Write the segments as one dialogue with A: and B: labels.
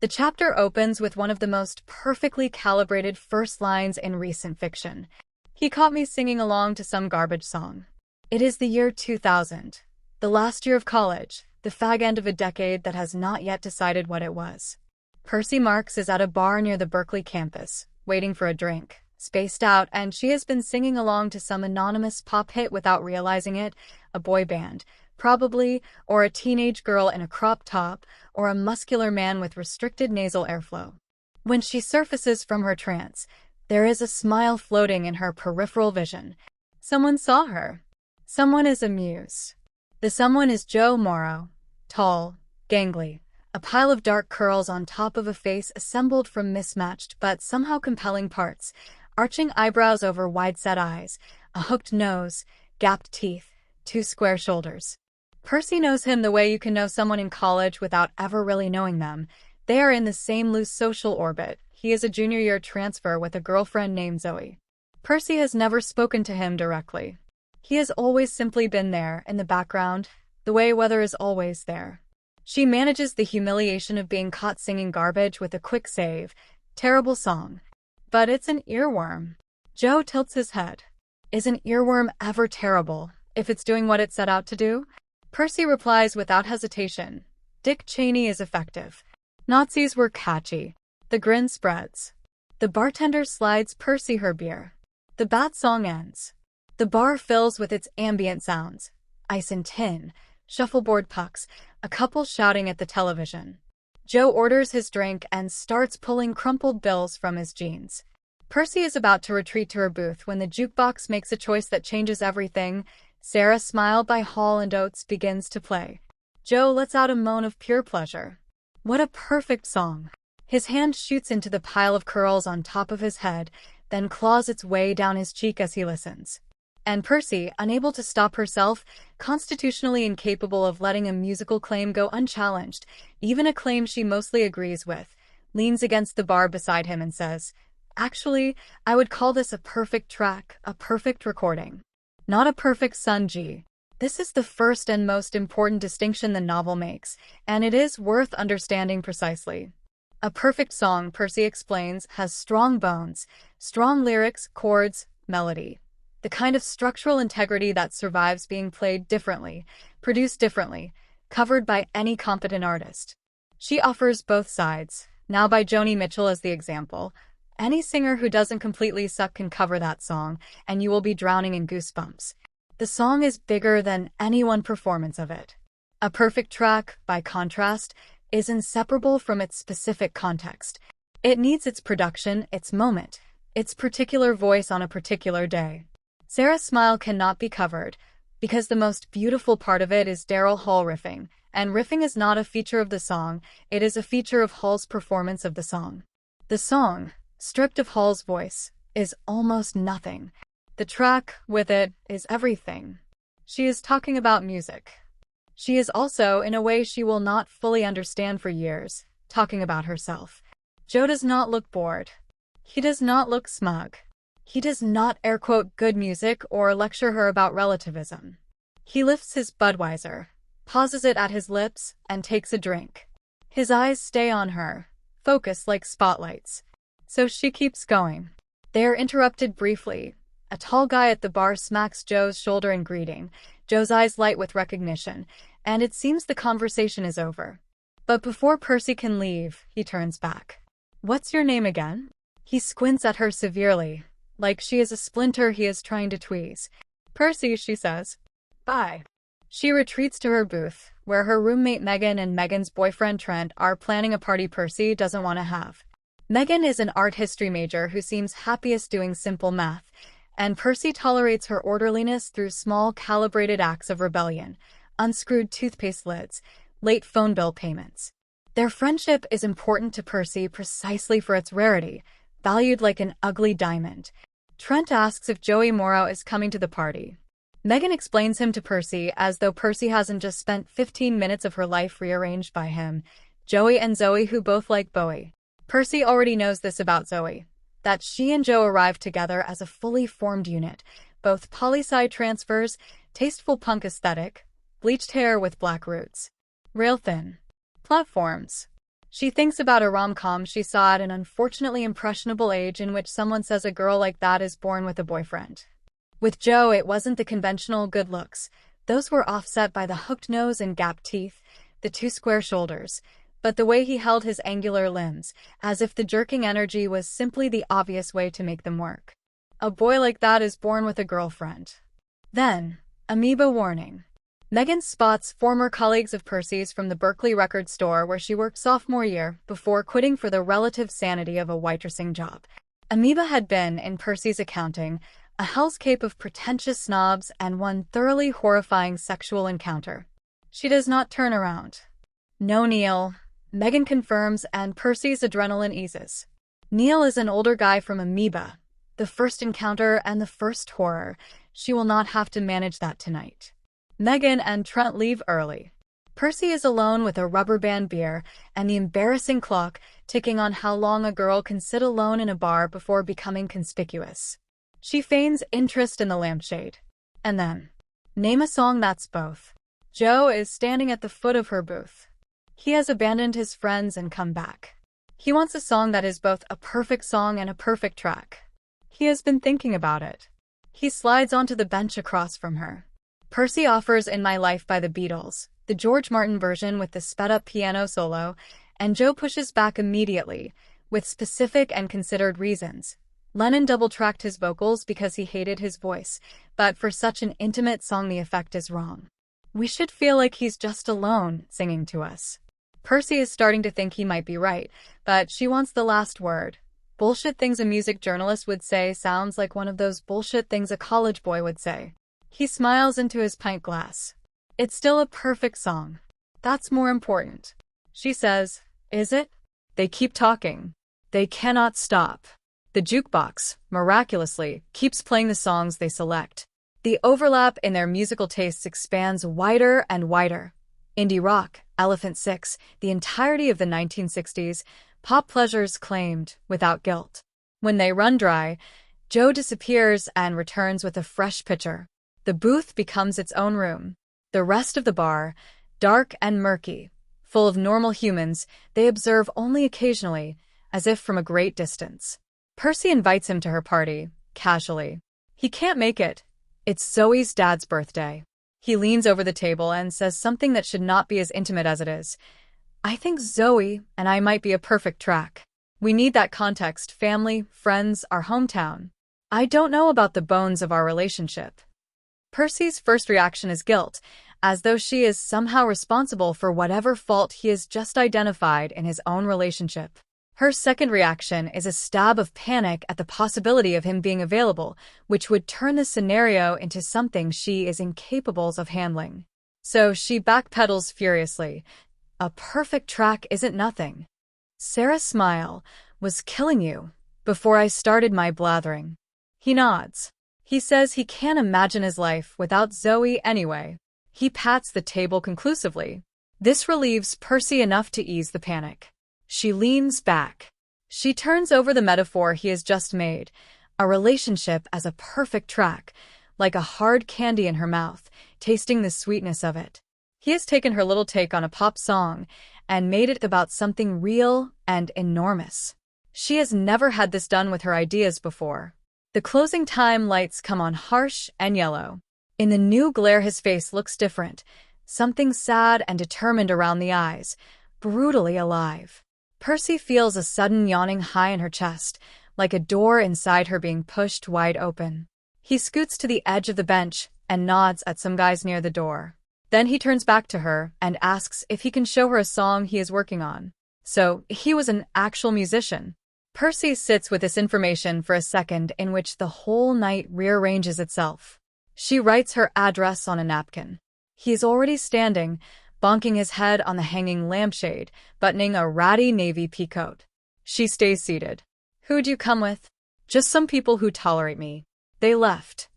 A: The chapter opens with one of the most perfectly calibrated first lines in recent fiction. He caught me singing along to some garbage song. It is the year 2000, the last year of college, the fag end of a decade that has not yet decided what it was. Percy Marks is at a bar near the Berkeley campus, waiting for a drink, spaced out, and she has been singing along to some anonymous pop hit without realizing it, a boy band, probably, or a teenage girl in a crop top, or a muscular man with restricted nasal airflow. When she surfaces from her trance, there is a smile floating in her peripheral vision. Someone saw her. Someone is amused. The someone is Joe Morrow, tall, gangly, a pile of dark curls on top of a face assembled from mismatched but somehow compelling parts, arching eyebrows over wide-set eyes, a hooked nose, gapped teeth, two square shoulders. Percy knows him the way you can know someone in college without ever really knowing them. They are in the same loose social orbit. He is a junior-year transfer with a girlfriend named Zoe. Percy has never spoken to him directly. He has always simply been there, in the background, the way weather is always there. She manages the humiliation of being caught singing garbage with a quick save. Terrible song. But it's an earworm. Joe tilts his head. Is an earworm ever terrible, if it's doing what it set out to do? Percy replies without hesitation. Dick Cheney is effective. Nazis were catchy. The grin spreads. The bartender slides Percy her beer. The bad song ends. The bar fills with its ambient sounds. Ice and tin, shuffleboard pucks, a couple shouting at the television. Joe orders his drink and starts pulling crumpled bills from his jeans. Percy is about to retreat to her booth when the jukebox makes a choice that changes everything. Sarah Smile by Hall & Oates begins to play. Joe lets out a moan of pure pleasure. What a perfect song. His hand shoots into the pile of curls on top of his head, then claws its way down his cheek as he listens. And Percy, unable to stop herself, constitutionally incapable of letting a musical claim go unchallenged, even a claim she mostly agrees with, leans against the bar beside him and says, "Actually, I would call this a perfect track, a perfect recording. Not a perfect Sun G." This is the first and most important distinction the novel makes, and it is worth understanding precisely. A perfect song, Percy explains, has strong bones, strong lyrics, chords, melody. The kind of structural integrity that survives being played differently, produced differently, covered by any competent artist. She offers both sides, now by Joni Mitchell as the example. Any singer who doesn't completely suck can cover that song, and you will be drowning in goosebumps. The song is bigger than any one performance of it. A perfect track, by contrast, is inseparable from its specific context. It needs its production, its moment, its particular voice on a particular day. Sarah's Smile cannot be covered, because the most beautiful part of it is Daryl Hall riffing, and riffing is not a feature of the song, it is a feature of Hall's performance of the song. The song, stripped of Hall's voice, is almost nothing. The track, with it, is everything. She is talking about music. She is also, in a way she will not fully understand for years, talking about herself. Joe does not look bored. He does not look smug. He does not air-quote good music or lecture her about relativism. He lifts his Budweiser, pauses it at his lips, and takes a drink. His eyes stay on her, focused like spotlights. So she keeps going. They are interrupted briefly. A tall guy at the bar smacks Joe's shoulder in greeting. Joe's eyes light with recognition, and it seems the conversation is over. But before Percy can leave, he turns back. "What's your name again?" He squints at her severely, like she is a splinter he is trying to tweeze. "Percy," she says. "Bye." She retreats to her booth, where her roommate Megan and Megan's boyfriend Trent are planning a party Percy doesn't want to have. Megan is an art history major who seems happiest doing simple math, and Percy tolerates her orderliness through small calibrated acts of rebellion, unscrewed toothpaste lids, late phone bill payments. Their friendship is important to Percy precisely for its rarity, valued like an ugly diamond. Trent asks if Joe Morrow is coming to the party. Megan explains him to Percy as though Percy hasn't just spent 15 minutes of her life rearranged by him. Joey and Zoe, who both like Bowie. Percy already knows this about Zoe, that she and Joe arrived together as a fully formed unit, both poli-sci transfers, tasteful punk aesthetic, bleached hair with black roots, rail-thin platforms. She thinks about a rom-com she saw at an unfortunately impressionable age in which someone says a girl like that is born with a boyfriend. With Joe, it wasn't the conventional good looks. Those were offset by the hooked nose and gap teeth, the two square shoulders, but the way he held his angular limbs, as if the jerking energy was simply the obvious way to make them work. A boy like that is born with a girlfriend. Then, amoeba warning. Megan spots former colleagues of Percy's from the Berkeley record store where she worked sophomore year before quitting for the relative sanity of a waitressing job. Amoeba had been, in Percy's accounting, a hellscape of pretentious snobs and one thoroughly horrifying sexual encounter. She does not turn around. No, Neil, Megan confirms, and Percy's adrenaline eases. Neil is an older guy from Amoeba. The first encounter and the first horror. She will not have to manage that tonight. Megan and Trent leave early. Percy is alone with a rubber band beer and the embarrassing clock ticking on how long a girl can sit alone in a bar before becoming conspicuous. She feigns interest in the lampshade. And then, name a song that's both. Joe is standing at the foot of her booth. He has abandoned his friends and come back. He wants a song that is both a perfect song and a perfect track. He has been thinking about it. He slides onto the bench across from her. Percy offers In My Life by the Beatles, the George Martin version with the sped-up piano solo, and Joe pushes back immediately, with specific and considered reasons. Lennon double-tracked his vocals because he hated his voice, but for such an intimate song the effect is wrong. We should feel like he's just alone, singing to us. Percy is starting to think he might be right, but she wants the last word. Bullshit things a music journalist would say sounds like one of those bullshit things a college boy would say. He smiles into his pint glass. It's still a perfect song. That's more important. She says, is it? They keep talking. They cannot stop. The jukebox, miraculously, keeps playing the songs they select. The overlap in their musical tastes expands wider and wider. Indie rock, Elephant Six, the entirety of the 1960s, pop pleasures claimed, without guilt. When they run dry, Joe disappears and returns with a fresh pitcher. The booth becomes its own room. The rest of the bar, dark and murky, full of normal humans, they observe only occasionally, as if from a great distance. Percy invites him to her party, casually. He can't make it. It's Zoe's dad's birthday. He leans over the table and says something that should not be as intimate as it is. I think Zoe and I might be a perfect track. We need that context, family, friends, our hometown. I don't know about the bones of our relationship. Percy's first reaction is guilt, as though she is somehow responsible for whatever fault he has just identified in his own relationship. Her second reaction is a stab of panic at the possibility of him being available, which would turn the scenario into something she is incapable of handling. So she backpedals furiously. A perfect track isn't nothing. Sarah's smile was killing you before I started my blathering. He nods. He says he can't imagine his life without Zoe anyway. He pats the table conclusively. This relieves Percy enough to ease the panic. She leans back. She turns over the metaphor he has just made, a relationship as a perfect track, like a hard candy in her mouth, tasting the sweetness of it. He has taken her little take on a pop song and made it about something real and enormous. She has never had this done with her ideas before. The closing time lights come on harsh and yellow. In the new glare his face looks different, something sad and determined around the eyes, brutally alive. Percy feels a sudden yawning high in her chest, like a door inside her being pushed wide open. He scoots to the edge of the bench and nods at some guys near the door. Then he turns back to her and asks if he can show her a song he is working on. So, he was an actual musician. Percy sits with this information for a second in which the whole night rearranges itself. She writes her address on a napkin. He is already standing, bonking his head on the hanging lampshade, buttoning a ratty navy peacoat. She stays seated. Who'd you come with? Just some people who tolerate me. They left.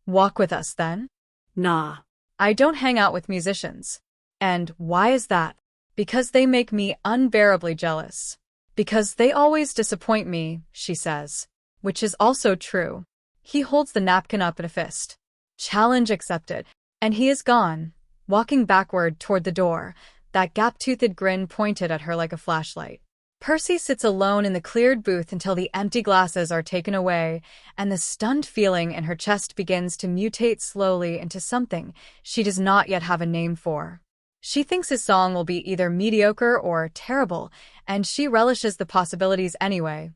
A: Walk with us, then?
B: Nah.
A: I don't hang out with musicians. And why is that? Because they make me unbearably jealous. Because they always disappoint me, she says. Which is also true. He holds the napkin up in a fist. Challenge accepted. And he is gone, walking backward toward the door, that gap-toothed grin pointed at her like a flashlight. Percy sits alone in the cleared booth until the empty glasses are taken away, and the stunned feeling in her chest begins to mutate slowly into something she does not yet have a name for. She thinks his song will be either mediocre or terrible, and she relishes the possibilities anyway.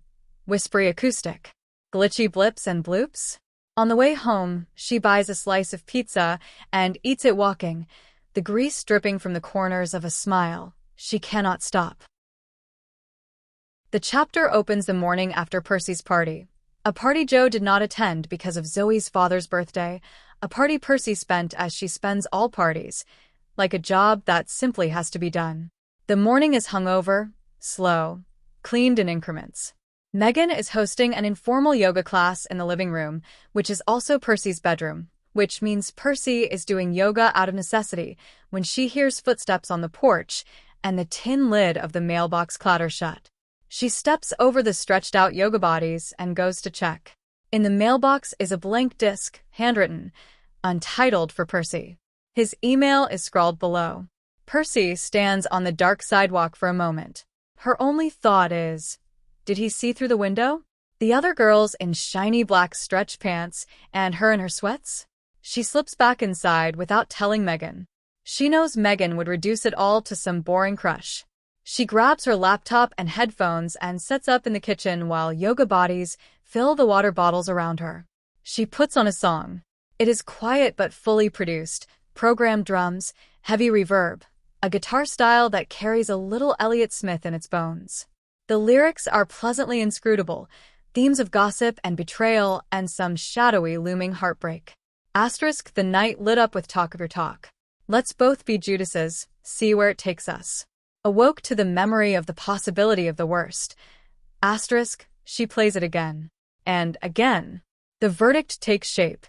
A: Whispery acoustic. Glitchy blips and bloops. On the way home, she buys a slice of pizza and eats it walking, the grease dripping from the corners of a smile. She cannot stop. The chapter opens the morning after Percy's party. A party Joe did not attend because of Zoe's father's birthday, a party Percy spent as she spends all parties, like a job that simply has to be done. The morning is hungover, slow, cleaned in increments. Megan is hosting an informal yoga class in the living room, which is also Percy's bedroom, which means Percy is doing yoga out of necessity when she hears footsteps on the porch and the tin lid of the mailbox clatter shut. She steps over the stretched-out yoga bodies and goes to check. In the mailbox is a blank disc, handwritten, untitled for Percy. His email is scrawled below. Percy stands on the dark sidewalk for a moment. Her only thought is, did he see through the window? The other girls in shiny black stretch pants and her in her sweats? She slips back inside without telling Megan. She knows Megan would reduce it all to some boring crush. She grabs her laptop and headphones and sets up in the kitchen while yoga bodies fill the water bottles around her. She puts on a song. It is quiet but fully produced, programmed drums, heavy reverb, a guitar style that carries a little Elliott Smith in its bones. The lyrics are pleasantly inscrutable, themes of gossip and betrayal and some shadowy looming heartbreak. Asterisk the night lit up with talk of your talk. Let's both be Judases, see where it takes us. Awoke to the memory of the possibility of the worst. Asterisk, she plays it again. And again. The verdict takes shape.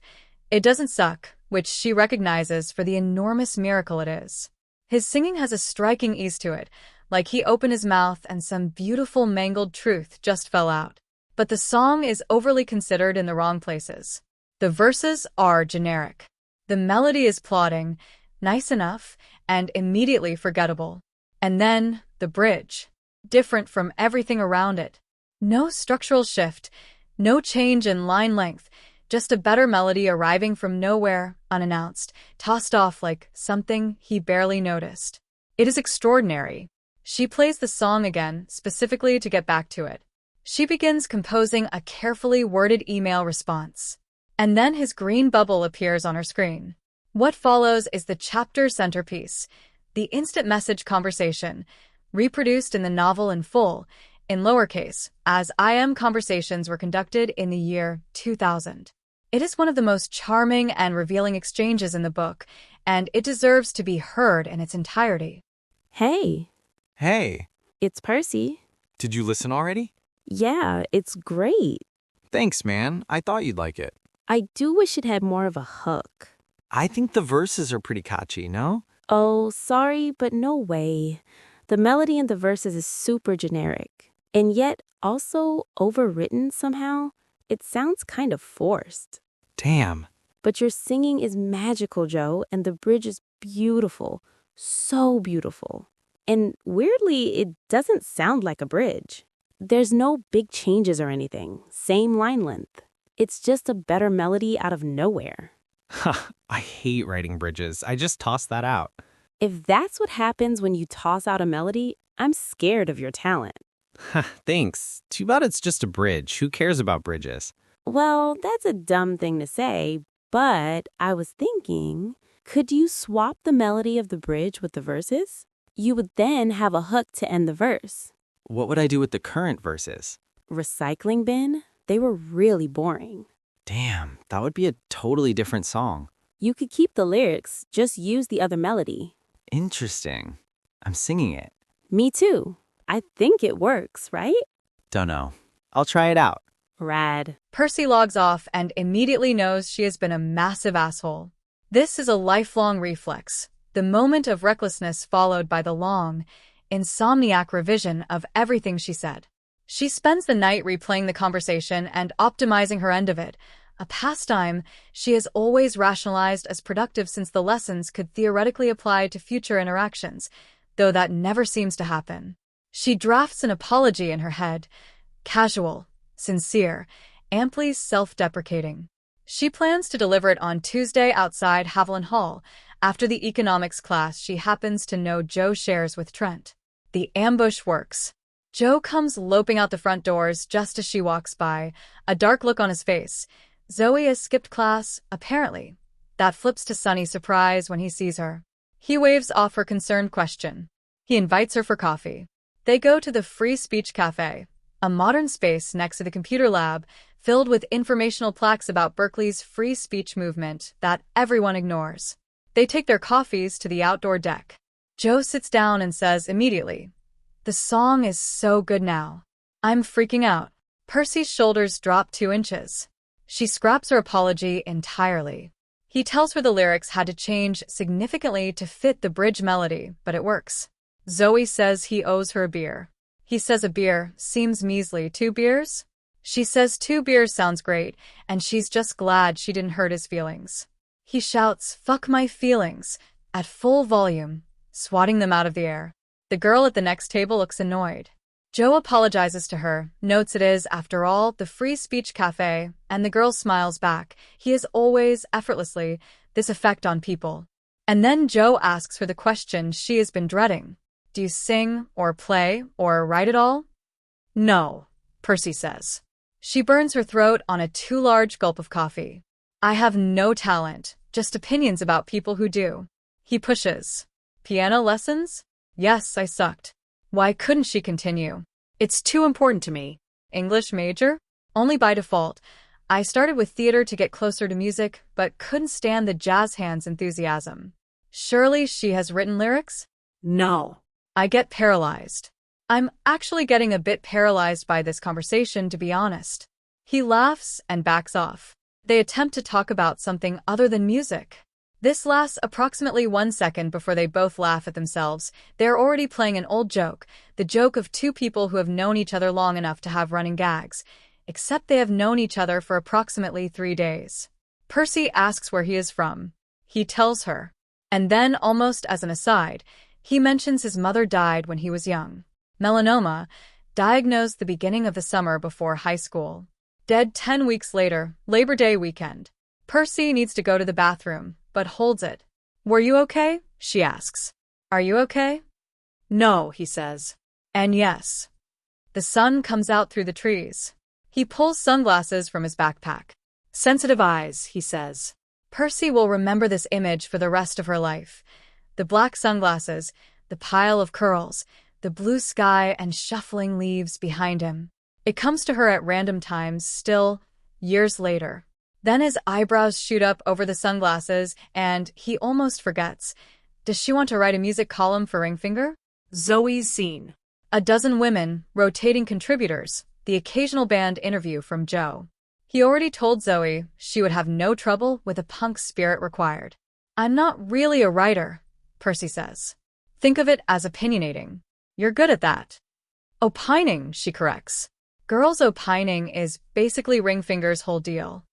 A: It doesn't suck, which she recognizes for the enormous miracle it is. His singing has a striking ease to it, like he opened his mouth and some beautiful mangled truth just fell out. But the song is overly considered in the wrong places. The verses are generic. The melody is plodding, nice enough, and immediately forgettable. And then, the bridge. Different from everything around it. No structural shift, no change in line length, just a better melody arriving from nowhere, unannounced, tossed off like something he barely noticed. It is extraordinary. She plays the song again, specifically to get back to it. She begins composing a carefully worded email response. And then his green bubble appears on her screen. What follows is the chapter centerpiece, the instant message conversation, reproduced in the novel in full, in lowercase, as IM conversations were conducted in the year 2000. It is one of the most charming and revealing exchanges in the book, and it deserves to be heard in its entirety.
B: Hey.
C: Hey.
B: It's Percy.
C: Did you listen already?
B: Yeah, it's great.
C: Thanks, man. I thought you'd like it.
B: I do wish it had more of a hook.
C: I think the verses are pretty catchy, no?
B: Oh, sorry, but no way. The melody in the verses is super generic, and yet also overwritten somehow. It sounds kind of forced.
C: Damn.
B: But your singing is magical, Joe, and the bridge is beautiful. So beautiful. And weirdly, it doesn't sound like a bridge. There's no big changes or anything. Same line length. It's just a better melody out of nowhere.
D: I hate writing bridges. I just toss that out.
B: If that's what happens when you toss out a melody, I'm scared of your talent.
D: Thanks. Too bad it's just a bridge. Who cares about bridges?
B: Well, that's a dumb thing to say, but I was thinking, could you swap the melody of the bridge with the verses? You would then have a hook to end the verse.
D: What would I do with the current verses?
B: Recycling bin? They were really boring.
D: Damn, that would be a totally different song.
B: You could keep the lyrics, just use the other melody.
D: Interesting. I'm singing it.
B: Me too. I think it works, right?
D: Dunno. I'll try it out.
B: Rad.
A: Percy logs off and immediately knows she has been a massive asshole. This is a lifelong reflex, the moment of recklessness followed by the long, insomniac revision of everything she said. She spends the night replaying the conversation and optimizing her end of it, a pastime she has always rationalized as productive since the lessons could theoretically apply to future interactions, though that never seems to happen. She drafts an apology in her head, casual, sincere, amply self-deprecating. She plans to deliver it on Tuesday outside Haviland Hall, after the economics class she happens to know Joe shares with Trent. The ambush works. Joe comes loping out the front doors just as she walks by, a dark look on his face. Zoe has skipped class, apparently. That flips to sunny surprise when he sees her. He waves off her concerned question. He invites her for coffee. They go to the Free Speech Cafe, a modern space next to the computer lab, filled with informational plaques about Berkeley's free speech movement that everyone ignores. They take their coffees to the outdoor deck. Joe sits down and says immediately, "The song is so good now. I'm freaking out." Percy's shoulders drop 2 inches. She scraps her apology entirely. He tells her the lyrics had to change significantly to fit the bridge melody, but it works. Zoe says he owes her a beer. He says a beer seems measly. 2 beers? She says 2 beers sounds great, and she's just glad she didn't hurt his feelings. He shouts, "Fuck my feelings," at full volume, swatting them out of the air. The girl at the next table looks annoyed. Joe apologizes to her, notes it is, after all, the Free Speech Cafe, and the girl smiles back. He has always, effortlessly, this effect on people. And then Joe asks her the question she has been dreading. "Do you sing, or play, or write at all?" "No," Percy says. She burns her throat on a too large gulp of coffee. "I have no talent, just opinions about people who do." He pushes. "Piano lessons?" "Yes, I sucked." Why couldn't she continue? "It's too important to me." "English major?" "Only by default. I started with theater to get closer to music, but couldn't stand the jazz hands enthusiasm." "Surely she has written lyrics?"
E: No.
A: I get paralyzed. I'm actually getting a bit paralyzed by this conversation, to be honest. He laughs and backs off. They attempt to talk about something other than music. This lasts approximately 1 second before they both laugh at themselves. They're already playing an old joke, the joke of 2 people who have known each other long enough to have running gags, except they have known each other for approximately 3 days. Percy asks where he is from. He tells her. And then, almost as an aside, he mentions his mother died when he was young. Melanoma, diagnosed the beginning of the summer before high school. Dead 10 weeks later, Labor Day weekend. Percy needs to go to the bathroom, but holds it. "Were you okay?" she asks. "Are you okay?" "No," he says. And yes. The sun comes out through the trees. He pulls sunglasses from his backpack. "Sensitive eyes," he says. Percy will remember this image for the rest of her life. The black sunglasses, the pile of curls, the blue sky and shuffling leaves behind him. It comes to her at random times, still, years later. Then his eyebrows shoot up over the sunglasses, and he almost forgets. Does she want to write a music column for Ringfinger?
E: Zoe's scene.
A: A dozen women, rotating contributors, the occasional band interview from Joe. He already told Zoe she would have no trouble with a punk spirit required. "I'm not really a writer," Percy says. "Think of it as opinionating. You're good at that." "Opining," she corrects. Girls opining is basically Ringfinger's whole deal.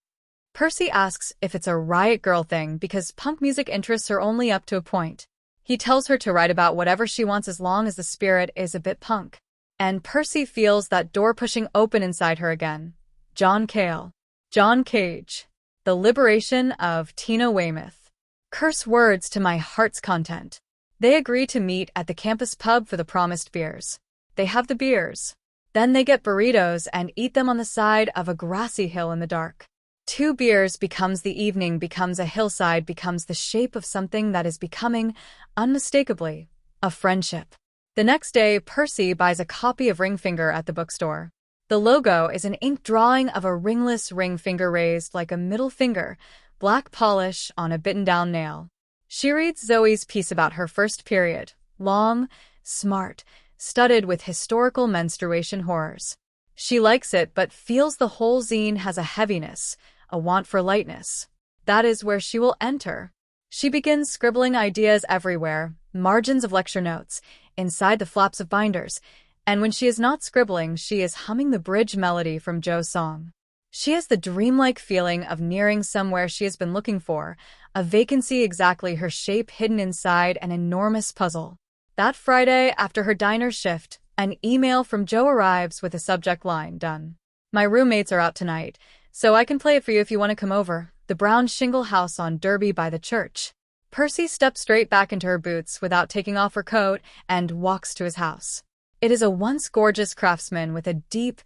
A: Percy asks if it's a riot girl thing because punk music interests are only up to a point. He tells her to write about whatever she wants as long as the spirit is a bit punk. And Percy feels that door pushing open inside her again. John Cale. John Cage. The liberation of Tina Weymouth. Curse words to my heart's content. They agree to meet at the campus pub for the promised beers. They have the beers. Then they get burritos and eat them on the side of a grassy hill in the dark. 2 beers becomes the evening, becomes a hillside, becomes the shape of something that is becoming, unmistakably, a friendship. The next day, Percy buys a copy of Ringfinger at the bookstore. The logo is an ink drawing of a ringless ring finger raised like a middle finger, black polish on a bitten-down nail. She reads Zoe's piece about her first period, long, smart, studded with historical menstruation horrors. She likes it but feels the whole zine has a heaviness, a want for lightness. That is where she will enter. She begins scribbling ideas everywhere, margins of lecture notes, inside the flaps of binders, and when she is not scribbling, she is humming the bridge melody from Joe's song. She has the dreamlike feeling of nearing somewhere she has been looking for, a vacancy exactly her shape hidden inside an enormous puzzle. That Friday, after her diner shift, an email from Joe arrives with a subject line, "Done. My roommates are out tonight, so I can play it for you if you want to come over. The brown shingle house on Derby by the church." Percy steps straight back into her boots without taking off her coat and walks to his house. It is a once gorgeous craftsman with a deep,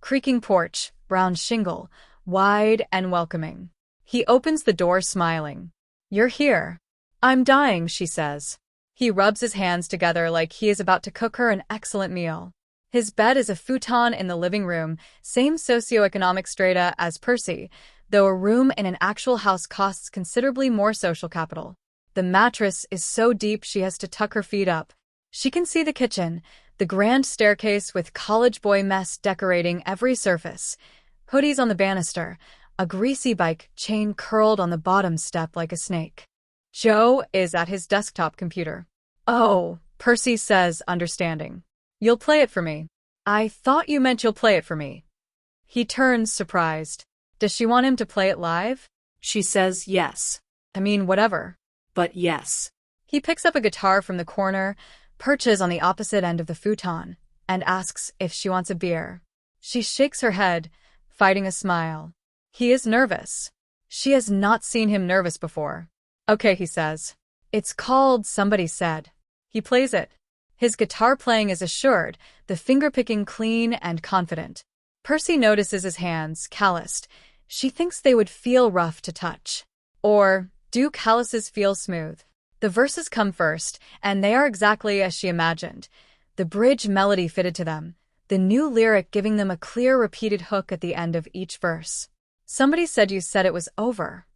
A: creaking porch, brown shingle, wide and welcoming. He opens the door smiling. "You're here." "I'm dying," she says. He rubs his hands together like he is about to cook her an excellent meal. His bed is a futon in the living room, same socioeconomic strata as Percy, though a room in an actual house costs considerably more social capital. The mattress is so deep she has to tuck her feet up. She can see the kitchen, the grand staircase with college boy mess decorating every surface, hoodies on the banister, a greasy bike chain curled on the bottom step like a snake. Joe is at his desktop computer. "Oh," Percy says, understanding. "You'll play it for me." "I thought you meant you'll play it for me." He turns, surprised. Does she want him to play it live?
E: She says yes.
A: I mean, whatever.
E: But yes.
A: He picks up a guitar from the corner, perches on the opposite end of the futon, and asks if she wants a beer. She shakes her head, fighting a smile. He is nervous. She has not seen him nervous before. "Okay," he says. "It's called Somebody Said." He plays it. His guitar playing is assured, the finger-picking clean and confident. Percy notices his hands, calloused. She thinks they would feel rough to touch. Or do calluses feel smooth? The verses come first, and they are exactly as she imagined. The bridge melody fitted to them, the new lyric giving them a clear repeated hook at the end of each verse. "Somebody said you said it was over."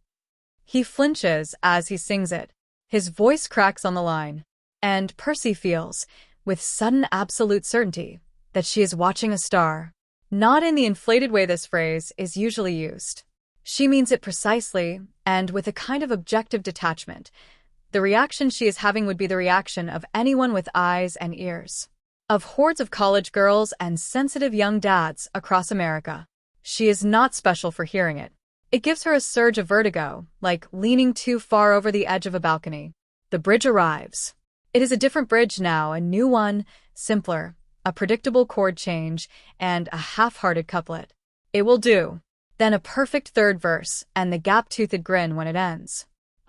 A: He flinches as he sings it. His voice cracks on the line. And Percy feels, with sudden absolute certainty, that she is watching a star. Not in the inflated way this phrase is usually used. She means it precisely, and with a kind of objective detachment. The reaction she is having would be the reaction of anyone with eyes and ears. Of hordes of college girls and sensitive young dads across America. She is not special for hearing it. It gives her a surge of vertigo, like leaning too far over the edge of a balcony. The bridge arrives. It is a different bridge now, a new one, simpler, a predictable chord change, and a half-hearted couplet. It will do. Then a perfect third verse, and the gap-toothed grin when it ends.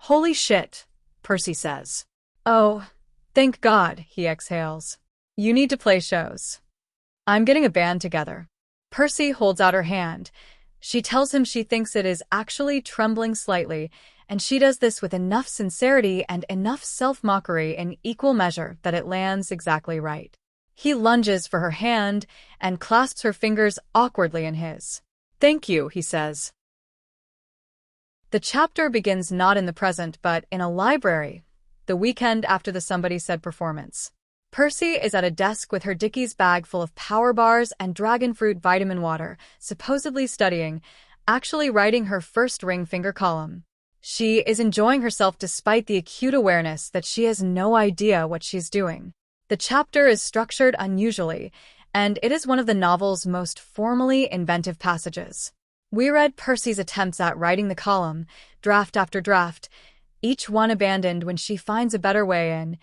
A: "Holy shit," Percy says. "Oh, thank God," he exhales. "You need to play shows. I'm getting a band together." Percy holds out her hand. She tells him she thinks it is actually trembling slightly, and she does this with enough sincerity and enough self-mockery in equal measure that it lands exactly right. He lunges for her hand and clasps her fingers awkwardly in his. "Thank you," he says. The chapter begins not in the present but in a library, the weekend after the Somebody Said performance. Percy is at a desk with her Dickies bag full of power bars and dragon fruit vitamin water, supposedly studying, actually writing her first ring finger column. She is enjoying herself despite the acute awareness that she has no idea what she's doing. The chapter is structured unusually, and it is one of the novel's most formally inventive passages. We read Percy's attempts at writing the column, draft after draft, each one abandoned when she finds a better way in,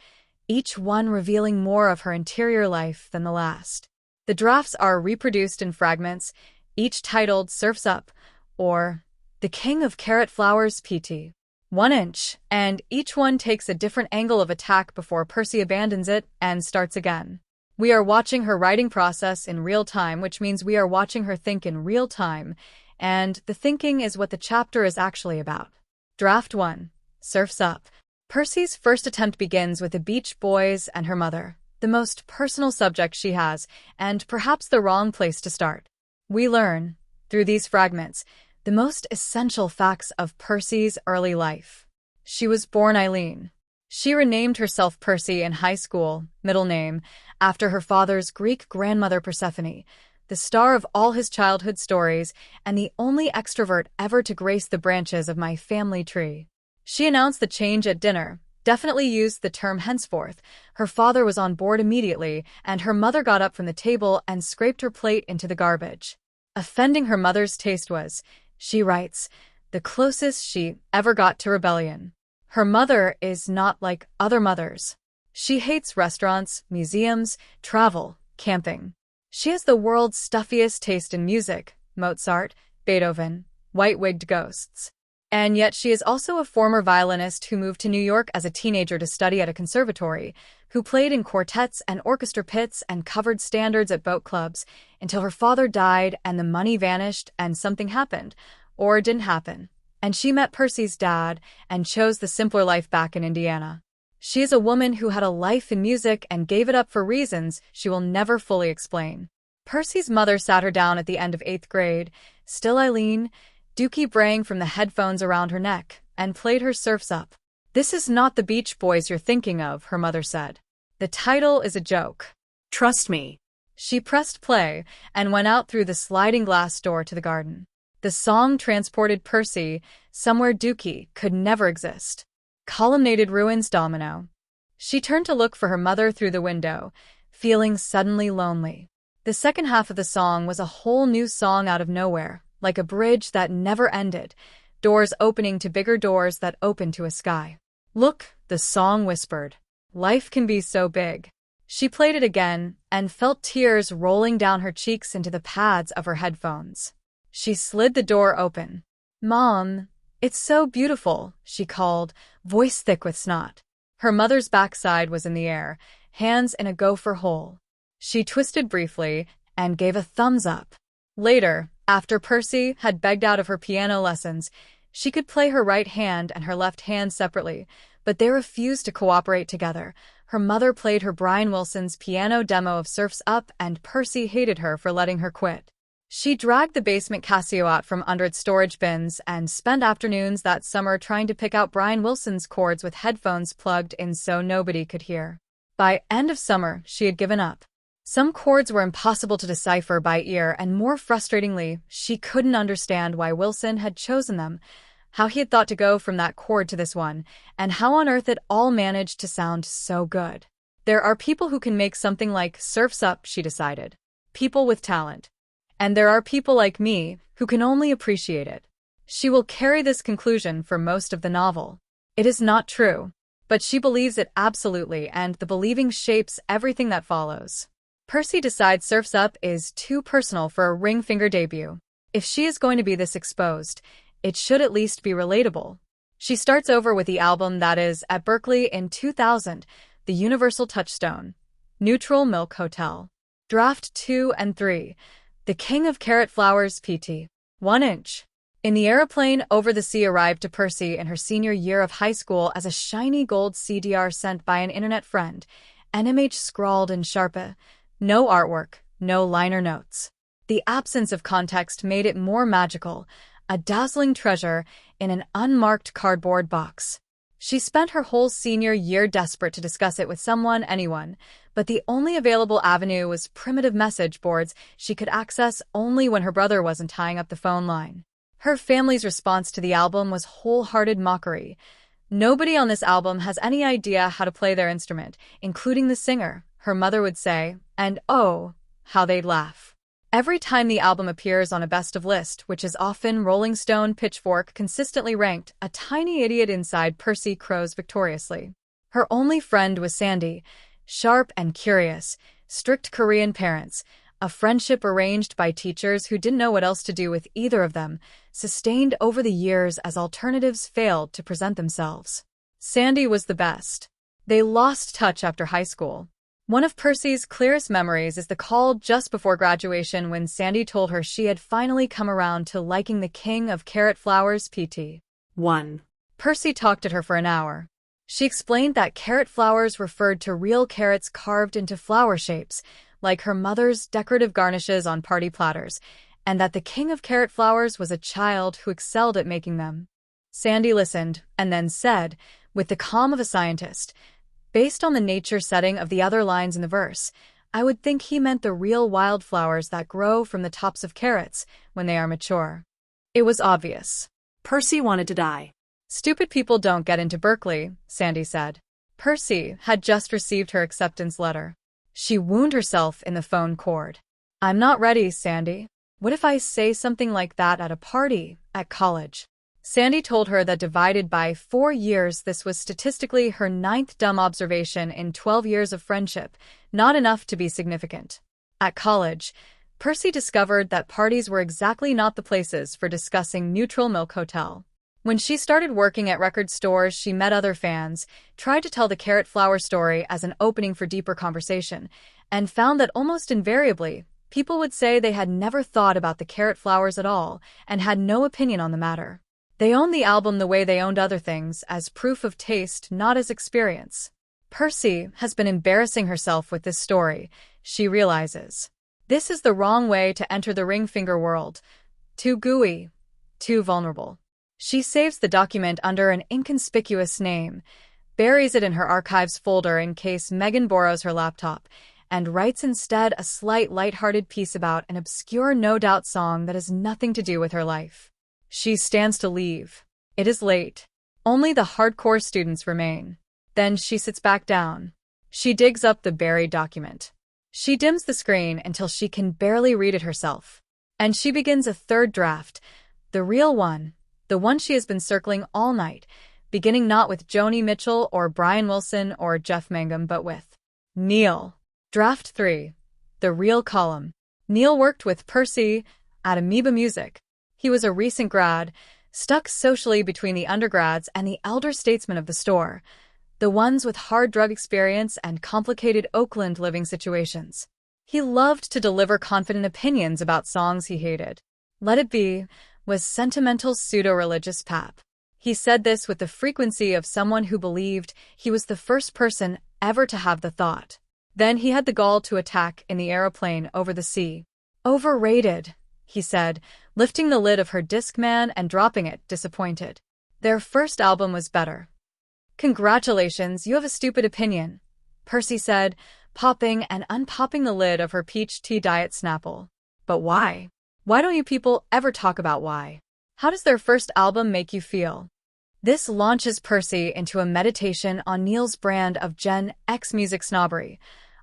A: each one revealing more of her interior life than the last. The drafts are reproduced in fragments, each titled Surf's Up, or The King of Carrot Flowers PT. 1 inch, and each one takes a different angle of attack before Percy abandons it and starts again. We are watching her writing process in real time, which means we are watching her think in real time, and the thinking is what the chapter is actually about. Draft 1. Surf's Up. Percy's first attempt begins with the Beach Boys and her mother, the most personal subject she has, and perhaps the wrong place to start. We learn, through these fragments, the most essential facts of Percy's early life. She was born Eileen. She renamed herself Percy in high school, middle name, after her father's Greek grandmother Persephone, the star of all his childhood stories and the only extrovert ever to grace the branches of my family tree. She announced the change at dinner, definitely used the term henceforth. Her father was on board immediately, and her mother got up from the table and scraped her plate into the garbage. Offending her mother's taste was, she writes, the closest she ever got to rebellion. Her mother is not like other mothers. She hates restaurants, museums, travel, camping. She has the world's stuffiest taste in music, Mozart, Beethoven, white-wigged ghosts. And yet she is also a former violinist who moved to New York as a teenager to study at a conservatory, who played in quartets and orchestra pits and covered standards at boat clubs until her father died and the money vanished and something happened, or didn't happen. And she met Percy's dad and chose the simpler life back in Indiana. She is a woman who had a life in music and gave it up for reasons she will never fully explain. Percy's mother sat her down at the end of 8th grade, still Eileen, dookie braying from the headphones around her neck, and played her Surf's Up. "This is not the Beach Boys you're thinking of," her mother said. "The title is a joke.
E: Trust me."
A: She pressed play and went out through the sliding glass door to the garden. The song transported Percy somewhere Dookie could never exist. Columnated ruins domino. She turned to look for her mother through the window, feeling suddenly lonely. The second half of the song was a whole new song out of nowhere, like a bridge that never ended, doors opening to bigger doors that opened to a sky. "Look," the song whispered. "Life can be so big." She played it again and felt tears rolling down her cheeks into the pads of her headphones. She slid the door open. "Mom, it's so beautiful," she called, voice thick with snot. Her mother's backside was in the air, hands in a gopher hole. She twisted briefly and gave a thumbs up. Later, after Percy had begged out of her piano lessons, she could play her right hand and her left hand separately, but they refused to cooperate together. Her mother played her Brian Wilson's piano demo of Surf's Up, and Percy hated her for letting her quit. She dragged the basement Casio out from under its storage bins and spent afternoons that summer trying to pick out Brian Wilson's chords with headphones plugged in so nobody could hear. By end of summer, she had given up. Some chords were impossible to decipher by ear, and more frustratingly, she couldn't understand why Wilson had chosen them, how he had thought to go from that chord to this one, and how on earth it all managed to sound so good. There are people who can make something like Surf's Up, she decided. People with talent. And there are people like me who can only appreciate it. She will carry this conclusion for most of the novel. It is not true, but she believes it absolutely, and the believing shapes everything that follows. Percy decides Surf's Up is too personal for a ring-finger debut. If she is going to be this exposed, it should at least be relatable. She starts over with the album that is at Berkeley in 2000, The Universal Touchstone, Neutral Milk Hotel, Draft 2 and 3, The King of Carrot Flowers pt. 1 inch. In the aeroplane over the sea arrived to Percy in her senior year of high school as a shiny gold CDR sent by an internet friend, NMH scrawled in Sharpa. No artwork, no liner notes. The absence of context made it more magical, a dazzling treasure in an unmarked cardboard box. She spent her whole senior year desperate to discuss it with someone, anyone, but the only available avenue was primitive message boards she could access only when her brother wasn't tying up the phone line. Her family's response to the album was wholehearted mockery. "Nobody on this album has any idea how to play their instrument, including the singer," her mother would say, and oh, how they'd laugh. Every time the album appears on a best of list, which is often Rolling Stone, Pitchfork, consistently ranked, a tiny idiot inside Percy crows victoriously. Her only friend was Sandy, sharp and curious, strict Korean parents, a friendship arranged by teachers who didn't know what else to do with either of them, sustained over the years as alternatives failed to present themselves. Sandy was the best. They lost touch after high school. One of Percy's clearest memories is the call just before graduation when Sandy told her she had finally come around to liking the King of Carrot Flowers pt.
E: 1.
A: Percy talked at her for an hour. She explained that carrot flowers referred to real carrots carved into flower shapes, like her mother's decorative garnishes on party platters, and that the King of Carrot Flowers was a child who excelled at making them. Sandy listened, and then said, with the calm of a scientist, "Based on the nature setting of the other lines in the verse, I would think he meant the real wildflowers that grow from the tops of carrots when they are mature." It was obvious.
E: Percy wanted to die.
A: "Stupid people don't get into Berkeley," Sandy said. Percy had just received her acceptance letter. She wound herself in the phone cord. "I'm not ready, Sandy. What if I say something like that at a party, at college?" Sandy told her that divided by 4 years, this was statistically her 9th dumb observation in 12 years of friendship, not enough to be significant. At college, Percy discovered that parties were exactly not the places for discussing Neutral Milk Hotel. When she started working at record stores, she met other fans, tried to tell the carrot flower story as an opening for deeper conversation, and found that almost invariably, people would say they had never thought about the carrot flowers at all and had no opinion on the matter. They owned the album the way they owned other things, as proof of taste, not as experience. Percy has been embarrassing herself with this story, she realizes. This is the wrong way to enter the ring finger world. Too gooey, too vulnerable. She saves the document under an inconspicuous name, buries it in her archives folder in case Megan borrows her laptop, and writes instead a slight lighthearted piece about an obscure No Doubt song that has nothing to do with her life. She stands to leave. It is late. Only the hardcore students remain. Then she sits back down. She digs up the buried document. She dims the screen until she can barely read it herself. And she begins a third draft, the real one, the one she has been circling all night, beginning not with Joni Mitchell or Brian Wilson or Jeff Mangum, but with Neil. Draft 3, the real column. Neil worked with Percy at Amoeba Music. He was a recent grad, stuck socially between the undergrads and the elder statesmen of the store, the ones with hard drug experience and complicated Oakland living situations. He loved to deliver confident opinions about songs he hated. Let It Be was sentimental pseudo-religious pap. He said this with the frequency of someone who believed he was the first person ever to have the thought. Then he had the gall to attack in the aeroplane over the sea. Overrated, he said, lifting the lid of her Discman and dropping it, disappointed. Their first album was better. Congratulations, you have a stupid opinion, Percy said, popping and unpopping the lid of her peach tea diet Snapple. But why? Why don't you people ever talk about why? How does their first album make you feel? This launches Percy into a meditation on Neil's brand of Gen X music snobbery,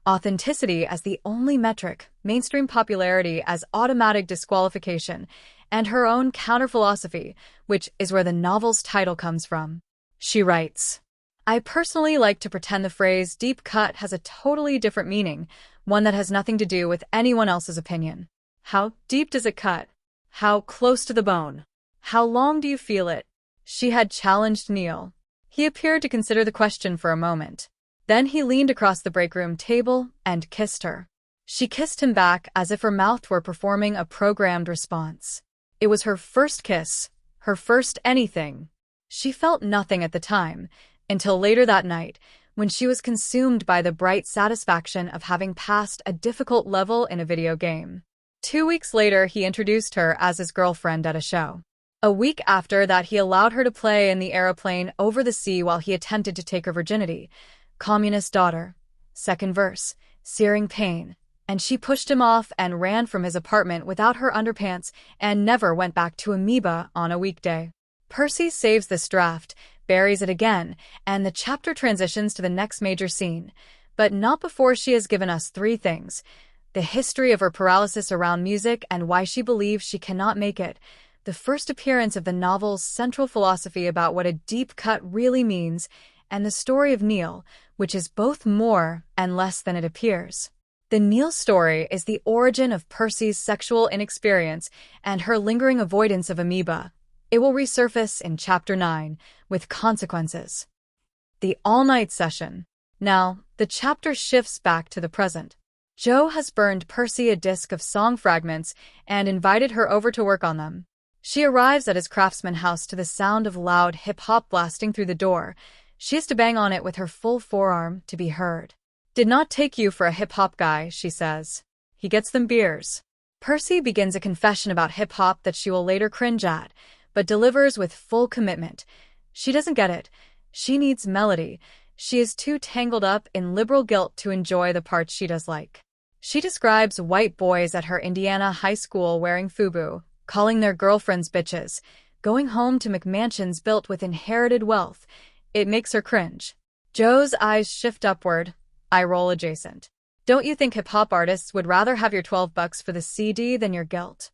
A: authenticity as the only metric, mainstream popularity as automatic disqualification, and her own counter-philosophy, which is where the novel's title comes from. She writes, I personally like to pretend the phrase deep cut has a totally different meaning, one that has nothing to do with anyone else's opinion. How deep does it cut? How close to the bone? How long do you feel it? She had challenged Neil. He appeared to consider the question for a moment. Then he leaned across the break room table and kissed her. She kissed him back as if her mouth were performing a programmed response. It was her first kiss, her first anything. She felt nothing at the time, until later that night, when she was consumed by the bright satisfaction of having passed a difficult level in a video game. 2 weeks later, he introduced her as his girlfriend at a show. A week after that, he allowed her to play in the aeroplane over the sea while he attempted to take her virginity. Communist daughter. Second verse. Searing pain. And she pushed him off and ran from his apartment without her underpants and never went back to Amoeba on a weekday. Percy saves this draft, buries it again, and the chapter transitions to the next major scene. But not before she has given us 3 things. The history of her paralysis around music and why she believes she cannot make it. The first appearance of the novel's central philosophy about what a deep cut really means, and the story of Neil, which is both more and less than it appears. The Neil story is the origin of Percy's sexual inexperience and her lingering avoidance of Amoeba. It will resurface in Chapter 9, with consequences. The all-night session. Now, the chapter shifts back to the present. Joe has burned Percy a disc of song fragments and invited her over to work on them. She arrives at his craftsman house to the sound of loud hip-hop blasting through the door. She has to bang on it with her full forearm to be heard. Did not take you for a hip-hop guy, she says. He gets them beers. Percy begins a confession about hip-hop that she will later cringe at, but delivers with full commitment. She doesn't get it. She needs melody. She is too tangled up in liberal guilt to enjoy the parts she does like. She describes white boys at her Indiana high school wearing FUBU, calling their girlfriends bitches, going home to McMansions built with inherited wealth. It makes her cringe. Joe's eyes shift upward, eye roll adjacent. Don't you think hip-hop artists would rather have your $12 for the CD than your guilt?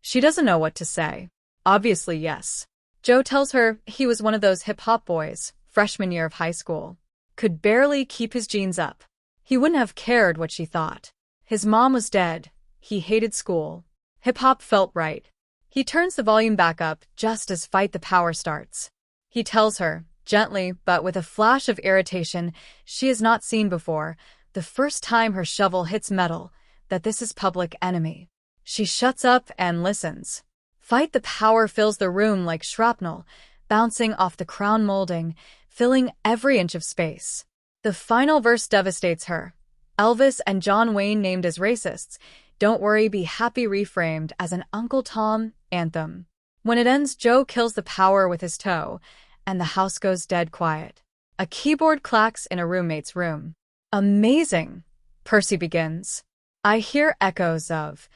A: She doesn't know what to say. Obviously, yes. Joe tells her he was one of those hip-hop boys, freshman year of high school. Could barely keep his jeans up. He wouldn't have cared what she thought. His mom was dead. He hated school. Hip-hop felt right. He turns the volume back up just as Fight the Power starts. He tells her, gently but with a flash of irritation she has not seen before, the first time her shovel hits metal, that this is Public Enemy. She shuts up and listens. Fight the Power fills the room like shrapnel, bouncing off the crown molding, filling every inch of space. The final verse devastates her. Elvis and John Wayne named as racists. Don't Worry, Be Happy reframed as an Uncle Tom anthem. When it ends, Joe kills the power with his toe, and the house goes dead quiet. A keyboard clacks in a roommate's room. Amazing, Percy begins. I hear echoes of.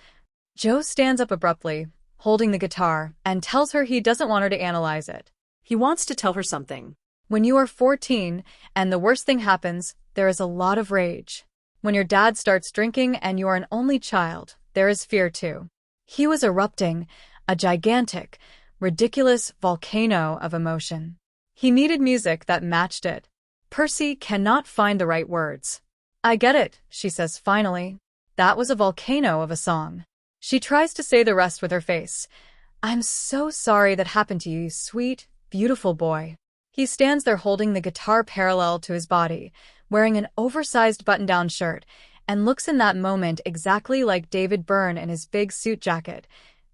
A: Joe stands up abruptly, holding the guitar, and tells her he doesn't want her to analyze it.
E: He wants to tell her something.
A: When you are 14 and the worst thing happens, there is a lot of rage. When your dad starts drinking and you are an only child, there is fear too. He was erupting, a gigantic, ridiculous volcano of emotion. He needed music that matched it. Percy cannot find the right words. I get it, she says finally. That was a volcano of a song. She tries to say the rest with her face. I'm so sorry that happened to you, you sweet, beautiful boy. He stands there holding the guitar parallel to his body, wearing an oversized button-down shirt, and looks in that moment exactly like David Byrne in his big suit jacket,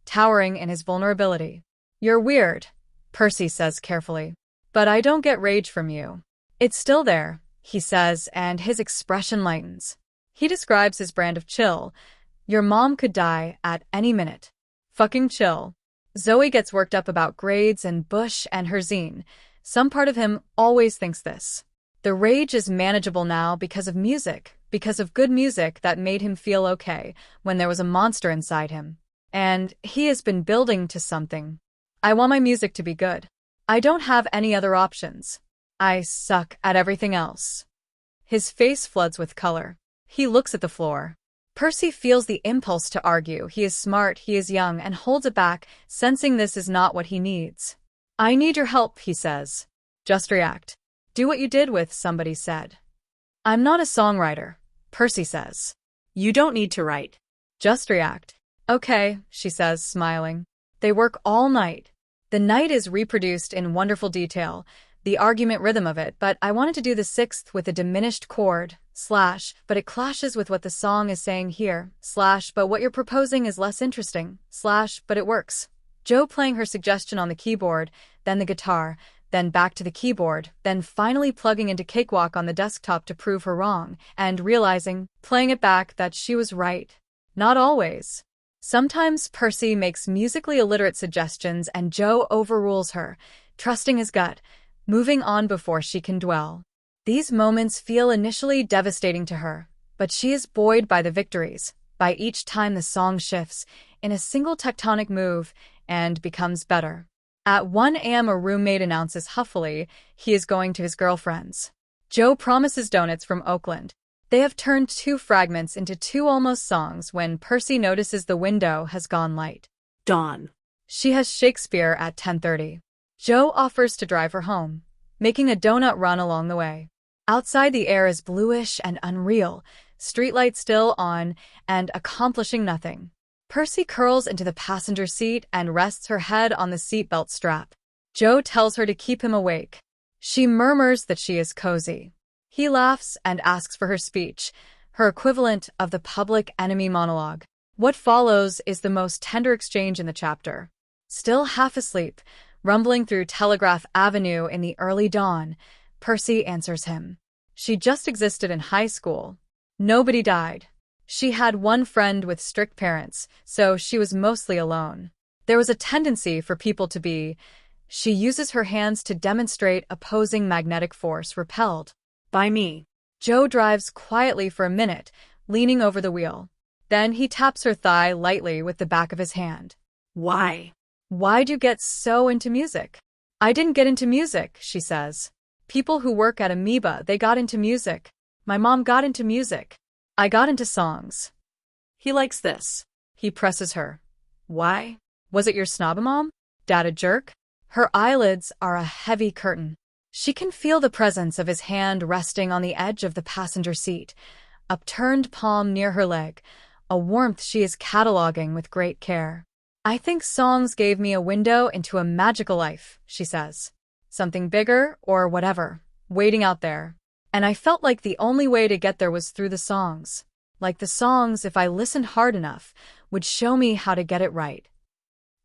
A: towering in his vulnerability. You're weird, Percy says carefully. But I don't get rage from you. It's still there, he says, and his expression lightens. He describes his brand of chill. Your mom could die at any minute. Fucking chill. Zoe gets worked up about grades and Bush and her zine. Some part of him always thinks this. The rage is manageable now because of music, because of good music that made him feel okay when there was a monster inside him. And he has been building to something. I want my music to be good. I don't have any other options. I suck at everything else. His face floods with color. He looks at the floor. Percy feels the impulse to argue. He is smart, he is young, and holds it back, sensing this is not what he needs. I need your help, he says. Just react. Do what you did with Somebody Said. I'm not a songwriter, Percy says.
E: You don't need to write.
A: Just react. Okay, she says, smiling. They work all night. The night is reproduced in wonderful detail, the argument rhythm of it, but I wanted to do the sixth with a diminished chord, / but it clashes with what the song is saying here, / but what you're proposing is less interesting, / but it works. Joe playing her suggestion on the keyboard, then the guitar, then back to the keyboard, then finally plugging into Cakewalk on the desktop to prove her wrong, and realizing, playing it back, that she was right. Not always. Sometimes Percy makes musically illiterate suggestions and Joe overrules her, trusting his gut, moving on before she can dwell. These moments feel initially devastating to her, but she is buoyed by the victories, by each time the song shifts, in a single tectonic move, and becomes better. At 1 a.m. a roommate announces huffily he is going to his girlfriend's. Joe promises donuts from Oakland. They have turned 2 fragments into 2 almost songs when Percy notices the window has gone light.
E: Dawn.
A: She has Shakespeare at 10:30. Joe offers to drive her home, making a donut run along the way. Outside the air is bluish and unreal, streetlights still on, and accomplishing nothing. Percy curls into the passenger seat and rests her head on the seatbelt strap. Joe tells her to keep him awake. She murmurs that she is cozy. He laughs and asks for her speech, her equivalent of the Public Enemy monologue. What follows is the most tender exchange in the chapter. Still half asleep, rumbling through Telegraph Avenue in the early dawn, Percy answers him. She just existed in high school. Nobody died. She had one friend with strict parents, so she was mostly alone. There was a tendency for people to be. She uses her hands to demonstrate opposing magnetic force repelled.
E: By me.
A: Joe drives quietly for a minute, leaning over the wheel. Then he taps her thigh lightly with the back of his hand.
E: Why?
A: Why'd you get so into music? I didn't get into music, she says. People who work at Amoeba, they got into music. My mom got into music. I got into songs.
E: He likes this.
A: He presses her. Why? Was it your snobomom? Dad a jerk? Her eyelids are a heavy curtain. She can feel the presence of his hand resting on the edge of the passenger seat, upturned palm near her leg, a warmth she is cataloging with great care. "I think songs gave me a window into a magical life," she says. "Something bigger, or whatever, waiting out there. And I felt like the only way to get there was through the songs. Like the songs, if I listened hard enough, would show me how to get it right."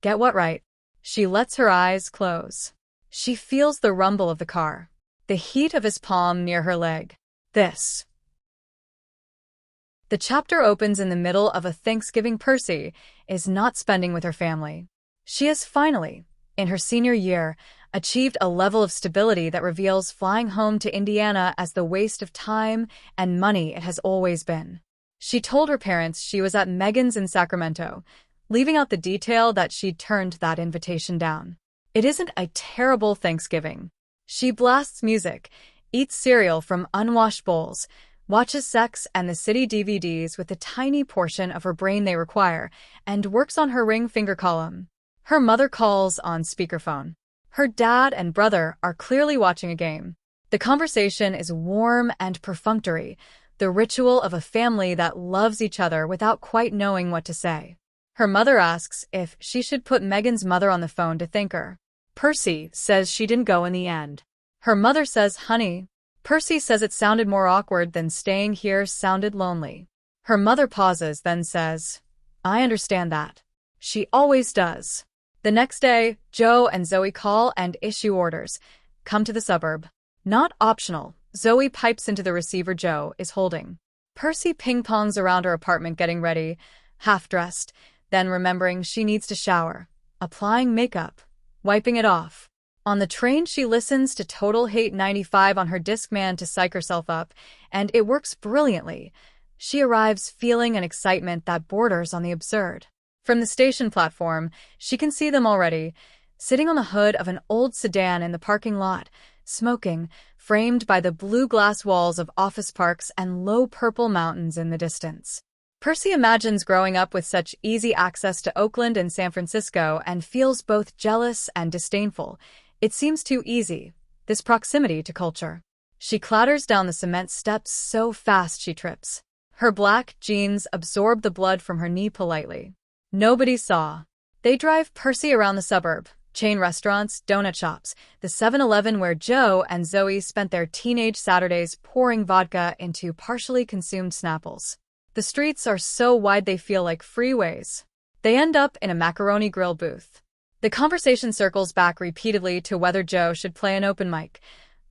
A: Get what right? She lets her eyes close. She feels the rumble of the car, the heat of his palm near her leg. The chapter opens in the middle of a Thanksgiving. Percy is not spending with her family. She has finally, in her senior year, achieved a level of stability that reveals flying home to Indiana as the waste of time and money it has always been. She told her parents she was at Megan's in Sacramento, leaving out the detail that she'd turned that invitation down. It isn't a terrible Thanksgiving. She blasts music, eats cereal from unwashed bowls, watches Sex and the City DVDs with the tiny portion of her brain they require, and works on her ring finger column. Her mother calls on speakerphone. Her dad and brother are clearly watching a game. The conversation is warm and perfunctory, the ritual of a family that loves each other without quite knowing what to say. Her mother asks if she should put Megan's mother on the phone to thank her. Percy says she didn't go in the end. Her mother says, "Honey." Percy says it sounded more awkward than staying here sounded lonely. Her mother pauses, then says, "I understand that." She always does. The next day, Joe and Zoe call and issue orders. Come to the suburb. Not optional. Zoe pipes into the receiver Joe is holding. Percy ping-pongs around her apartment getting ready, half-dressed, then remembering she needs to shower, applying makeup, wiping it off. On the train, she listens to Total Hate 95 on her Discman to psych herself up, and it works brilliantly. She arrives feeling an excitement that borders on the absurd. From the station platform, she can see them already, sitting on the hood of an old sedan in the parking lot, smoking, framed by the blue glass walls of office parks and low purple mountains in the distance. Percy imagines growing up with such easy access to Oakland and San Francisco and feels both jealous and disdainful. It seems too easy, this proximity to culture. She clatters down the cement steps so fast she trips. Her black jeans absorb the blood from her knee politely. Nobody saw. They drive Percy around the suburb, chain restaurants, donut shops, the 7-Eleven where Joe and Zoe spent their teenage Saturdays pouring vodka into partially consumed Snapples. The streets are so wide they feel like freeways. They end up in a macaroni grill booth. The conversation circles back repeatedly to whether Joe should play an open mic.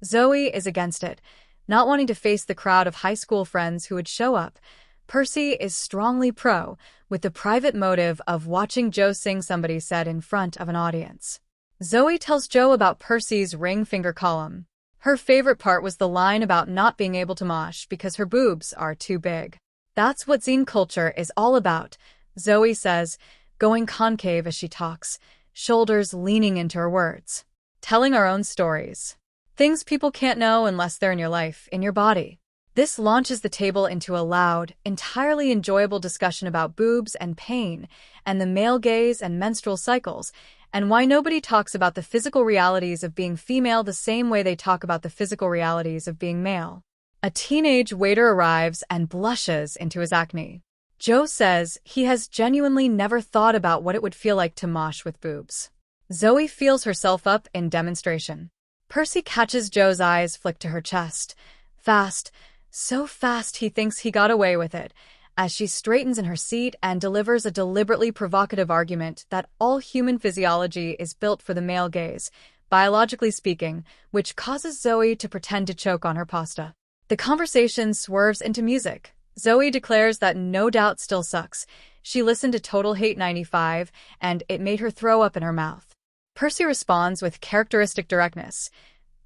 A: Zoe is against it, not wanting to face the crowd of high school friends who would show up. Percy is strongly pro, with the private motive of watching Joe sing Somebody Said in front of an audience. Zoe tells Joe about Percy's ring finger column. Her favorite part was the line about not being able to mosh because her boobs are too big. That's what zine culture is all about, Zoe says, going concave as she talks, shoulders leaning into her words. Telling our own stories. Things people can't know unless they're in your life, in your body. This launches the table into a loud, entirely enjoyable discussion about boobs and pain, and the male gaze and menstrual cycles, and why nobody talks about the physical realities of being female the same way they talk about the physical realities of being male. A teenage waiter arrives and blushes into his acne. Joe says he has genuinely never thought about what it would feel like to mosh with boobs. Zoe feels herself up in demonstration. Percy catches Joe's eyes flick to her chest. Fast, so fast he thinks he got away with it, as she straightens in her seat and delivers a deliberately provocative argument that all human physiology is built for the male gaze, biologically speaking, which causes Zoe to pretend to choke on her pasta. The conversation swerves into music. Zoe declares that No Doubt still sucks. She listened to Total Hate 95, and it made her throw up in her mouth. Percy responds with characteristic directness.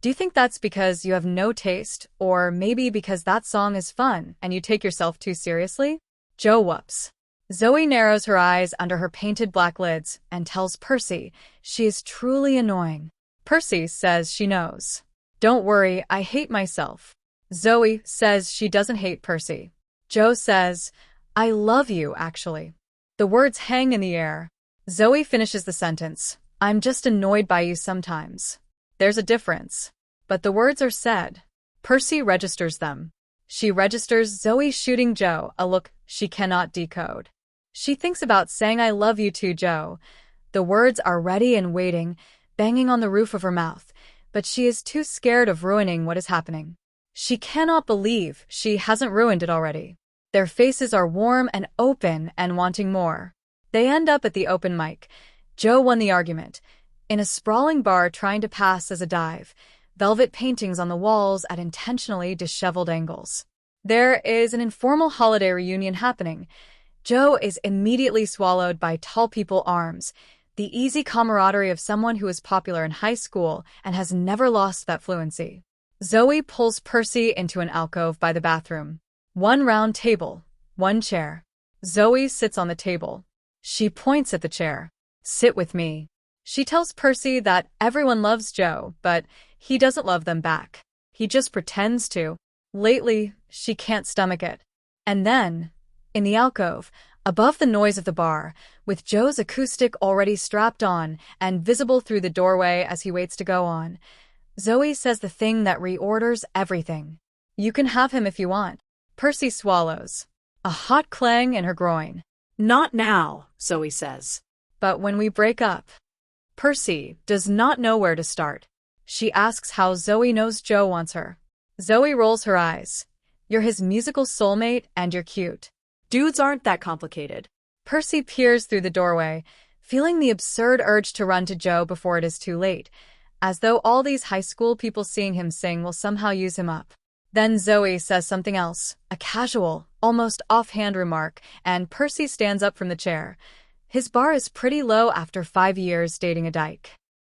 A: Do you think that's because you have no taste, or maybe because that song is fun and you take yourself too seriously? Joe whoops. Zoe narrows her eyes under her painted black lids and tells Percy she is truly annoying. Percy says she knows. Don't worry, I hate myself. Zoe says she doesn't hate Percy. Joe says, I love you, actually. The words hang in the air. Zoe finishes the sentence. I'm just annoyed by you sometimes. There's a difference. But the words are said. Percy registers them. She registers Zoe shooting Joe, a look she cannot decode. She thinks about saying I love you too, Joe. The words are ready and waiting, banging on the roof of her mouth, but she is too scared of ruining what is happening. She cannot believe she hasn't ruined it already. Their faces are warm and open and wanting more. They end up at the open mic. Joe won the argument. In a sprawling bar trying to pass as a dive, velvet paintings on the walls at intentionally disheveled angles. There is an informal holiday reunion happening. Joe is immediately swallowed by tall people arms, the easy camaraderie of someone who is popular in high school and has never lost that fluency. Zoe pulls Percy into an alcove by the bathroom. One round table, one chair. Zoe sits on the table. She points at the chair. Sit with me. She tells Percy that everyone loves Joe, but he doesn't love them back. He just pretends to. Lately, she can't stomach it. And then, in the alcove, above the noise of the bar, with Joe's acoustic already strapped on and visible through the doorway as he waits to go on, Zoe says the thing that reorders everything. You can have him if you want. Percy swallows. A hot clang in her groin.
E: Not now, Zoe says.
A: But when we break up. Percy does not know where to start. She asks how Zoe knows Joe wants her. Zoe rolls her eyes. You're his musical soulmate and you're cute.
E: Dudes aren't that complicated.
A: Percy peers through the doorway, feeling the absurd urge to run to Joe before it is too late, as though all these high school people seeing him sing will somehow use him up. Then Zoe says something else, a casual, almost offhand remark, and Percy stands up from the chair. His bar is pretty low after 5 years dating a dyke.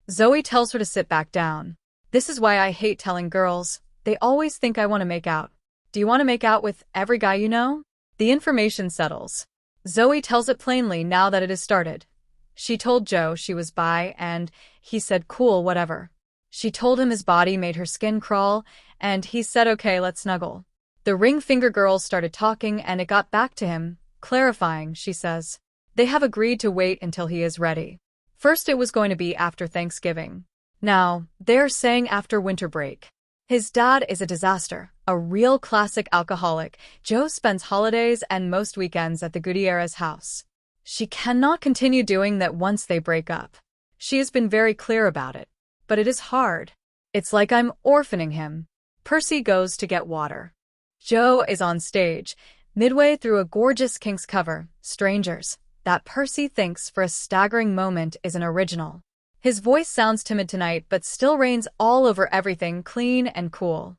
A: Zoe tells her to sit back down. This is why I hate telling girls. They always think I want to make out. Do you want to make out with every guy you know? The information settles. Zoe tells it plainly now that it has started. She told Joe she was bi, and he said cool, whatever. She told him his body made her skin crawl, and he said okay, let's snuggle. The ring finger girls started talking, and it got back to him, clarifying, she says. They have agreed to wait until he is ready. First it was going to be after Thanksgiving. Now, they're saying after winter break. His dad is a disaster, a real classic alcoholic. Joe spends holidays and most weekends at the Gutierrez house. She cannot continue doing that once they break up. She has been very clear about it. But it is hard. It's like I'm orphaning him. Percy goes to get water. Joe is on stage, midway through a gorgeous Kinks cover, Strangers, that Percy thinks for a staggering moment is an original. His voice sounds timid tonight but still reigns all over everything, clean and cool.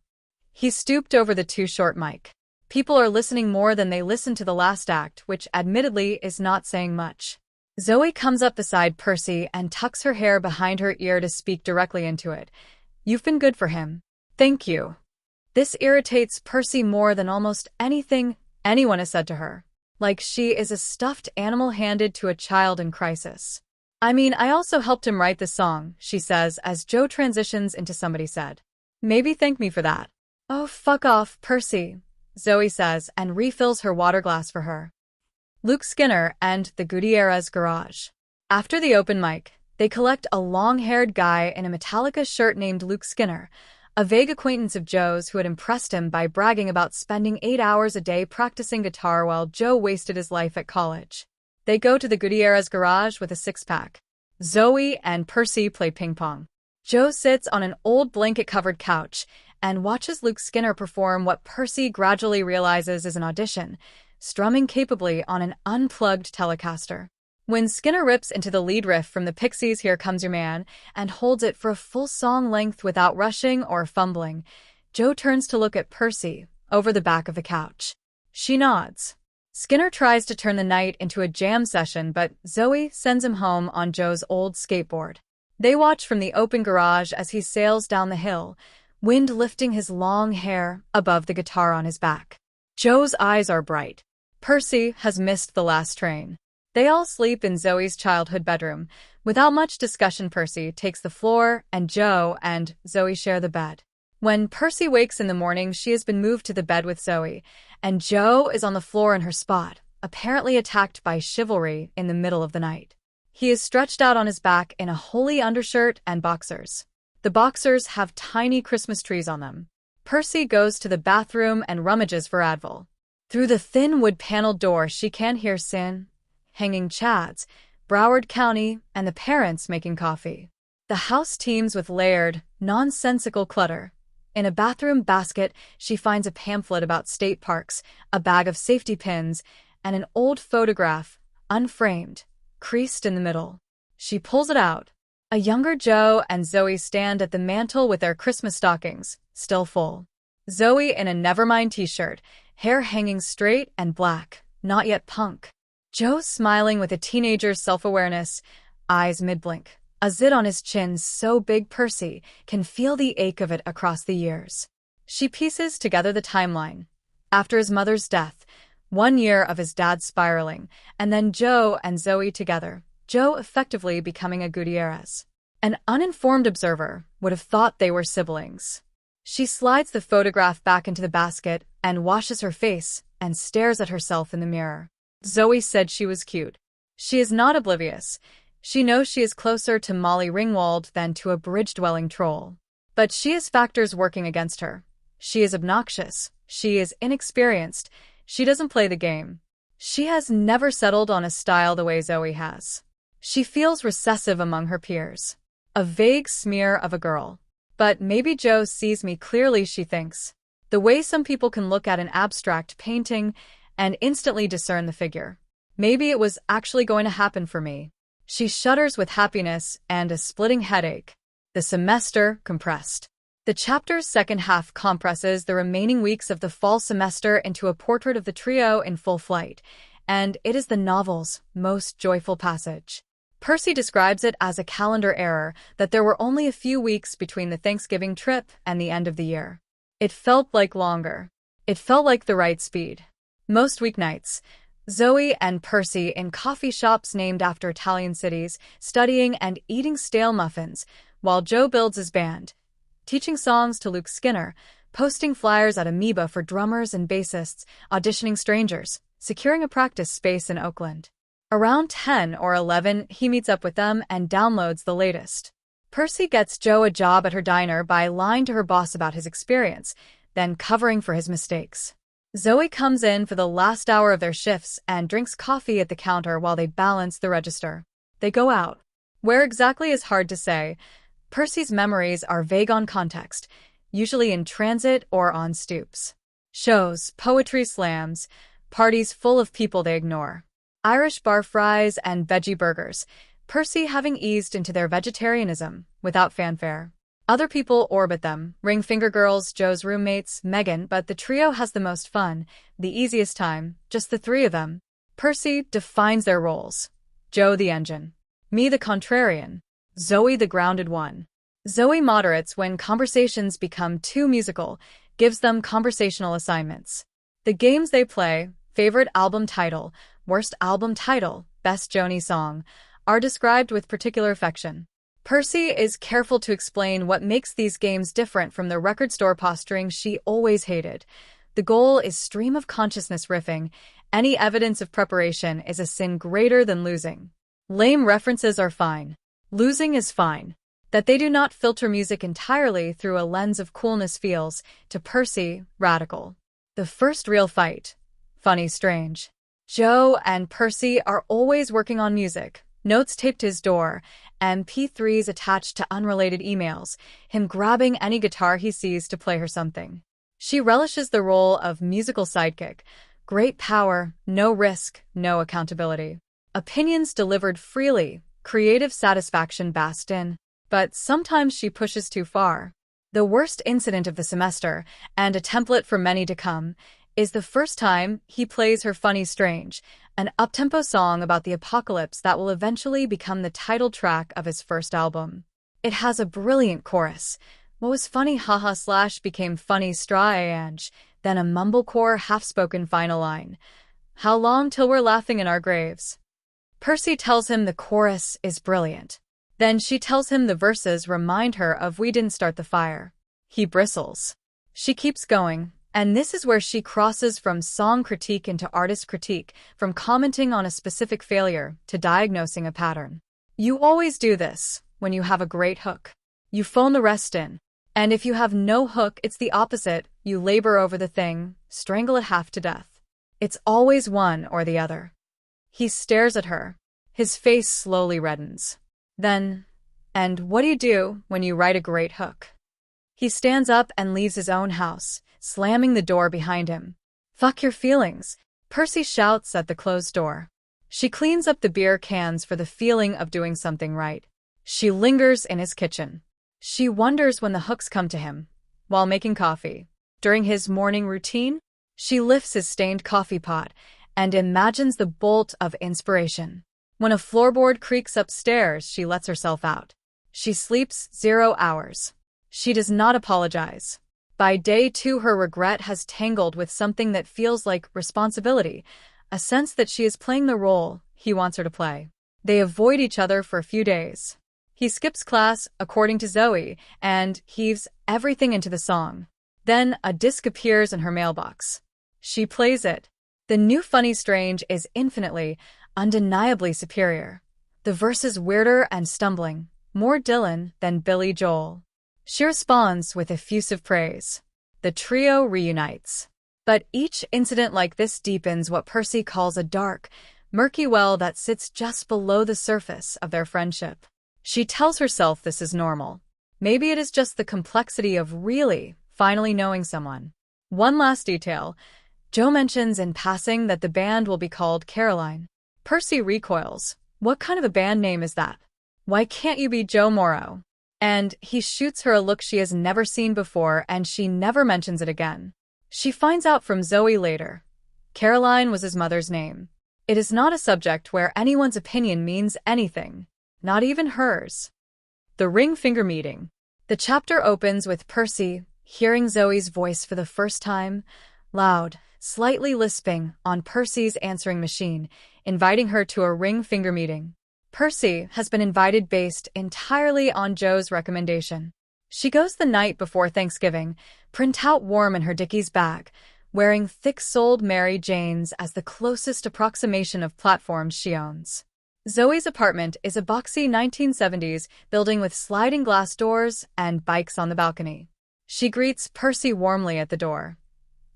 A: He stooped over the too short mic. People are listening more than they listened to the last act, which admittedly is not saying much. Zoe comes up beside Percy and tucks her hair behind her ear to speak directly into it. You've been good for him. Thank you. This irritates Percy more than almost anything anyone has said to her. Like she is a stuffed animal handed to a child in crisis. I mean, I also helped him write the song, she says as Joe transitions into somebody said. Maybe thank me for that. Oh, fuck off, Percy, Zoe says and refills her water glass for her. Luke Skinner and the Gutierrez garage. After the open mic, they collect a long-haired guy in a Metallica shirt named Luke Skinner, a vague acquaintance of Joe's who had impressed him by bragging about spending 8 hours a day practicing guitar while Joe wasted his life at college. They go to the Gutierrez garage with a six-pack. Zoe and Percy play ping-pong. Joe sits on an old blanket-covered couch and watches Luke Skinner perform what Percy gradually realizes is an audition, strumming capably on an unplugged Telecaster. When Skinner rips into the lead riff from the Pixies' Here Comes Your Man and holds it for a full song length without rushing or fumbling, Joe turns to look at Percy over the back of the couch. She nods. Skinner tries to turn the night into a jam session, but Zoe sends him home on Joe's old skateboard. They watch from the open garage as he sails down the hill, wind lifting his long hair above the guitar on his back. Joe's eyes are bright. Percy has missed the last train. They all sleep in Zoe's childhood bedroom. Without much discussion, Percy takes the floor, and Joe and Zoe share the bed. When Percy wakes in the morning, she has been moved to the bed with Zoe, and Joe is on the floor in her spot, apparently attacked by chivalry in the middle of the night. He is stretched out on his back in a holey undershirt and boxers. The boxers have tiny Christmas trees on them. Percy goes to the bathroom and rummages for Advil. Through the thin wood-paneled door she can hear Sin, hanging chads, Broward County, and the parents making coffee. The house teems with layered, nonsensical clutter. In a bathroom basket, she finds a pamphlet about state parks, a bag of safety pins, and an old photograph, unframed, creased in the middle. She pulls it out. A younger Joe and Zoe stand at the mantel with their Christmas stockings, still full. Zoe in a Nevermind t-shirt, hair hanging straight and black, not yet punk. Joe smiling with a teenager's self-awareness, eyes mid-blink. A zit on his chin so big Percy can feel the ache of it across the years. She pieces together the timeline. After his mother's death, 1 year of his dad's spiraling, and then Joe and Zoe together, Joe effectively becoming a Gutierrez. An uninformed observer would have thought they were siblings. She slides the photograph back into the basket and washes her face and stares at herself in the mirror. Zoe said she was cute. She is not oblivious. She knows she is closer to Molly Ringwald than to a bridge-dwelling troll. But she has factors working against her. She is obnoxious. She is inexperienced. She doesn't play the game. She has never settled on a style the way Zoe has. She feels recessive among her peers. A vague smear of a girl. But maybe Joe sees me clearly, she thinks. The way some people can look at an abstract painting and instantly discern the figure. Maybe it was actually going to happen for me. She shudders with happiness and a splitting headache. The semester compressed. The chapter's second half compresses the remaining weeks of the fall semester into a portrait of the trio in full flight, and it is the novel's most joyful passage. Percy describes it as a calendar error that there were only a few weeks between the Thanksgiving trip and the end of the year. It felt like longer. It felt like the right speed. Most weeknights, Zoe and Percy in coffee shops named after Italian cities, studying and eating stale muffins, while Joe builds his band, teaching songs to Luke Skinner, posting flyers at Amoeba for drummers and bassists, auditioning strangers, securing a practice space in Oakland. Around 10 or 11, he meets up with them and downloads the latest. Percy gets Joe a job at her diner by lying to her boss about his experience, then covering for his mistakes. Zoe comes in for the last hour of their shifts and drinks coffee at the counter while they balance the register. They go out. Where exactly is hard to say. Percy's memories are vague on context, usually in transit or on stoops. Shows, poetry slams, parties full of people they ignore. Irish bar fries and veggie burgers, Percy having eased into their vegetarianism without fanfare. Other people orbit them, ring finger girls, Joe's roommates, Megan, but the trio has the most fun, the easiest time, just the three of them. Percy defines their roles. Joe the engine. Me the contrarian. Zoe the grounded one. Zoe moderates when conversations become too musical, gives them conversational assignments. The games they play, favorite album title, worst album title, best Joni song, are described with particular affection. Percy is careful to explain what makes these games different from the record store posturing she always hated. The goal is stream of consciousness riffing. Any evidence of preparation is a sin greater than losing. Lame references are fine. Losing is fine. That they do not filter music entirely through a lens of coolness feels, to Percy, radical. The first real fight. Funny strange. Joe and Percy are always working on music. Notes taped to his door, MP3s attached to unrelated emails, him grabbing any guitar he sees to play her something. She relishes the role of musical sidekick. Great power, no risk, no accountability. Opinions delivered freely, creative satisfaction basked in. But sometimes she pushes too far. The worst incident of the semester, and a template for many to come, is the first time he plays her Funny Strange, an uptempo song about the apocalypse that will eventually become the title track of his first album. It has a brilliant chorus. What was funny haha slash became funny strange, then a mumblecore half-spoken final line. How long till we're laughing in our graves? Percy tells him the chorus is brilliant. Then she tells him the verses remind her of We Didn't Start the Fire. He bristles. She keeps going. And this is where she crosses from song critique into artist critique, from commenting on a specific failure to diagnosing a pattern. You always do this when you have a great hook. You phone the rest in. And if you have no hook, it's the opposite. You labor over the thing, strangle it half to death. It's always one or the other. He stares at her. His face slowly reddens. Then, and what do you do when you write a great hook? He stands up and leaves his own house, slamming the door behind him. Fuck your feelings, Percy shouts at the closed door. She cleans up the beer cans for the feeling of doing something right. She lingers in his kitchen. She wonders when the hooks come to him. While making coffee, during his morning routine, she lifts his stained coffee pot and imagines the bolt of inspiration. When a floorboard creaks upstairs, she lets herself out. She sleeps 0 hours. She does not apologize. By day 2, her regret has tangled with something that feels like responsibility, a sense that she is playing the role he wants her to play. They avoid each other for a few days. He skips class, according to Zoe, and heaves everything into the song. Then a disc appears in her mailbox. She plays it. The new Funny Strange is infinitely, undeniably superior. The verse is weirder and stumbling, more Dylan than Billy Joel. She responds with effusive praise. The trio reunites. But each incident like this deepens what Percy calls a dark, murky well that sits just below the surface of their friendship. She tells herself this is normal. Maybe it is just the complexity of really, finally knowing someone. One last detail. Joe mentions in passing that the band will be called Caroline. Percy recoils. What kind of a band name is that? Why can't you be Joe Morrow? And he shoots her a look she has never seen before, and she never mentions it again. She finds out from Zoe later. Caroline was his mother's name. It is not a subject where anyone's opinion means anything. Not even hers. The ring finger meeting. The chapter opens with Percy hearing Zoe's voice for the first time, loud, slightly lisping, on Percy's answering machine, inviting her to a ring finger meeting. Percy has been invited based entirely on Joe's recommendation. She goes the night before Thanksgiving, printout warm in her Dickies bag, wearing thick-soled Mary Janes as the closest approximation of platforms she owns. Zoe's apartment is a boxy 1970s building with sliding glass doors and bikes on the balcony. She greets Percy warmly at the door.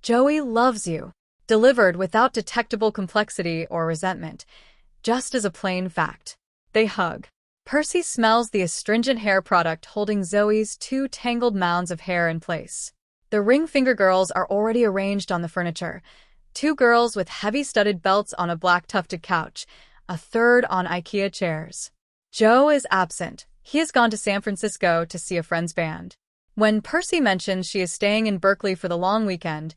A: Joey loves you, delivered without detectable complexity or resentment, just as a plain fact. They hug. Percy smells the astringent hair product holding Zoe's 2 tangled mounds of hair in place. The ring finger girls are already arranged on the furniture. 2 girls with heavy studded belts on a black tufted couch, a third on IKEA chairs. Joe is absent. He has gone to San Francisco to see a friend's band. When Percy mentions she is staying in Berkeley for the long weekend,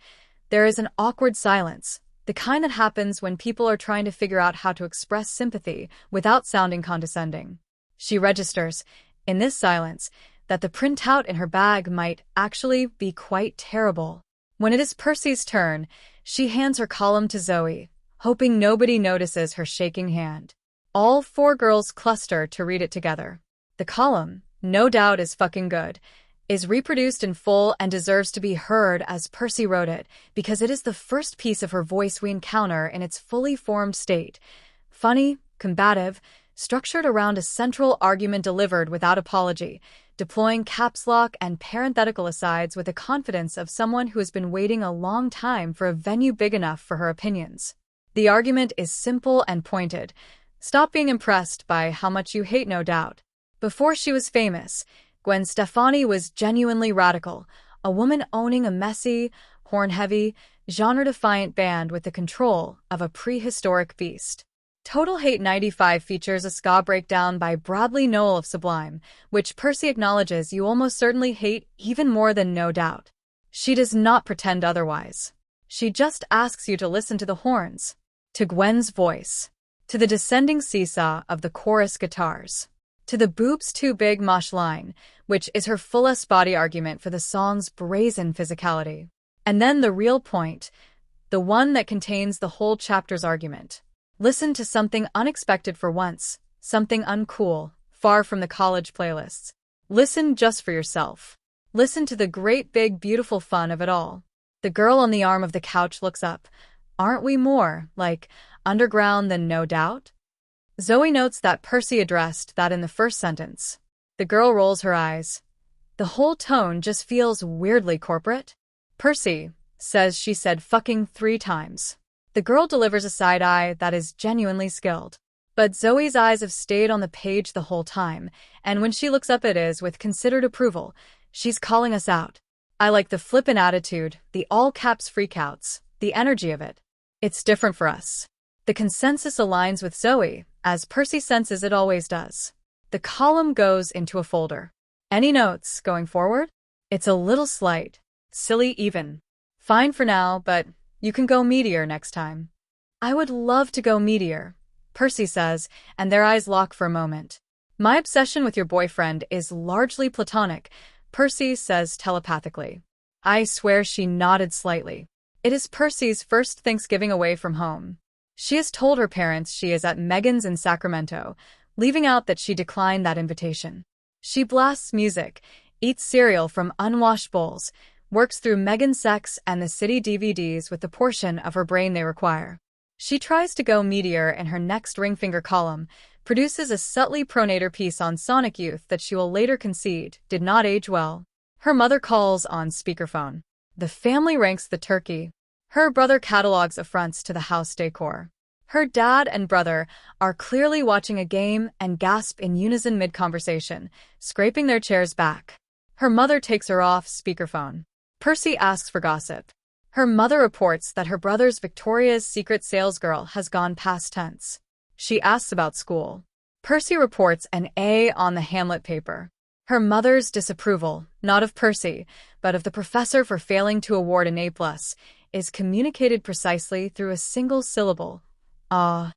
A: there is an awkward silence, the kind that happens when people are trying to figure out how to express sympathy without sounding condescending. She registers, in this silence, that the printout in her bag might actually be quite terrible. When it is Percy's turn, she hands her column to Zoe, hoping nobody notices her shaking hand. All 4 girls cluster to read it together. The column, no doubt is fucking good, is reproduced in full and deserves to be heard as Percy wrote it, because it is the first piece of her voice we encounter in its fully formed state. Funny, combative, structured around a central argument delivered without apology, deploying caps lock and parenthetical asides with the confidence of someone who has been waiting a long time for a venue big enough for her opinions. The argument is simple and pointed. Stop being impressed by how much you hate, no doubt. Before she was famous, Gwen Stefani was genuinely radical, a woman owning a messy, horn-heavy, genre-defiant band with the control of a prehistoric beast. Total Hate 95 features a ska breakdown by Bradley Noel of Sublime, which Percy acknowledges you almost certainly hate even more than No Doubt. She does not pretend otherwise. She just asks you to listen to the horns, to Gwen's voice, to the descending seesaw of the chorus guitars, to the boobs too big mosh line, which is her fullest body argument for the song's brazen physicality. And then the real point, the one that contains the whole chapter's argument. Listen to something unexpected for once, something uncool, far from the college playlists. Listen just for yourself. Listen to the great big beautiful fun of it all. The girl on the arm of the couch looks up. Aren't we more, like, underground than No Doubt? Zoe notes that Percy addressed that in the first sentence. The girl rolls her eyes. The whole tone just feels weirdly corporate. Percy says she said fucking 3 times. The girl delivers a side eye that is genuinely skilled. But Zoe's eyes have stayed on the page the whole time, and when she looks up it is with considered approval. She's calling us out. I like the flippant attitude, the all-caps freakouts, the energy of it. It's different for us. The consensus aligns with Zoe, as Percy senses it always does. The column goes into a folder. Any notes going forward? It's a little slight. Silly even. Fine for now, but you can go meteor next time. I would love to go meteor, Percy says, and their eyes lock for a moment. My obsession with your boyfriend is largely platonic, Percy says telepathically. I swear she nodded slightly. It is Percy's first Thanksgiving away from home. She has told her parents she is at Megan's in Sacramento, leaving out that she declined that invitation. She blasts music, eats cereal from unwashed bowls, works through Megan's sex and the city DVDs with the portion of her brain they require. She tries to go meteor in her next ring-finger column, produces a subtly pronator piece on Sonic Youth that she will later concede did not age well. Her mother calls on speakerphone. The family ranks the turkey. Her brother catalogs affronts to the house decor. Her dad and brother are clearly watching a game and gasp in unison mid-conversation, scraping their chairs back. Her mother takes her off speakerphone. Percy asks for gossip. Her mother reports that her brother's Victoria's Secret salesgirl has gone past tense. She asks about school. Percy reports an A on the Hamlet paper. Her mother's disapproval, not of Percy, but of the professor for failing to award an A+, is communicated precisely through a single syllable. Ah.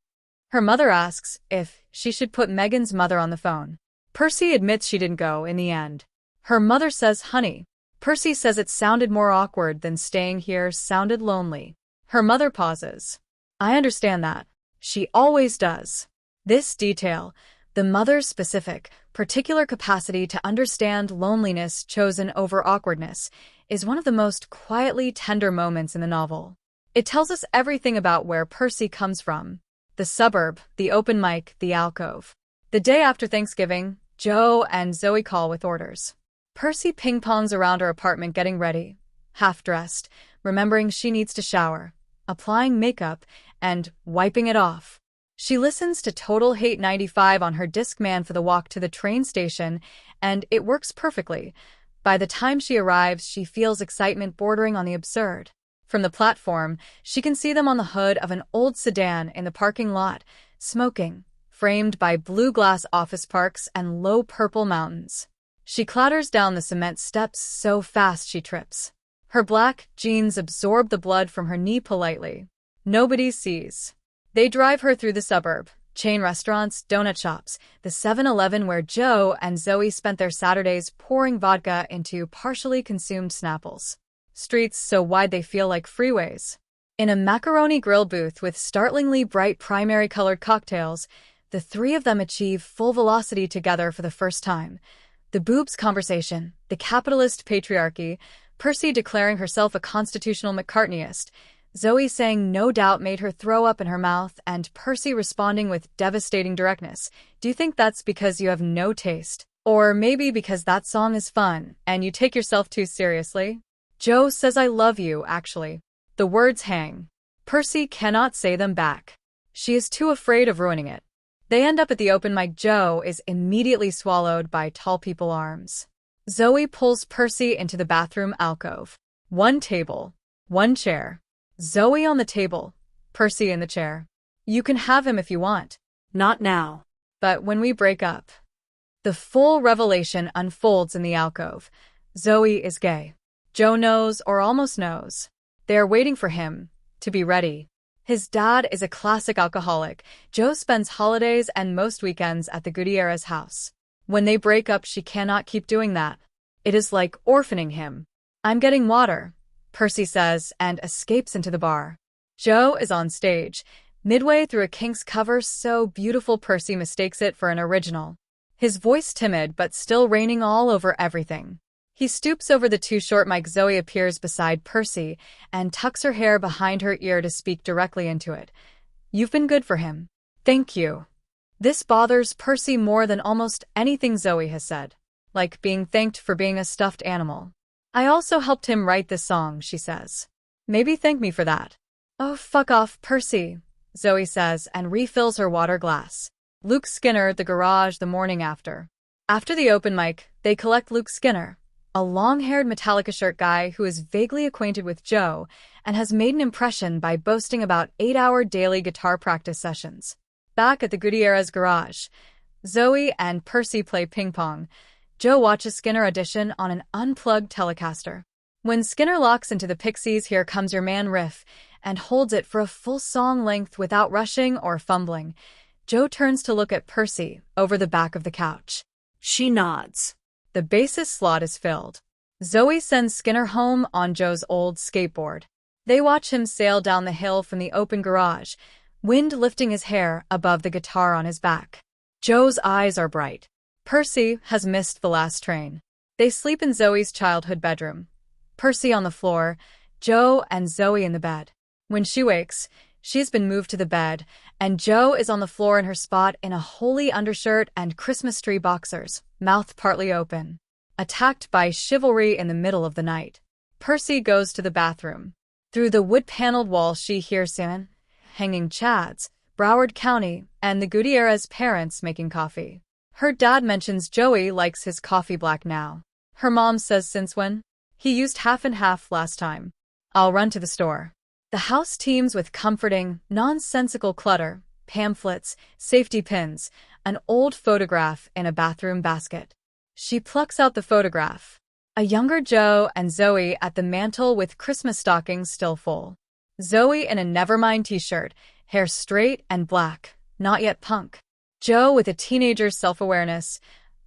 A: Her mother asks if she should put Megan's mother on the phone. Percy admits she didn't go in the end. Her mother says, honey. Percy says it sounded more awkward than staying here sounded lonely. Her mother pauses. I understand that. She always does. This detail, the mother's specific, particular capacity to understand loneliness chosen over awkwardness, is one of the most quietly tender moments in the novel. It tells us everything about where Percy comes from. The suburb, the open mic, the alcove. The day after Thanksgiving, Joe and Zoe call with orders. Percy ping-pongs around her apartment getting ready, half-dressed, remembering she needs to shower, applying makeup, and wiping it off. She listens to Total Hate 95 on her Discman for the walk to the train station, and it works perfectly. By the time she arrives, she feels excitement bordering on the absurd. From the platform, she can see them on the hood of an old sedan in the parking lot, smoking, framed by blue glass office parks and low purple mountains. She clatters down the cement steps so fast she trips. Her black jeans absorb the blood from her knee politely. Nobody sees. They drive her through the suburb, chain restaurants, donut shops, the 7-Eleven where Joe and Zoe spent their Saturdays pouring vodka into partially consumed Snapples. Streets so wide they feel like freeways. In a macaroni grill booth with startlingly bright primary-colored cocktails, the three of them achieve full velocity together for the first time. The boobs conversation, the capitalist patriarchy, Percy declaring herself a constitutional McCartneyist, Zoe saying no doubt made her throw up in her mouth, and Percy responding with devastating directness. Do you think that's because you have no taste? Or maybe because that song is fun, and you take yourself too seriously? Joe says I love you, actually. The words hang. Percy cannot say them back. She is too afraid of ruining it. They end up at the open mic. Joe is immediately swallowed by tall people arms. Zoe pulls Percy into the bathroom alcove. One table. One chair. Zoe on the table. Percy in the chair. You can have him if you want.
E: Not now.
A: But when we break up. The full revelation unfolds in the alcove. Zoe is gay. Joe knows or almost knows. They are waiting for him to be ready. His dad is a classic alcoholic. Joe spends holidays and most weekends at the Gutierrez house. When they break up, she cannot keep doing that. It is like orphaning him. I'm getting water, Percy says, and escapes into the bar. Joe is on stage, midway through a Kinks cover so beautiful Percy mistakes it for an original. His voice timid but still raining all over everything. He stoops over the too short mic. Zoe appears beside Percy and tucks her hair behind her ear to speak directly into it. You've been good for him. Thank you. This bothers Percy more than almost anything Zoe has said, like being thanked for being a stuffed animal. I also helped him write this song, she says. Maybe thank me for that. Oh, fuck off, Percy, Zoe says and refills her water glass. Luke Skinner, the garage the morning after. After the open mic, they collect Luke Skinner, a long-haired Metallica shirt guy who is vaguely acquainted with Joe and has made an impression by boasting about 8-hour daily guitar practice sessions. Back at the Gutierrez garage, Zoe and Percy play ping pong. Joe watches Skinner audition on an unplugged Telecaster. When Skinner locks into the Pixies' Here Comes Your Man riff and holds it for a full song length without rushing or fumbling, Joe turns to look at Percy over the back of the couch.
E: She nods.
A: The bassist slot is filled. Zoe sends Skinner home on Joe's old skateboard. They watch him sail down the hill from the open garage, wind lifting his hair above the guitar on his back. Joe's eyes are bright. Percy has missed the last train. They sleep in Zoe's childhood bedroom. Percy on the floor, Joe and Zoe in the bed. When she wakes, she's been moved to the bed, and Joe is on the floor in her spot in a holey undershirt and Christmas tree boxers, mouth partly open. Attacked by chivalry in the middle of the night. Percy goes to the bathroom. Through the wood-paneled wall she hears San, hanging chads, Broward County, and the Gutierrez parents making coffee. Her dad mentions Joey likes his coffee black now. Her mom says since when? He used half and half last time. I'll run to the store. The house teems with comforting, nonsensical clutter, pamphlets, safety pins, an old photograph in a bathroom basket. She plucks out the photograph. A younger Joe and Zoe at the mantel with Christmas stockings still full. Zoe in a Nevermind t-shirt, hair straight and black, not yet punk. Joe with a teenager's self-awareness,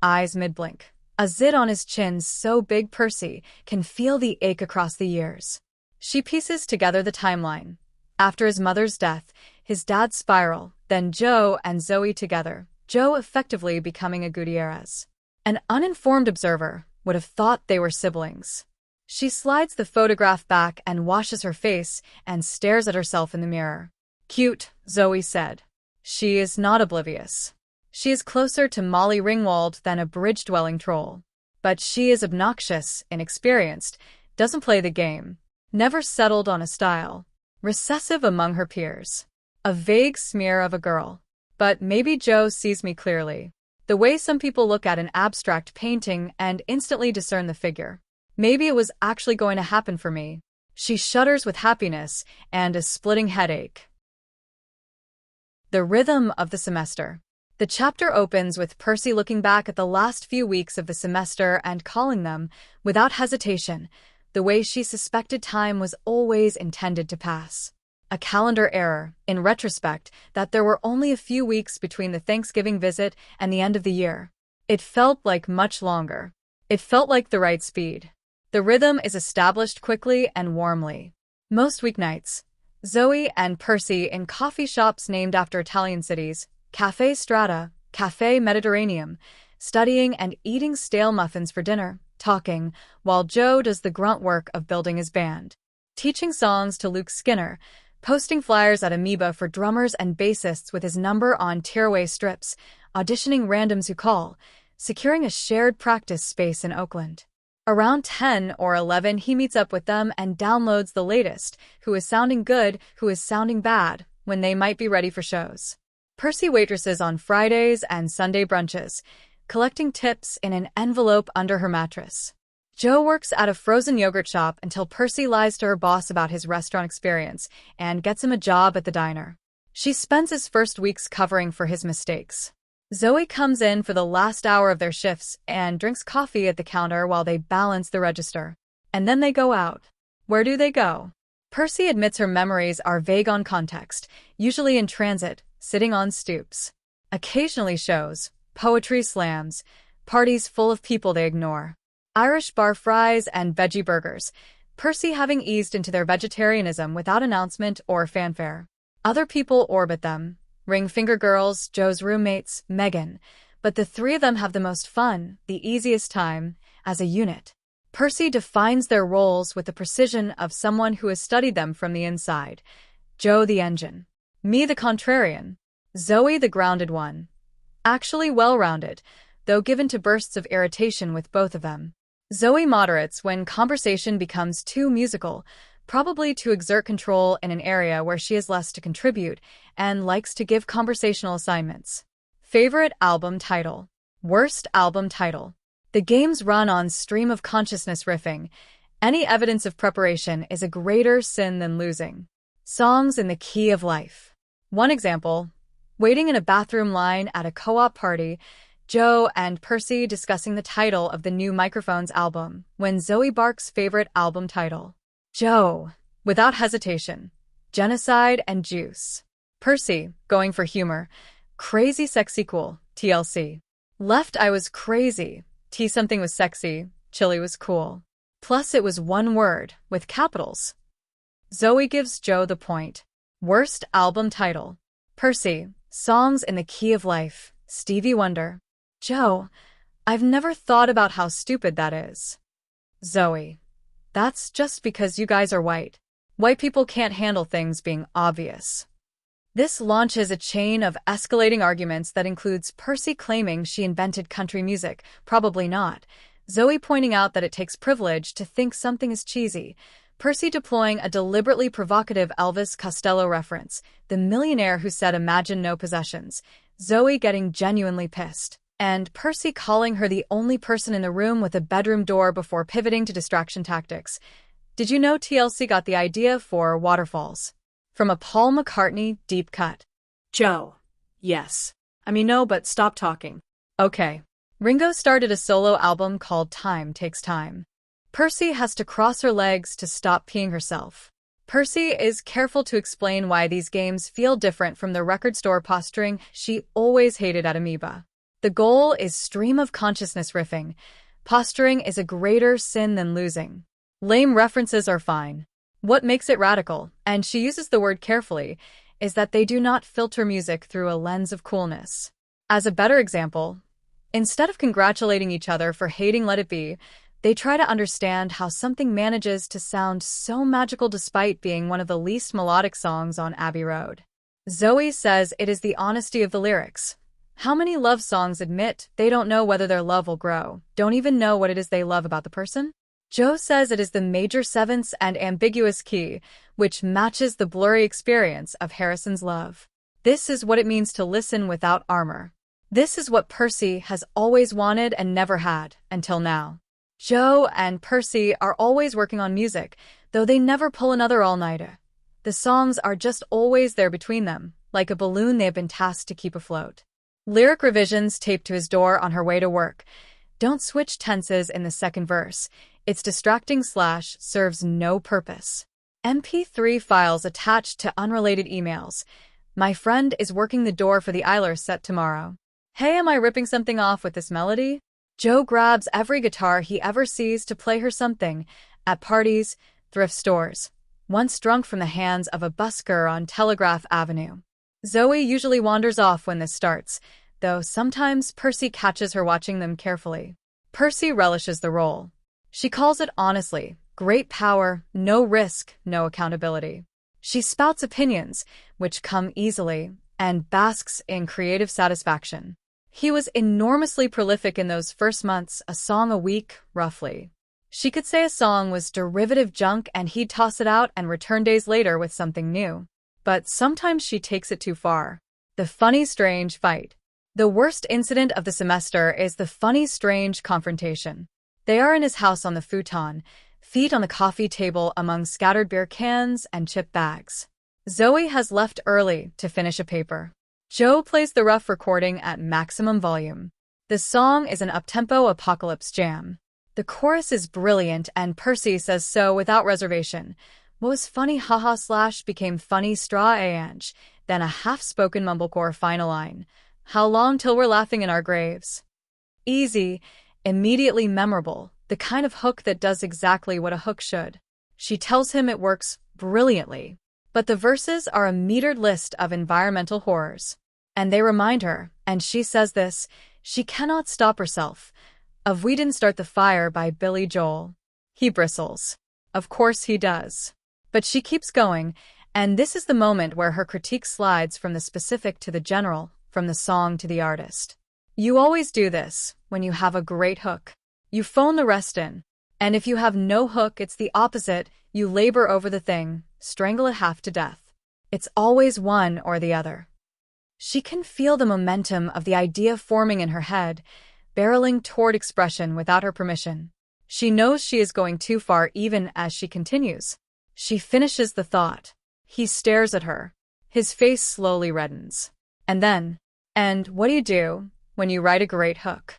A: eyes mid-blink. A zit on his chin so big Percy can feel the ache across the years. She pieces together the timeline. After his mother's death, his dad's spiral, then Joe and Zoe together, Joe effectively becoming a Gutierrez. An uninformed observer would have thought they were siblings. She slides the photograph back and washes her face and stares at herself in the mirror. Cute, Zoe said. She is not oblivious. She is closer to Molly Ringwald than a bridge-dwelling troll. But she is obnoxious, inexperienced, doesn't play the game. Never settled on a style. Recessive among her peers. A vague smear of a girl. But maybe Joe sees me clearly. The way some people look at an abstract painting and instantly discern the figure. Maybe it was actually going to happen for me. She shudders with happiness and a splitting headache. The rhythm of the semester. The chapter opens with Percy looking back at the last few weeks of the semester and calling them, without hesitation, the way she suspected time was always intended to pass. A calendar error, in retrospect, that there were only a few weeks between the Thanksgiving visit and the end of the year. It felt like much longer. It felt like the right speed. The rhythm is established quickly and warmly. Most weeknights, Zoe and Percy in coffee shops named after Italian cities, Café Strata, Café Mediterraneum, studying and eating stale muffins for dinner, talking, while Joe does the grunt work of building his band. Teaching songs to Luke Skinner, posting flyers at Amoeba for drummers and bassists with his number on tearaway strips, auditioning randoms who call, securing a shared practice space in Oakland. Around 10 or 11 he meets up with them and downloads the latest, who is sounding good, who is sounding bad, when they might be ready for shows. Percy waitresses on Fridays and Sunday brunches, collecting tips in an envelope under her mattress. Joe works at a frozen yogurt shop until Percy lies to her boss about his restaurant experience and gets him a job at the diner. She spends his first weeks covering for his mistakes. Zoe comes in for the last hour of their shifts and drinks coffee at the counter while they balance the register. And then they go out. Where do they go? Percy admits her memories are vague on context, usually in transit, sitting on stoops. Occasionally shows, poetry slams, parties full of people they ignore. Irish bar fries and veggie burgers, Percy having eased into their vegetarianism without announcement or fanfare. Other people orbit them. Ring finger girls, Joe's roommates, Megan. But the three of them have the most fun, the easiest time, as a unit. Percy defines their roles with the precision of someone who has studied them from the inside. Joe the engine. Me the contrarian. Zoe the grounded one. Actually well-rounded, though given to bursts of irritation with both of them. Zoe moderates when conversation becomes too musical, probably to exert control in an area where she has less to contribute, and likes to give conversational assignments. Favorite album title. Worst album title. The games run on stream of consciousness riffing. Any evidence of preparation is a greater sin than losing. Songs in the key of life. One example, waiting in a bathroom line at a co-op party, Joe and Percy discussing the title of the new Microphones album, when Zoe barks favorite album title. Joe, without hesitation, Genocide and Juice. Percy, going for humor, Crazy Sexy Cool, TLC. Left I was crazy, T something was sexy, chili was cool. Plus it was one word, with capitals. Zoe gives Joe the point. Worst album title. Percy, Songs in the Key of Life, Stevie Wonder. Joe, I've never thought about how stupid that is. Zoe, that's just because you guys are white. White people can't handle things being obvious. This launches a chain of escalating arguments that includes Percy claiming she invented country music, probably not, Zoe pointing out that it takes privilege to think something is cheesy, Percy deploying a deliberately provocative Elvis Costello reference, the millionaire who said imagine no possessions, Zoe getting genuinely pissed, and Percy calling her the only person in the room with a bedroom door before pivoting to distraction tactics. Did you know TLC got the idea for Waterfalls from a Paul McCartney deep cut?
E: Joe. Yes. I mean, no, but stop talking.
A: Okay. Ringo started a solo album called Time Takes Time. Percy has to cross her legs to stop peeing herself. Percy is careful to explain why these games feel different from the record store posturing she always hated at Amoeba. The goal is stream of consciousness riffing. Posturing is a greater sin than losing. Lame references are fine. What makes it radical, and she uses the word carefully, is that they do not filter music through a lens of coolness. As a better example, instead of congratulating each other for hating Let It Be, they try to understand how something manages to sound so magical despite being one of the least melodic songs on Abbey Road. Zoe says it is the honesty of the lyrics. How many love songs admit they don't know whether their love will grow, don't even know what it is they love about the person? Joe says it is the major sevenths and ambiguous key, which matches the blurry experience of Harrison's love. This is what it means to listen without armor. This is what Percy has always wanted and never had, until now. Joe and Percy are always working on music, though they never pull another all-nighter. The songs are just always there between them, like a balloon they have been tasked to keep afloat. Lyric revisions taped to his door on her way to work. Don't switch tenses in the second verse. It's distracting / serves no purpose. MP3 files attached to unrelated emails. My friend is working the door for the Eiler set tomorrow. Hey, am I ripping something off with this melody? Joe grabs every guitar he ever sees to play her something, at parties, thrift stores, once drunk from the hands of a busker on Telegraph Avenue. Zoe usually wanders off when this starts, though sometimes Percy catches her watching them carefully. Percy relishes the role. She calls it honestly, great power, no risk, no accountability. She spouts opinions, which come easily, and basks in creative satisfaction. He was enormously prolific in those first months, a song a week, roughly. She could say a song was derivative junk and he'd toss it out and return days later with something new. But sometimes she takes it too far. The funny, strange fight. The worst incident of the semester is the funny, strange confrontation. They are in his house on the futon, feet on the coffee table among scattered beer cans and chip bags. Zoe has left early to finish a paper. Joe plays the rough recording at maximum volume. The song is an uptempo apocalypse jam. The chorus is brilliant and Percy says so without reservation. What was funny haha / became funny straw ange, then a half-spoken mumblecore final line. How long till we're laughing in our graves? Easy, immediately memorable, the kind of hook that does exactly what a hook should. She tells him it works brilliantly. But the verses are a metered list of environmental horrors. And they remind her, and she says this, she cannot stop herself, of We Didn't Start the Fire by Billy Joel. He bristles. Of course he does. But she keeps going, and this is the moment where her critique slides from the specific to the general, from the song to the artist. You always do this when you have a great hook. You phone the rest in. And if you have no hook, it's the opposite. You labor over the thing, strangle it half to death. It's always one or the other. She can feel the momentum of the idea forming in her head, barreling toward expression without her permission. She knows she is going too far even as she continues. She finishes the thought. He stares at her. His face slowly reddens. And what do you do when you write a great hook?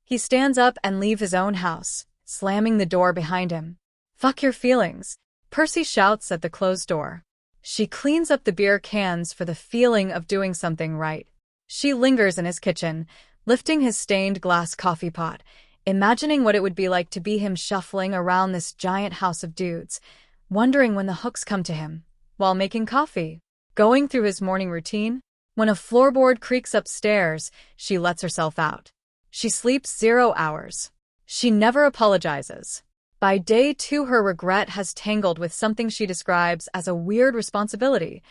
A: He stands up and leaves his own house, slamming the door behind him. Fuck your feelings, Percy shouts at the closed door. She cleans up the beer cans for the feeling of doing something right. She lingers in his kitchen, lifting his stained glass coffee pot, imagining what it would be like to be him shuffling around this giant house of dudes, wondering when the hooks come to him, while making coffee. Going through his morning routine, when a floorboard creaks upstairs, she lets herself out. She sleeps 0 hours. She never apologizes. By day 2, her regret has tangled with something she describes as a weird responsibility,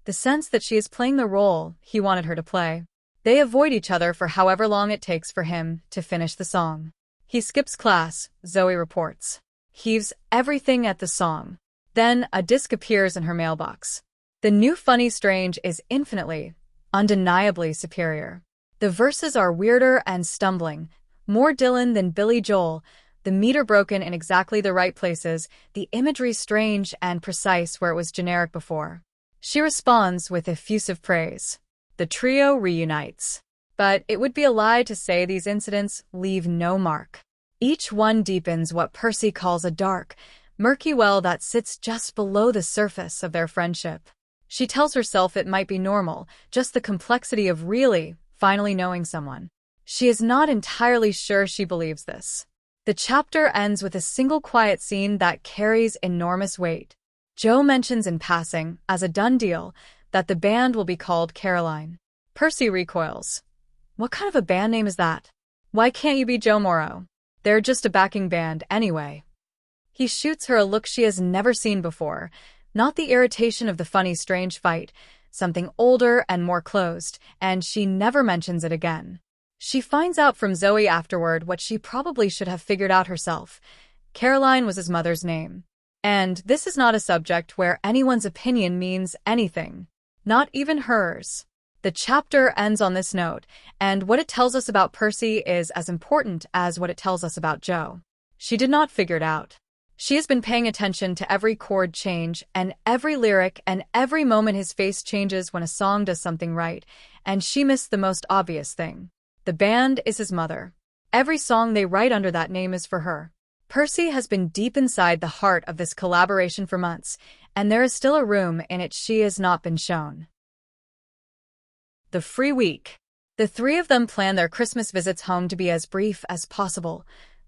A: the sense that she is playing the role he wanted her to play. They avoid each other for however long it takes for him to finish the song. He skips class, Zoe reports. Heaves everything at the song. Then a disc appears in her mailbox. The new Funny Strange is infinitely, undeniably superior. The verses are weirder and stumbling, more Dylan than Billy Joel, the meter broken in exactly the right places, the imagery strange and precise where it was generic before. She responds with effusive praise. The trio reunites. But it would be a lie to say these incidents leave no mark. Each one deepens what Percy calls a dark, murky well that sits just below the surface of their friendship. She tells herself it might be normal, just the complexity of really, finally knowing someone. She is not entirely sure she believes this. The chapter ends with a single quiet scene that carries enormous weight. Joe mentions in passing, as a done deal, that the band will be called Caroline. Percy recoils. What kind of a band name is that? Why can't you be Joe Morrow? They're just a backing band anyway. He shoots her a look she has never seen before, not the irritation of the Funny Strange fight, something older and more closed, and she never mentions it again. She finds out from Zoe afterward what she probably should have figured out herself. Caroline was his mother's name. And this is not a subject where anyone's opinion means anything. Not even hers. The chapter ends on this note, and what it tells us about Percy is as important as what it tells us about Joe. She did not figure it out. She has been paying attention to every chord change and every lyric and every moment his face changes when a song does something right, and she missed the most obvious thing. The band is his mother. Every song they write under that name is for her. Percy has been deep inside the heart of this collaboration for months, and there is still a room in it she has not been shown. The free week. The three of them plan their Christmas visits home to be as brief as possible,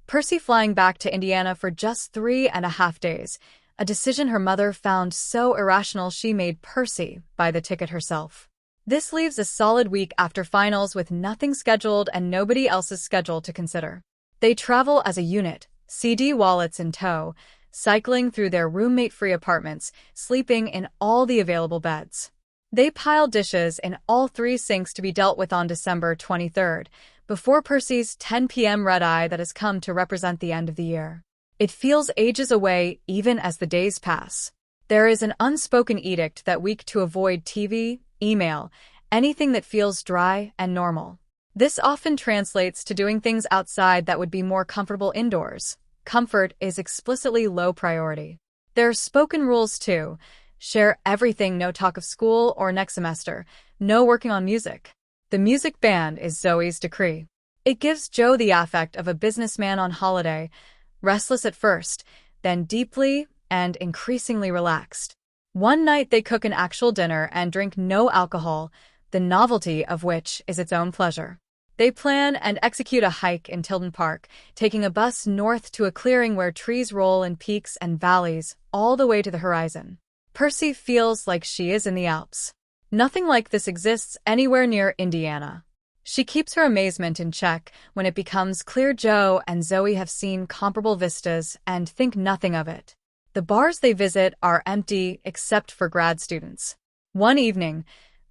A: Percy flying back to Indiana for just 3.5 days, a decision her mother found so irrational she made Percy buy the ticket herself. This leaves a solid week after finals with nothing scheduled and nobody else's schedule to consider. They travel as a unit, CD wallets in tow, cycling through their roommate-free apartments, sleeping in all the available beds. They pile dishes in all 3 sinks to be dealt with on December 23rd, before Percy's 10 p.m. red-eye that has come to represent the end of the year. It feels ages away even as the days pass. There is an unspoken edict that week to avoid TV, email, anything that feels dry and normal. This often translates to doing things outside that would be more comfortable indoors. Comfort is explicitly low priority. There are spoken rules too. Share everything, no talk of school or next semester, no working on music. The music ban is Zoe's decree. It gives Joe the affect of a businessman on holiday, restless at first, then deeply and increasingly relaxed. One night they cook an actual dinner and drink no alcohol, the novelty of which is its own pleasure. They plan and execute a hike in Tilden Park, taking a bus north to a clearing where trees roll in peaks and valleys, all the way to the horizon. Percy feels like she is in the Alps. Nothing like this exists anywhere near Indiana. She keeps her amazement in check when it becomes clear Joe and Zoe have seen comparable vistas and think nothing of it. The bars they visit are empty except for grad students. One evening,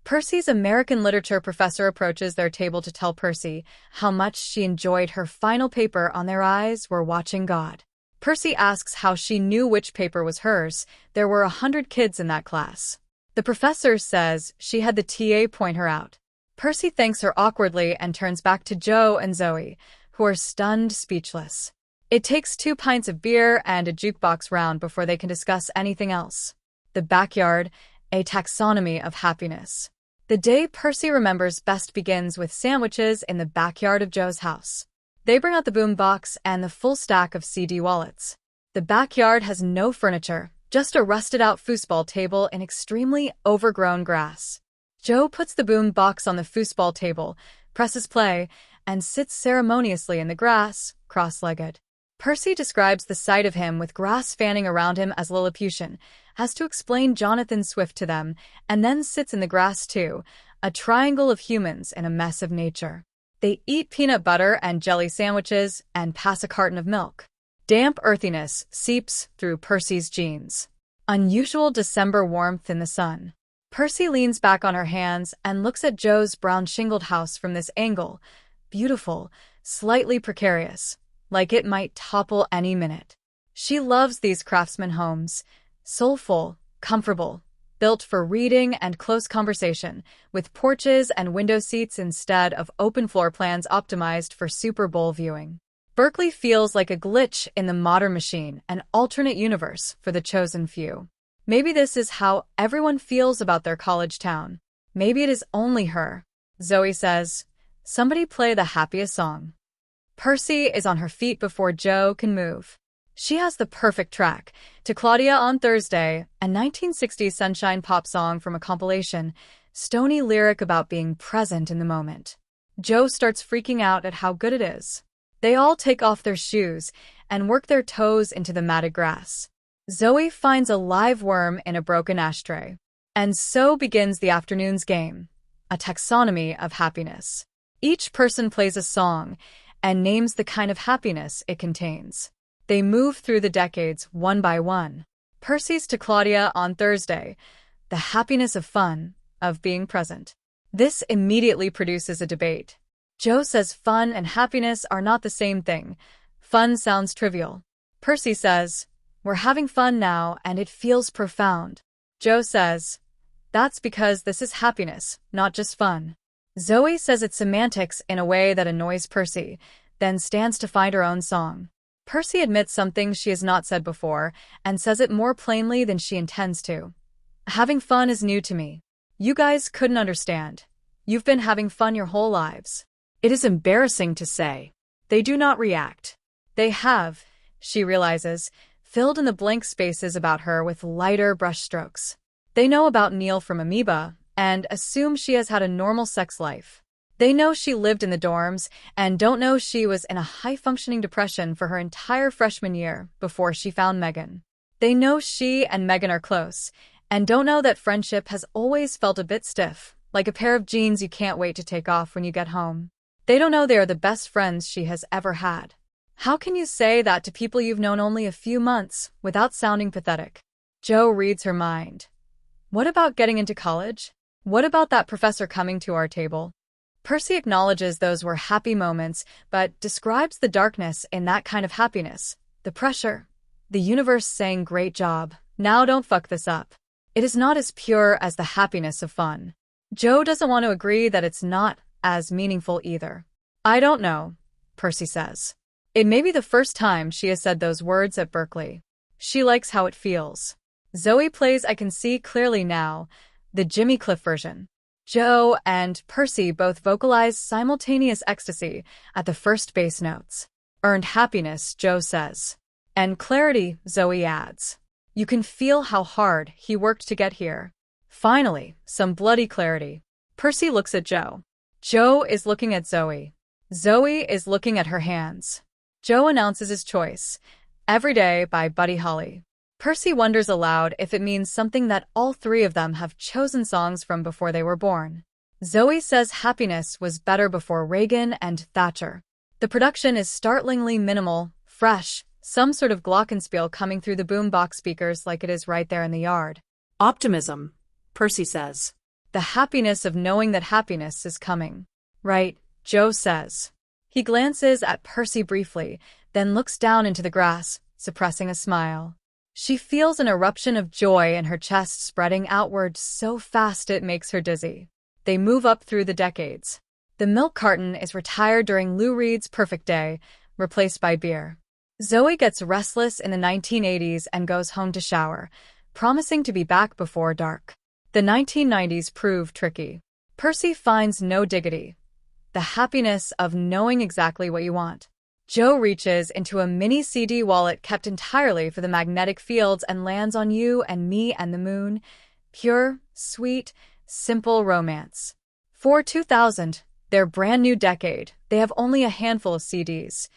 A: Percy's American literature professor approaches their table to tell Percy how much she enjoyed her final paper on Their Eyes Were Watching God. Percy asks how she knew which paper was hers. There were 100 kids in that class. The professor says she had the TA point her out. Percy thanks her awkwardly and turns back to Joe and Zoe, who are stunned speechless. It takes 2 pints of beer and a jukebox round before they can discuss anything else. The backyard, a taxonomy of happiness. The day Percy remembers best begins with sandwiches in the backyard of Joe's house. They bring out the boom box and the full stack of CD wallets. The backyard has no furniture, just a rusted-out foosball table in extremely overgrown grass. Joe puts the boom box on the foosball table, presses play, and sits ceremoniously in the grass, cross-legged. Percy describes the sight of him with grass fanning around him as Lilliputian, has to explain Jonathan Swift to them, and then sits in the grass too, a triangle of humans in a mess of nature. They eat peanut butter and jelly sandwiches and pass a carton of milk. Damp earthiness seeps through Percy's jeans. Unusual December warmth in the sun. Percy leans back on her hands and looks at Joe's brown shingled house from this angle. Beautiful, slightly precarious, like it might topple any minute. She loves these craftsman homes. Soulful, comfortable, built for reading and close conversation, with porches and window seats instead of open floor plans optimized for Super Bowl viewing. Berkeley feels like a glitch in the modern machine, an alternate universe for the chosen few. Maybe this is how everyone feels about their college town. Maybe it is only her. Zoe says, "Somebody play the happiest song." Percy is on her feet before Joe can move. She has the perfect track, To Claudia on Thursday, a 1960s sunshine pop song from a compilation, stony lyric about being present in the moment. Joe starts freaking out at how good it is. They all take off their shoes and work their toes into the matted grass. Zoe finds a live worm in a broken ashtray. And so begins the afternoon's game, a taxonomy of happiness. Each person plays a song and names the kind of happiness it contains. They move through the decades one by one. Percy's To Claudia on Thursday, the happiness of fun, of being present. This immediately produces a debate. Joe says fun and happiness are not the same thing. Fun sounds trivial. Percy says, "We're having fun now and it feels profound." Joe says, "That's because this is happiness, not just fun." Zoe says it's semantics in a way that annoys Percy, then stands to find her own song. Percy admits something she has not said before and says it more plainly than she intends to. "Having fun is new to me. You guys couldn't understand. You've been having fun your whole lives." It is embarrassing to say. They do not react. They have, she realizes, filled in the blank spaces about her with lighter brushstrokes. They know about Neil from Amoeba and assume she has had a normal sex life. They know she lived in the dorms and don't know she was in a high-functioning depression for her entire freshman year before she found Megan. They know she and Megan are close and don't know that friendship has always felt a bit stiff, like a pair of jeans you can't wait to take off when you get home. They don't know they are the best friends she has ever had. How can you say that to people you've known only a few months without sounding pathetic? Joe reads her mind. What about getting into college? What about that professor coming to our table? Percy acknowledges those were happy moments, but describes the darkness in that kind of happiness, the pressure, the universe saying great job, now don't fuck this up. It is not as pure as the happiness of fun. Joe doesn't want to agree that it's not as meaningful either. I don't know, Percy says. It may be the first time she has said those words at Berkeley. She likes how it feels. Zoe plays I Can See Clearly Now, the Jimmy Cliff version. Joe and Percy both vocalize simultaneous ecstasy at the first bass notes. Earned happiness, Joe says. And clarity, Zoe adds. You can feel how hard he worked to get here. Finally, some bloody clarity. Percy looks at Joe. Joe is looking at Zoe. Zoe is looking at her hands. Joe announces his choice, Every Day by Buddy Holly. Percy wonders aloud if it means something that all three of them have chosen songs from before they were born. Zoe says happiness was better before Reagan and Thatcher. The production is startlingly minimal, fresh, some sort of glockenspiel coming through the boombox speakers like it is right there in the yard.
E: Optimism, Percy says.
A: The happiness of knowing that happiness is coming. Right, Joe says. He glances at Percy briefly, then looks down into the grass, suppressing a smile. She feels an eruption of joy in her chest spreading outward so fast it makes her dizzy. They move up through the decades. The milk carton is retired during Lou Reed's Perfect Day, replaced by beer. Zoe gets restless in the 1980s and goes home to shower, promising to be back before dark. The 1990s prove tricky. Percy finds no diggity. The happiness of knowing exactly what you want. Joe reaches into a mini CD wallet kept entirely for the magnetic fields and lands on You and Me and the Moon. Pure, sweet, simple romance. For 2000, their brand new decade, they have only a handful of CDs.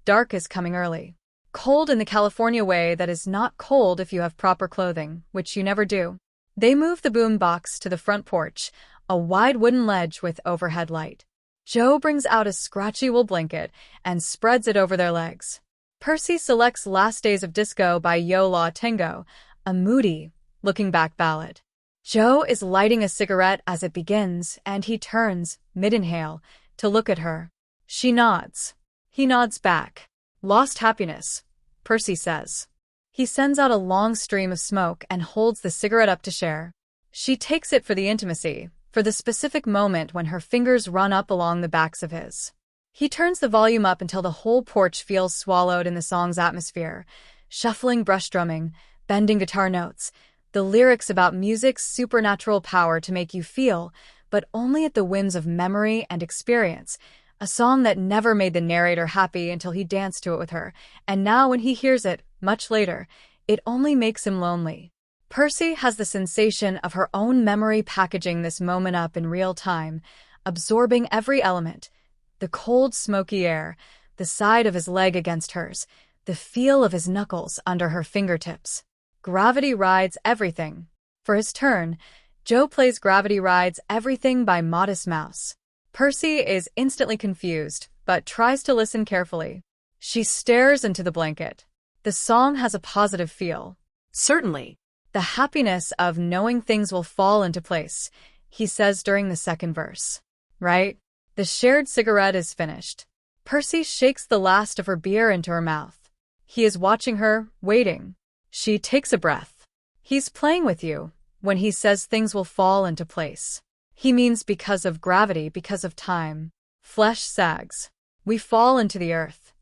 A: Dark is coming early. Cold in the California way that is not cold if you have proper clothing, which you never do. They move the boom box to the front porch, a wide wooden ledge with overhead light. Joe brings out a scratchy wool blanket and spreads it over their legs. Percy selects Last Days of Disco by Yo La Tengo, a moody, looking-back ballad. Joe is lighting a cigarette as it begins, and he turns, mid-inhale, to look at her. She nods. He nods back. Lost happiness, Percy says. He sends out a long stream of smoke and holds the cigarette up to share. She takes it for the intimacy, for the specific moment when her fingers run up along the backs of his. He turns the volume up until the whole porch feels swallowed in the song's atmosphere, shuffling brush drumming, bending guitar notes, the lyrics about music's supernatural power to make you feel, but only at the whims of memory and experience, a song that never made the narrator happy until he danced to it with her, and now when he hears it, much later, it only makes him lonely. Percy has the sensation of her own memory packaging this moment up in real time, absorbing every element. The cold, smoky air, the side of his leg against hers, the feel of his knuckles under her fingertips. Gravity Rides Everything. For his turn, Joe plays Gravity Rides Everything by Modest Mouse. Percy is instantly confused, but tries to listen carefully. She stares into the blanket. The song has a positive feel.
E: Certainly.
A: The happiness of knowing things will fall into place, he says during the second verse. Right? The shared cigarette is finished. Percy shakes the last of her beer into her mouth. He is watching her, waiting. She takes a breath. He's playing with you. When he says things will fall into place, he means because of gravity, because of time. Flesh sags. We fall into the earth.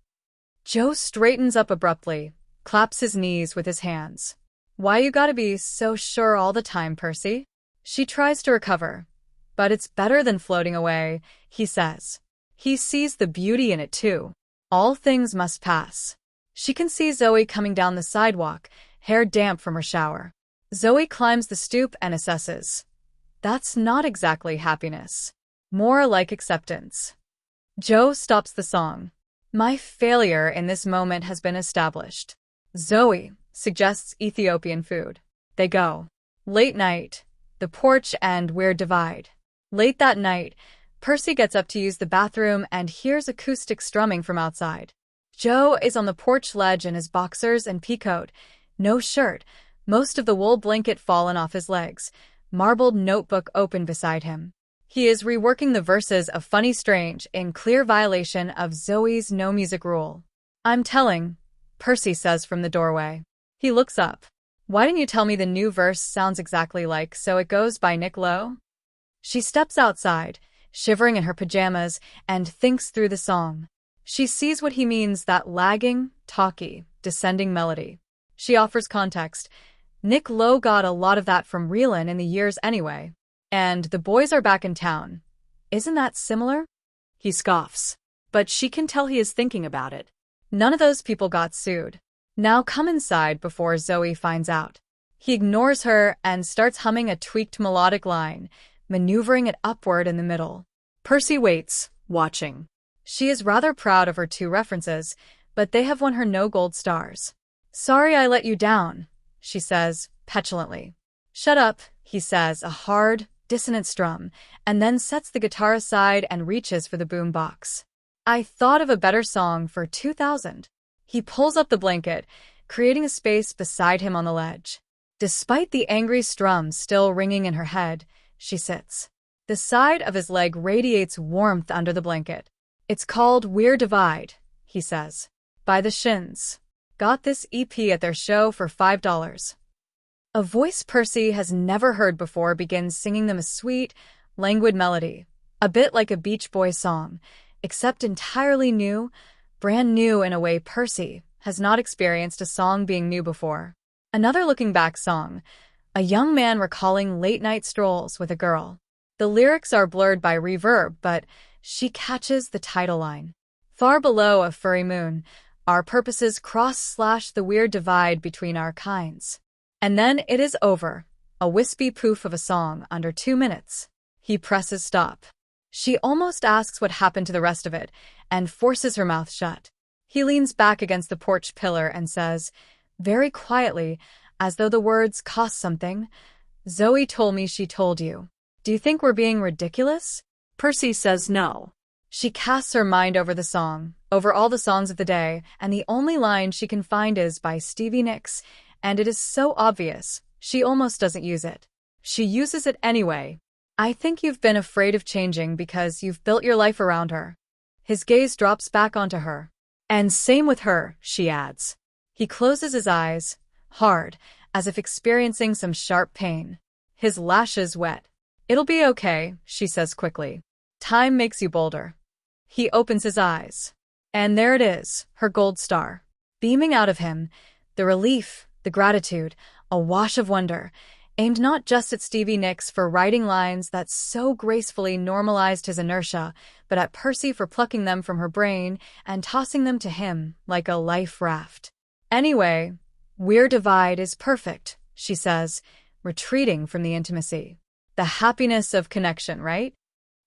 A: Joe straightens up abruptly, claps his knees with his hands. Why you gotta be so sure all the time, Percy? She tries to recover. But it's better than floating away, he says. He sees the beauty in it too. All things must pass. She can see Zoe coming down the sidewalk, hair damp from her shower. Zoe climbs the stoop and assesses. That's not exactly happiness. More like acceptance. Joe stops the song. My failure in this moment has been established. Zoe suggests Ethiopian food. They go. Late night. The porch and we're divide. Late that night, Percy gets up to use the bathroom and hears acoustic strumming from outside. Joe is on the porch ledge in his boxers and peacoat, no shirt, most of the wool blanket fallen off his legs, marbled notebook open beside him. He is reworking the verses of Funny Strange in clear violation of Zoe's no music rule. I'm telling, Percy says from the doorway. He looks up. Why didn't you tell me the new verse sounds exactly like So It Goes by Nick Lowe? She steps outside, shivering in her pajamas, and thinks through the song. She sees what he means, that lagging, talky, descending melody. She offers context. Nick Lowe got a lot of that from Reelin in the years anyway. And the boys are back in town. Isn't that similar?
E: He scoffs. But she can tell he is thinking about it.
A: None of those people got sued. Now come inside before Zoe finds out. He ignores her and starts humming a tweaked melodic line, maneuvering it upward in the middle. Percy waits, watching. She is rather proud of her two references, but they have won her no gold stars. Sorry I let you down, she says, petulantly. Shut up, he says, a hard, dissonant strum, and then sets the guitar aside and reaches for the boom box. I thought of a better song for 2000. He pulls up the blanket, creating a space beside him on the ledge. Despite the angry strum still ringing in her head, she sits. The side of his leg radiates warmth under the blanket. It's called We're Divide, he says. By the Shins. Got this EP at their show for $5. A voice Percy has never heard before begins singing them a sweet, languid melody, a bit like a Beach Boys song, except entirely new, brand new in a way Percy has not experienced a song being new before. Another looking back song, a young man recalling late-night strolls with a girl. The lyrics are blurred by reverb, but she catches the title line. Far below a furry moon, our purposes cross/the weird divide between our kinds. And then it is over, a wispy poof of a song under 2 minutes. He presses stop. She almost asks what happened to the rest of it and forces her mouth shut. He leans back against the porch pillar and says, very quietly, as though the words cost something, "Zoe told me she told you. Do you think we're being ridiculous?"
E: Percy says no.
A: She casts her mind over the song, over all the songs of the day, and the only line she can find is by Stevie Nicks, and it is so obvious, she almost doesn't use it. She uses it anyway. I think you've been afraid of changing because you've built your life around her. His gaze drops back onto her. And same with her, she adds. He closes his eyes, hard, as if experiencing some sharp pain. His lashes wet. It'll be okay, she says quickly. Time makes you bolder. He opens his eyes. And there it is, her gold star. Beaming out of him, the relief, the gratitude, a wash of wonder, aimed not just at Stevie Nicks for writing lines that so gracefully normalized his inertia, but at Percy for plucking them from her brain and tossing them to him like a life raft. Anyway, We're Divide is perfect, she says, retreating from the intimacy. The happiness of connection, right?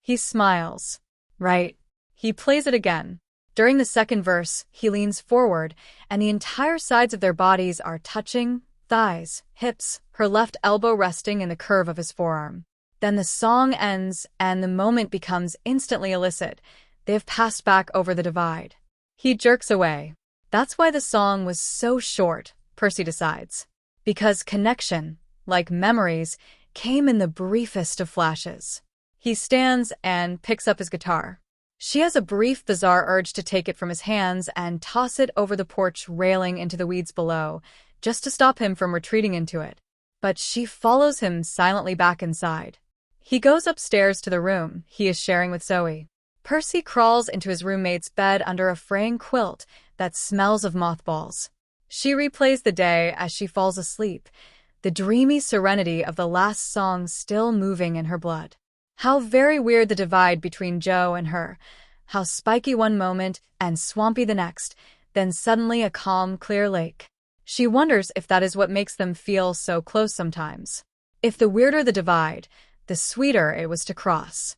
A: He smiles. Right. He plays it again. During the second verse, he leans forward, and the entire sides of their bodies are touching, thighs, hips, her left elbow resting in the curve of his forearm. Then the song ends, and the moment becomes instantly illicit. They have passed back over the divide. He jerks away. That's why the song was so short, Percy decides. Because connection, like memories, came in the briefest of flashes. He stands and picks up his guitar. She has a brief, bizarre urge to take it from his hands and toss it over the porch railing into the weeds below, just to stop him from retreating into it. But she follows him silently back inside. He goes upstairs to the room he is sharing with Zoe. Percy crawls into his roommate's bed under a fraying quilt that smells of mothballs. She replays the day as she falls asleep, the dreamy serenity of the last song still moving in her blood. How very weird the divide between Joe and her. How spiky one moment and swampy the next, then suddenly a calm, clear lake. She wonders if that is what makes them feel so close sometimes. If the weirder the divide, the sweeter it was to cross.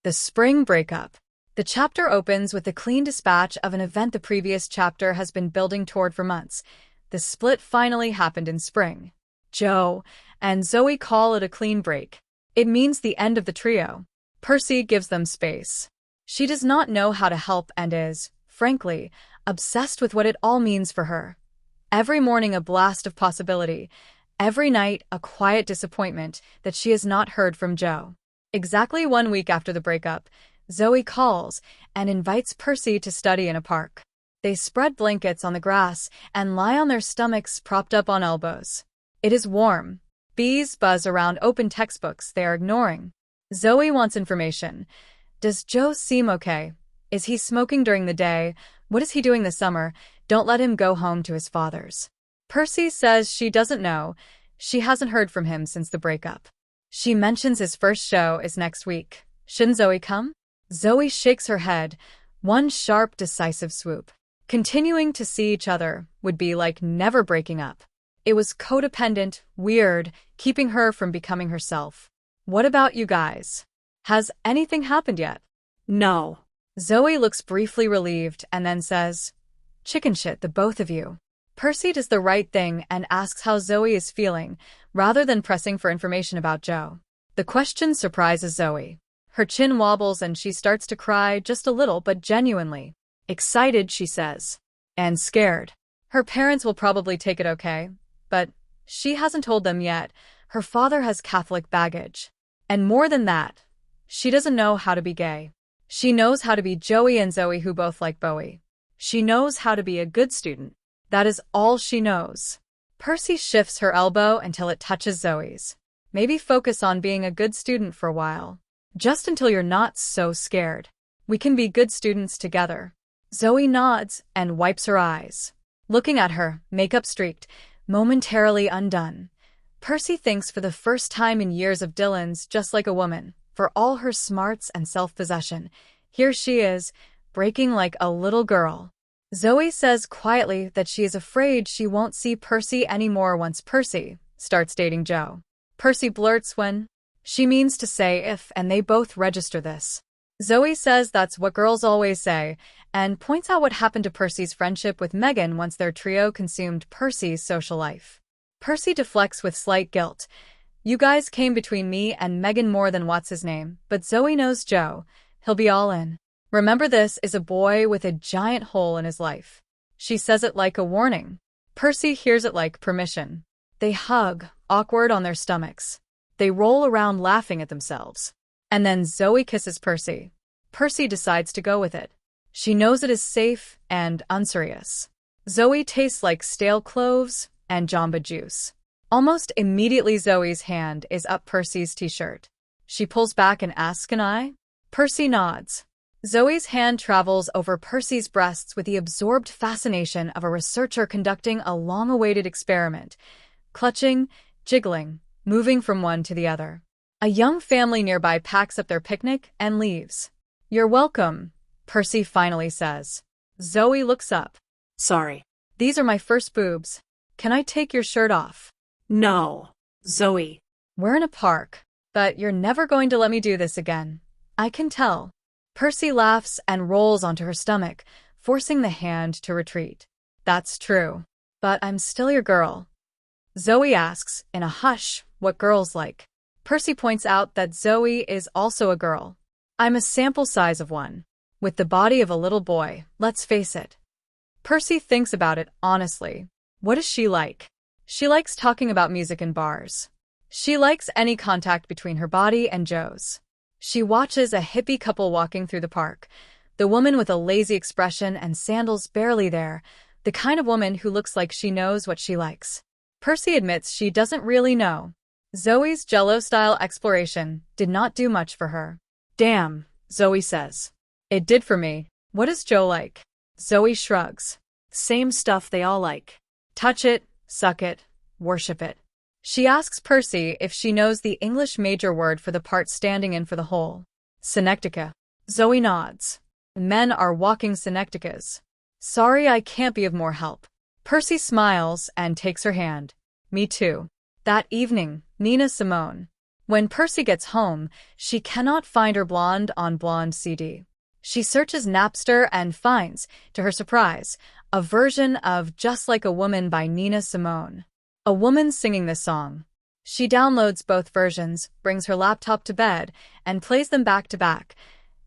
A: The spring breakup. The chapter opens with the clean dispatch of an event the previous chapter has been building toward for months. The split finally happened in spring. Joe and Zoe call it a clean break. It means the end of the trio. Percy gives them space. She does not know how to help and is, frankly, obsessed with what it all means for her. Every morning a blast of possibility. Every night a quiet disappointment that she has not heard from Joe. Exactly 1 week after the breakup, Zoe calls and invites Percy to study in a park. They spread blankets on the grass and lie on their stomachs propped up on elbows. It is warm. Bees buzz around open textbooks they are ignoring. Zoe wants information. Does Joe seem okay? Is he smoking during the day? What is he doing this summer? Don't let him go home to his father's. Percy says she doesn't know. She hasn't heard from him since the breakup. She mentions his first show is next week. Shouldn't Zoe come? Zoe shakes her head, one sharp, decisive swoop. Continuing to see each other would be like never breaking up. It was codependent, weird, keeping her from becoming herself. What about you guys? Has anything happened yet?
E: No.
A: Zoe looks briefly relieved and then says, "Chicken shit, the both of you." Percy does the right thing and asks how Zoe is feeling, rather than pressing for information about Joe. The question surprises Zoe. Her chin wobbles and she starts to cry just a little but genuinely. Excited, she says. And scared. Her parents will probably take it okay, but she hasn't told them yet. her father has Catholic baggage. And more than that, she doesn't know how to be gay. She knows how to be Joey and Zoe who both like Bowie. She knows how to be a good student. That is all she knows. Percy shifts her elbow until it touches Zoe's. Maybe focus on being a good student for a while. Just until you're not so scared. We can be good students together. Zoe nods and wipes her eyes. Looking at her, makeup streaked, momentarily undone. Percy thinks for the first time in years of Dylan's just like a woman. For all her smarts and self-possession, here she is, breaking like a little girl. Zoe says quietly that she is afraid she won't see Percy anymore once Percy starts dating Joe. Percy blurts when she means to say if, and they both register this. Zoe says that's what girls always say, and points out what happened to Percy's friendship with Megan once their trio consumed Percy's social life. Percy deflects with slight guilt. You guys came between me and Megan more than what's his name, but Zoe knows Joe. He'll be all in. Remember, this is a boy with a giant hole in his life. She says it like a warning. Percy hears it like permission. They hug, awkward on their stomachs. They roll around laughing at themselves. And then Zoe kisses Percy. Percy decides to go with it. She knows it is safe and unserious. Zoe tastes like stale cloves and Jamba Juice. Almost immediately Zoe's hand is up Percy's t-shirt. She pulls back and asks, "Can I?" Percy nods. Zoe's hand travels over Percy's breasts with the absorbed fascination of a researcher conducting a long-awaited experiment, clutching, jiggling, moving from one to the other. A young family nearby packs up their picnic and leaves. "You're welcome," Percy finally says. Zoe looks up.
E: Sorry.
A: "These are my first boobs. Can I take your shirt off?"
E: No. Zoe.
A: "We're in a park, but you're never going to let me do this again. I can tell." Percy laughs and rolls onto her stomach, forcing the hand to retreat. "That's true. But I'm still your girl." Zoe asks, in a hush, what girls like. Percy points out that Zoe is also a girl. "I'm a sample size of one. With the body of a little boy, let's face it." Percy thinks about it honestly. What is she like? She likes talking about music in bars. She likes any contact between her body and Joe's. She watches a hippie couple walking through the park, the woman with a lazy expression and sandals barely there, the kind of woman who looks like she knows what she likes. Percy admits she doesn't really know. Zoe's Jell-O-style exploration did not do much for her. "Damn," Zoe says. "It did for me. What is Joe like?" Zoe shrugs. "Same stuff they all like. Touch it, suck it, worship it." She asks Percy if she knows the English major word for the part standing in for the whole. Synecdoche. Zoe nods. "Men are walking synecdoches." "Sorry, I can't be of more help." Percy smiles and takes her hand. "Me too." That evening, Nina Simone. When Percy gets home, she cannot find her Blonde on Blonde CD. She searches Napster and finds, to her surprise, a version of Just Like a Woman by Nina Simone. A woman singing this song. She downloads both versions, brings her laptop to bed, and plays them back to back.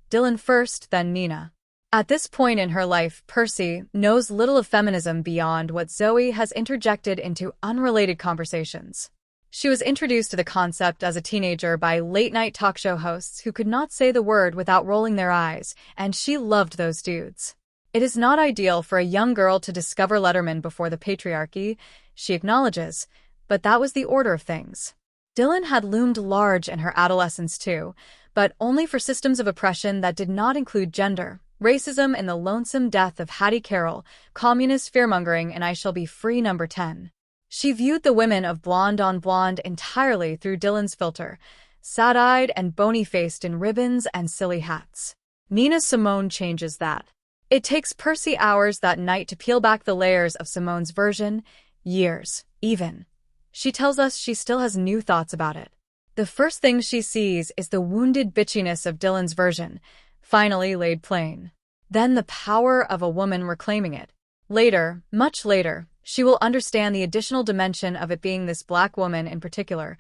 A: Dylan first, then Nina. At this point in her life, Percy knows little of feminism beyond what Zoe has interjected into unrelated conversations. She was introduced to the concept as a teenager by late-night talk show hosts who could not say the word without rolling their eyes, and she loved those dudes. It is not ideal for a young girl to discover Letterman before the patriarchy, she acknowledges, but that was the order of things. Dylan had loomed large in her adolescence too, but only for systems of oppression that did not include gender, racism and the lonesome death of Hattie Carroll, communist fearmongering in I Shall Be Free No. 10. She viewed the women of Blonde on Blonde entirely through Dylan's filter, sad-eyed and bony-faced in ribbons and silly hats. Nina Simone changes that. It takes Percy hours that night to peel back the layers of Simone's version, years, even. She tells us she still has new thoughts about it. The first thing she sees is the wounded bitchiness of Dylan's version, finally laid plain. Then the power of a woman reclaiming it. Later, much later, she will understand the additional dimension of it being this black woman in particular.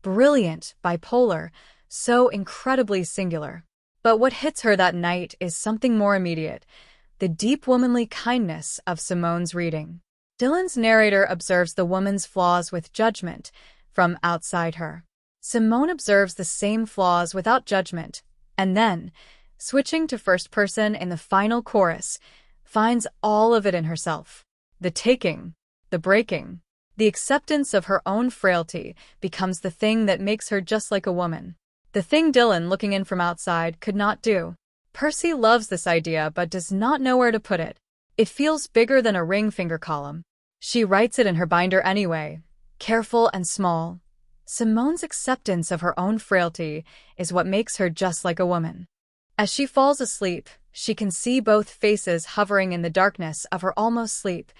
A: Brilliant, bipolar, so incredibly singular. But what hits her that night is something more immediate. The deep womanly kindness of Simone's reading. Dylan's narrator observes the woman's flaws with judgment, from outside her. Simone observes the same flaws without judgment, and then, switching to first person in the final chorus, finds all of it in herself. The taking, the breaking, the acceptance of her own frailty becomes the thing that makes her just like a woman. The thing Dylan, looking in from outside, could not do. Percy loves this idea but does not know where to put it. It feels bigger than a ring finger column. She writes it in her binder anyway, careful and small. Simone's acceptance of her own frailty is what makes her just like a woman. As she falls asleep, she can see both faces hovering in the darkness of her almost sleep,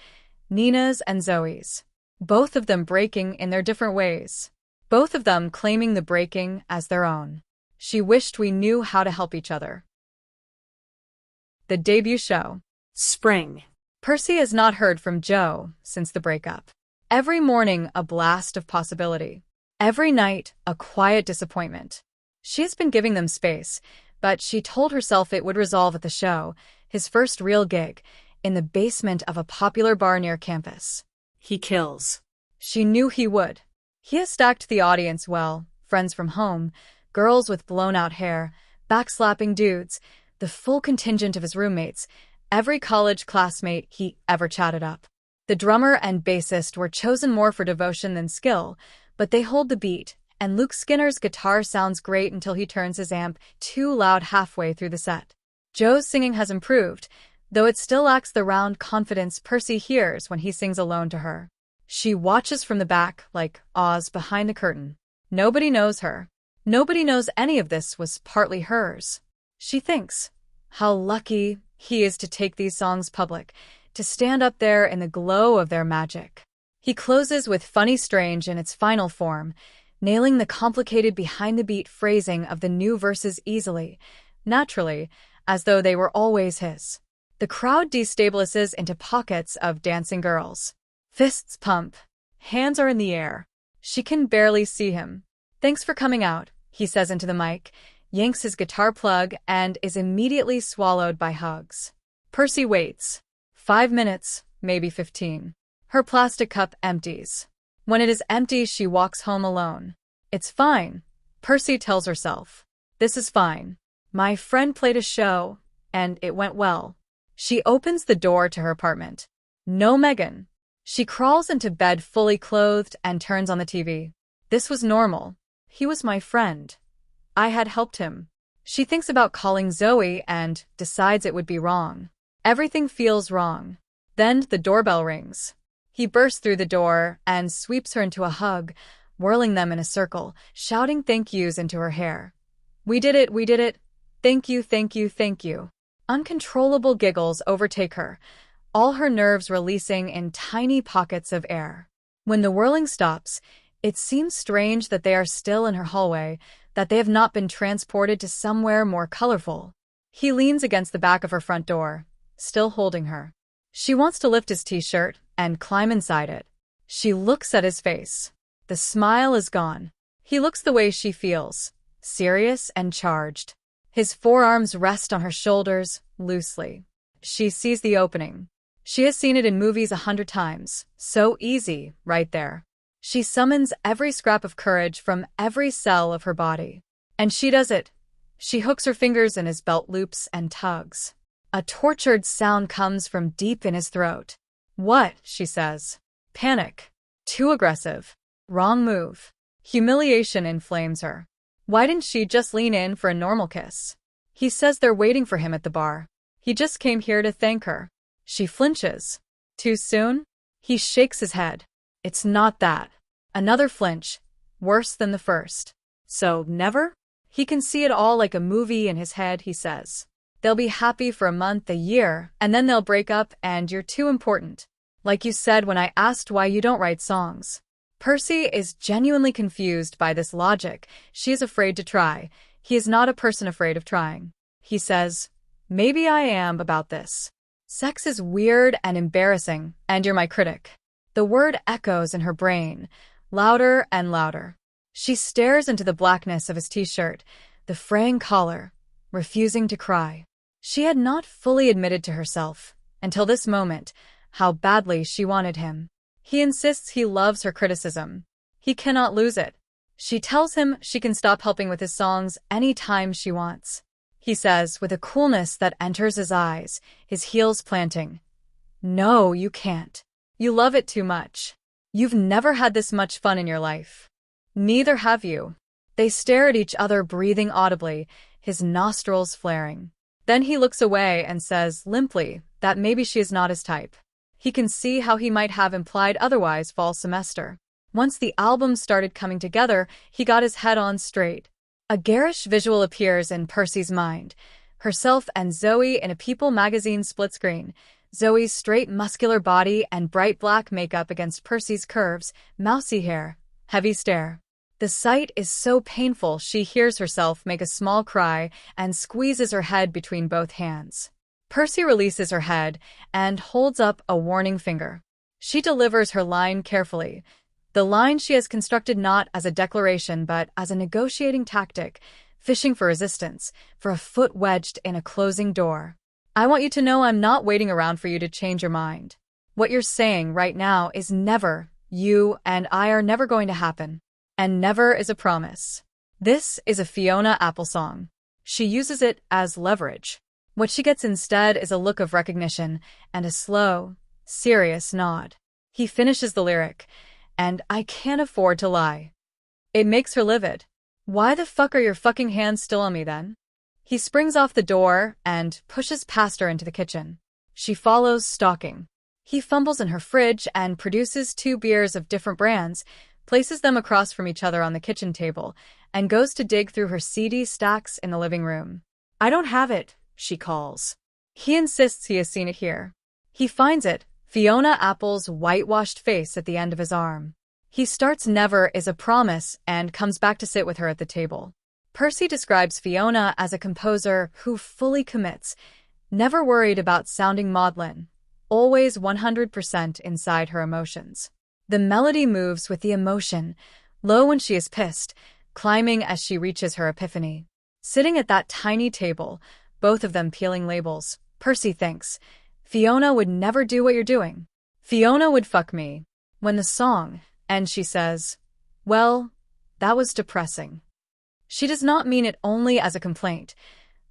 A: Nina's and Zoe's. Both of them breaking in their different ways. Both of them claiming the breaking as their own. She wished we knew how to help each other. The debut show.
E: Spring.
A: Percy has not heard from Joe since the breakup. Every morning, a blast of possibility. Every night, a quiet disappointment. She has been giving them space, but she told herself it would resolve at the show, his first real gig, in the basement of a popular bar near campus.
E: He kills.
A: She knew he would. He has stacked the audience well, friends from home, girls with blown-out hair, backslapping dudes, the full contingent of his roommates, every college classmate he ever chatted up. The drummer and bassist were chosen more for devotion than skill, but they hold the beat, and Luke Skinner's guitar sounds great until he turns his amp too loud halfway through the set. Joe's singing has improved, though it still lacks the round confidence Percy hears when he sings alone to her. She watches from the back like Oz behind the curtain. Nobody knows her. Nobody knows any of this was partly hers. She thinks, how lucky he is to take these songs public, to stand up there in the glow of their magic. He closes with Funny Strange in its final form, nailing the complicated behind-the-beat phrasing of the new verses easily, naturally, as though they were always his. The crowd destabilizes into pockets of dancing girls. Fists pump. Hands are in the air. She can barely see him. "Thanks for coming out," he says into the mic, yanks his guitar plug, and is immediately swallowed by hugs. Percy waits. 5 minutes, maybe 15. Her plastic cup empties. When it is empty, she walks home alone. It's fine, Percy tells herself. This is fine. My friend played a show, and it went well. She opens the door to her apartment. No Megan. She crawls into bed fully clothed and turns on the TV. This was normal. He was my friend. I had helped him. She thinks about calling Zoe and decides it would be wrong. Everything feels wrong. Then the doorbell rings. He bursts through the door and sweeps her into a hug, whirling them in a circle, shouting thank yous into her hair. We did it, we did it. Thank you, thank you, thank you. Uncontrollable giggles overtake her, all her nerves releasing in tiny pockets of air. When the whirling stops, it seems strange that they are still in her hallway, that they have not been transported to somewhere more colorful. He leans against the back of her front door, still holding her. She wants to lift his t-shirt and climb inside it. She looks at his face. The smile is gone. He looks the way she feels, serious and charged. His forearms rest on her shoulders, loosely. She sees the opening. She has seen it in movies 100 times. So easy, right there. She summons every scrap of courage from every cell of her body. And she does it. She hooks her fingers in his belt loops and tugs. A tortured sound comes from deep in his throat. What? She says. Panic. Too aggressive. Wrong move. Humiliation inflames her. Why didn't she just lean in for a normal kiss? He says they're waiting for him at the bar. He just came here to thank her. She flinches. Too soon? He shakes his head. It's not that. Another flinch. Worse than the first. So, never? He can see it all like a movie in his head, he says. They'll be happy for a month, a year, and then they'll break up and you're too important. Like you said when I asked why you don't write songs. Percy is genuinely confused by this logic. She is afraid to try. He is not a person afraid of trying. He says, maybe I am about this. Sex is weird and embarrassing, and you're my critic. The word echoes in her brain, louder and louder. She stares into the blackness of his t-shirt, the fraying collar, refusing to cry. She had not fully admitted to herself, until this moment, how badly she wanted him. He insists he loves her criticism. He cannot lose it. She tells him she can stop helping with his songs any time she wants. He says, with a coolness that enters his eyes, his heels planting, "No, you can't. You love it too much. You've never had this much fun in your life. Neither have you." They stare at each other, breathing audibly, his nostrils flaring. Then he looks away and says, limply, that maybe she is not his type. He can see how he might have implied otherwise fall semester. Once the album started coming together, he got his head on straight. A garish visual appears in Percy's mind. Herself and Zoe in a People magazine split screen. Zoe's straight, muscular body and bright black makeup against Percy's curves, mousy hair, heavy stare. The sight is so painful she hears herself make a small cry and squeezes her head between both hands. Percy releases her head and holds up a warning finger. She delivers her line carefully. The line she has constructed not as a declaration but as a negotiating tactic, fishing for resistance, for a foot wedged in a closing door. "I want you to know I'm not waiting around for you to change your mind. What you're saying right now is never. You and I are never going to happen. And never is a promise." This is a Fiona Apple song. She uses it as leverage. What she gets instead is a look of recognition and a slow, serious nod. He finishes the lyric, "And I can't afford to lie." It makes her livid. "Why the fuck are your fucking hands still on me then?" He springs off the door and pushes past her into the kitchen. She follows, stalking. He fumbles in her fridge and produces 2 beers of different brands, places them across from each other on the kitchen table, and goes to dig through her CD stacks in the living room. "I don't have it," she calls. He insists he has seen it here. He finds it, Fiona Apple's whitewashed face at the end of his arm. He starts "Never is a promise" and comes back to sit with her at the table. Percy describes Fiona as a composer who fully commits, never worried about sounding maudlin, always 100% inside her emotions. The melody moves with the emotion, low when she is pissed, climbing as she reaches her epiphany. Sitting at that tiny table, both of them peeling labels, Percy thinks, "Fiona would never do what you're doing. Fiona would fuck me." When the song, and she says, "Well, that was depressing." She does not mean it only as a complaint.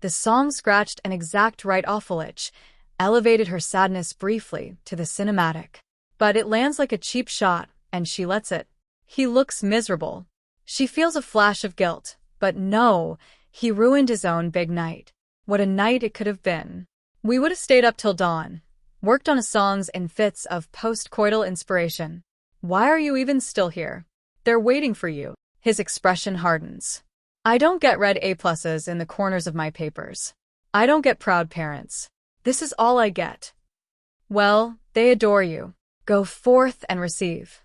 A: The song scratched an exact right awful itch, elevated her sadness briefly to the cinematic. But it lands like a cheap shot, and she lets it. He looks miserable. She feels a flash of guilt, but no, he ruined his own big night. What a night it could have been. "We would have stayed up till dawn, worked on his songs in fits of post-coital inspiration. Why are you even still here? They're waiting for you." His expression hardens. "I don't get red A+ in the corners of my papers. I don't get proud parents. This is all I get." "Well, they adore you. Go forth and receive."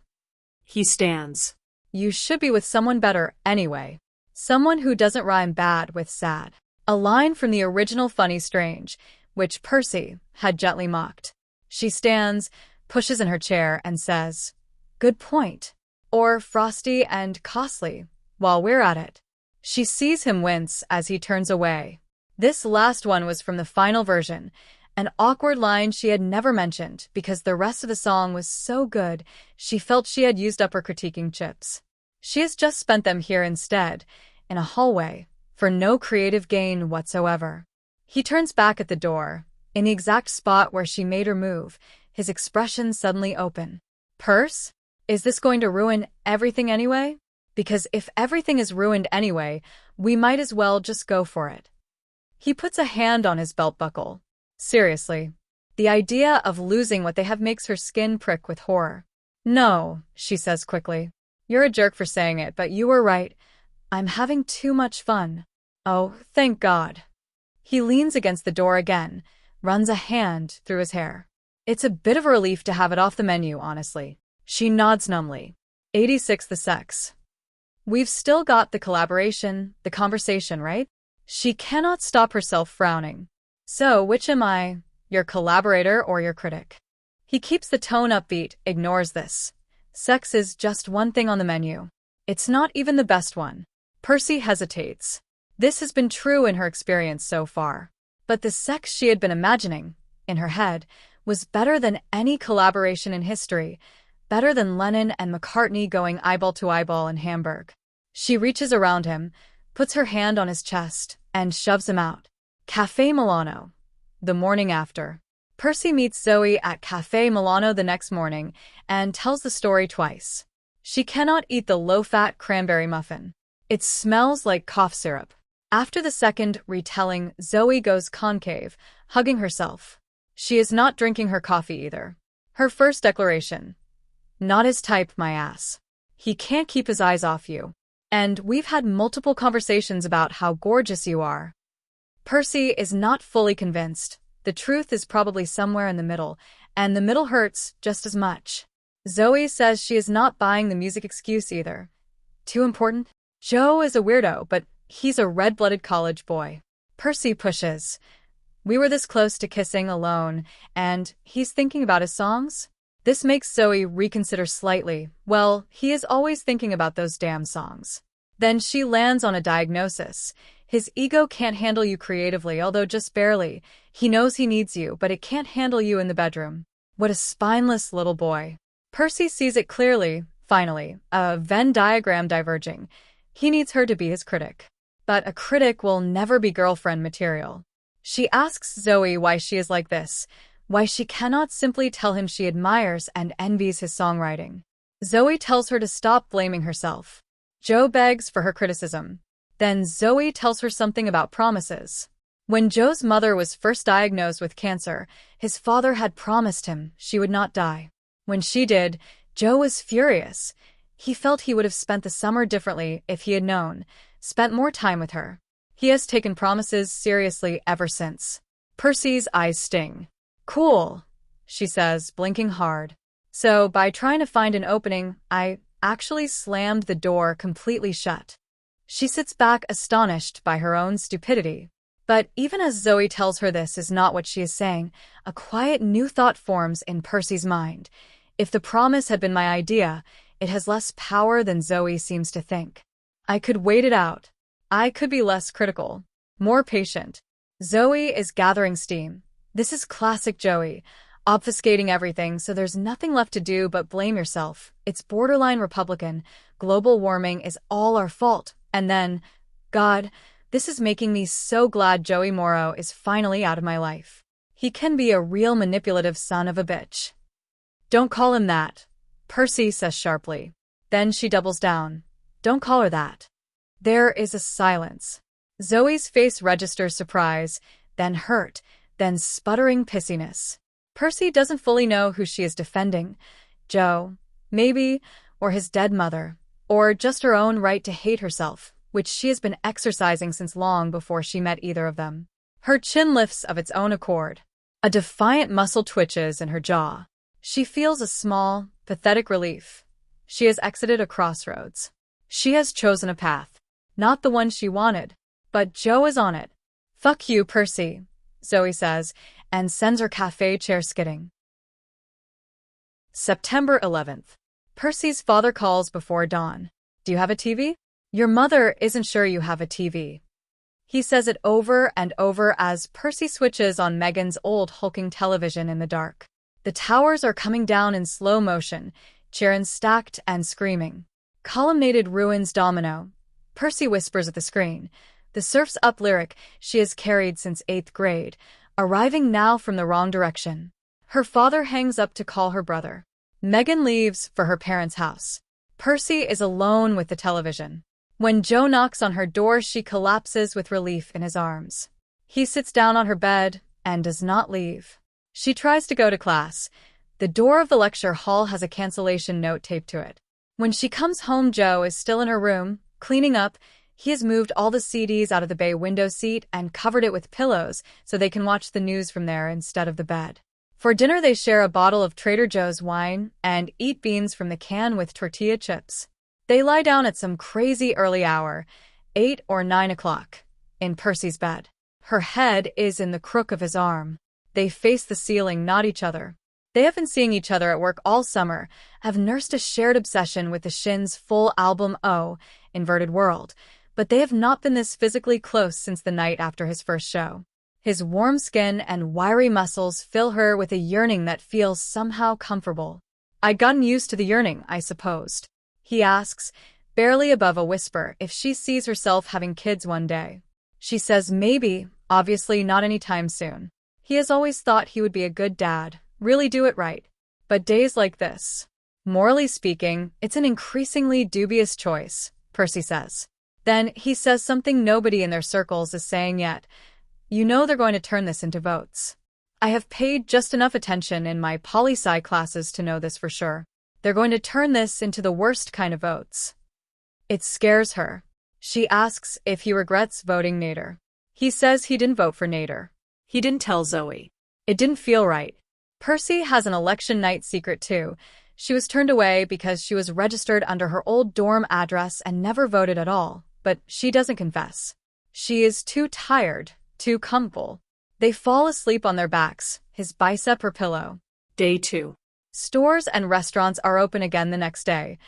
E: He stands.
A: "You should be with someone better anyway. Someone who doesn't rhyme bad with sad." A line from the original Funny Strange, which Percy had gently mocked. She stands, pushes in her chair, and says, "Good point." Or frosty and costly, while we're at it. She sees him wince as he turns away. This last one was from the final version, an awkward line she had never mentioned because the rest of the song was so good she felt she had used up her critiquing chips. She has just spent them here instead, in a hallway, for no creative gain whatsoever. He turns back at the door, in the exact spot where she made her move, his expression suddenly open. "Perce? Is this going to ruin everything anyway? Because if everything is ruined anyway, we might as well just go for it." He puts a hand on his belt buckle. Seriously. The idea of losing what they have makes her skin prick with horror. "No," she says quickly. "You're a jerk for saying it, but you were right. I'm having too much fun." "Oh, thank God." He leans against the door again, runs a hand through his hair. "It's a bit of a relief to have it off the menu, honestly." She nods numbly. 86 The sex. "We've still got the collaboration, the conversation, right?" She cannot stop herself frowning. "So, which am I, your collaborator or your critic?" He keeps the tone upbeat, ignores this. Sex is just one thing on the menu. It's not even the best one. Percy hesitates. This has been true in her experience so far. But the sex she had been imagining, in her head, was better than any collaboration in history, better than Lennon and McCartney going eyeball to eyeball in Hamburg. She reaches around him, puts her hand on his chest, and shoves him out. Cafe Milano. The morning after. Percy meets Zoe at Cafe Milano the next morning and tells the story twice. She cannot eat the low-fat cranberry muffin. It smells like cough syrup. After the second retelling, Zoe goes concave, hugging herself. She is not drinking her coffee either. Her first declaration. Not his type, my ass. He can't keep his eyes off you. And we've had multiple conversations about how gorgeous you are. Percy is not fully convinced. The truth is probably somewhere in the middle, and the middle hurts just as much. Zoe says she is not buying the music excuse either. Too important? Joe is a weirdo, but he's a red-blooded college boy. Percy pushes. We were this close to kissing alone, and he's thinking about his songs? This makes Zoe reconsider slightly. Well, he is always thinking about those damn songs. Then she lands on a diagnosis. His ego can't handle you creatively, although just barely. He knows he needs you, but it can't handle you in the bedroom. What a spineless little boy. Percy sees it clearly, finally, a Venn diagram diverging. He needs her to be his critic. But a critic will never be girlfriend material. She asks Zoe why she is like this, why she cannot simply tell him she admires and envies his songwriting. Zoe tells her to stop blaming herself. Joe begs for her criticism. Then Zoe tells her something about promises. When Joe's mother was first diagnosed with cancer, his father had promised him she would not die. When she did, Joe was furious. He felt he would have spent the summer differently if he had known, spent more time with her. He has taken promises seriously ever since. Percy's eyes sting. Cool, she says, blinking hard. So, by trying to find an opening, I actually slammed the door completely shut. She sits back astonished by her own stupidity. But even as Zoe tells her this is not what she is saying, a quiet new thought forms in Percy's mind. If the promise had been my idea, it has less power than Zoe seems to think. I could wait it out. I could be less critical, more patient. Zoe is gathering steam. This is classic Joey, obfuscating everything so there's nothing left to do but blame yourself. It's borderline Republican. Global warming is all our fault. And then, God, this is making me so glad Joe Morrow is finally out of my life. He can be a real manipulative son of a bitch. Don't call him that, Percy says sharply. Then she doubles down. Don't call her that. There is a silence. Zoe's face registers surprise, then hurt, then sputtering pissiness. Percy doesn't fully know who she is defending. Joe, maybe, or his dead mother, or just her own right to hate herself, which she has been exercising since long before she met either of them. Her chin lifts of its own accord. A defiant muscle twitches in her jaw. She feels a small, pathetic relief. She has exited a crossroads. She has chosen a path. Not the one she wanted, but Joe is on it. Fuck you, Percy, Zoe says, and sends her cafe chair skidding. September 11th. Percy's father calls before dawn. Do you have a TV? Your mother isn't sure you have a TV. He says it over and over as Percy switches on Megan's old hulking television in the dark. The towers are coming down in slow motion, Chiron stacked and screaming. Columnated ruins domino. Percy whispers at the screen. The Surf's Up lyric she has carried since 8th grade, arriving now from the wrong direction. Her father hangs up to call her brother. Megan leaves for her parents' house. Percy is alone with the television. When Joe knocks on her door, she collapses with relief in his arms. He sits down on her bed and does not leave. She tries to go to class. The door of the lecture hall has a cancellation note taped to it. When she comes home, Joe is still in her room, cleaning up. He has moved all the CDs out of the bay window seat and covered it with pillows so they can watch the news from there instead of the bed. For dinner, they share a bottle of Trader Joe's wine and eat beans from the can with tortilla chips. They lie down at some crazy early hour, 8 or 9 o'clock, in Percy's bed. Her head is in the crook of his arm. They face the ceiling, not each other. They have been seeing each other at work all summer, have nursed a shared obsession with the Shins' full album O, Inverted World, but they have not been this physically close since the night after his first show. His warm skin and wiry muscles fill her with a yearning that feels somehow comfortable. I'd gotten used to the yearning, I supposed. He asks, barely above a whisper, if she sees herself having kids one day. She says maybe, obviously not anytime soon. He has always thought he would be a good dad, really do it right. But days like this. Morally speaking, it's an increasingly dubious choice, Percy says. Then he says something nobody in their circles is saying yet. You know they're going to turn this into votes. I have paid just enough attention in my poli-sci classes to know this for sure. They're going to turn this into the worst kind of votes. It scares her. She asks if he regrets voting Nader. He says he didn't vote for Nader.
E: He didn't tell Zoe.
A: It didn't feel right. Percy has an election night secret too. She was turned away because she was registered under her old dorm address and never voted at all, but she doesn't confess. She is too tired, too comfortable. They fall asleep on their backs, his bicep her pillow.
E: Day 2.
A: Stores and restaurants are open again the next day,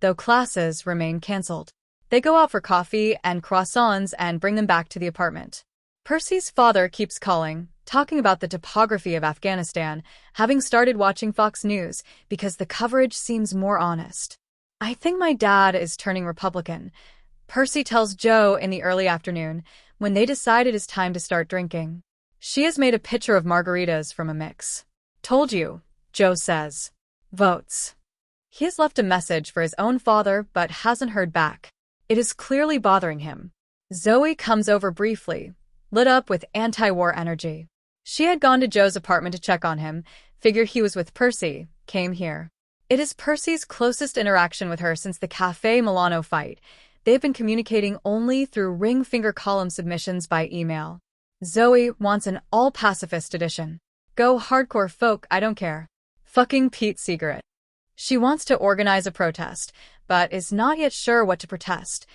A: though classes remain cancelled. They go out for coffee and croissants and bring them back to the apartment. Percy's father keeps calling, talking about the topography of Afghanistan, having started watching Fox News because the coverage seems more honest. I think my dad is turning Republican, Percy tells Joe in the early afternoon when they decide it is time to start drinking. She has made a pitcher of margaritas from a mix. Told you, Joe says. Votes. He has left a message for his own father but hasn't heard back. It is clearly bothering him. Zoe comes over briefly, lit up with anti-war energy. She had gone to Joe's apartment to check on him, figured he was with Percy, came here. It is Percy's closest interaction with her since the Cafe Milano fight. They've been communicating only through ring finger column submissions by email. Zoe wants an all-pacifist edition. Go hardcore folk, I don't care. Fucking Pete Seeger. She wants to organize a protest, but is not yet sure what to protest.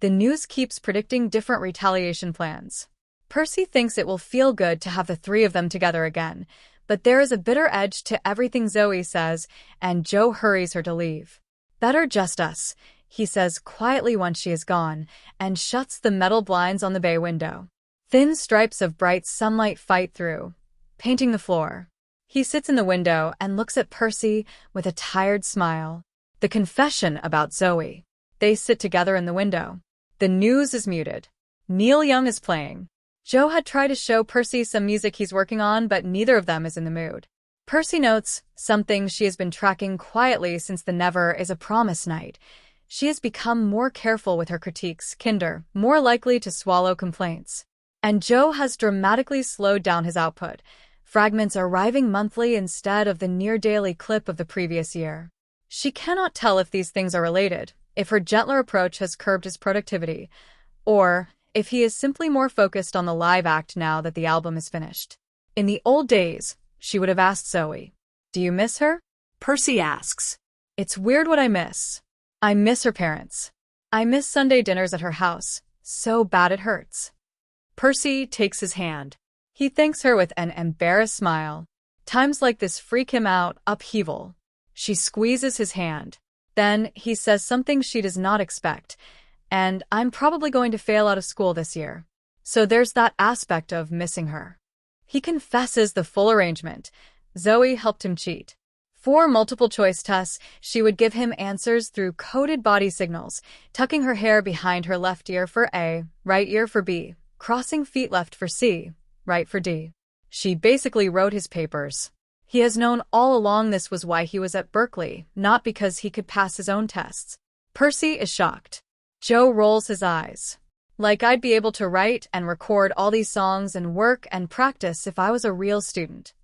A: The news keeps predicting different retaliation plans. Percy thinks it will feel good to have the three of them together again, but there is a bitter edge to everything Zoe says, and Joe hurries her to leave. Better just us, he says quietly once she is gone, and shuts the metal blinds on the bay window. Thin stripes of bright sunlight fight through, painting the floor. He sits in the window and looks at Percy with a tired smile. The confession about Zoe. They sit together in the window. The news is muted. Neil Young is playing. Joe had tried to show Percy some music he's working on, but neither of them is in the mood. Percy notes something she has been tracking quietly since the Never is a Promise night. She has become more careful with her critiques, kinder, more likely to swallow complaints. And Joe has dramatically slowed down his output, fragments arriving monthly instead of the near-daily clip of the previous year. She cannot tell if these things are related, if her gentler approach has curbed his productivity, or if he is simply more focused on the live act now that the album is finished. In the old days, she would have asked Zoe, "Do you miss her?"
E: Percy asks.
A: It's weird what I miss. I miss her parents. I miss Sunday dinners at her house, so bad it hurts.
E: Percy takes his hand.
A: He thanks her with an embarrassed smile. Times like this freak him out, upheaval. She squeezes his hand. Then he says something she does not expect, and I'm probably going to fail out of school this year. So there's that aspect of missing her. He confesses the full arrangement. Zoe helped him cheat. For multiple-choice tests, she would give him answers through coded body signals, tucking her hair behind her left ear for A, right ear for B, crossing feet left for C, right for D. She basically wrote his papers. He has known all along this was why he was at Berkeley, not because he could pass his own tests. Percy is shocked. Joe rolls his eyes. Like I'd be able to write and record all these songs and work and practice if I was a real student.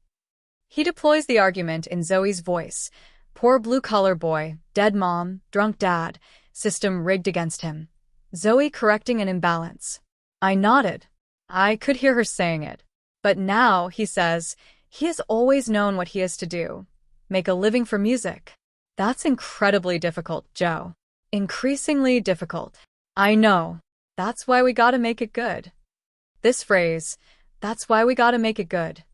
A: He deploys the argument in Zoe's voice. Poor blue-collar boy, dead mom, drunk dad, system rigged against him. Zoe correcting an imbalance. I nodded. I could hear her saying it. But now, he says, he has always known what he is to do. Make a living for music. That's incredibly difficult, Joe. Increasingly difficult. I know. That's why we gotta make it good. This phrase, that's why we gotta make it good,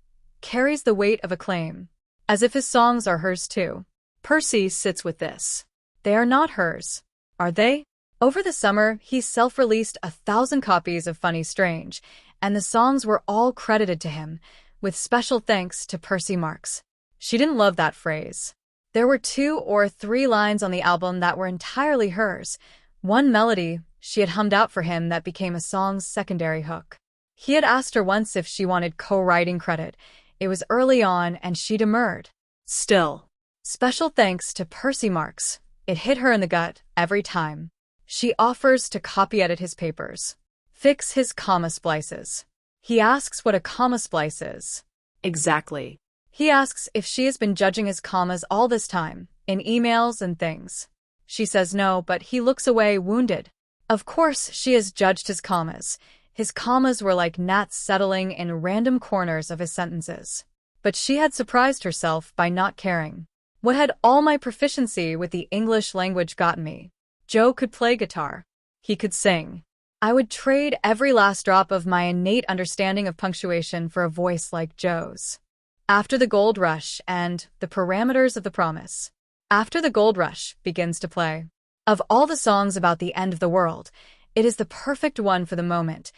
A: carries the weight of a claim, as if his songs are hers too. Percy sits with this. They are not hers, are they? Over the summer, he self-released 1,000 copies of Funny Strange, and the songs were all credited to him, with special thanks to Percy Marks. She didn't love that phrase. There were 2 or 3 lines on the album that were entirely hers, one melody she had hummed out for him that became a song's secondary hook. He had asked her once if she wanted co-writing credit. It was early on, and she demurred.
E: Still.
A: Special thanks to Percy Marks. It hit her in the gut every time. She offers to copy-edit his papers. Fix his comma splices. He asks what a comma splice is.
E: Exactly.
A: He asks if she has been judging his commas all this time, in emails and things. She says no, but he looks away, wounded. Of course she has judged his commas. His commas were like gnats settling in random corners of his sentences. But she had surprised herself by not caring. What had all my proficiency with the English language gotten me? Joe could play guitar. He could sing. I would trade every last drop of my innate understanding of punctuation for a voice like Joe's. After the Gold Rush and The Parameters of the Promise. After the Gold Rush begins to play. Of all the songs about the end of the world, it is the perfect one for the moment.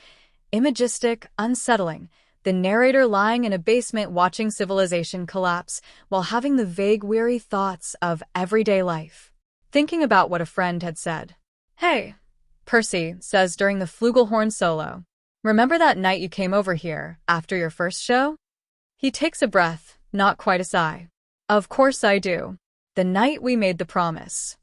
A: Imagistic, unsettling, the narrator lying in a basement watching civilization collapse while having the vague, weary thoughts of everyday life. Thinking about what a friend had said. Hey, Percy says during the flugelhorn solo, remember that night you came over here after your first show? He takes a breath, not quite a sigh. Of course I do. The night we made the promise.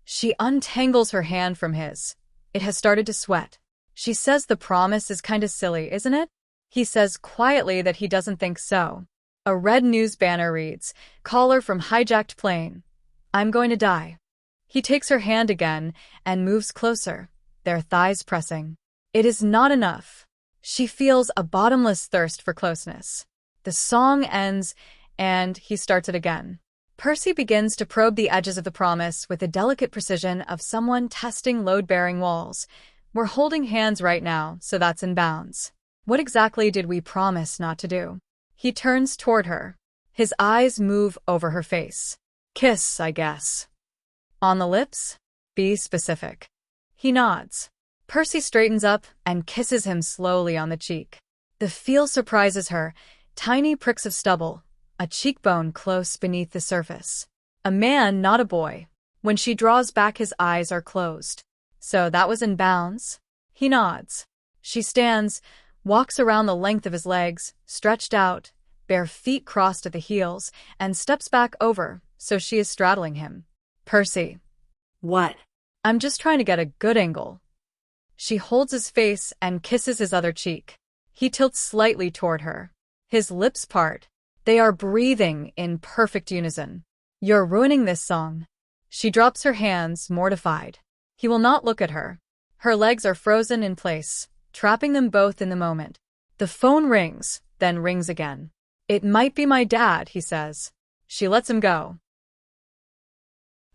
A: She untangles her hand from his. It has started to sweat. She says the promise is kinda silly, isn't it? He says quietly that he doesn't think so. A red news banner reads, "Caller from hijacked plane. I'm going to die." He takes her hand again and moves closer, their thighs pressing. It is not enough. She feels a bottomless thirst for closeness. The song ends, and he starts it again. Percy begins to probe the edges of the promise with the delicate precision of someone testing load-bearing walls. We're holding hands right now, so that's in bounds. What exactly did we promise not to do? He turns toward her. His eyes move over her face. Kiss, I guess. On the lips? Be specific. He nods. Percy straightens up and kisses him slowly on the cheek. The feel surprises her. Tiny pricks of stubble, a cheekbone close beneath the surface. A man, not a boy. When she draws back, his eyes are closed. So that was in bounds? He nods. She stands, walks around the length of his legs, stretched out, bare feet crossed at the heels, and steps back over, so she is straddling him. Percy.
E: What?
A: I'm just trying to get a good angle. She holds his face and kisses his other cheek. He tilts slightly toward her. His lips part. They are breathing in perfect unison. You're ruining this song. She drops her hands, mortified. He will not look at her. Her legs are frozen in place, trapping them both in the moment. The phone rings, then rings again. It might be my dad, he says. She lets him go.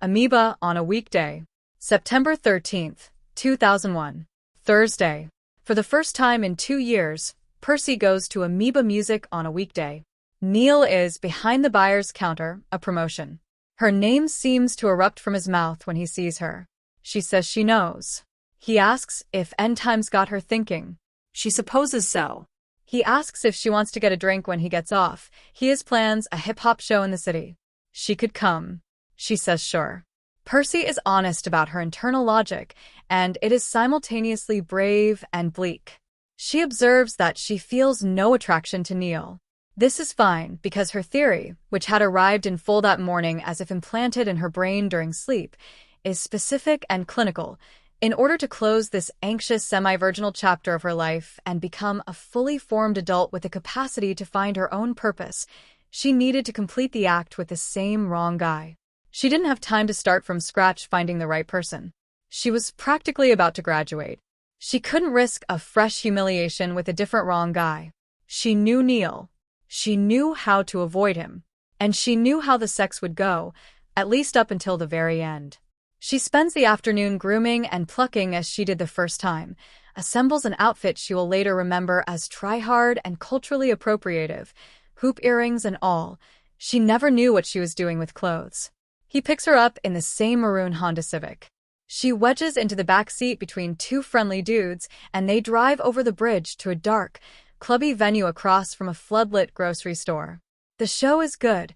A: Amoeba on a weekday. September 13th, 2001. Thursday. For the first time in 2 years, Percy goes to Amoeba Music on a weekday. Neil is behind the buyer's counter, a promotion. Her name seems to erupt from his mouth when he sees her. She says she knows. He asks if end times got her thinking.
E: She supposes so.
A: He asks if she wants to get a drink when he gets off. He has plans a hip-hop show in the city. She could come. She says sure. Percy is honest about her internal logic, and it is simultaneously brave and bleak. She observes that she feels no attraction to Neil. This is fine, because her theory, which had arrived in full that morning as if implanted in her brain during sleep, is specific and clinical. In order to close this anxious semi-virginal chapter of her life and become a fully formed adult with the capacity to find her own purpose, she needed to complete the act with the same wrong guy. She didn't have time to start from scratch finding the right person. She was practically about to graduate. She couldn't risk a fresh humiliation with a different wrong guy. She knew Neil. She knew how to avoid him. And she knew how the sex would go, at least up until the very end. She spends the afternoon grooming and plucking as she did the first time, assembles an outfit she will later remember as try-hard and culturally appropriative, hoop earrings and all. She never knew what she was doing with clothes. He picks her up in the same maroon Honda Civic. She wedges into the back seat between 2 friendly dudes, and they drive over the bridge to a dark, clubby venue across from a floodlit grocery store. The show is good,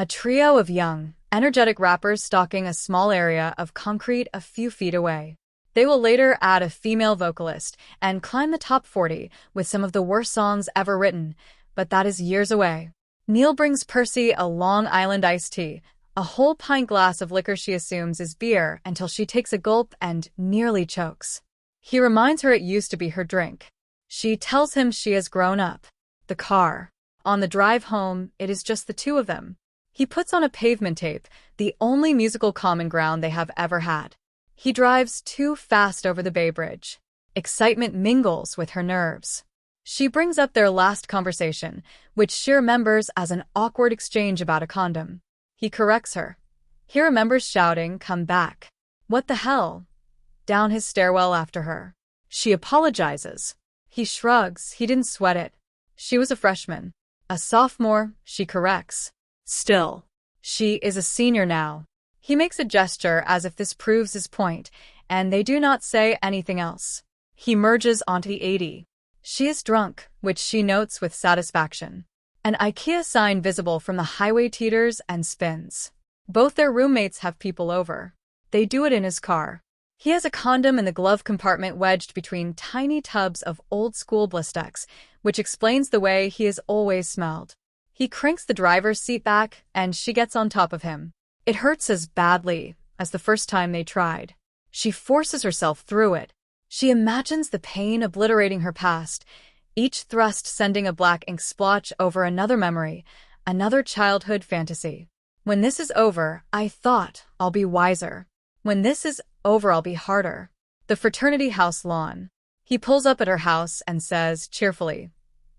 A: A trio of young, energetic rappers stalking a small area of concrete a few feet away. They will later add a female vocalist and climb the top 40 with some of the worst songs ever written, but that is years away. Neil brings Percy a Long Island iced tea, a whole pint glass of liquor she assumes is beer until she takes a gulp and nearly chokes. He reminds her it used to be her drink. She tells him she has grown up. The car. On the drive home, it is just the two of them. He puts on a pavement tape, the only musical common ground they have ever had. He drives too fast over the Bay Bridge. Excitement mingles with her nerves. She brings up their last conversation, which she remembers as an awkward exchange about a condom. He corrects her. He remembers shouting, "Come back." What the hell? Down his stairwell after her. She apologizes. He shrugs. He didn't sweat it. She was a freshman. A sophomore, she corrects.
E: Still.
A: She is a senior now. He makes a gesture as if this proves his point, and they do not say anything else. He merges onto the 80. She is drunk, which she notes with satisfaction. An IKEA sign visible from the highway teeters and spins. Both their roommates have people over. They do it in his car. He has a condom in the glove compartment wedged between tiny tubs of old-school Blistex, which explains the way he has always smelled. He cranks the driver's seat back, and she gets on top of him. It hurts as badly as the first time they tried. She forces herself through it. She imagines the pain obliterating her past, each thrust sending a black ink splotch over another memory, another childhood fantasy. When this is over, I thought, I'll be wiser. When this is over, I'll be harder. The fraternity house lawn. He pulls up at her house and says, cheerfully,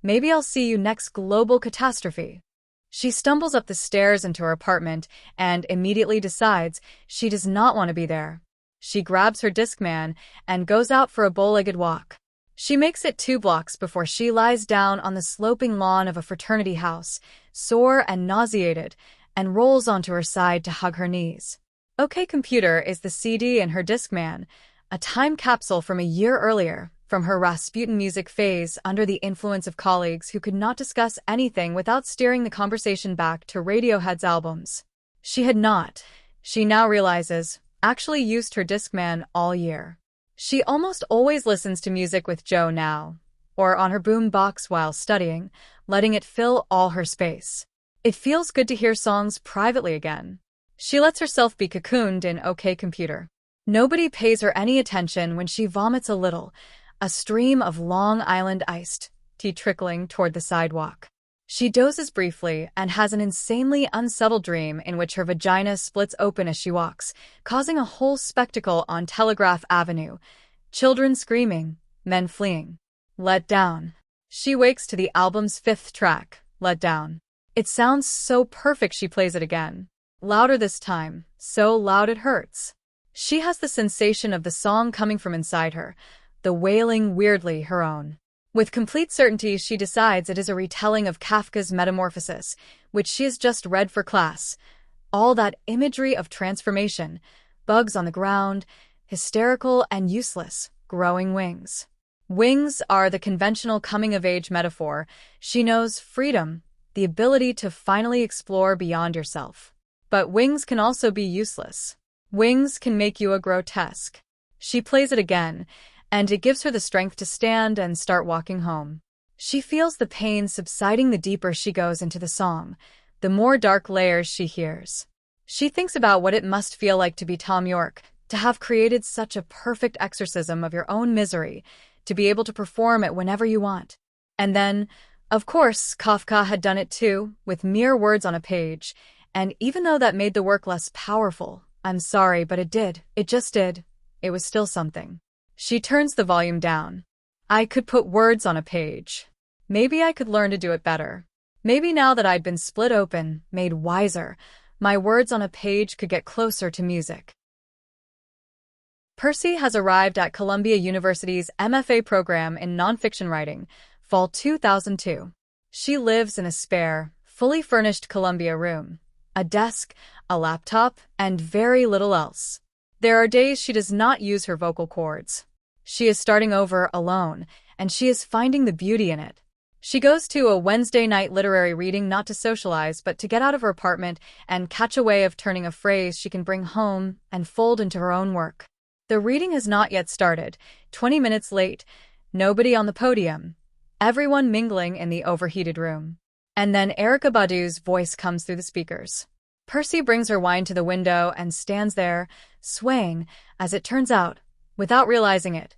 A: "Maybe I'll see you next global catastrophe." She stumbles up the stairs into her apartment and immediately decides she does not want to be there. She grabs her Discman and goes out for a bow-legged walk. She makes it 2 blocks before she lies down on the sloping lawn of a fraternity house, sore and nauseated, and rolls onto her side to hug her knees. OK Computer is the CD in her Discman, a time capsule from a year earlier, from her Rasputin music phase under the influence of colleagues who could not discuss anything without steering the conversation back to Radiohead's albums. She had not, she now realizes, actually used her Discman all year. She almost always listens to music with Joe now, or on her boom box while studying, letting it fill all her space. It feels good to hear songs privately again. She lets herself be cocooned in OK Computer. Nobody pays her any attention when she vomits a little, a stream of Long Island iced tea trickling toward the sidewalk. She dozes briefly and has an insanely unsettled dream in which her vagina splits open as she walks, causing a whole spectacle on Telegraph Avenue. Children screaming, men fleeing. Let Down. She wakes to the album's 5th track, Let Down. It sounds so perfect she plays it again. Louder this time, so loud it hurts. She has the sensation of the song coming from inside her, the wailing weirdly her own. With complete certainty, she decides it is a retelling of Kafka's Metamorphosis, which she has just read for class. All that imagery of transformation, bugs on the ground, hysterical and useless, growing wings. Wings are the conventional coming-of-age metaphor. She knows freedom, the ability to finally explore beyond yourself. But wings can also be useless. Wings can make you a grotesque. She plays it again, and it gives her the strength to stand and start walking home. She feels the pain subsiding the deeper she goes into the song, the more dark layers she hears. She thinks about what it must feel like to be Tom York, to have created such a perfect exorcism of your own misery, to be able to perform it whenever you want. And then, of course, Kafka had done it too, with mere words on a page, and even though that made the work less powerful, I'm sorry, but it did. It just did. It was still something. She turns the volume down. I could put words on a page. Maybe I could learn to do it better. Maybe now that I'd been split open, made wiser, my words on a page could get closer to music. Percy has arrived at Columbia University's MFA program in nonfiction writing, fall 2002. She lives in a spare, fully furnished Columbia room. A desk, a laptop, and very little else. There are days she does not use her vocal cords. She is starting over alone, and she is finding the beauty in it. She goes to a Wednesday night literary reading not to socialize, but to get out of her apartment and catch a way of turning a phrase she can bring home and fold into her own work. The reading has not yet started. 20 minutes late, nobody on the podium, everyone mingling in the overheated room. And then Erykah Badu's voice comes through the speakers. Percy brings her wine to the window and stands there, swaying, as it turns out, without realizing it,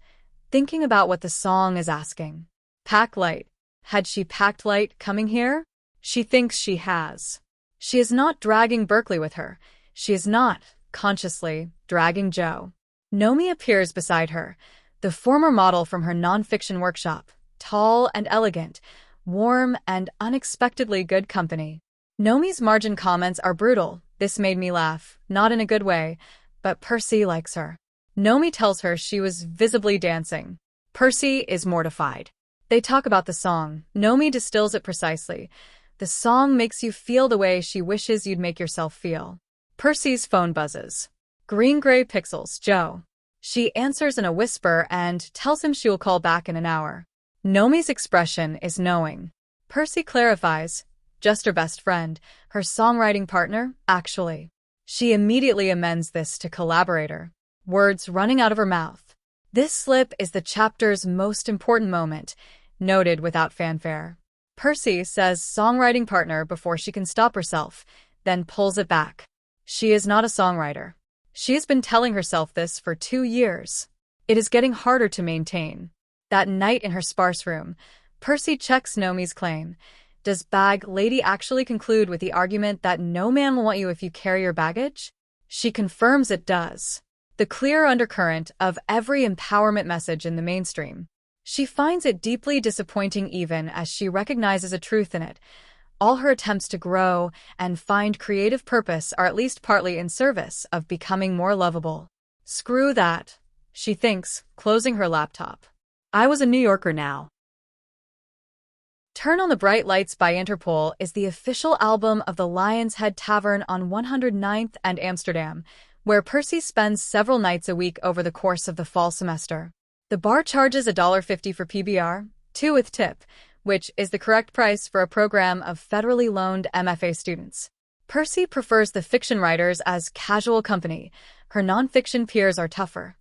A: thinking about what the song is asking. Pack light. Had she packed light coming here? She thinks she has. She is not dragging Berkeley with her. She is not, consciously, dragging Joe. Nomi appears beside her, the former model from her nonfiction workshop, tall and elegant, warm and unexpectedly good company. Nomi's margin comments are brutal. This made me laugh, not in a good way, but Percy likes her. Nomi tells her she was visibly dancing. Percy is mortified. They talk about the song. Nomi distills it precisely. The song makes you feel the way she wishes you'd make yourself feel. Percy's phone buzzes. Green-gray pixels, Joe. She answers in a whisper and tells him she will call back in an hour. Nomi's expression is knowing. Percy clarifies, just her best friend, her songwriting partner, actually. She immediately amends this to collaborator, words running out of her mouth. This slip is the chapter's most important moment, noted without fanfare. Percy says songwriting partner before she can stop herself, then pulls it back. She is not a songwriter. She has been telling herself this for 2 years. It is getting harder to maintain. That night in her sparse room, Percy checks Nomi's claim. Does bag lady actually conclude with the argument that no man will want you if you carry your baggage? She confirms it does. The clear undercurrent of every empowerment message in the mainstream. She finds it deeply disappointing even as she recognizes a truth in it. All her attempts to grow and find creative purpose are at least partly in service of becoming more lovable. Screw that, she thinks, closing her laptop. I was a New Yorker now. Turn on the Bright Lights by Interpol is the official album of the Lion's Head Tavern on 109th and Amsterdam, where Percy spends several nights a week over the course of the fall semester. The bar charges $1.50 for PBR, $2 with tip, which is the correct price for a program of federally loaned MFA students. Percy prefers the fiction writers as casual company. Her nonfiction peers are tougher.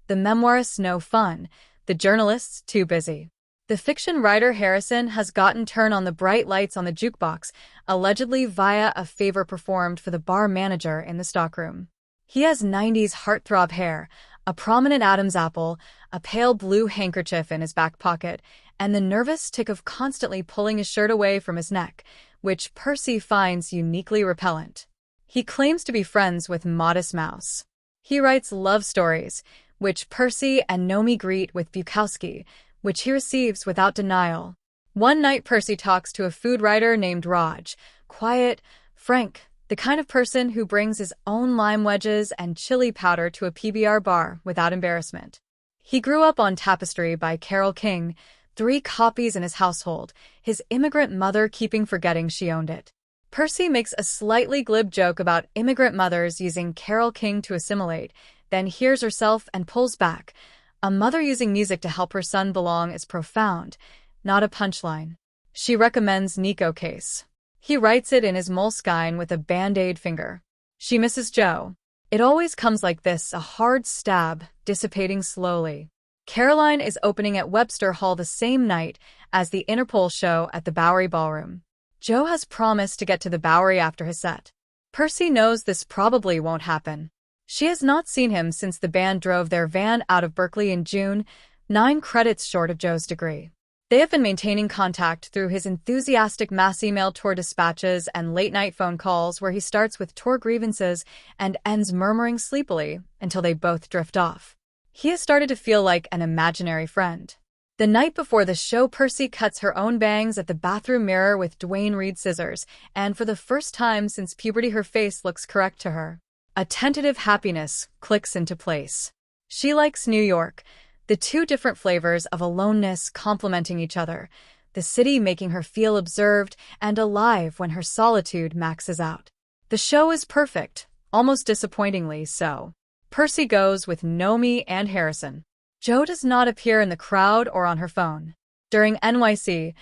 A: The memoirists no fun, the journalists too busy. The fiction writer Harrison has gotten turn on the bright lights on the jukebox, allegedly via a favor performed for the bar manager in the stockroom. He has 90s heartthrob hair, a prominent Adam's apple, a pale blue handkerchief in his back pocket, and the nervous tick of constantly pulling his shirt away from his neck, which Percy finds uniquely repellent. He claims to be friends with Modest Mouse. He writes love stories, which Percy and Nomi greet with Bukowski, which he receives without denial. One night Percy talks to a food writer named Raj, quiet, frank, the kind of person who brings his own lime wedges and chili powder to a PBR bar without embarrassment. He grew up on Tapestry by Carole King, 3 copies in his household, his immigrant mother keeping forgetting she owned it. Percy makes a slightly glib joke about immigrant mothers using Carole King to assimilate, then hears herself and pulls back. A mother using music to help her son belong is profound, not a punchline. She recommends Nico Case. He writes it in his Moleskine with a band-aid finger. She misses Joe. It always comes like this, a hard stab, dissipating slowly. Caroline is opening at Webster Hall the same night as the Interpol show at the Bowery Ballroom. Joe has promised to get to the Bowery after his set. Percy knows this probably won't happen. She has not seen him since the band drove their van out of Berkeley in June, 9 credits short of Joe's degree. They have been maintaining contact through his enthusiastic mass email tour dispatches and late-night phone calls where he starts with tour grievances and ends murmuring sleepily until they both drift off. He has started to feel like an imaginary friend. The night before the show, Percy cuts her own bangs at the bathroom mirror with Dwayne Reed scissors, and for the first time since puberty her face looks correct to her. A tentative happiness clicks into place. She likes New York, the 2 different flavors of aloneness complementing each other, the city making her feel observed and alive when her solitude maxes out. The show is perfect, almost disappointingly so. Percy goes with Nomi and Harrison. Joe does not appear in the crowd or on her phone. During NYC,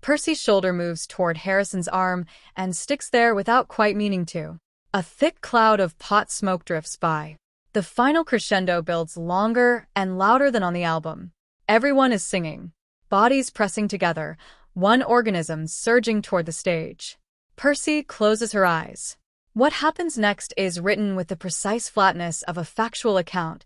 A: Percy's shoulder moves toward Harrison's arm and sticks there without quite meaning to. A thick cloud of pot smoke drifts by. The final crescendo builds longer and louder than on the album. Everyone is singing. Bodies pressing together, one organism surging toward the stage. Percy closes her eyes. What happens next is written with the precise flatness of a factual account.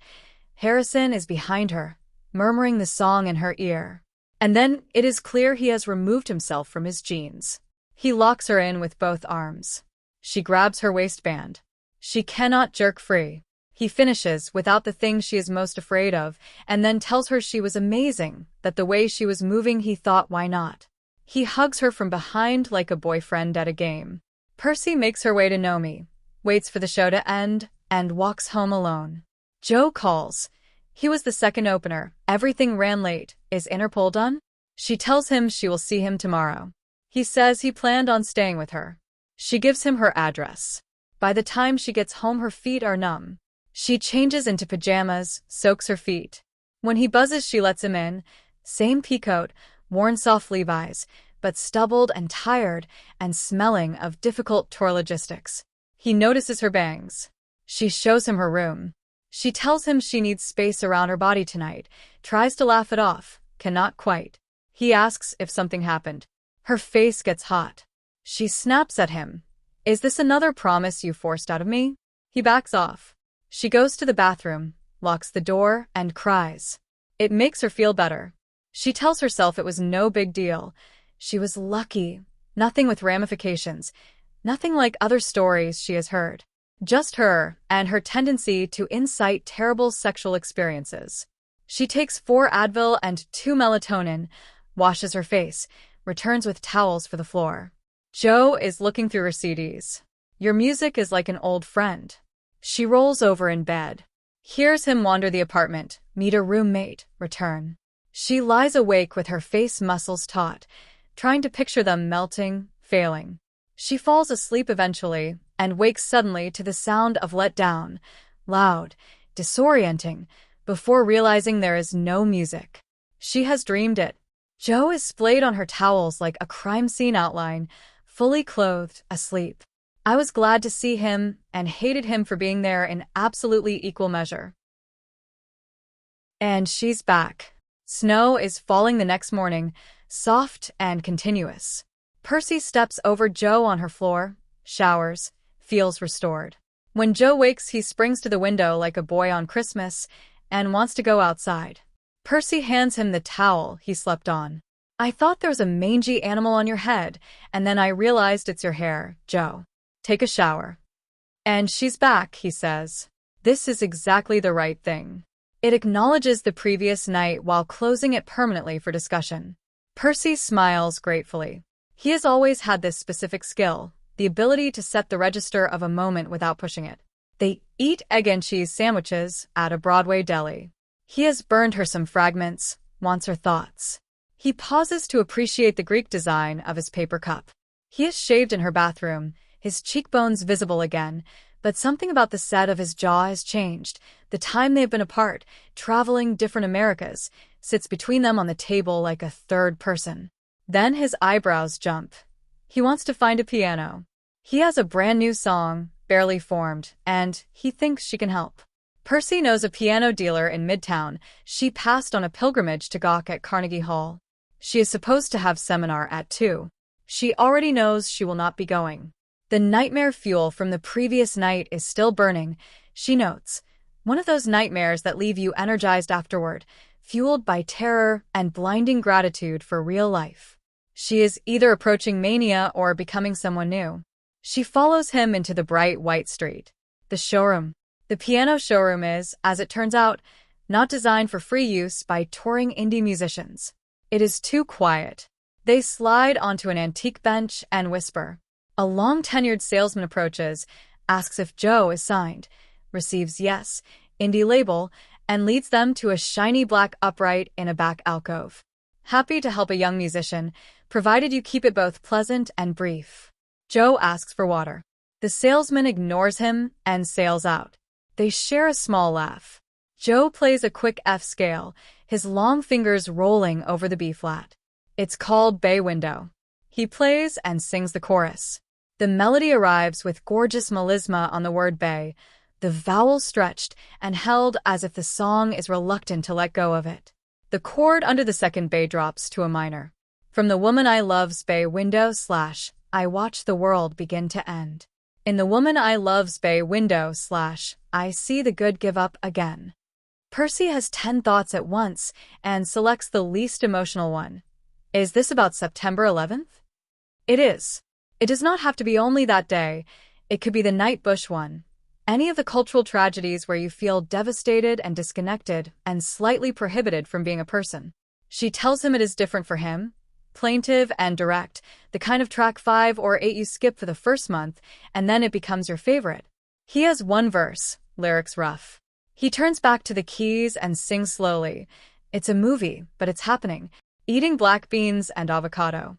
A: Harrison is behind her, murmuring the song in her ear. And then it is clear he has removed himself from his jeans. He locks her in with both arms. She grabs her waistband. She cannot jerk free. He finishes without the thing she is most afraid of, and then tells her she was amazing, that the way she was moving he thought why not. He hugs her from behind like a boyfriend at a game. Percy makes her way to Nomi, waits for the show to end, and walks home alone. Joe calls. He was the second opener. Everything ran late. Is Interpol done? She tells him she will see him tomorrow. He says he planned on staying with her. She gives him her address. By the time she gets home, her feet are numb. She changes into pajamas, soaks her feet. When he buzzes, she lets him in. Same peacoat, worn soft Levi's, but stubbled and tired and smelling of difficult tour logistics. He notices her bangs. She shows him her room. She tells him she needs space around her body tonight, tries to laugh it off, cannot quite. He asks if something happened. Her face gets hot. She snaps at him. Is this another promise you forced out of me? He backs off. She goes to the bathroom, locks the door, and cries. It makes her feel better. She tells herself it was no big deal. She was lucky. Nothing with ramifications. Nothing like other stories she has heard. Just her and her tendency to incite terrible sexual experiences. She takes 4 Advil and 2 melatonin, washes her face, returns with towels for the floor. Joe is looking through her CDs. Your music is like an old friend. She rolls over in bed. Hears him wander the apartment, meet a roommate, return. She lies awake with her face muscles taut, trying to picture them melting, failing. She falls asleep eventually and wakes suddenly to the sound of Let Down, loud, disorienting, before realizing there is no music. She has dreamed it. Joe is splayed on her towels like a crime scene outline, fully clothed, asleep. I was glad to see him and hated him for being there in absolutely equal measure. And she's back. Snow is falling the next morning, soft and continuous. Percy steps over Joe on her floor, showers, feels restored. When Joe wakes, he springs to the window like a boy on Christmas and wants to go outside. Percy hands him the towel he slept on. I thought there was a mangy animal on your head, and then I realized it's your hair, Joe. Take a shower. And she's back, he says. This is exactly the right thing. It acknowledges the previous night while closing it permanently for discussion. Percy smiles gratefully. He has always had this specific skill, the ability to set the register of a moment without pushing it. They eat egg and cheese sandwiches at a Broadway deli. He has burned her some fragments, wants her thoughts. He pauses to appreciate the Greek design of his paper cup. He has shaved in her bathroom, his cheekbones visible again, but something about the set of his jaw has changed. The time they've been apart, traveling different Americas, sits between them on the table like a third person. Then his eyebrows jump. He wants to find a piano. He has a brand new song, barely formed, and he thinks she can help. Percy knows a piano dealer in Midtown. She passed on a pilgrimage to Gawk at Carnegie Hall. She is supposed to have seminar at 2. She already knows she will not be going. The nightmare fuel from the previous night is still burning, she notes. One of those nightmares that leave you energized afterward, fueled by terror and blinding gratitude for real life. She is either approaching mania or becoming someone new. She follows him into the bright white street. The showroom. The piano showroom is, as it turns out, not designed for free use by touring indie musicians. It is too quiet. They slide onto an antique bench and whisper. A long-tenured salesman approaches, asks if Joe is signed, receives yes, indie label, and leads them to a shiny black upright in a back alcove. Happy to help a young musician, provided you keep it both pleasant and brief. Joe asks for water. The salesman ignores him and sails out. They share a small laugh. Joe plays a quick F scale, his long fingers rolling over the B-flat. It's called Bay Window. He plays and sings the chorus. The melody arrives with gorgeous melisma on the word bay, the vowel stretched and held as if the song is reluctant to let go of it. The chord under the second bay drops to a minor. From the woman I love's bay window / I watch the world begin to end. In the woman I love's bay window / I see the good give up again. Percy has 10 thoughts at once and selects the least emotional one. Is this about September 11th? It is. It does not have to be only that day. It could be the night bush one. Any of the cultural tragedies where you feel devastated and disconnected and slightly prohibited from being a person. She tells him it is different for him. Plaintive and direct, the kind of track 5 or 8 you skip for the first month, and then it becomes your favorite. He has one verse, lyrics rough. He turns back to the keys and sings slowly. It's a movie, but it's happening. Eating black beans and avocado.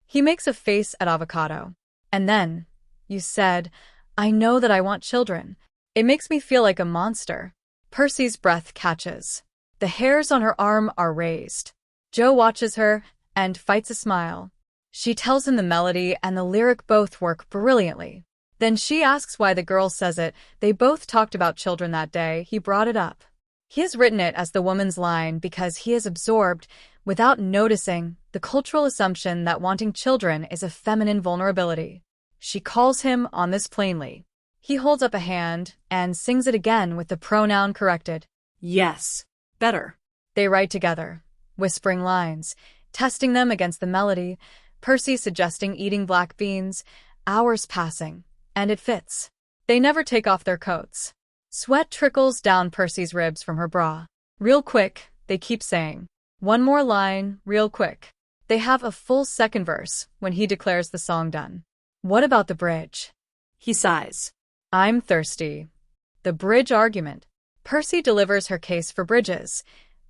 A: He makes a face at avocado. And then, you said, I know that I want children. It makes me feel like a monster. Percy's breath catches. The hairs on her arm are raised. Joe watches her and fights a smile. She tells him the melody and the lyric both work brilliantly. Then she asks why the girl says it. They both talked about children that day. He brought it up. He has written it as the woman's line because he has absorbed, without noticing, the cultural assumption that wanting children is a feminine vulnerability. She calls him on this plainly. He holds up a hand and sings it again with the pronoun corrected.
E: Yes. Better.
A: They write together, whispering lines, testing them against the melody, Percy suggesting eating black beans, hours passing, and it fits. They never take off their coats. Sweat trickles down Percy's ribs from her bra. Real quick, they keep saying. One more line, real quick. They have a full second verse when he declares the song done. What about the bridge?
E: He sighs.
A: I'm thirsty. The bridge argument. Percy delivers her case for bridges.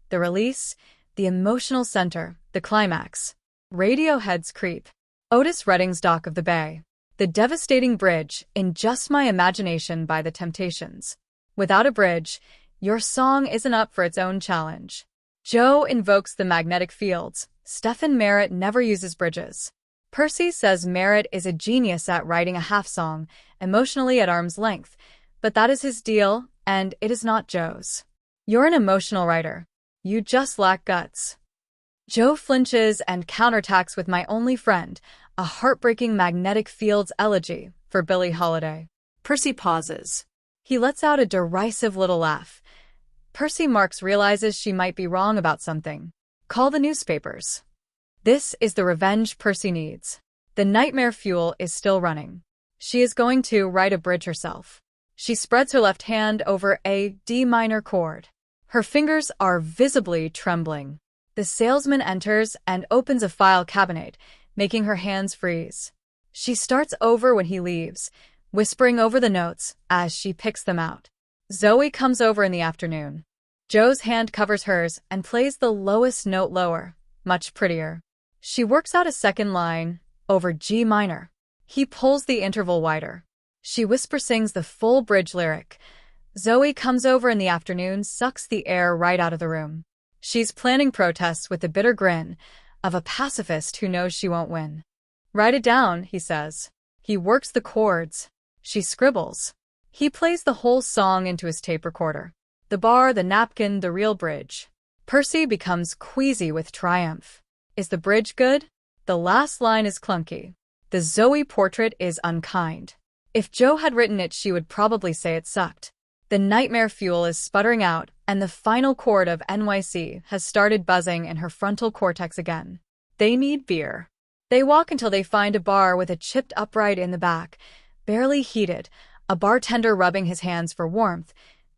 A: The release, the emotional center, the climax. Radio heads creep. Otis Redding's Dock of the Bay. The devastating bridge in Just My Imagination by The Temptations. Without a bridge, your song isn't up for its own challenge. Joe invokes the magnetic fields. Stephen Merritt never uses bridges. Percy says Merritt is a genius at writing a half song, emotionally at arm's length, but that is his deal, and it is not Joe's. You're an emotional writer. You just lack guts. Joe flinches and counterattacks with My Only Friend, a heartbreaking magnetic fields elegy for Billie Holiday.
E: Percy pauses.
A: He lets out a derisive little laugh. Percy Marks realizes she might be wrong about something. Call the newspapers. This is the revenge Percy needs. The nightmare fuel is still running. She is going to write a bridge herself. She spreads her left hand over a D minor chord. Her fingers are visibly trembling. The salesman enters and opens a file cabinet, making her hands freeze. She starts over when he leaves, whispering over the notes as she picks them out. Zoe comes over in the afternoon. Joe's hand covers hers and plays the lowest note lower, much prettier. She works out a second line, over G minor. He pulls the interval wider. She whisper sings the full bridge lyric. Zoe comes over in the afternoon, sucks the air right out of the room. She's planning protests with the bitter grin of a pacifist who knows she won't win. Write it down, he says. He works the chords. She scribbles. He plays the whole song into his tape recorder. The bar, the napkin, the real bridge. Percy becomes queasy with triumph. Is the bridge good? The last line is clunky. The Zoe portrait is unkind. If Joe had written it, she would probably say it sucked. The nightmare fuel is sputtering out, and the final chord of NYC has started buzzing in her frontal cortex again. They need beer. They walk until they find a bar with a chipped upright in the back, barely heated, a bartender rubbing his hands for warmth,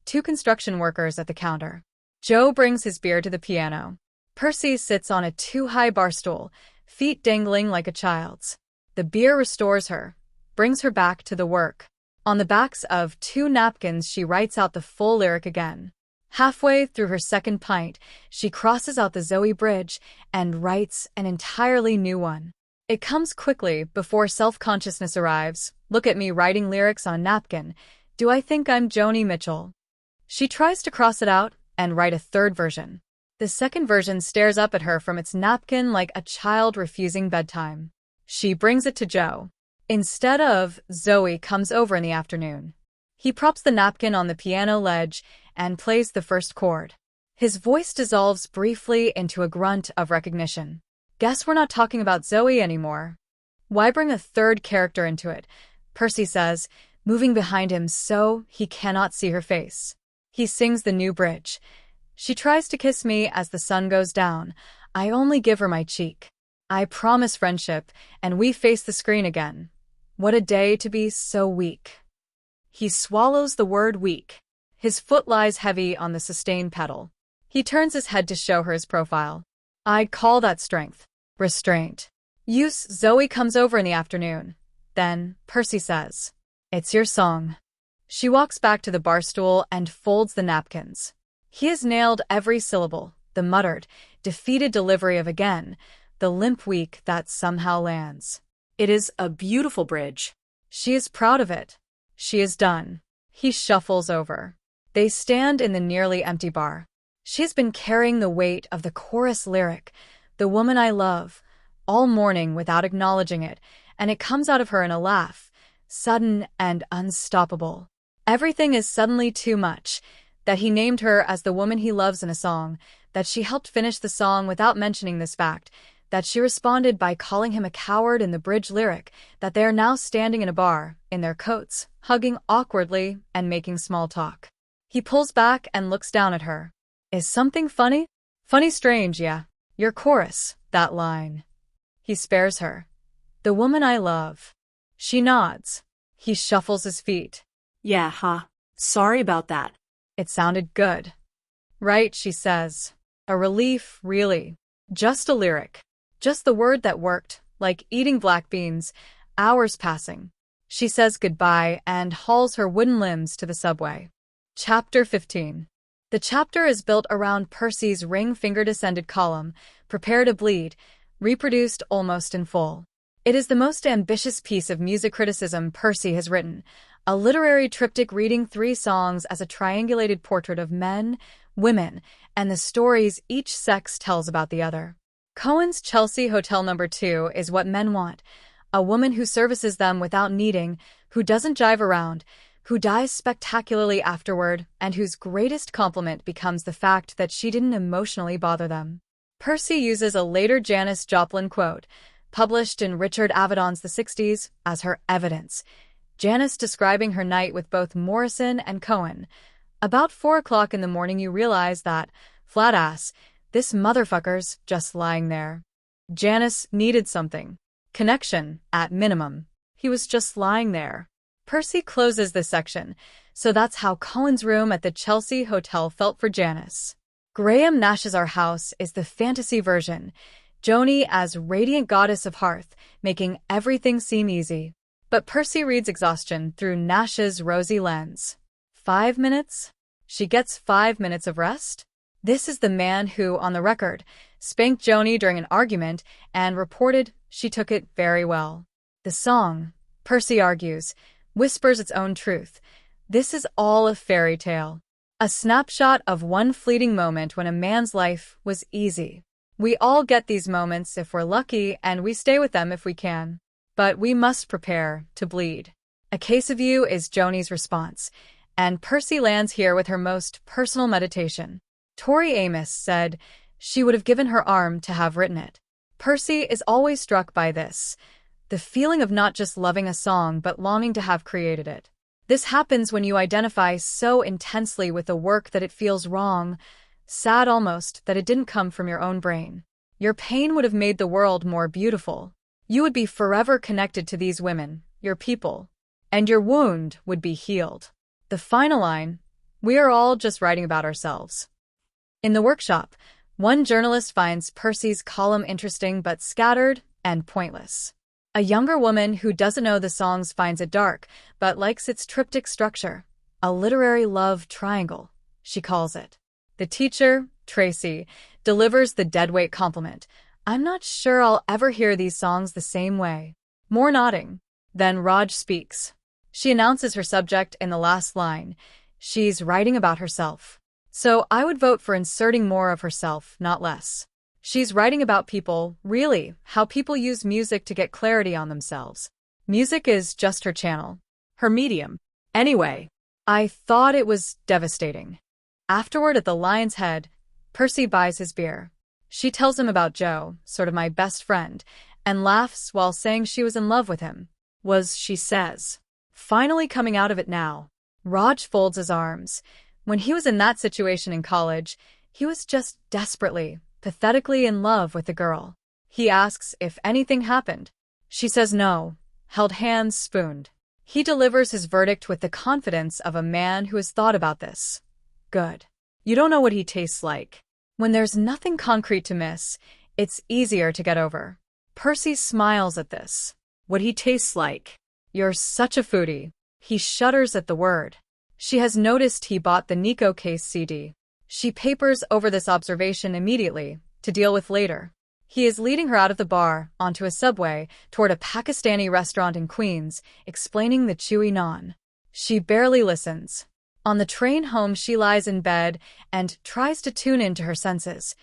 A: 2 construction workers at the counter. Joe brings his beer to the piano. Percy sits on a too-high bar stool, feet dangling like a child's. The beer restores her, brings her back to the work. On the backs of 2 napkins, she writes out the full lyric again. Halfway through her second pint, she crosses out the Zoe bridge and writes an entirely new one. It comes quickly before self-consciousness arrives. Look at me writing lyrics on a napkin. Do I think I'm Joni Mitchell? She tries to cross it out and write a third version. The second version stares up at her from its napkin like a child refusing bedtime. She brings it to Joe. Instead of, Zoe comes over in the afternoon. He props the napkin on the piano ledge and plays the first chord. His voice dissolves briefly into a grunt of recognition. Guess we're not talking about Zoe anymore. Why bring a third character into it? Percy says, moving behind him so he cannot see her face. He sings the new bridge. She tries to kiss me as the sun goes down. I only give her my cheek. I promise friendship, and we face the screen again. What a day to be so weak. He swallows the word weak. His foot lies heavy on the sustained pedal. He turns his head to show her his profile. I'd call that strength. Restraint. Zoe comes over in the afternoon. Then, Percy says, "It's your song." She walks back to the bar stool and folds the napkins. He has nailed every syllable, the muttered, defeated delivery of again, the limp weak that somehow lands.
E: It is a beautiful bridge.
A: She is proud of it. She is done. He shuffles over. They stand in the nearly empty bar. She has been carrying the weight of the chorus lyric, "The woman I love," all morning without acknowledging it, and it comes out of her in a laugh, sudden and unstoppable. Everything is suddenly too much. That he named her as the woman he loves in a song, that she helped finish the song without mentioning this fact, that she responded by calling him a coward in the bridge lyric, that they are now standing in a bar, in their coats, hugging awkwardly and making small talk. He pulls back and looks down at her. Is something funny? Funny strange, yeah. Your chorus, that line. He spares her. The woman I love. She nods. He shuffles his feet.
E: Yeah, huh. Sorry about that.
A: It sounded good. Right, she says. A relief, really. Just a lyric. Just the word that worked, like eating black beans, hours passing. She says goodbye and hauls her wooden limbs to the subway. Chapter 15. The chapter is built around Percy's ring-finger-descended column, Prepare to Bleed, reproduced almost in full. It is the most ambitious piece of music criticism Percy has written, a literary triptych reading 3 songs as a triangulated portrait of men, women, and the stories each sex tells about the other. Cohen's Chelsea Hotel No. 2 is what men want, a woman who services them without needing, who doesn't jive around, who dies spectacularly afterward, and whose greatest compliment becomes the fact that she didn't emotionally bother them. Percy uses a later Janis Joplin quote, published in Richard Avedon's The 60s, as her evidence. Janis describing her night with both Morrison and Cohen. About 4 o'clock in the morning you realize that, flat ass, this motherfucker's just lying there. Janis needed something. Connection, at minimum. He was just lying there. Percy closes this section, so that's how Cohen's room at the Chelsea Hotel felt for Janis. Graham Nash's Our House is the fantasy version, Joni as radiant goddess of hearth, making everything seem easy. But Percy reads exhaustion through Nash's rosy lens. 5 minutes? She gets 5 minutes of rest? This is the man who, on the record, spanked Joni during an argument and reported she took it very well. The song, Percy argues, whispers its own truth. This is all a fairy tale. A snapshot of one fleeting moment when a man's life was easy. We all get these moments if we're lucky, and we stay with them if we can. But we must prepare to bleed. A case of you is Joni's response, and Percy lands here with her most personal meditation. Tori Amos said she would have given her arm to have written it. Percy is always struck by this, the feeling of not just loving a song but longing to have created it. This happens when you identify so intensely with the work that it feels wrong, sad almost, that it didn't come from your own brain. Your pain would have made the world more beautiful. You would be forever connected to these women, your people, and your wound would be healed. The final line, we are all just writing about ourselves. In the workshop, one journalist finds Percy's column interesting but scattered and pointless. A younger woman who doesn't know the songs finds it dark, but likes its triptych structure. A literary love triangle, she calls it. The teacher, Tracy, delivers the deadweight compliment. I'm not sure I'll ever hear these songs the same way. More nodding. Then Raj speaks. She announces her subject in the last line. She's writing about herself. So I would vote for inserting more of herself, not less. She's writing about people, really, how people use music to get clarity on themselves. Music is just her channel. Her medium. Anyway, I thought it was devastating. Afterward at the Lion's Head, Percy buys his beer. She tells him about Joe, sort of my best friend, and laughs while saying she was in love with him. Was, she says. Finally coming out of it now. Raj folds his arms. When he was in that situation in college, he was just desperately, pathetically in love with the girl. He asks if anything happened. She says no, held hands, spooned. He delivers his verdict with the confidence of a man who has thought about this. Good. You don't know what he tastes like. When there's nothing concrete to miss, it's easier to get over. Percy smiles at this. What he tastes like. You're such a foodie. He shudders at the word. She has noticed he bought the Nico Case CD. She papers over this observation immediately, to deal with later. He is leading her out of the bar, onto a subway, toward a Pakistani restaurant in Queens, explaining the chewy naan. She barely listens. On the train home she lies in bed and tries to tune into her senses.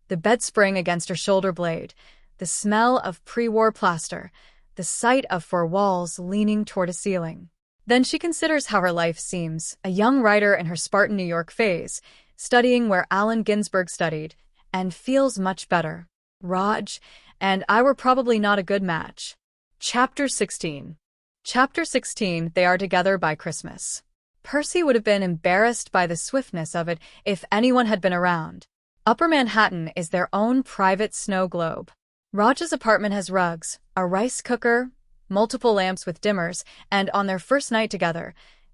A: The bed spring against her shoulder blade, the smell of pre-war plaster, the sight of four walls leaning toward a ceiling. Then she considers how her life seems, a young writer in her Spartan New York phase, studying where Allen Ginsberg studied, and feels much better. Raj and I were probably not a good match. Chapter 16. Chapter 16, they are together by Christmas. Percy would have been embarrassed by the swiftness of it if anyone had been around. Upper Manhattan is their own private snow globe. Raj's apartment has rugs, a rice cooker, multiple lamps with dimmers, and on their first night together,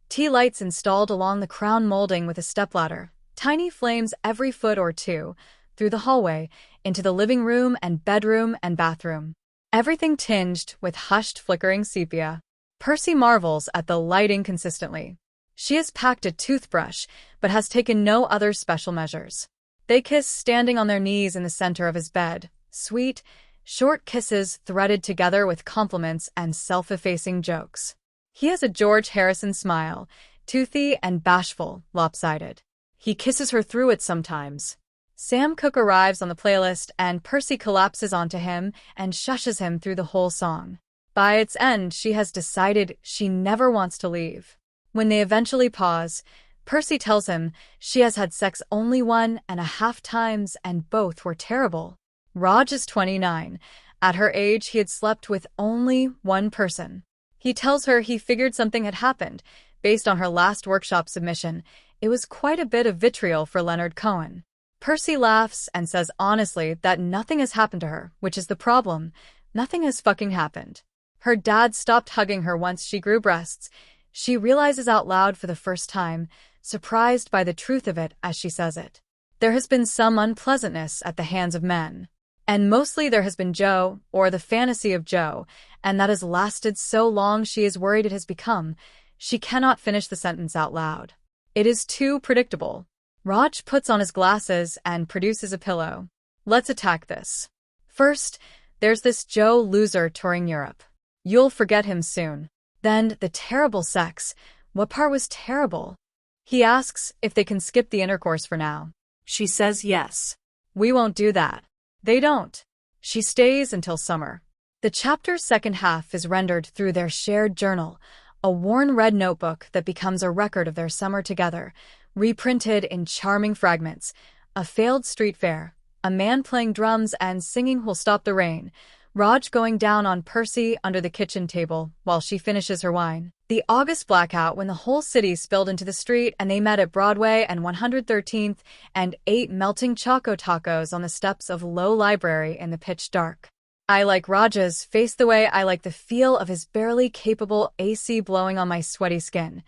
A: tea lights installed along the crown molding with a stepladder, tiny flames every foot or two, through the hallway, into the living room and bedroom and bathroom. Everything tinged with hushed flickering sepia. Percy marvels at the lighting consistently. She has packed a toothbrush, but has taken no other special measures. They kiss standing on their knees in the center of his bed, sweet, short kisses threaded together with compliments and self-effacing jokes. He has a George Harrison smile, toothy and bashful, lopsided. He kisses her through it sometimes. Sam Cooke arrives on the playlist and Percy collapses onto him and shushes him through the whole song. By its end, she has decided she never wants to leave. When they eventually pause, Percy tells him she has had sex only 1.5 times and both were terrible. Raj is 29. At her age, he had slept with only one person. He tells her he figured something had happened. Based on her last workshop submission, it was quite a bit of vitriol for Leonard Cohen. Percy laughs and says honestly that nothing has happened to her, which is the problem. Nothing has fucking happened. Her dad stopped hugging her once she grew breasts. She realizes out loud for the first time, surprised by the truth of it as she says it. There has been some unpleasantness at the hands of men. And mostly there has been Joe, or the fantasy of Joe, and that has lasted so long she is worried it has become. She cannot finish the sentence out loud. It is too predictable. Raj puts on his glasses and produces a pillow. Let's attack this. First, there's this Joe loser touring Europe. You'll forget him soon. Then, the terrible sex. What part was terrible? He asks if they can skip the intercourse for now.
E: She says yes.
A: We won't do that. They don't. She stays until summer. The chapter's second half is rendered through their shared journal, a worn red notebook that becomes a record of their summer together, reprinted in charming fragments. A failed street fair, a man playing drums and singing Who'll Stop the Rain, Raj going down on Percy under the kitchen table while she finishes her wine. The August blackout when the whole city spilled into the street and they met at Broadway and 113th and ate melting Choco Tacos on the steps of Low Library in the pitch dark. I like Raj's face the way I like the feel of his barely capable AC blowing on my sweaty skin.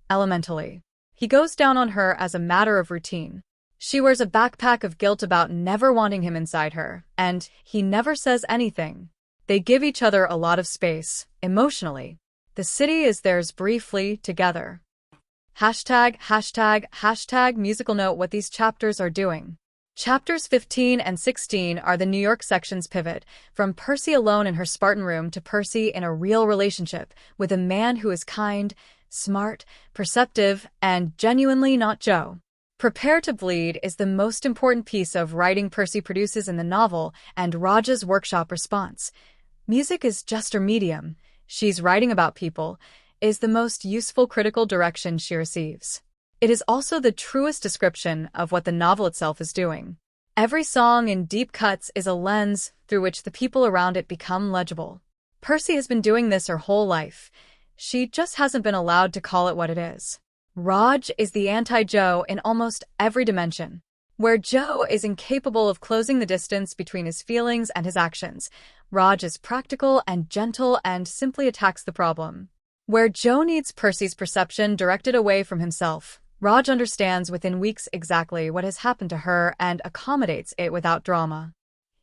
A: Elementally. He goes down on her as a matter of routine. She wears a backpack of guilt about never wanting him inside her, and he never says anything. They give each other a lot of space, emotionally. The city is theirs briefly, together. Hashtag musical note what these chapters are doing. Chapters 15 and 16 are the New York section's pivot, from Percy alone in her Spartan room to Percy in a real relationship with a man who is kind, smart, perceptive, and genuinely not Joe. Prepare to Bleed is the most important piece of writing Percy produces in the novel, and Raj's workshop response. Music is just her medium. She's writing about people, is the most useful critical direction she receives. It is also the truest description of what the novel itself is doing. Every song in deep cuts is a lens through which the people around it become legible. Percy has been doing this her whole life. She just hasn't been allowed to call it what it is. Raj is the anti-Joe in almost every dimension. Where Joe is incapable of closing the distance between his feelings and his actions, Raj is practical and gentle and simply attacks the problem. Where Joe needs Percy's perception directed away from himself, Raj understands within weeks exactly what has happened to her and accommodates it without drama.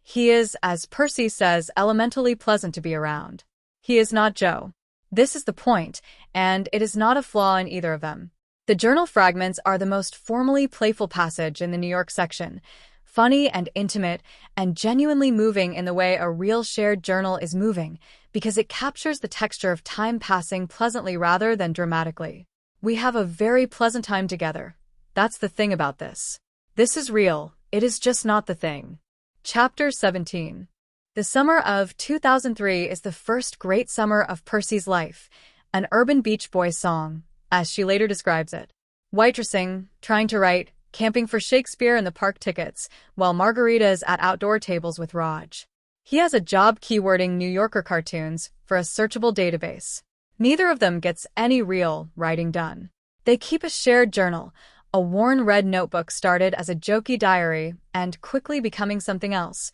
A: He is, as Percy says, elementally pleasant to be around. He is not Joe. This is the point, and it is not a flaw in either of them. The journal fragments are the most formally playful passage in the New York section, funny and intimate, and genuinely moving in the way a real shared journal is moving, because it captures the texture of time passing pleasantly rather than dramatically. We have a very pleasant time together. That's the thing about this. This is real, it is just not the thing. Chapter 17. The summer of 2003 is the first great summer of Percy's life, an urban beach boy song, as she later describes it. Waitressing, trying to write, camping for Shakespeare and the park tickets, while margaritas at outdoor tables with Raj. He has a job keywording New Yorker cartoons for a searchable database. Neither of them gets any real writing done. They keep a shared journal, a worn red notebook started as a jokey diary and quickly becoming something else.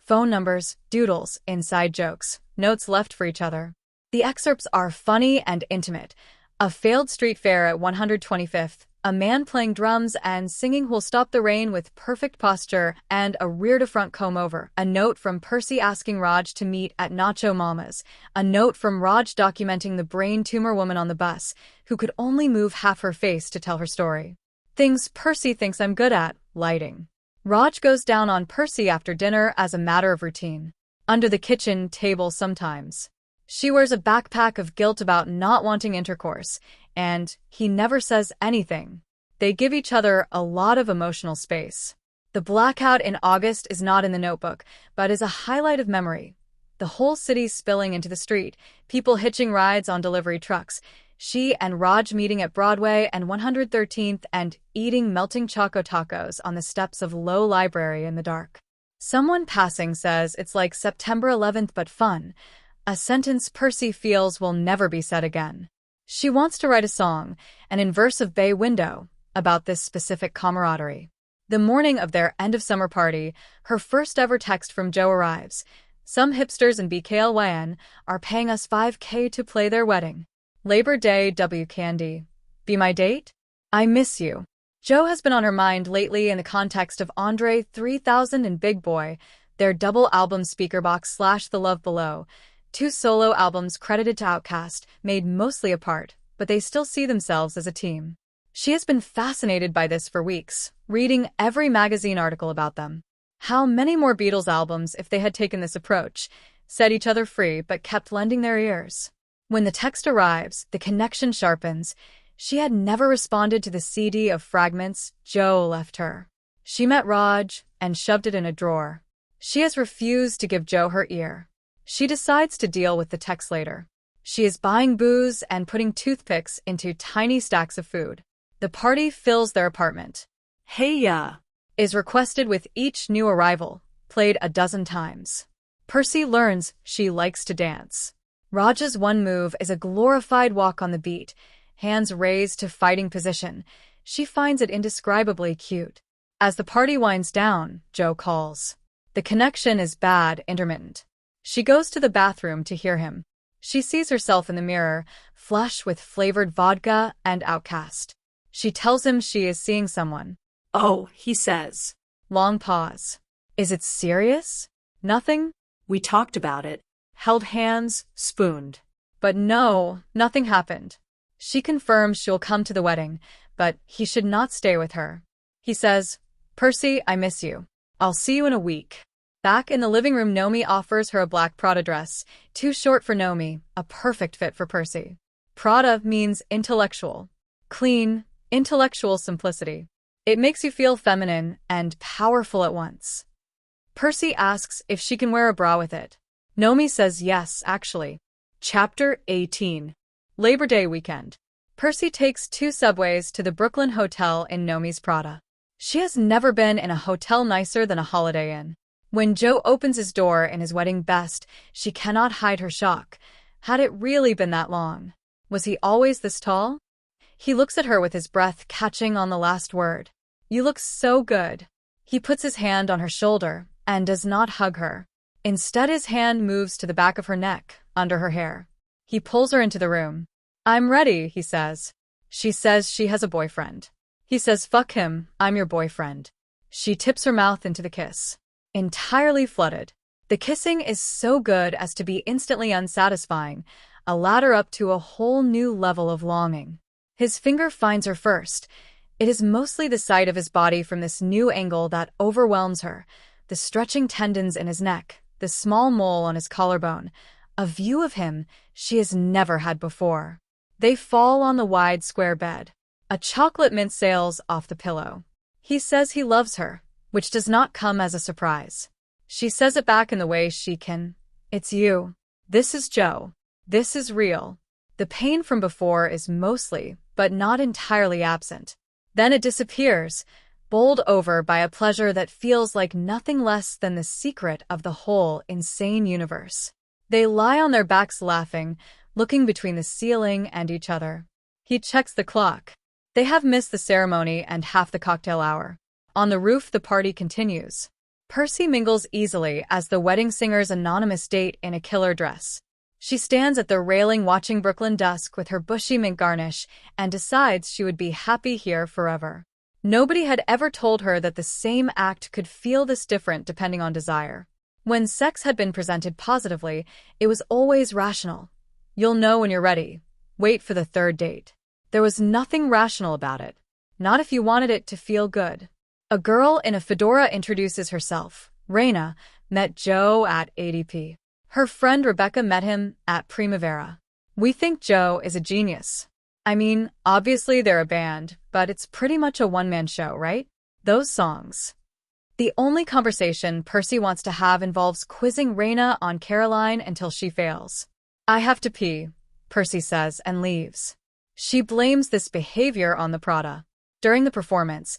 A: Phone numbers, doodles, inside jokes, notes left for each other. The excerpts are funny and intimate. A failed street fair at 125th, a man playing drums and singing Who'll Stop the Rain with perfect posture and a rear-to-front comb-over, a note from Percy asking Raj to meet at Nacho Mama's, a note from Raj documenting the brain tumor woman on the bus, who could only move half her face to tell her story. Things Percy thinks I'm good at, lighting. Raj goes down on Percy after dinner as a matter of routine. Under the kitchen table sometimes. She wears a backpack of guilt about not wanting intercourse, and he never says anything. They give each other a lot of emotional space. The blackout in August is not in the notebook, but is a highlight of memory. The whole city spilling into the street, people hitching rides on delivery trucks, she and Raj meeting at Broadway and 113th and eating melting choco tacos on the steps of Low Library in the dark. Someone passing says it's like September 11th but fun, a sentence Percy feels will never be said again. She wants to write a song, an inverse of Bay Window, about this specific camaraderie. The morning of their end-of-summer party, her first ever text from Joe arrives. Some hipsters in BKLYN are paying us $5K to play their wedding. Labor Day W. Candy. Be my date? I miss you. Joe has been on her mind lately in the context of Andre 3000 and Big Boy, their double album Speakerbox / The Love Below, 2 solo albums credited to Outkast, made mostly apart, but they still see themselves as a team. She has been fascinated by this for weeks, reading every magazine article about them. How many more Beatles albums if they had taken this approach, set each other free but kept lending their ears? When the text arrives, the connection sharpens. She had never responded to the CD of fragments Joe left her. She met Raj and shoved it in a drawer. She has refused to give Joe her ear. She decides to deal with the text later. She is buying booze and putting toothpicks into tiny stacks of food. The party fills their apartment.
E: Hey ya,
A: is requested with each new arrival, played a dozen times. Percy learns she likes to dance. Raj's one move is a glorified walk on the beat, hands raised to fighting position. She finds it indescribably cute. As the party winds down, Joe calls. The connection is bad, intermittent. She goes to the bathroom to hear him. She sees herself in the mirror, flush with flavored vodka and Outkast. She tells him she is seeing someone.
E: Oh, he says.
A: Long pause. Is it serious? Nothing?
E: We talked about it.
A: Held hands, spooned. But no, nothing happened. She confirms she'll come to the wedding, but he should not stay with her. He says, Percy, I miss you. I'll see you in a week. Back in the living room, Nomi offers her a black Prada dress, too short for Nomi, a perfect fit for Percy. Prada means intellectual. Clean, intellectual simplicity. It makes you feel feminine and powerful at once. Percy asks if she can wear a bra with it. Nomi says yes, actually. Chapter 18. Labor Day weekend. Percy takes 2 subways to the Brooklyn Hotel in Nomi's Prada. She has never been in a hotel nicer than a Holiday Inn. When Joe opens his door in his wedding best, she cannot hide her shock. Had it really been that long? Was he always this tall? He looks at her with his breath catching on the last word. You look so good. He puts his hand on her shoulder and does not hug her. Instead, his hand moves to the back of her neck, under her hair. He pulls her into the room. I'm ready, he says. She says she has a boyfriend. He says, fuck him, I'm your boyfriend. She tips her mouth into the kiss. Entirely flooded. The kissing is so good as to be instantly unsatisfying, a ladder up to a whole new level of longing. His finger finds her first. It is mostly the sight of his body from this new angle that overwhelms her. The stretching tendons in his neck, the small mole on his collarbone, a view of him she has never had before. They fall on the wide square bed. A chocolate mint sails off the pillow. He says he loves her, which does not come as a surprise. She says it back in the way she can. It's you. This is Joe. This is real. The pain from before is mostly, but not entirely absent. Then it disappears, bowled over by a pleasure that feels like nothing less than the secret of the whole insane universe. They lie on their backs laughing, looking between the ceiling and each other. He checks the clock. They have missed the ceremony and half the cocktail hour. On the roof, the party continues. Percy mingles easily as the wedding singer's anonymous date in a killer dress. She stands at the railing watching Brooklyn dusk with her bushy mint garnish and decides she would be happy here forever. Nobody had ever told her that the same act could feel this different depending on desire. When sex had been presented positively, it was always rational. You'll know when you're ready. Wait for the 3rd date. There was nothing rational about it. Not if you wanted it to feel good. A girl in a fedora introduces herself. Raina met Joe at ADP. Her friend Rebecca met him at Primavera. We think Joe is a genius. I mean, obviously they're a band, but it's pretty much a one-man show, right? Those songs. The only conversation Percy wants to have involves quizzing Raina on Caroline until she fails. I have to pee, Percy says and leaves. She blames this behavior on the Prada. During the performance,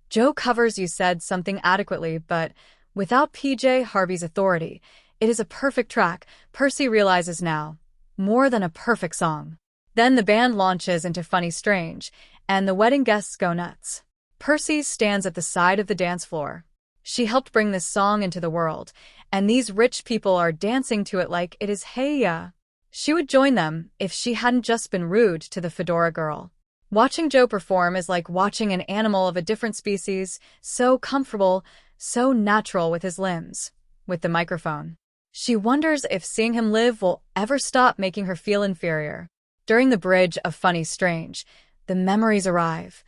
A: Joe covers You Said Something adequately, but without PJ Harvey's authority, it is a perfect track, Percy realizes now. More than a perfect song. Then the band launches into Funny Strange, and the wedding guests go nuts. Percy stands at the side of the dance floor. She helped bring this song into the world, and these rich people are dancing to it like it is hey ya. She would join them if she hadn't just been rude to the fedora girl. Watching Joe perform is like watching an animal of a different species, so comfortable, so natural with his limbs, with the microphone. She wonders if seeing him live will ever stop making her feel inferior. During the bridge of Funny Strange, the memories arrive.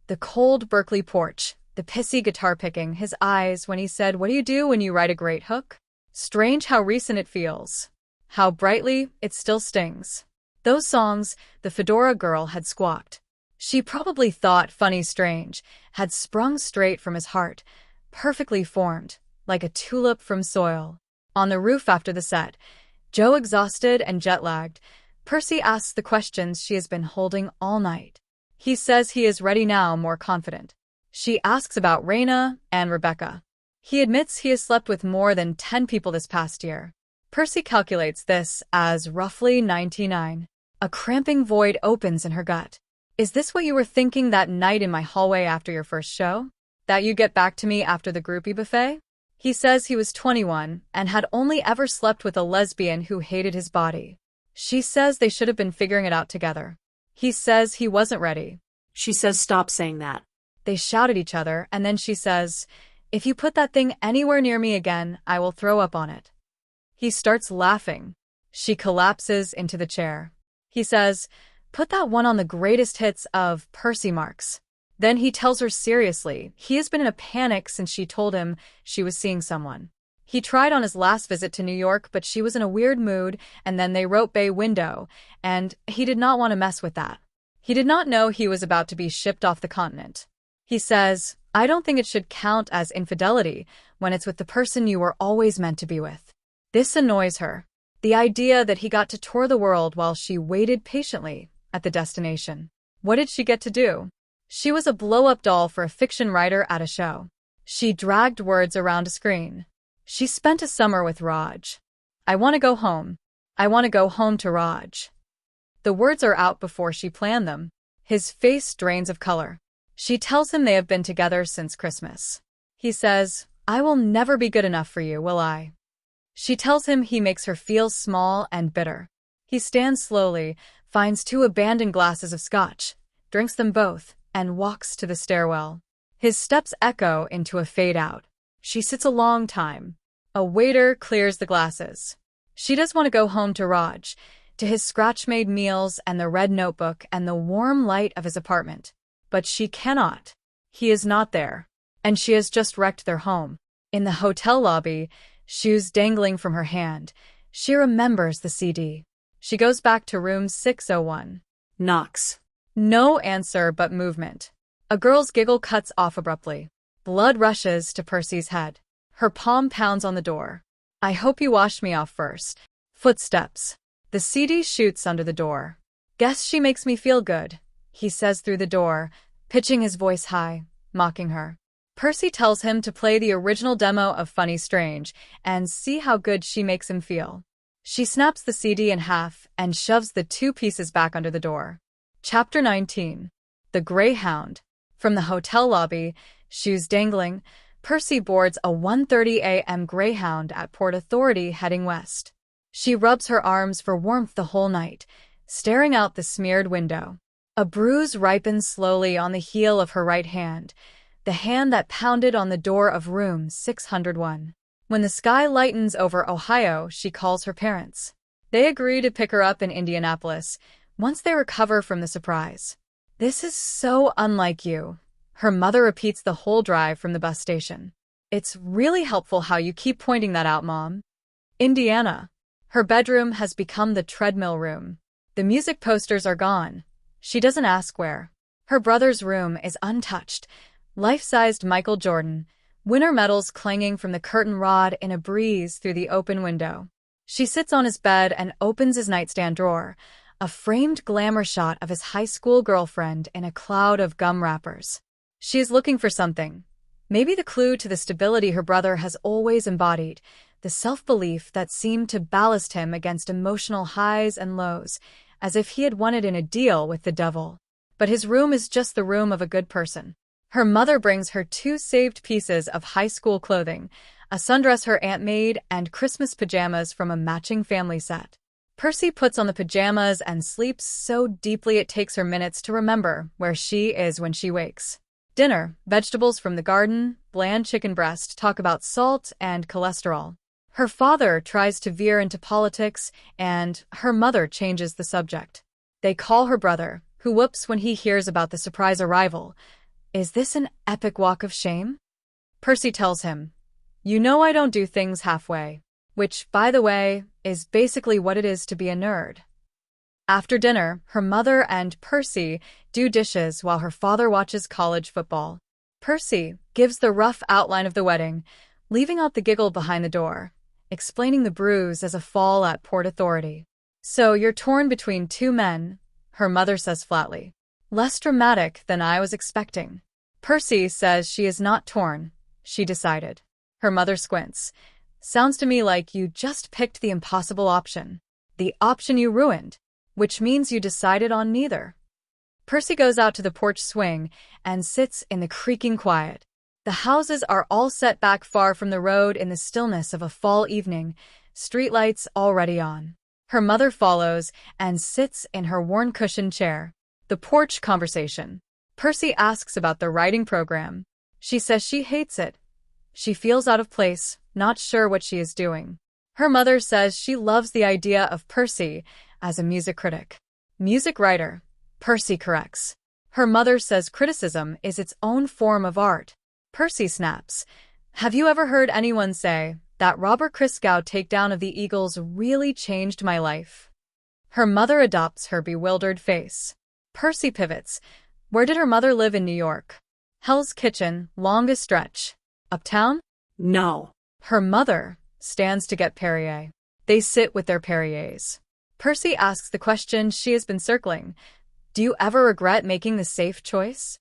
A: The cold Berkeley porch, the pissy guitar picking, his eyes when he said, "What do you do when you write a great hook?" Strange how recent it feels. How brightly it still stings. Those songs the fedora girl had squawked. She probably thought Funny Strange had sprung straight from his heart, perfectly formed, like a tulip from soil. On the roof after the set, Joe exhausted and jet-lagged, Percy asks the questions she has been holding all night. He says he is ready now, more confident. She asks about Raina and Rebecca. He admits he has slept with more than 10 people this past year. Percy calculates this as roughly 99. A cramping void opens in her gut. Is this what you were thinking that night in my hallway after your first show? That you'd get back to me after the groupie buffet? He says he was 21 and had only ever slept with a lesbian who hated his body. She says they should have been figuring it out together. He says he wasn't ready.
E: She says stop saying that.
A: They shout at each other, and then she says, "If you put that thing anywhere near me again, I will throw up on it." He starts laughing. She collapses into the chair. He says, "Put that one on the greatest hits of Percy Marks." Then he tells her seriously he has been in a panic since she told him she was seeing someone. He tried on his last visit to New York, but she was in a weird mood, and then they wrote Bay Window, and he did not want to mess with that. He did not know he was about to be shipped off the continent. He says, I don't think it should count as infidelity when it's with the person you were always meant to be with. This annoys her. The idea that he got to tour the world while she waited patiently at the destination. What did she get to do? She was a blow-up doll for a fiction writer at a show. She dragged words around a screen. She spent a summer with Raj. I want to go home. I want to go home to Raj. The words are out before she planned them. His face drains of color. She tells him they have been together since Christmas. He says, I will never be good enough for you, will I? She tells him he makes her feel small and bitter. He stands slowly, finds 2 abandoned glasses of scotch, drinks them both, and walks to the stairwell. His steps echo into a fade-out. She sits a long time. A waiter clears the glasses. She does want to go home to Raj, to his scratch-made meals and the red notebook and the warm light of his apartment. But she cannot. He is not there. And she has just wrecked their home. In the hotel lobby, shoes dangling from her hand, she remembers the CD. She goes back to room 601.
E: Knocks.
A: No answer but movement. A girl's giggle cuts off abruptly. Blood rushes to Percy's head. Her palm pounds on the door. I hope you wash me off first. Footsteps. The CD shoots under the door. Guess she makes me feel good, he says through the door, pitching his voice high, mocking her. Percy tells him to play the original demo of Funny Strange and see how good she makes him feel. She snaps the CD in half and shoves the 2 pieces back under the door. Chapter 19. The Greyhound. From the hotel lobby, shoes dangling, Percy boards a 1:30 a.m. Greyhound at Port Authority heading west. She rubs her arms for warmth the whole night, staring out the smeared window. A bruise ripens slowly on the heel of her right hand, the hand that pounded on the door of room 601. When the sky lightens over Ohio, she calls her parents. They agree to pick her up in Indianapolis once they recover from the surprise. This is so unlike you. Her mother repeats the whole drive from the bus station. It's really helpful how you keep pointing that out, Mom. Indiana. Her bedroom has become the treadmill room. The music posters are gone. She doesn't ask where. Her brother's room is untouched. Life-sized Michael Jordan, winter medals clanging from the curtain rod in a breeze through the open window. She sits on his bed and opens his nightstand drawer, a framed glamour shot of his high school girlfriend in a cloud of gum wrappers. She is looking for something. Maybe the clue to the stability her brother has always embodied, the self-belief that seemed to ballast him against emotional highs and lows, as if he had won it in a deal with the devil. But his room is just the room of a good person. Her mother brings her 2 saved pieces of high school clothing, a sundress her aunt made and Christmas pajamas from a matching family set. Percy puts on the pajamas and sleeps so deeply it takes her minutes to remember where she is when she wakes. Dinner, vegetables from the garden, bland chicken breast, talk about salt and cholesterol. Her father tries to veer into politics, and her mother changes the subject. They call her brother, who whoops when he hears about the surprise arrival. Is this an epic walk of shame? Percy tells him, You know I don't do things halfway. Which, by the way, is basically what it is to be a nerd. After dinner, her mother and Percy do dishes while her father watches college football. Percy gives the rough outline of the wedding, leaving out the giggle behind the door, explaining the bruise as a fall at Port Authority. So you're torn between 2 men, her mother says flatly. Less dramatic than I was expecting. Percy says she is not torn, she decided. Her mother squints. Sounds to me like you just picked the impossible option. The option you ruined. Which means you decided on neither. Percy goes out to the porch swing and sits in the creaking quiet. The houses are all set back far from the road in the stillness of a fall evening, streetlights already on. Her mother follows and sits in her worn-cushioned chair. The porch conversation. Percy asks about the writing program. She says she hates it. She feels out of place, not sure what she is doing. Her mother says she loves the idea of Percy as a music critic. Music writer, Percy corrects. Her mother says criticism is its own form of art. Percy snaps. Have you ever heard anyone say that Robert Christgau takedown of the Eagles really changed my life? Her mother adopts her bewildered face. Percy pivots. Where did her mother live in New York? Hell's Kitchen, longest stretch. Uptown?
E: No.
A: Her mother stands to get Perrier. They sit with their Perriers. Percy asks the question she has been circling. Do you ever regret making the safe choice?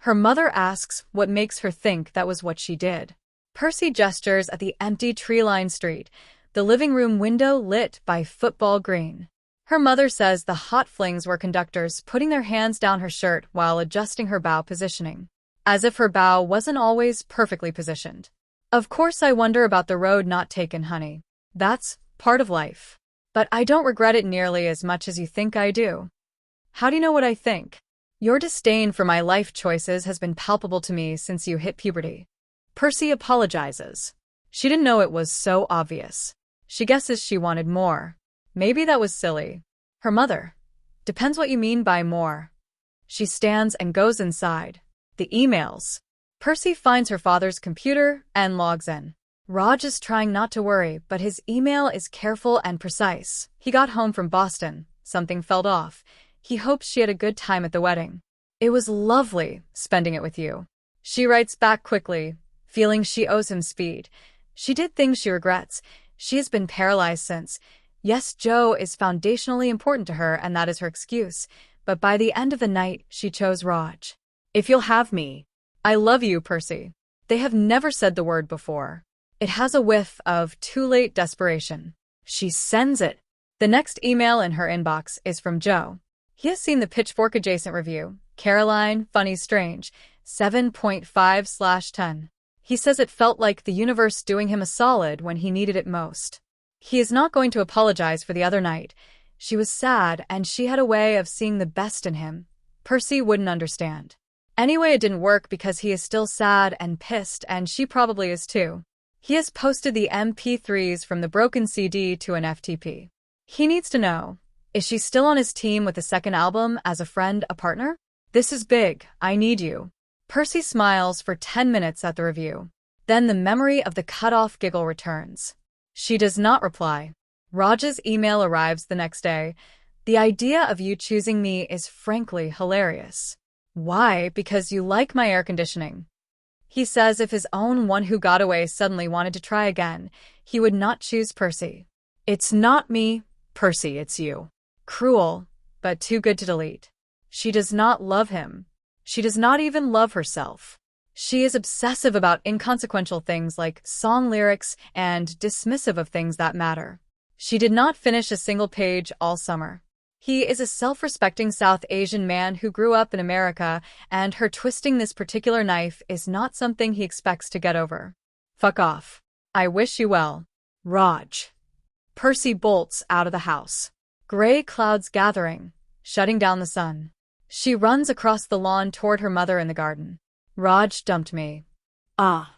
A: Her mother asks what makes her think that was what she did. Percy gestures at the empty tree-lined street, the living room window lit by football green. Her mother says the hot flings were conductors putting their hands down her shirt while adjusting her bow positioning. As if her bow wasn't always perfectly positioned. Of course I wonder about the road not taken, honey. That's part of life. But I don't regret it nearly as much as you think I do. How do you know what I think? Your disdain for my life choices has been palpable to me since you hit puberty. Percy apologizes. She didn't know it was so obvious. She guesses she wanted more. Maybe that was silly. Her mother. Depends what you mean by more. She stands and goes inside. The emails. Percy finds her father's computer and logs in. Raj is trying not to worry, but his email is careful and precise. He got home from Boston. Something fell off. He hopes she had a good time at the wedding. It was lovely spending it with you. She writes back quickly, feeling she owes him speed. She did things she regrets. She has been paralyzed since. Yes, Joe is foundationally important to her, and that is her excuse. But by the end of the night, she chose Raj. If you'll have me. I love you, Percy. They have never said the word before. It has a whiff of too late desperation. She sends it. The next email in her inbox is from Joe. He has seen the Pitchfork adjacent review. Caroline, funny, strange. 7.5/10. He says it felt like the universe doing him a solid when he needed it most. He is not going to apologize for the other night. She was sad, and she had a way of seeing the best in him. Percy wouldn't understand. Anyway, it didn't work because he is still sad and pissed, and she probably is too. He has posted the MP3s from the broken CD to an FTP. He needs to know. Is she still on his team with the second album as a friend, a partner? This is big. I need you. Percy smiles for 10 minutes at the review. Then the memory of the cut-off giggle returns. She does not reply. Raj's email arrives the next day. The idea of you choosing me is frankly hilarious. Why? Because you like my air conditioning. He says if his own one who got away suddenly wanted to try again, he would not choose Percy. It's not me, Percy, it's you. Cruel, but too good to delete. She does not love him. She does not even love herself. She is obsessive about inconsequential things like song lyrics and dismissive of things that matter. She did not finish a single page all summer. He is a self-respecting South Asian man who grew up in America, and her twisting this particular knife is not something he expects to get over. Fuck off. I wish you well. Raj. Percy bolts out of the house. Gray clouds gathering, shutting down the sun. She runs across the lawn toward her mother in the garden. Raj dumped me. Ah.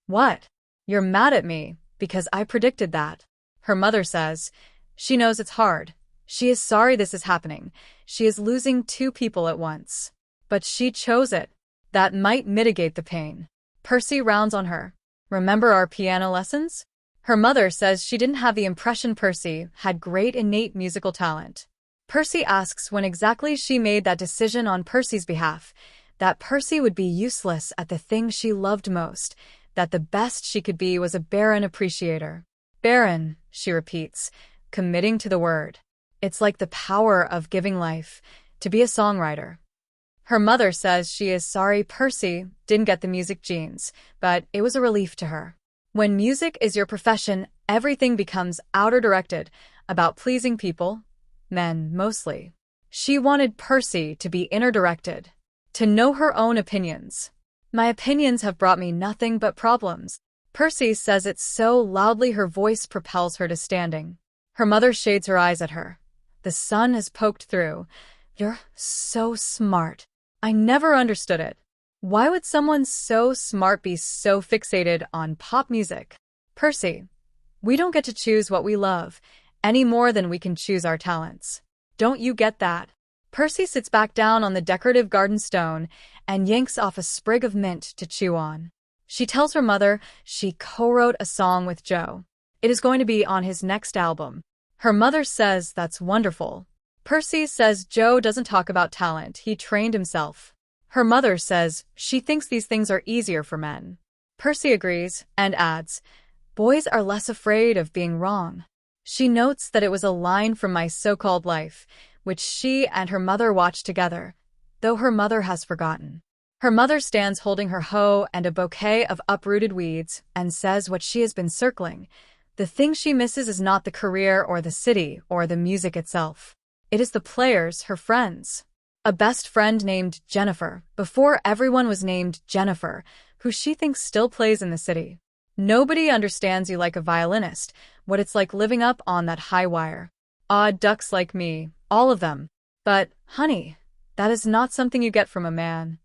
A: What? You're mad at me, because I predicted that. Her mother says. She knows it's hard. She is sorry this is happening. She is losing two people at once. But she chose it. That might mitigate the pain. Percy rounds on her. Remember our piano lessons? Her mother says she didn't have the impression Percy had great innate musical talent. Percy asks when exactly she made that decision on Percy's behalf, that Percy would be useless at the thing she loved most, that the best she could be was a barren appreciator. Barren, she repeats, committing to the word. It's like the power of giving life, to be a songwriter. Her mother says she is sorry Percy didn't get the music genes, but it was a relief to her. When music is your profession, everything becomes outer-directed, about pleasing people, men mostly. She wanted Percy to be inner-directed, to know her own opinions. My opinions have brought me nothing but problems. Percy says it so loudly her voice propels her to standing. Her mother shades her eyes at her. The sun has poked through. You're so smart. I never understood it. Why would someone so smart be so fixated on pop music? Percy, we don't get to choose what we love, any more than we can choose our talents. Don't you get that? Percy sits back down on the decorative garden stone and yanks off a sprig of mint to chew on. She tells her mother she co-wrote a song with Joe. It is going to be on his next album. Her mother says that's wonderful. Percy says Joe doesn't talk about talent, he trained himself. Her mother says she thinks these things are easier for men. Percy agrees and adds, boys are less afraid of being wrong. She notes that it was a line from My So-Called Life, which she and her mother watched together, though her mother has forgotten. Her mother stands holding her hoe and a bouquet of uprooted weeds and says what she has been circling. The thing she misses is not the career or the city or the music itself. It is the players, her friends. A best friend named Jennifer, before everyone was named Jennifer, who she thinks still plays in the city. Nobody understands you like a violinist, what it's like living up on that high wire. Odd ducks like me, all of them. But, honey, that is not something you get from a man.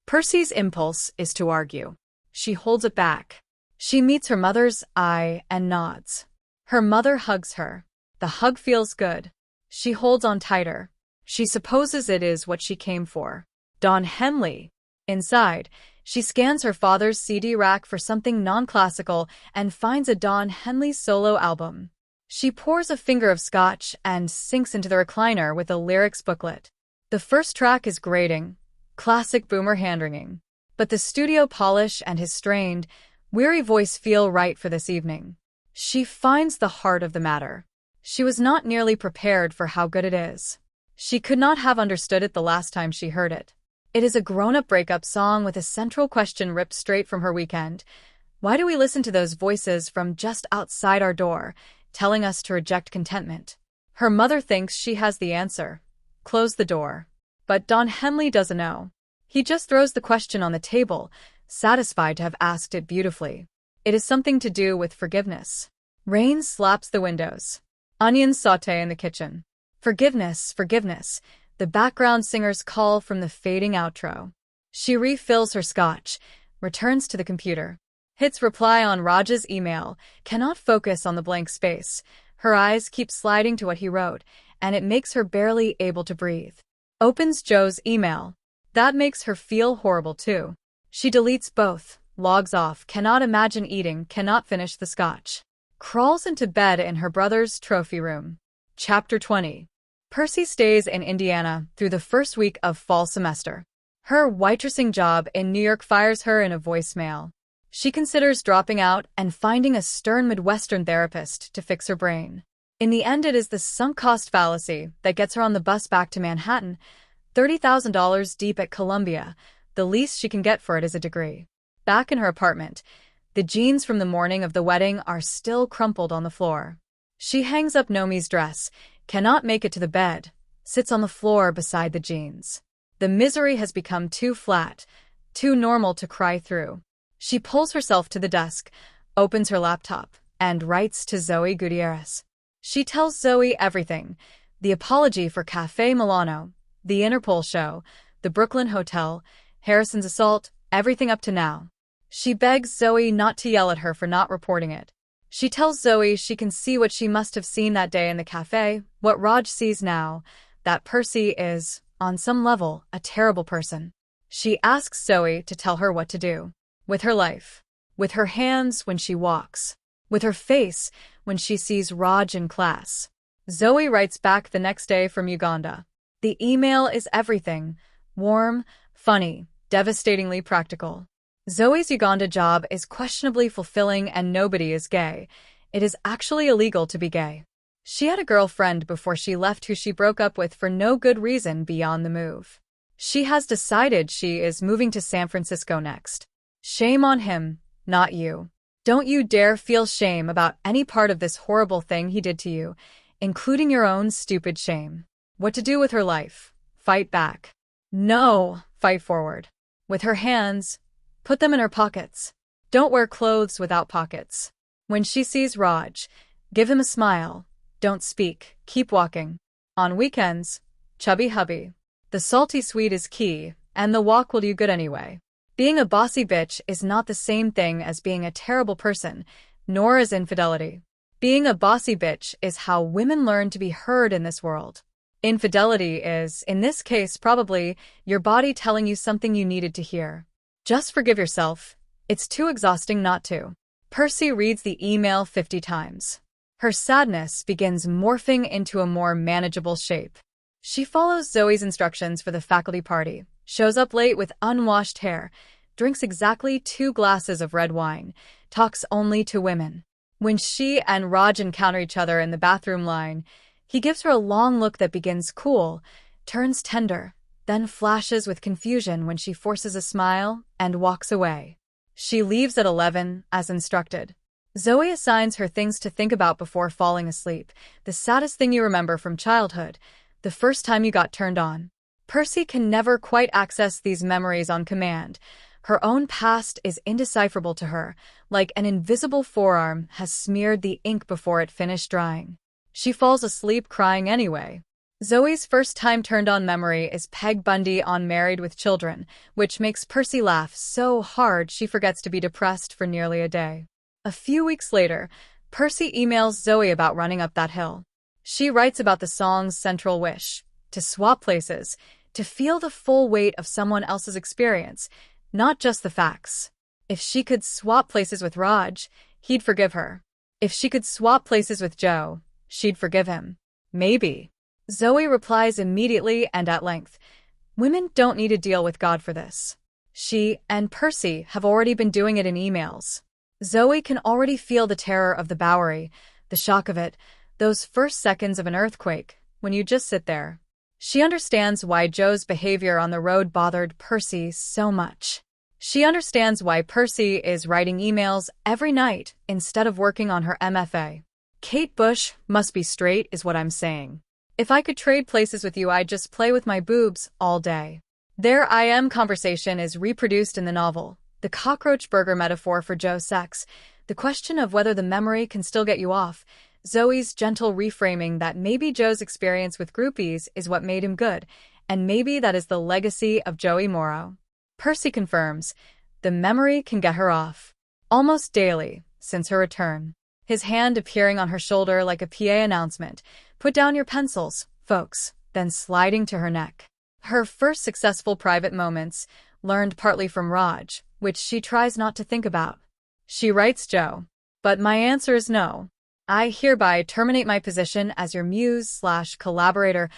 A: Percy's impulse is to argue. She holds it back. She meets her mother's eye and nods. Her mother hugs her. The hug feels good. She holds on tighter. She supposes it is what she came for. Don Henley. Inside, she scans her father's CD rack for something non-classical and finds a Don Henley solo album. She pours a finger of scotch and sinks into the recliner with a lyrics booklet. The first track is grating, classic boomer hand-wringing. But the studio polish and his strained, weary voice feel right for this evening. She finds the heart of the matter. She was not nearly prepared for how good it is. She could not have understood it the last time she heard it. It is a grown-up breakup song with a central question ripped straight from her weekend. Why do we listen to those voices from just outside our door, telling us to reject contentment? Her mother thinks she has the answer. Close the door. But Don Henley doesn't know. He just throws the question on the table, satisfied to have asked it beautifully. It is something to do with forgiveness. Rain slaps the windows. Onions saute in the kitchen. Forgiveness, forgiveness. The background singer's call from the fading outro. She refills her scotch, returns to the computer, hits reply on Raj's email, cannot focus on the blank space. Her eyes keep sliding to what he wrote, and it makes her barely able to breathe. Opens Joe's email. That makes her feel horrible too. She deletes both, logs off, cannot imagine eating, cannot finish the scotch. Crawls into bed in her brother's trophy room. Chapter 20. Percy stays in Indiana through the first week of fall semester. Her waitressing job in New York fires her in a voicemail. She considers dropping out and finding a stern Midwestern therapist to fix her brain. In the end, it is the sunk cost fallacy that gets her on the bus back to Manhattan, $30,000 deep at Columbia. The least she can get for it is a degree. Back in her apartment, the jeans from the morning of the wedding are still crumpled on the floor. She hangs up Nomi's dress, cannot make it to the bed, sits on the floor beside the jeans. The misery has become too flat, too normal to cry through. She pulls herself to the desk, opens her laptop, and writes to Zoe Gutierrez. She tells Zoe everything: the apology for Café Milano, the Interpol show, the Brooklyn hotel, Harrison's assault, everything up to now. She begs Zoe not to yell at her for not reporting it. She tells Zoe she can see what she must have seen that day in the cafe, what Raj sees now, that Percy is, on some level, a terrible person. She asks Zoe to tell her what to do. With her life. With her hands when she walks. With her face when she sees Raj in class. Zoe writes back the next day from Uganda. The email is everything. Warm, funny, devastatingly practical. Zoe's Uganda job is questionably fulfilling and nobody is gay. It is actually illegal to be gay. She had a girlfriend before she left who she broke up with for no good reason beyond the move. She has decided she is moving to San Francisco next. Shame on him, not you. Don't you dare feel shame about any part of this horrible thing he did to you, including your own stupid shame. What to do with her life? Fight back. No, fight forward. With her hands, put them in her pockets. Don't wear clothes without pockets. When she sees Raj, give him a smile. Don't speak, keep walking. On weekends, chubby hubby. The salty sweet is key, and the walk will do good anyway. Being a bossy bitch is not the same thing as being a terrible person, nor is infidelity. Being a bossy bitch is how women learn to be heard in this world. Infidelity is, in this case probably, your body telling you something you needed to hear. Just forgive yourself. It's too exhausting not to. Percy reads the email 50 times. Her sadness begins morphing into a more manageable shape. She follows Zoe's instructions for the faculty party. shows up late with unwashed hair, drinks exactly 2 glasses of red wine, talks only to women. When she and Raj encounter each other in the bathroom line, he gives her a long look that begins cool, turns tender, then flashes with confusion when she forces a smile and walks away. She leaves at 11, as instructed. Zoe assigns her things to think about before falling asleep, the saddest thing you remember from childhood, the first time you got turned on. Percy can never quite access these memories on command. Her own past is indecipherable to her, like an invisible forearm has smeared the ink before it finished drying. She falls asleep crying anyway. Zoe's first time turned on memory is Peg Bundy on Married with Children, which makes Percy laugh so hard she forgets to be depressed for nearly a day. A few weeks later, Percy emails Zoe about running up that hill. She writes about the song's central wish, to swap places, to feel the full weight of someone else's experience, not just the facts. If she could swap places with Raj, he'd forgive her. If she could swap places with Joe, she'd forgive him. Maybe. Zoe replies immediately and at length. Women don't need to deal with God for this. She and Percy have already been doing it in emails. Zoe can already feel the terror of the Bowery, the shock of it, those first seconds of an earthquake, when you just sit there. She understands why Joe's behavior on the road bothered Percy so much. She understands why Percy is writing emails every night instead of working on her MFA. Kate Bush must be straight is what I'm saying. If I could trade places with you, I'd just play with my boobs all day. Their I am conversation is reproduced in the novel, the cockroach burger metaphor for Joe's sex, the question of whether the memory can still get you off, Zoe's gentle reframing that maybe Joe's experience with groupies is what made him good, and maybe that is the legacy of Joe Morrow. Percy confirms, the memory can get her off. Almost daily, since her return. His hand appearing on her shoulder like a PA announcement, put down your pencils, folks, then sliding to her neck. Her first successful private moments, learned partly from Raj, which she tries not to think about. She writes Joe, but my answer is no. I hereby terminate my position as your muse/collaborator/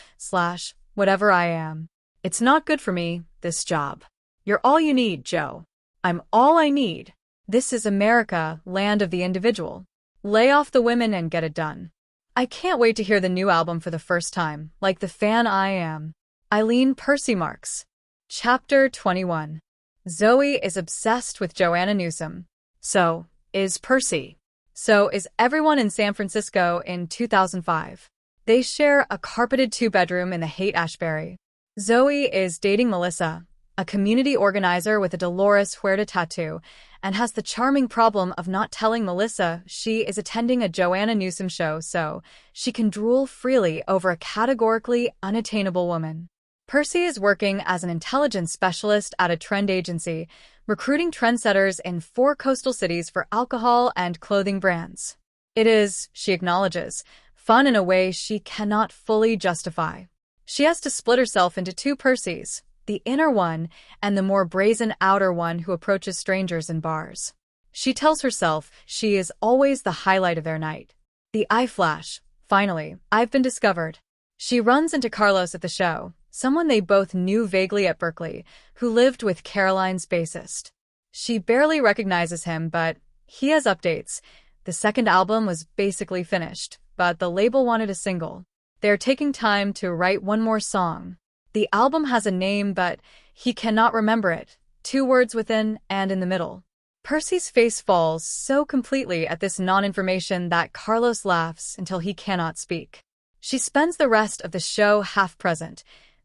A: whatever I am. It's not good for me, this job. You're all you need, Joe. I'm all I need. This is America, land of the individual. Lay off the women and get it done. I can't wait to hear the new album for the first time, like the fan I am. Eileen Percy Marks. Chapter 21. Zoe is obsessed with Joanna Newsom. So is Percy. So is everyone in San Francisco in 2005. They share a carpeted 2-bedroom in the Haight-Ashbury. Zoe is dating Melissa, a community organizer with a Dolores Huerta tattoo, and has the charming problem of not telling Melissa she is attending a Joanna Newsom show so she can drool freely over a categorically unattainable woman. Percy is working as an intelligence specialist at a trend agency, recruiting trendsetters in 4 coastal cities for alcohol and clothing brands. It is, she acknowledges, fun in a way she cannot fully justify. She has to split herself into 2 Percys, the inner one and the more brazen outer one who approaches strangers in bars. She tells herself she is always the highlight of their night. The eye flash, finally, I've been discovered. She runs into Carlos at the show, someone they both knew vaguely at Berkeley, who lived with Caroline's bassist. She barely recognizes him, but he has updates. The 2nd album was basically finished, but the label wanted a single. They're taking time to write one more song. The album has a name, but he cannot remember it. 2 words within and in the middle. Percy's face falls so completely at this non-information that Carlos laughs until he cannot speak. She spends the rest of the show half present,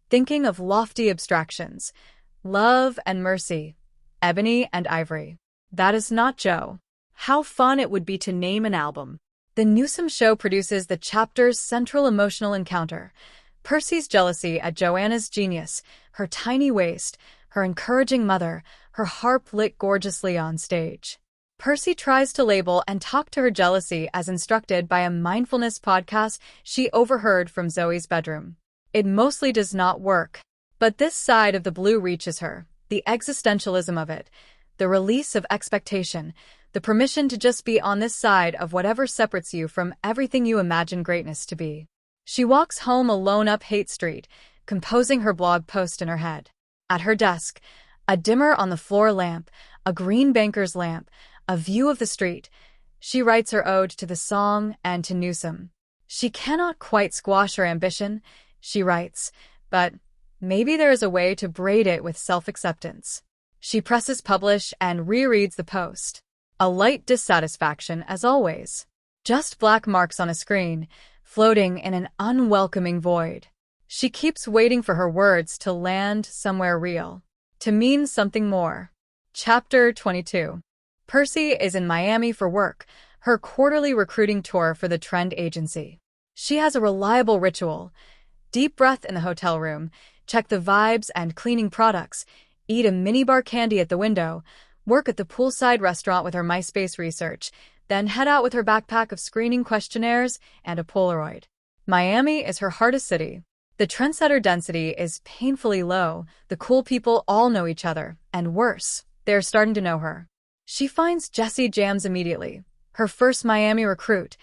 A: thinking of lofty abstractions, love and mercy, ebony and ivory. That is not Joe. How fun it would be to name an album. The Newsom show produces the chapter's central emotional encounter. Percy's jealousy at Joanna's genius, her tiny waist, her encouraging mother, her harp lit gorgeously on stage. Percy tries to label and talk to her jealousy as instructed by a mindfulness podcast she overheard from Zoe's bedroom. It mostly does not work. But this side of the blue reaches her, the existentialism of it, the release of expectation, the permission to just be on this side of whatever separates you from everything you imagine greatness to be. She walks home alone up Haight Street, composing her blog post in her head. At her desk, a dimmer on the floor lamp, a green banker's lamp, a view of the street. She writes her ode to the song and to Newsom. She cannot quite squash her ambition, she writes, but maybe there is a way to braid it with self-acceptance. She presses publish and rereads the post. A light dissatisfaction, as always. Just black marks on a screen, floating in an unwelcoming void. She keeps waiting for her words to land somewhere real, to mean something more. Chapter 22. Percy is in Miami for work, her quarterly recruiting tour for the Trend agency. She has a reliable ritual. Deep breath in the hotel room, check the vibes and cleaning products, eat a minibar candy at the window, work at the poolside restaurant with her MySpace research, then head out with her backpack of screening questionnaires and a Polaroid. Miami is her hardest city. The trendsetter density is painfully low, the cool people all know each other, and worse, they're starting to know her. She finds Jesse Jams immediately, her first Miami recruit,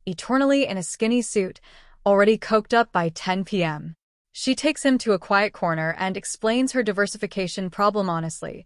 A: eternally in a skinny suit, already coked up by 10 p.m. She takes him to a quiet corner and explains her diversification problem honestly.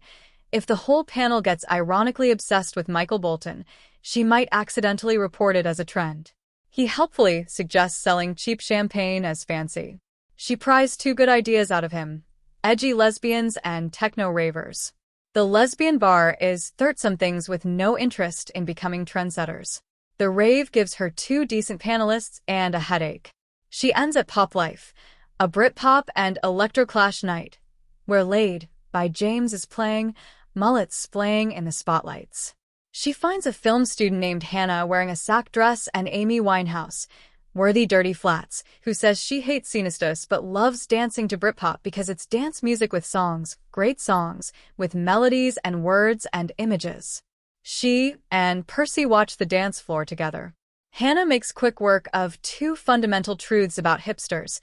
A: If the whole panel gets ironically obsessed with Michael Bolton, she might accidentally report it as a trend. He helpfully suggests selling cheap champagne as fancy. She pries two good ideas out of him: edgy lesbians and techno-ravers. The lesbian bar is thirdsome things with no interest in becoming trendsetters. The rave gives her two decent panelists and a headache. She ends at Pop Life, a Britpop and electroclash night, where Laid by James is playing, mullets splaying in the spotlights. She finds a film student named Hannah wearing a sack dress and Amy Winehouse, worthy dirty flats, who says she hates Sinistos but loves dancing to Britpop because it's dance music with songs, great songs, with melodies and words and images. She and Percy watch the dance floor together. Hannah makes quick work of two fundamental truths about hipsters.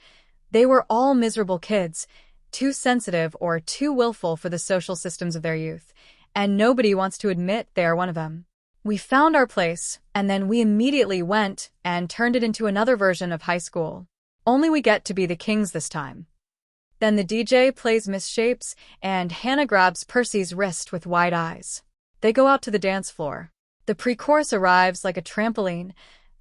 A: They were all miserable kids, too sensitive or too willful for the social systems of their youth, and nobody wants to admit they are one of them. We found our place, and then we immediately went and turned it into another version of high school. Only we get to be the kings this time. Then the DJ plays Misshapes, and Hannah grabs Percy's wrist with wide eyes. They go out to the dance floor. The pre-chorus arrives like a trampoline,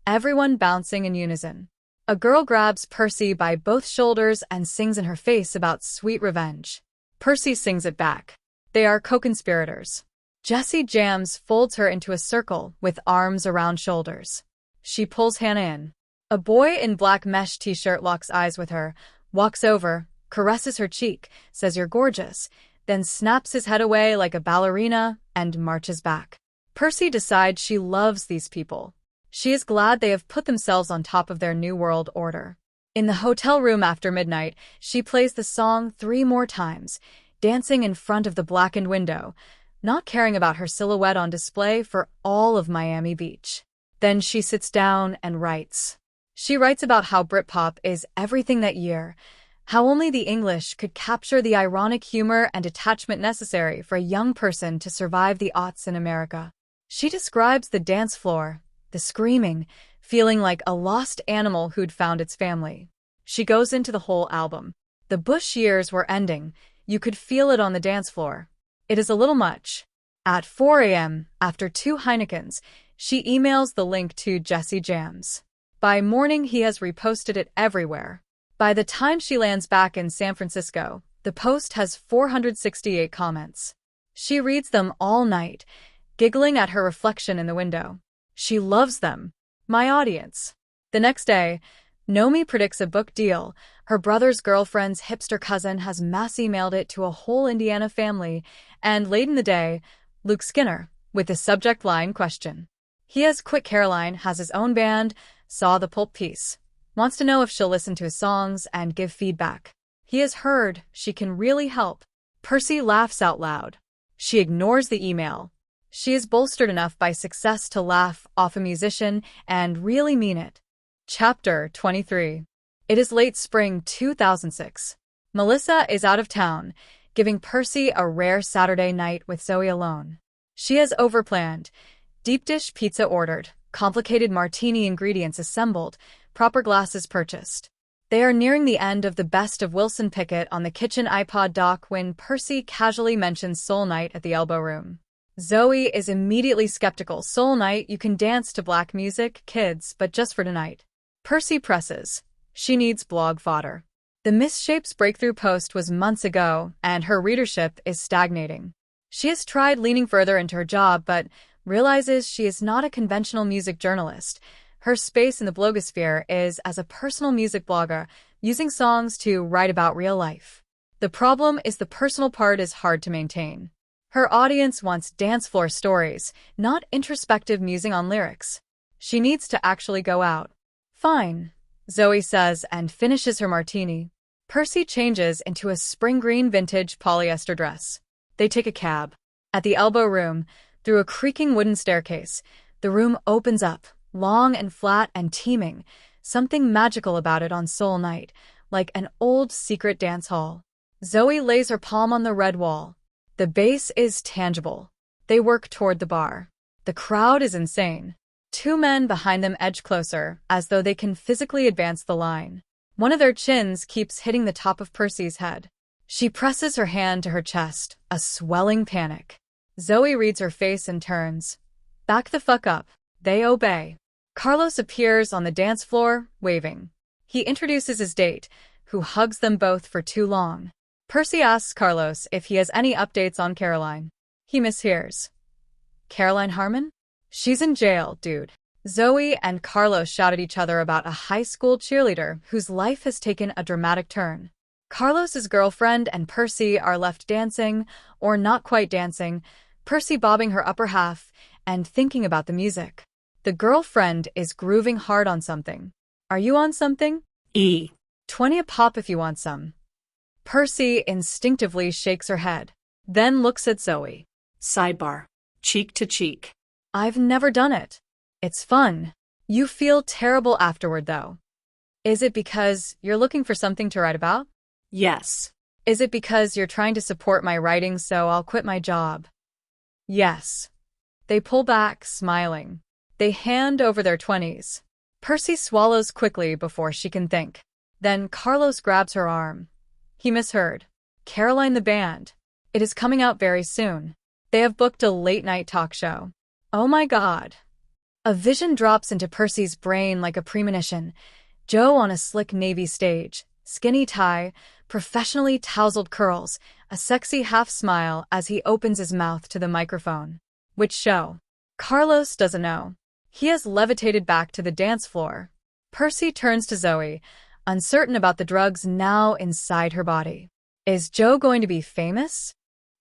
A: everyone bouncing in unison. A girl grabs Percy by both shoulders and sings in her face about sweet revenge. Percy sings it back. They are co-conspirators. Jesse Jams folds her into a circle with arms around shoulders. She pulls Hannah in. A boy in black mesh t-shirt locks eyes with her, walks over, caresses her cheek, says you're gorgeous, then snaps his head away like a ballerina and marches back. Percy decides she loves these people. She is glad they have put themselves on top of their new world order. In the hotel room after midnight, she plays the song 3 more times, dancing in front of the blackened window, not caring about her silhouette on display for all of Miami Beach. Then she sits down and writes. She writes about how Britpop is everything that year, how only the English could capture the ironic humor and attachment necessary for a young person to survive the aughts in America. She describes the dance floor, the screaming, feeling like a lost animal who'd found its family. She goes into the whole album. The Bush years were ending. You could feel it on the dance floor. It is a little much. At 4 a.m., after 2 Heinekens, she emails the link to Jesse Jams. By morning, he has reposted it everywhere. By the time she lands back in San Francisco, the post has 468 comments. She reads them all night, giggling at her reflection in the window. She loves them. My audience. The next day, Nomi predicts a book deal. Her brother's girlfriend's hipster cousin has mass emailed it to a whole Indiana family, and late in the day, Luke Skinner, with the subject line question. He has quit Caroline, has his own band, saw the pulp piece, wants to know if she'll listen to his songs and give feedback. He has heard she can really help. Percy laughs out loud. She ignores the email. She is bolstered enough by success to laugh off a musician and really mean it. Chapter 23. It is late spring 2006. Melissa is out of town, giving Percy a rare Saturday night with Zoe alone. She has overplanned. Deep dish pizza ordered, complicated martini ingredients assembled, proper glasses purchased. They are nearing the end of the best of Wilson Pickett on the kitchen iPod dock when Percy casually mentions Soul Night at the elbow room. Zoe is immediately skeptical. Soul Night, you can dance to black music, kids, but just for tonight. Percy presses. She needs blog fodder. The Miss Shapes breakthrough post was months ago, and her readership is stagnating. She has tried leaning further into her job, but realizes she is not a conventional music journalist. Her space in the blogosphere is as a personal music blogger, using songs to write about real life. The problem is the personal part is hard to maintain. Her audience wants dance floor stories, not introspective musing on lyrics. She needs to actually go out. Fine, Zoe says and finishes her martini. Percy changes into a spring green vintage polyester dress. They take a cab. At the elbow room, through a creaking wooden staircase, the room opens up, long and flat and teeming, something magical about it on Soul Night, like an old secret dance hall. Zoe lays her palm on the red wall. The bass is tangible. They work toward the bar. The crowd is insane. Two men behind them edge closer, as though they can physically advance the line. One of their chins keeps hitting the top of Percy's head. She presses her hand to her chest, a swelling panic. Zoe reads her face and turns. Back the fuck up. They obey. Carlos appears on the dance floor, waving. He introduces his date, who hugs them both for too long. Percy asks Carlos if he has any updates on Caroline. He mishears. Caroline Harmon? She's in jail, dude. Zoe and Carlos shout at each other about a high school cheerleader whose life has taken a dramatic turn. Carlos's girlfriend and Percy are left dancing, or not quite dancing, Percy bobbing her upper half and thinking about the music. The girlfriend is grooving hard on something. Are you on something? 20 a pop if you want some. Percy instinctively shakes her head, then looks at Zoe.
E: Sidebar. Cheek to cheek.
A: I've never done it. It's fun. You feel terrible afterward, though. Is it because you're looking for something to write about?
E: Yes.
A: Is it because you're trying to support my writing so I'll quit my job? Yes. They pull back, smiling. They hand over their 20s. Percy swallows quickly before she can think. Then Carlos grabs her arm. He misheard. Caroline the band. It is coming out very soon. They have booked a late-night talk show. Oh my God. A vision drops into Percy's brain like a premonition. Joe on a slick navy stage, skinny tie, professionally tousled curls, a sexy half-smile as he opens his mouth to the microphone. Which show? Carlos doesn't know. He has levitated back to the dance floor. Percy turns to Zoe, uncertain about the drugs now inside her body. Is Joe going to be famous?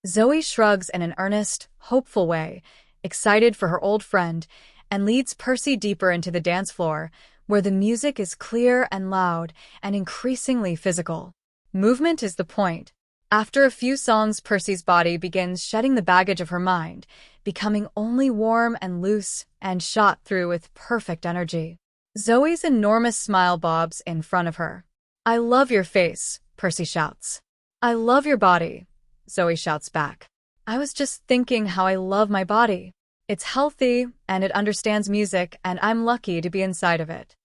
A: Zoe shrugs in an earnest, hopeful way, excited for her old friend, and leads Percy deeper into the dance floor, where the music is clear and loud and increasingly physical. Movement is the point. After a few songs, Percy's body begins shedding the baggage of her mind, becoming only warm and loose and shot through with perfect energy. Zoe's enormous smile bobs in front of her. I love your face, Percy shouts. I love your body, Zoe shouts back. I was just thinking how I love my body. It's healthy, and it understands music, and I'm lucky to be inside of it.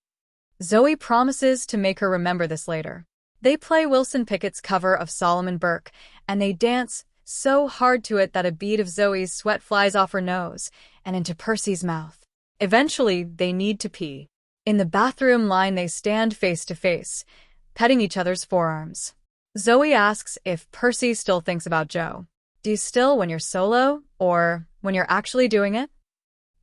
A: Zoe promises to make her remember this later. They play Wilson Pickett's cover of Solomon Burke, and they dance so hard to it that a bead of Zoe's sweat flies off her nose and into Percy's mouth. Eventually, they need to pee. In the bathroom line, they stand face to face, petting each other's forearms. Zoe asks if Percy still thinks about Joe. Do you still when you're solo, or when you're actually doing it?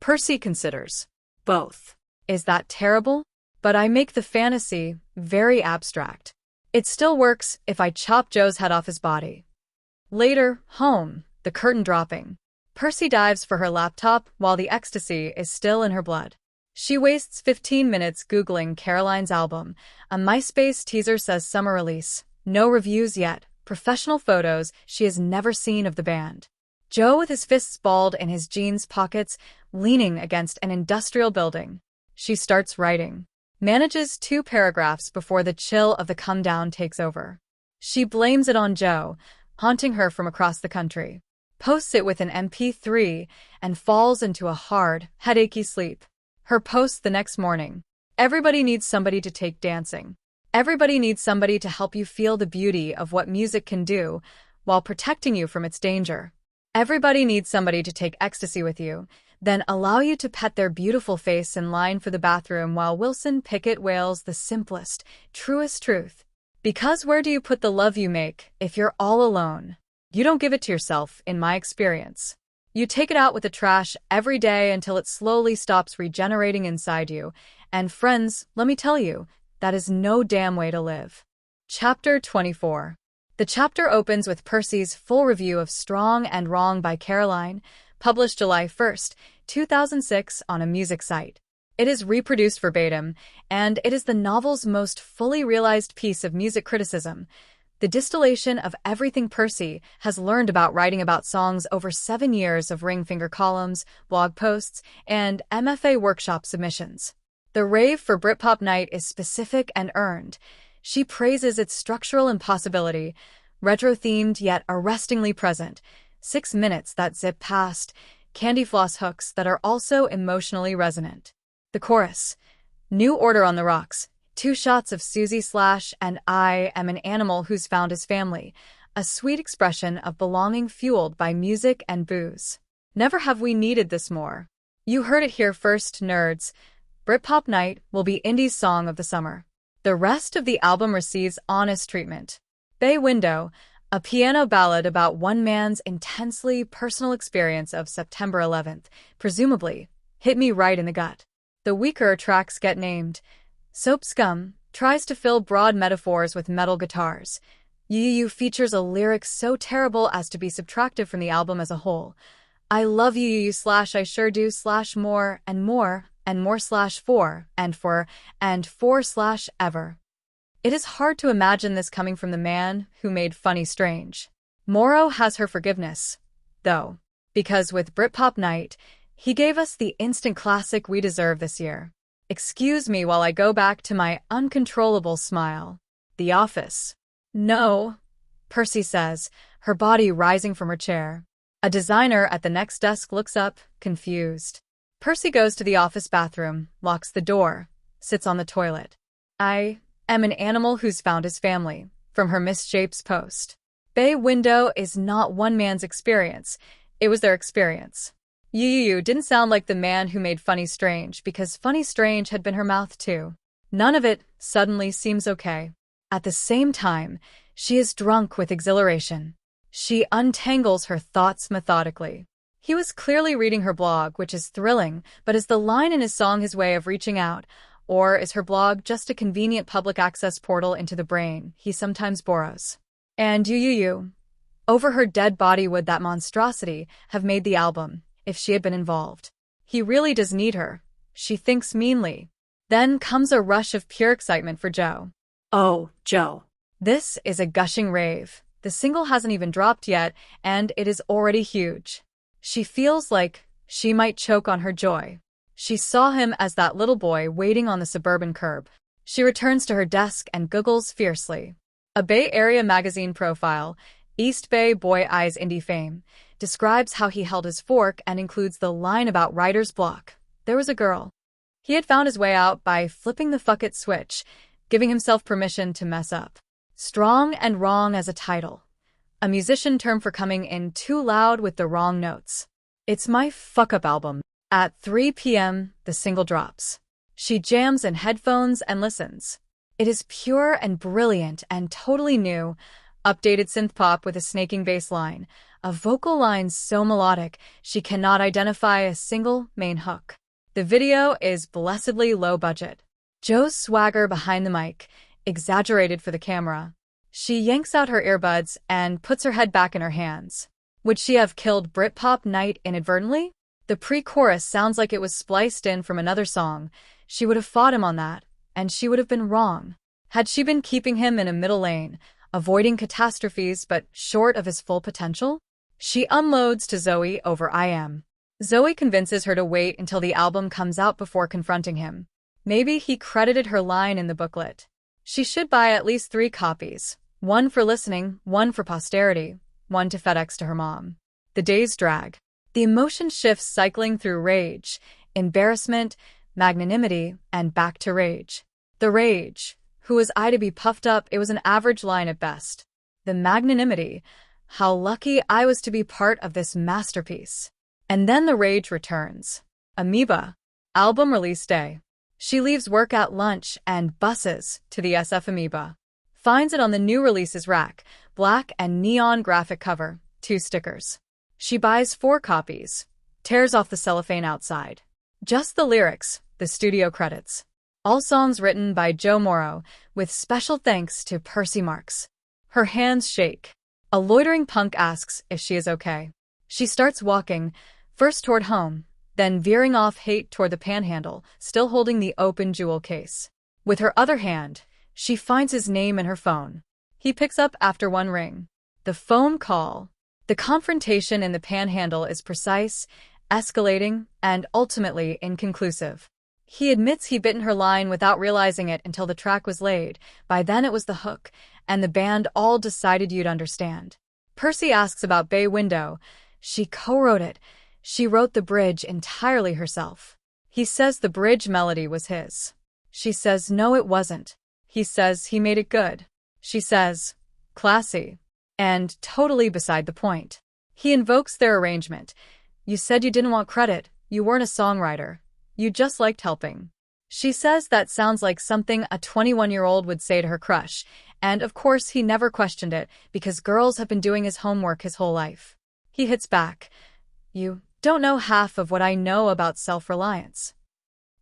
E: Percy considers. Both.
A: Is that terrible? But I make the fantasy very abstract. It still works if I chop Joe's head off his body. Later, home, the curtain dropping. Percy dives for her laptop while the ecstasy is still in her blood. She wastes 15 minutes Googling Caroline's album. A MySpace teaser says summer release. No reviews yet. Professional photos she has never seen of the band. Joe with his fists balled in his jeans pockets, leaning against an industrial building. She starts writing. Manages 2 paragraphs before the chill of the come-down takes over. She blames it on Joe, haunting her from across the country. Posts it with an MP3 and falls into a hard, headachy sleep. Her post the next morning. Everybody needs somebody to take dancing. Everybody needs somebody to help you feel the beauty of what music can do while protecting you from its danger. Everybody needs somebody to take ecstasy with you, then allow you to pet their beautiful face in line for the bathroom while Wilson Pickett wails the simplest, truest truth. Because where do you put the love you make if you're all alone? You don't give it to yourself, in my experience. You take it out with the trash every day until it slowly stops regenerating inside you. And friends, let me tell you, that is no damn way to live. Chapter 24. The chapter opens with Percy's full review of Strong and Wrong by Caroline, published July 1st, 2006 on a music site. It is reproduced verbatim, and it is the novel's most fully realized piece of music criticism, the distillation of everything Percy has learned about writing about songs over 7 years of ring finger columns, blog posts, and MFA workshop submissions. The rave for Britpop Night is specific and earned. She praises its structural impossibility, retro-themed yet arrestingly present, 6 minutes that zip past, candy floss hooks that are also emotionally resonant. The chorus, New Order on the Rocks, 2 shots of Susie / and I am an animal who's found his family, a sweet expression of belonging fueled by music and booze. Never have we needed this more. You heard it here first, nerds. Britpop Night will be indie's song of the summer. The rest of the album receives honest treatment. Bay Window, a piano ballad about one man's intensely personal experience of September 11th, presumably, hit me right in the gut. The weaker tracks get named. Soap Scum tries to fill broad metaphors with metal guitars. You features a lyric so terrible as to be subtracted from the album as a whole. I love you / I sure do / more and more and more / for and for and for / ever. It is hard to imagine this coming from the man who made Funny Strange. Morrow has her forgiveness, though, because with Britpop Night, he gave us the instant classic we deserve this year. Excuse me while I go back to my uncontrollable smile. The Office. No, Percy says, her body rising from her chair. A designer at the next desk looks up, confused. Percy goes to the office bathroom, locks the door, sits on the toilet. I am an animal who's found his family, from her Miss Japes post. Bay Window is not one man's experience, it was their experience. You didn't sound like the man who made Funny Strange because Funny Strange had been her mouth too. None of it suddenly seems okay. At the same time, she is drunk with exhilaration. She untangles her thoughts methodically. He was clearly reading her blog, which is thrilling, but is the line in his song his way of reaching out? Or is her blog just a convenient public access portal into the brain he sometimes borrows? And you. Over her dead body would that monstrosity have made the album, if she had been involved. He really does need her. She thinks meanly. Then comes a rush of pure excitement for Joe.
E: Oh, Joe.
A: This is a gushing rave. The single hasn't even dropped yet, and it is already huge. She feels like she might choke on her joy. She saw him as that little boy waiting on the suburban curb. She returns to her desk and googles fiercely. A Bay Area magazine profile, East Bay Boy Eyes Indie Fame, describes how he held his fork and includes the line about writer's block. There was a girl. He had found his way out by flipping the fuck it switch, giving himself permission to mess up. Strong and Wrong as a title. A musician term for coming in too loud with the wrong notes. It's my fuck-up album. At 3 p.m., the single drops. She jams in headphones and listens. It is pure and brilliant and totally new, updated synth-pop with a snaking bass line, a vocal line so melodic she cannot identify a single main hook. The video is blessedly low budget. Joe's swagger behind the mic, exaggerated for the camera. She yanks out her earbuds and puts her head back in her hands. Would she have killed Britpop Night inadvertently? The pre-chorus sounds like it was spliced in from another song. She would have fought him on that, and she would have been wrong. Had she been keeping him in a middle lane, avoiding catastrophes but short of his full potential? She unloads to Zoe over I Am. Zoe convinces her to wait until the album comes out before confronting him. Maybe he credited her line in the booklet. She should buy at least 3 copies. 1 for listening, 1 for posterity, 1 to FedEx to her mom. The days drag. The emotion shifts cycling through rage, embarrassment, magnanimity, and back to rage. The rage, Who was I to be puffed up? It was an average line at best. The magnanimity. How lucky I was to be part of this masterpiece. And then the rage returns. Amoeba. Album release day. She leaves work at lunch and busses to the SF Amoeba. Finds it on the new releases rack, black and neon graphic cover, 2 stickers. She buys 4 copies, tears off the cellophane outside. Just the lyrics, the studio credits. All songs written by Joe Morrow, with special thanks to Percy Marks. Her hands shake. A loitering punk asks if she is okay. She starts walking, first toward home, then veering off hate toward the panhandle, still holding the open jewel case. With her other hand, she finds his name in her phone. He picks up after 1 ring. The phone call. The confrontation in the panhandle is precise, escalating, and ultimately inconclusive. He admits he'd bitten her line without realizing it until the track was laid. By then it was the hook, and the band all decided you'd understand. Percy asks about Bay Window. She co-wrote it. She wrote the bridge entirely herself. He says the bridge melody was his. She says no, it wasn't. He says he made it good. She says, classy, and totally beside the point. He invokes their arrangement. You said you didn't want credit. You weren't a songwriter. You just liked helping. She says that sounds like something a 21-year-old would say to her crush, and of course he never questioned it because girls have been doing his homework his whole life. He hits back. You don't know half of what I know about self-reliance.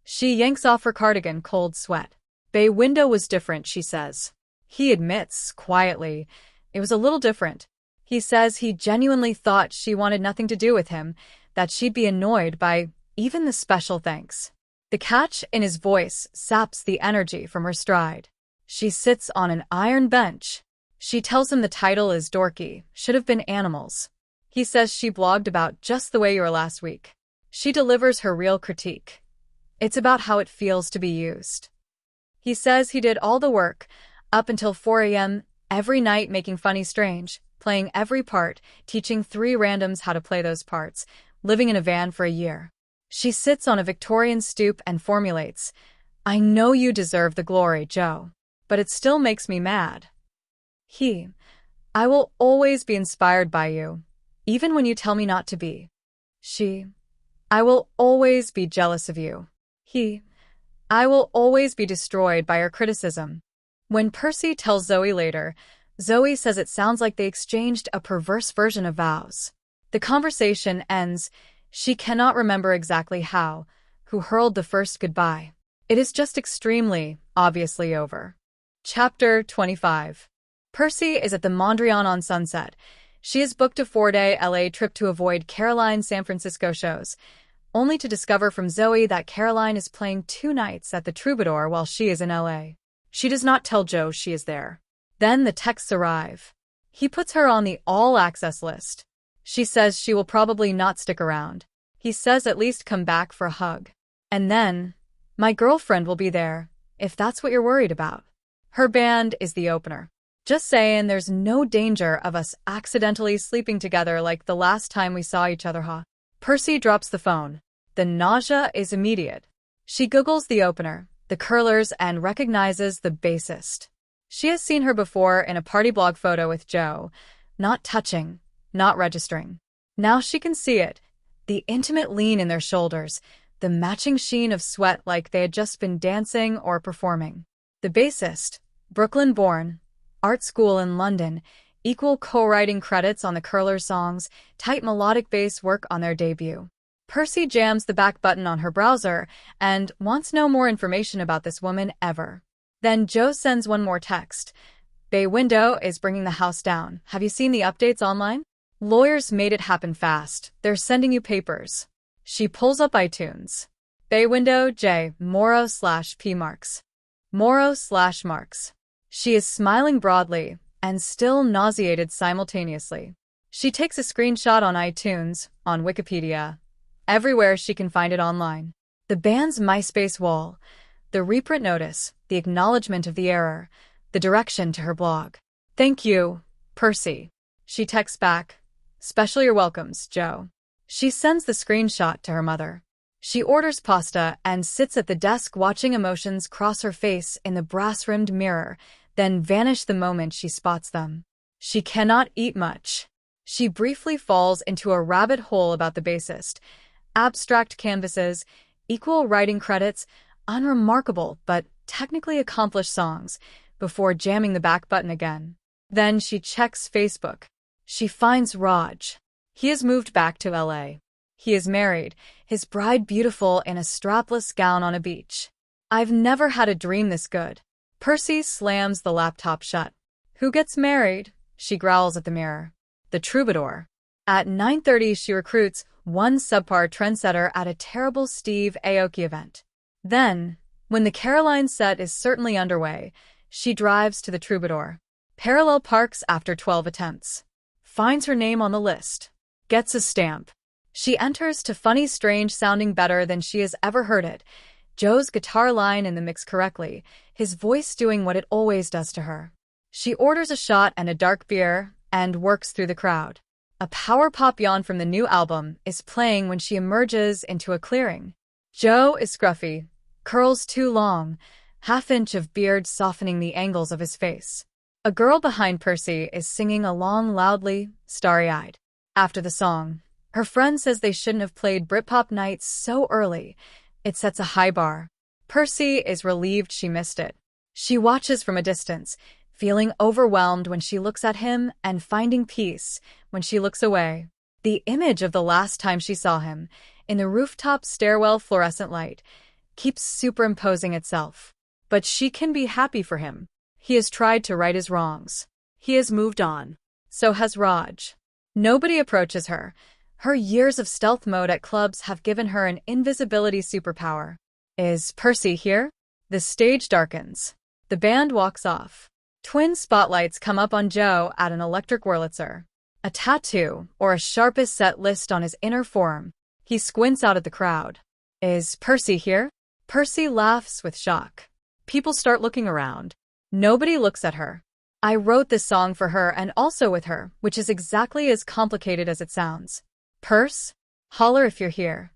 A: She yanks off her cardigan, cold sweat. Bay Window was different, she says. He admits, quietly, it was a little different. He says he genuinely thought she wanted nothing to do with him, that she'd be annoyed by even the special thanks. The catch in his voice saps the energy from her stride. She sits on an iron bench. She tells him the title is dorky, should have been animals. He says she blogged about just the way you were last week. She delivers her real critique. It's about how it feels to be used. He says he did all the work, up until 4 a.m., every night making funny strange, playing every part, teaching 3 randoms how to play those parts, living in a van for a year. She sits on a Victorian stoop and formulates, I know you deserve the glory, Joe, but it still makes me mad. I will always be inspired by you, even when you tell me not to be. I will always be jealous of you. I will always be destroyed by your criticism. When Percy tells Zoe later, Zoe says it sounds like they exchanged a perverse version of vows. The conversation ends. She cannot remember exactly how, who hurled the first goodbye. It is just extremely, obviously over. Chapter 25. Percy is at the Mondrian on Sunset. She has booked a 4-day LA trip to avoid Caroline's San Francisco shows, only to discover from Zoe that Caroline is playing 2 nights at the Troubadour while she is in LA. She does not tell Joe she is there. Then the texts arrive. He puts her on the all-access list. She says she will probably not stick around. He says at least come back for a hug. And then, my girlfriend will be there, if that's what you're worried about. Her band is the opener. Just saying, there's no danger of us accidentally sleeping together like the last time we saw each other, huh? Percy drops the phone. The nausea is immediate. She Googles the opener, the curlers, and recognizes the bassist. She has seen her before in a party blog photo with Joe. Not touching, not registering. Now she can see it. The intimate lean in their shoulders, the matching sheen of sweat like they had just been dancing or performing. The bassist, Brooklyn-born, art school in London, equal co-writing credits on the Curlers songs, tight melodic bass work on their debut. Percy jams the back button on her browser and wants no more information about this woman ever. Then Joe sends one more text. Bay Window is bringing the house down. Have you seen the updates online? Lawyers made it happen fast. They're sending you papers. She pulls up iTunes. Bay Window, J. Morrow/P. Marks. Morrow/Marks. She is smiling broadly and still nauseated simultaneously. She takes a screenshot on iTunes, on Wikipedia, everywhere she can find it online. The band's MySpace wall, the reprint notice, the acknowledgement of the error, the direction to her blog. Thank you, Percy. She texts back. Special your welcomes, Joe. She sends the screenshot to her mother. She orders pasta and sits at the desk watching emotions cross her face in the brass-rimmed mirror, then vanish the moment she spots them. She cannot eat much. She briefly falls into a rabbit hole about the bassist. Abstract canvases, equal writing credits, unremarkable but technically accomplished songs, before jamming the back button again. Then she checks Facebook. She finds Raj. He has moved back to LA. He is married, his bride beautiful in a strapless gown on a beach. I've never had a dream this good. Percy slams the laptop shut. Who gets married? She growls at the mirror. The troubadour. At 9:30 she recruits one subpar trendsetter at a terrible Steve Aoki event. Then, when the Caroline set is certainly underway, she drives to the troubadour. Parallel parks after 12 attempts. Finds her name on the list. Gets a stamp. She enters to funny strange sounding better than she has ever heard it. Joe's guitar line in the mix correctly, his voice doing what it always does to her. She orders a shot and a dark beer, and works through the crowd. A power pop yawn from the new album is playing when she emerges into a clearing. Joe is scruffy, curls too long, half-inch of beard softening the angles of his face. A girl behind Percy is singing along loudly, starry-eyed. After the song, her friend says they shouldn't have played Britpop nights so early. It sets a high bar. Percy is relieved she missed it. She watches from a distance, feeling overwhelmed when she looks at him and finding peace when she looks away. The image of the last time she saw him, in the rooftop stairwell fluorescent light, keeps superimposing itself. But she can be happy for him. He has tried to right his wrongs. He has moved on. So has Raj. Nobody approaches her. Her years of stealth mode at clubs have given her an invisibility superpower. Is Percy here? The stage darkens. The band walks off. Twin spotlights come up on Joe at an electric Wurlitzer. A tattoo, or a sharpest set list on his inner forearm. He squints out at the crowd. Is Percy here? Percy laughs with shock. People start looking around. Nobody looks at her. I wrote this song for her and also with her, which is exactly as complicated as it sounds. Perce? Holler if you're here.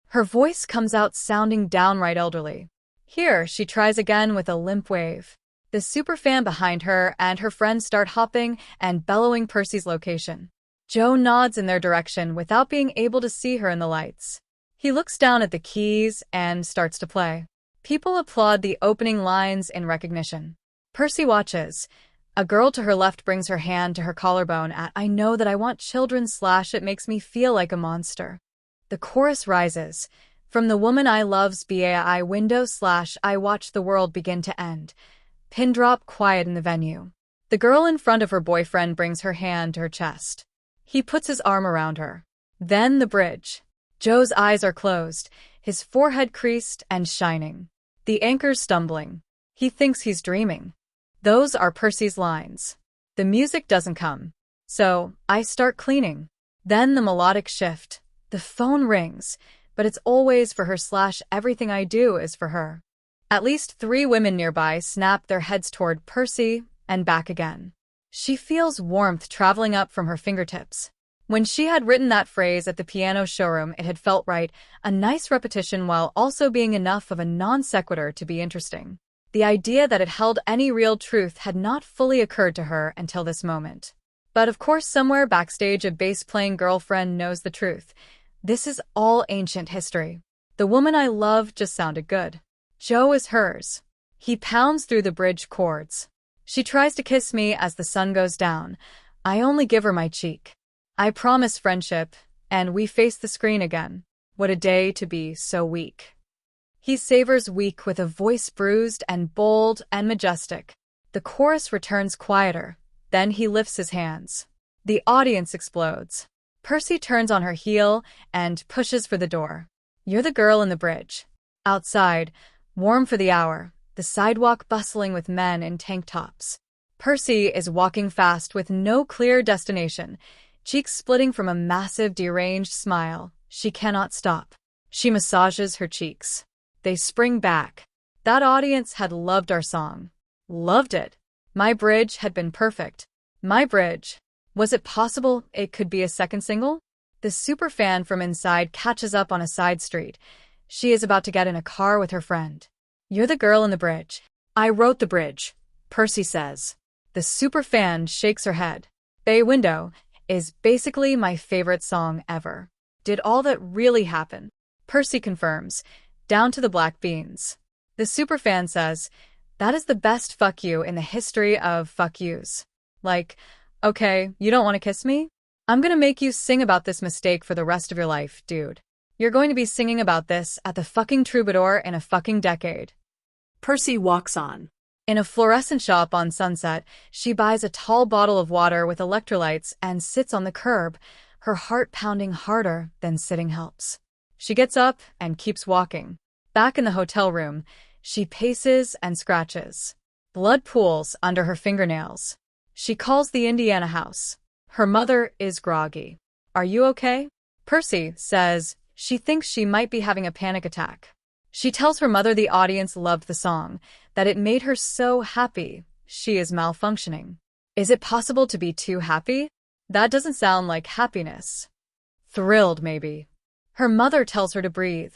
A: Her voice comes out sounding downright elderly. Here, she tries again with a limp wave. The superfan behind her and her friends start hopping and bellowing Percy's location. Joe nods in their direction without being able to see her in the lights. He looks down at the keys and starts to play. People applaud the opening lines in recognition. Percy watches. A girl to her left brings her hand to her collarbone at I know that I want children / it makes me feel like a monster. The chorus rises. From the woman I love's BAI window / I watch the world begin to end. Pin drop quiet in the venue. The girl in front of her boyfriend brings her hand to her chest. He puts his arm around her. Then the bridge. Joe's eyes are closed, his forehead creased and shining. The anchor's stumbling. He thinks he's dreaming. Those are Percy's lines. The music doesn't come. So, I start cleaning. Then the melodic shift. The phone rings, but it's always for her / everything I do is for her. At least 3 women nearby snap their heads toward Percy and back again. She feels warmth traveling up from her fingertips. When she had written that phrase at the piano showroom, it had felt right, a nice repetition while also being enough of a non sequitur to be interesting. The idea that it held any real truth had not fully occurred to her until this moment. But of course somewhere backstage a bass-playing girlfriend knows the truth. This is all ancient history. The woman I love just sounded good. Joe is hers. He pounds through the bridge chords. She tries to kiss me as the sun goes down. I only give her my cheek. I promise friendship, and we face the screen again. What a day to be so weak. He savors weak with a voice bruised and bold and majestic. The chorus returns quieter. Then he lifts his hands. The audience explodes. Percy turns on her heel and pushes for the door. You're the girl in the bridge. Outside, warm for the hour, the sidewalk bustling with men in tank tops. Percy is walking fast with no clear destination, cheeks splitting from a massive deranged smile. She cannot stop. She massages her cheeks. They spring back. That audience had loved our song. Loved it. My bridge had been perfect. My bridge. Was it possible it could be a second single? The superfan from inside catches up on a side street. She is about to get in a car with her friend. "You're the girl in the bridge."
E: I wrote the bridge, Percy says.
A: The superfan shakes her head. "Bay Window" is basically my favorite song ever. Did all that really happen? Percy confirms, down to the black beans. The superfan says, "That is the best fuck you in the history of fuck yous." Like, okay, you don't want to kiss me? I'm gonna make you sing about this mistake for the rest of your life, dude. You're going to be singing about this at the fucking Troubadour in a fucking decade.
E: Percy walks on.
A: In a fluorescent shop on Sunset, she buys a tall bottle of water with electrolytes and sits on the curb, her heart pounding harder than sitting helps. She gets up and keeps walking. Back in the hotel room, she paces and scratches. Blood pools under her fingernails. She calls the Indiana house. Her mother is groggy. "Are you okay?" Percy says she thinks she might be having a panic attack. She tells her mother the audience loved the song, that it made her so happy. She is malfunctioning. Is it possible to be too happy? That doesn't sound like happiness. Thrilled, maybe. Her mother tells her to breathe.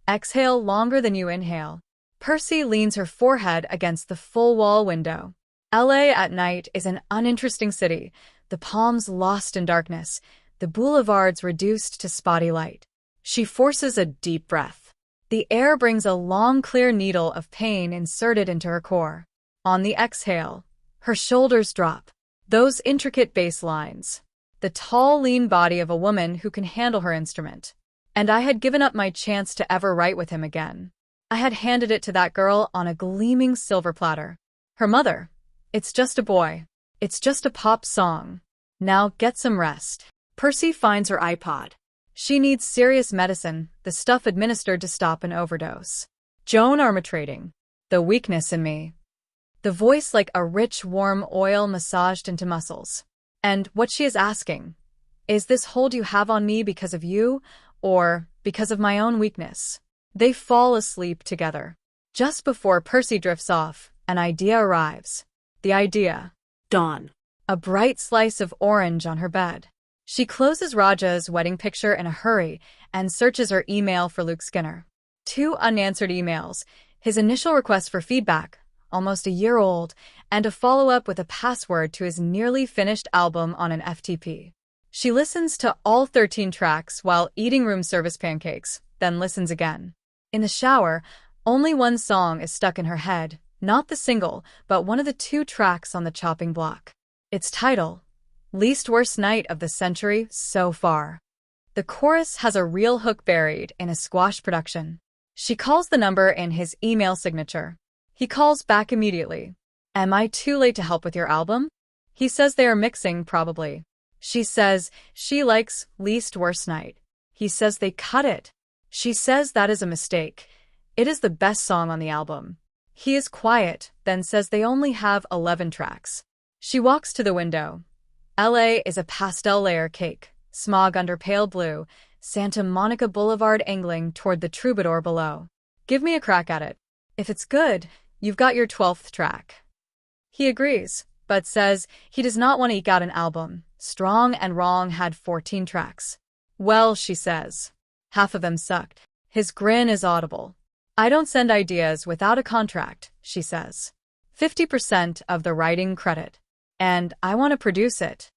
A: Exhale longer than you inhale. Percy leans her forehead against the full-wall window. LA at night is an uninteresting city, the palms lost in darkness, the boulevards reduced to spotty light. She forces a deep breath. The air brings a long, clear needle of pain inserted into her core. On the exhale, her shoulders drop. Those intricate bass lines. The tall, lean body of a woman who can handle her instrument. And I had given up my chance to ever write with him again. I had handed it to that girl on a gleaming silver platter. Her mother. "It's just a boy. It's just a pop song. Now get some rest."
E: Percy finds her iPod.
A: She needs serious medicine, the stuff administered to stop an overdose. Joan arbitrating. The weakness in me. The voice like a rich, warm oil massaged into muscles. And what she is asking, is this hold you have on me because of you, or because of my own weakness? They fall asleep together. Just before Percy drifts off, an idea arrives. The idea.
E: Dawn.
A: A bright slice of orange on her bed. She closes Raja's wedding picture in a hurry and searches her email for Luke Skinner. 2 unanswered emails, his initial request for feedback, almost a year old, and a follow-up with a password to his nearly finished album on an FTP. She listens to all 13 tracks while eating room service pancakes, then listens again. In the shower, only one song is stuck in her head, not the single, but one of the 2 tracks on the chopping block. Its title, Least Worst Night of the Century So Far. The chorus has a real hook buried in a squash production. She calls the number in his email signature. He calls back immediately. "Am I too late to help with your album?" He says they are mixing, probably. She says she likes Least Worst Night. He says they cut it. She says that is a mistake. It is the best song on the album. He is quiet, then says they only have 11 tracks. She walks to the window. LA is a pastel layer cake, smog under pale blue, Santa Monica Boulevard angling toward the Troubadour below. "Give me a crack at it. If it's good, you've got your 12th track." He agrees, but says he does not want to eke out an album. Strong and Wrong had 14 tracks. "Well," she says, "half of them sucked." His grin is audible. "I don't send ideas without a contract," she says. 50% of the writing credit. And I want to produce it.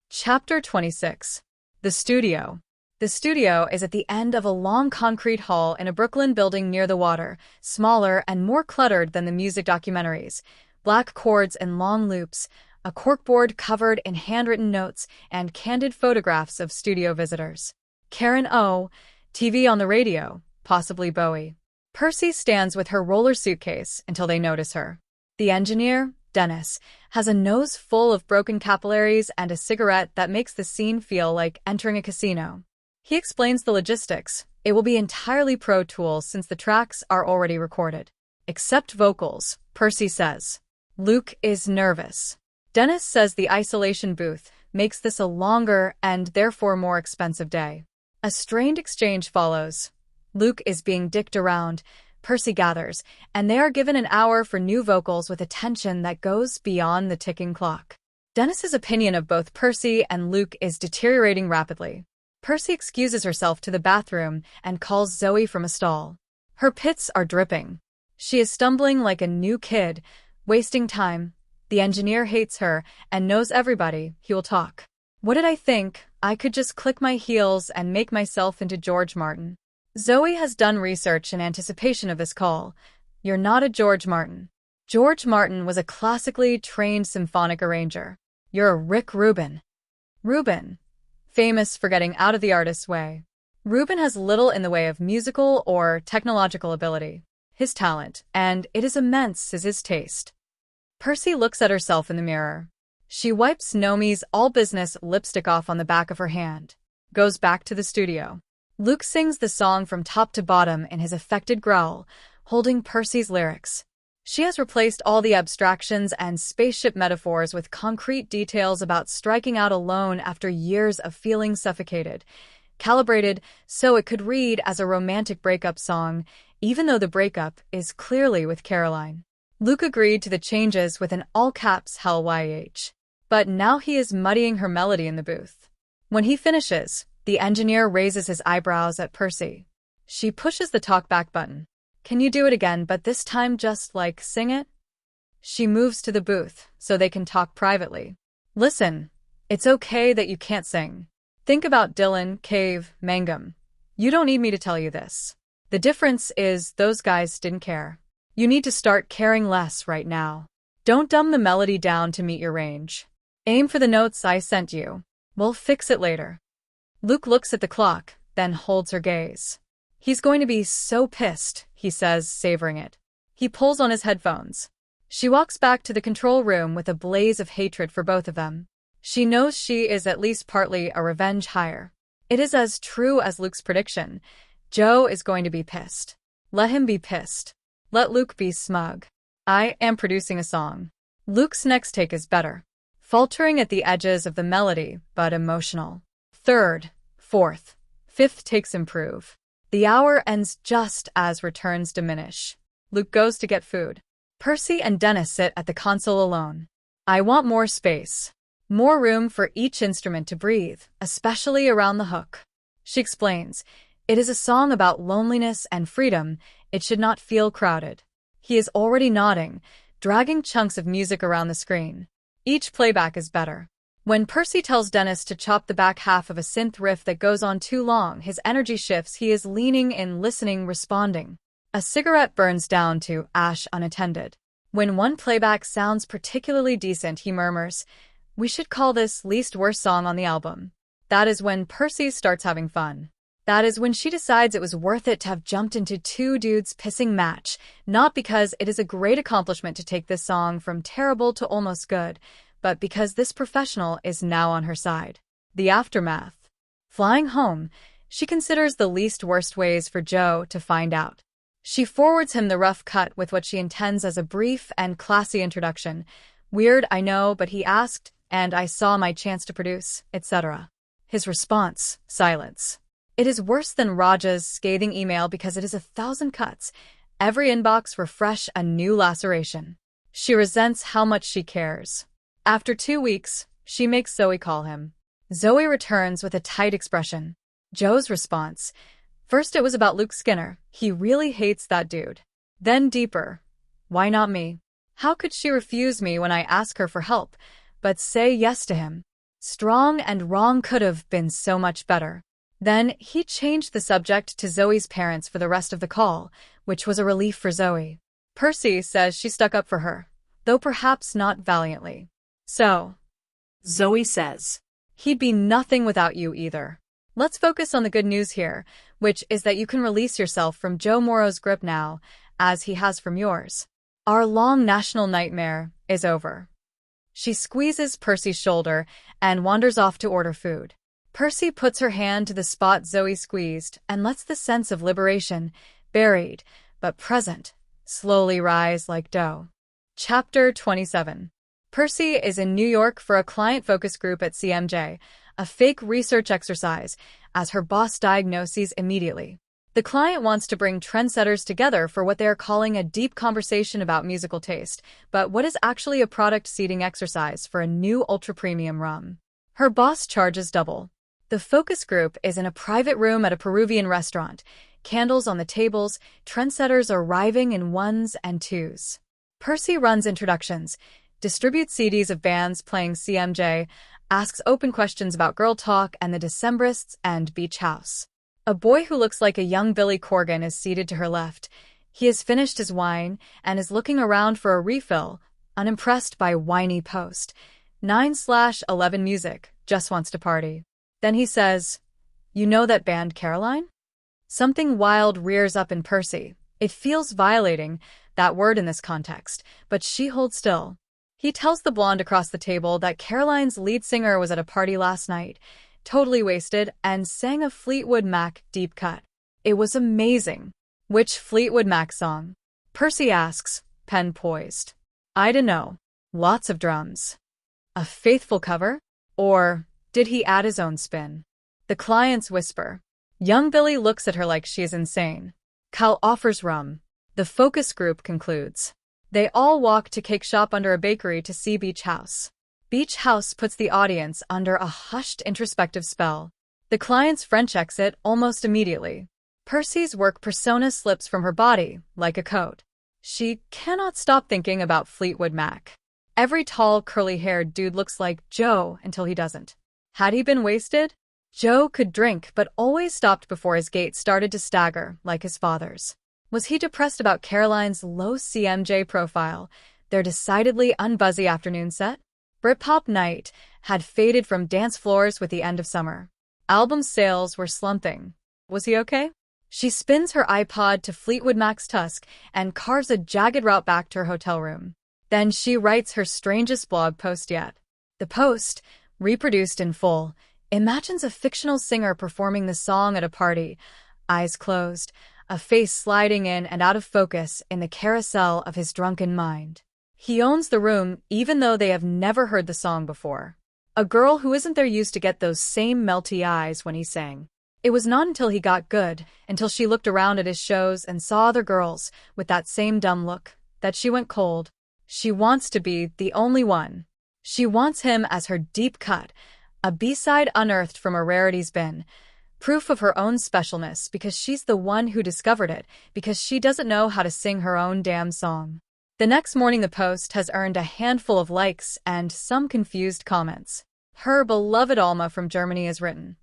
A: Chapter 26. The Studio. The studio is at the end of a long concrete hall in a Brooklyn building near the water, smaller and more cluttered than the music documentaries. Black cords and long loops, a corkboard covered in handwritten notes, and candid photographs of studio visitors. Karen O. TV on the radio, possibly Bowie. Percy stands with her roller suitcase until they notice her. The engineer, Dennis, has a nose full of broken capillaries and a cigarette that makes the scene feel like entering a casino. He explains the logistics. It will be entirely Pro Tools since the tracks are already recorded. Except vocals, Percy says. Luke is nervous. Dennis says the isolation booth makes this a longer and therefore more expensive day. A strained exchange follows. Luke is being dicked around, Percy gathers, and they are given an hour for new vocals with a tension that goes beyond the ticking clock. Dennis's opinion of both Percy and Luke is deteriorating rapidly. Percy excuses herself to the bathroom and calls Zoe from a stall. Her pits are dripping. She is stumbling like a new kid, wasting time. The engineer hates her and knows everybody. He will talk. What did I think? I could just click my heels and make myself into George Martin. Zoe has done research in anticipation of this call. You're not a George Martin. George Martin was a classically trained symphonic arranger. You're a Rick Rubin. Rubin, famous for getting out of the artist's way. Rubin has little in the way of musical or technological ability. His talent, and it is immense, is his taste. Percy looks at herself in the mirror. She wipes Nomi's all-business lipstick off on the back of her hand. Goes back to the studio. Luke sings the song from top to bottom in his affected growl, holding Percy's lyrics. She has replaced all the abstractions and spaceship metaphors with concrete details about striking out alone after years of feeling suffocated. Calibrated so it could read as a romantic breakup song, even though the breakup is clearly with Caroline. Luke agreed to the changes with an all-caps HYH. But now he is muddying her melody in the booth. When he finishes, the engineer raises his eyebrows at Percy. She pushes the talkback button. Can you do it again, but this time just, sing it? She moves to the booth so they can talk privately. Listen, it's okay that you can't sing. Think about Dylan, Cave, Mangum. You don't need me to tell you this. The difference is those guys didn't care. You need to start caring less right now. Don't dumb the melody down to meet your range. Aim for the notes I sent you. We'll fix it later. Luke looks at the clock, then holds her gaze. He's going to be so pissed, he says, savoring it. He pulls on his headphones. She walks back to the control room with a blaze of hatred for both of them. She knows she is at least partly a revenge hire. It is as true as Luke's prediction. Joe is going to be pissed. Let him be pissed. Let Luke be smug. I am producing a song. Luke's next take is better. Faltering at the edges of the melody, but emotional. Third, fourth, fifth takes improve. The hour ends just as returns diminish. Luke goes to get food. Percy and Dennis sit at the console alone. I want more space. More room for each instrument to breathe, especially around the hook. She explains, it is a song about loneliness and freedom. It should not feel crowded. He is already nodding, dragging chunks of music around the screen. Each playback is better. When Percy tells Dennis to chop the back half of a synth riff that goes on too long, his energy shifts. He is leaning in, listening, responding. A cigarette burns down to ash unattended. When one playback sounds particularly decent, he murmurs, we should call this least worst song on the album. That is when Percy starts having fun. That is when she decides it was worth it to have jumped into two dudes pissing match, not because it is a great accomplishment to take this song from terrible to almost good, but because this professional is now on her side. The aftermath. Flying home, she considers the least worst ways for Joe to find out. She forwards him the rough cut with what she intends as a brief and classy introduction. Weird, I know, but he asked, and I saw my chance to produce, etc. His response, silence. It is worse than Raja's scathing email because it is 1,000 cuts. Every inbox refresh a new laceration. She resents how much she cares. After 2 weeks, she makes Zoe call him. Zoe returns with a tight expression. Joe's response. First it was about Luke Skinner. He really hates that dude. Then deeper. Why not me? How could she refuse me when I ask her for help, but say yes to him? Strong and wrong could have been so much better. Then he changed the subject to Zoe's parents for the rest of the call, which was a relief for Zoe. Percy says she stuck up for her, though perhaps not valiantly. So,
E: Zoe says,
A: he'd be nothing without you either. Let's focus on the good news here, which is that you can release yourself from Joe Morrow's grip now, as he has from yours. Our long national nightmare is over. She squeezes Percy's shoulder and wanders off to order food. Percy puts her hand to the spot Zoe squeezed and lets the sense of liberation, buried but present, slowly rise like dough. Chapter 27. Percy is in New York for a client focus group at CMJ, a fake research exercise, as her boss diagnoses immediately. The client wants to bring trendsetters together for what they are calling a deep conversation about musical taste, but what is actually a product seeding exercise for a new ultra-premium rum. Her boss charges double. The focus group is in a private room at a Peruvian restaurant. Candles on the tables, trendsetters arriving in ones and twos. Percy runs introductions, distributes CDs of bands playing CMJ, asks open questions about Girl Talk and the Decemberists and Beach House. A boy who looks like a young Billy Corgan is seated to her left. He has finished his wine and is looking around for a refill, unimpressed by whiny post. 9/11 music, just wants to party. Then he says, "You know that band Caroline?" Something wild rears up in Percy. It feels violating, that word in this context, but she holds still. He tells the blonde across the table that Caroline's lead singer was at a party last night, totally wasted, and sang a Fleetwood Mac deep cut. It was amazing. Which Fleetwood Mac song? Percy asks, pen poised. I dunno. Lots of drums. A faithful cover? Or did he add his own spin? The clients whisper. Young Billy looks at her like she is insane. Cal offers rum. The focus group concludes. They all walk to cake shop under a bakery to see Beach House. Beach House puts the audience under a hushed introspective spell. The client's French exit almost immediately. Percy's work persona slips from her body, like a coat. She cannot stop thinking about Fleetwood Mac. Every tall, curly-haired dude looks like Joe until he doesn't. Had he been wasted? Joe could drink, but always stopped before his gait started to stagger, like his father's. Was he depressed about Caroline's low CMJ profile, their decidedly unbuzzy afternoon set? Britpop night had faded from dance floors with the end of summer. Album sales were slumping. Was he okay? She spins her iPod to Fleetwood Mac's Tusk and carves a jagged route back to her hotel room. Then she writes her strangest blog post yet. The post, reproduced in full, imagines a fictional singer performing the song at a party, eyes closed, a face sliding in and out of focus in the carousel of his drunken mind. He owns the room even though they have never heard the song before. A girl who isn't there used to get those same melty eyes when he sang. It was not until he got good, until she looked around at his shows and saw other girls with that same dumb look, that she went cold. She wants to be the only one. She wants him as her deep cut, a B-side unearthed from a rarities bin. Proof of her own specialness because she's the one who discovered it, because she doesn't know how to sing her own damn song. The next morning the post has earned a handful of likes and some confused comments. Her beloved Alma from Germany has written,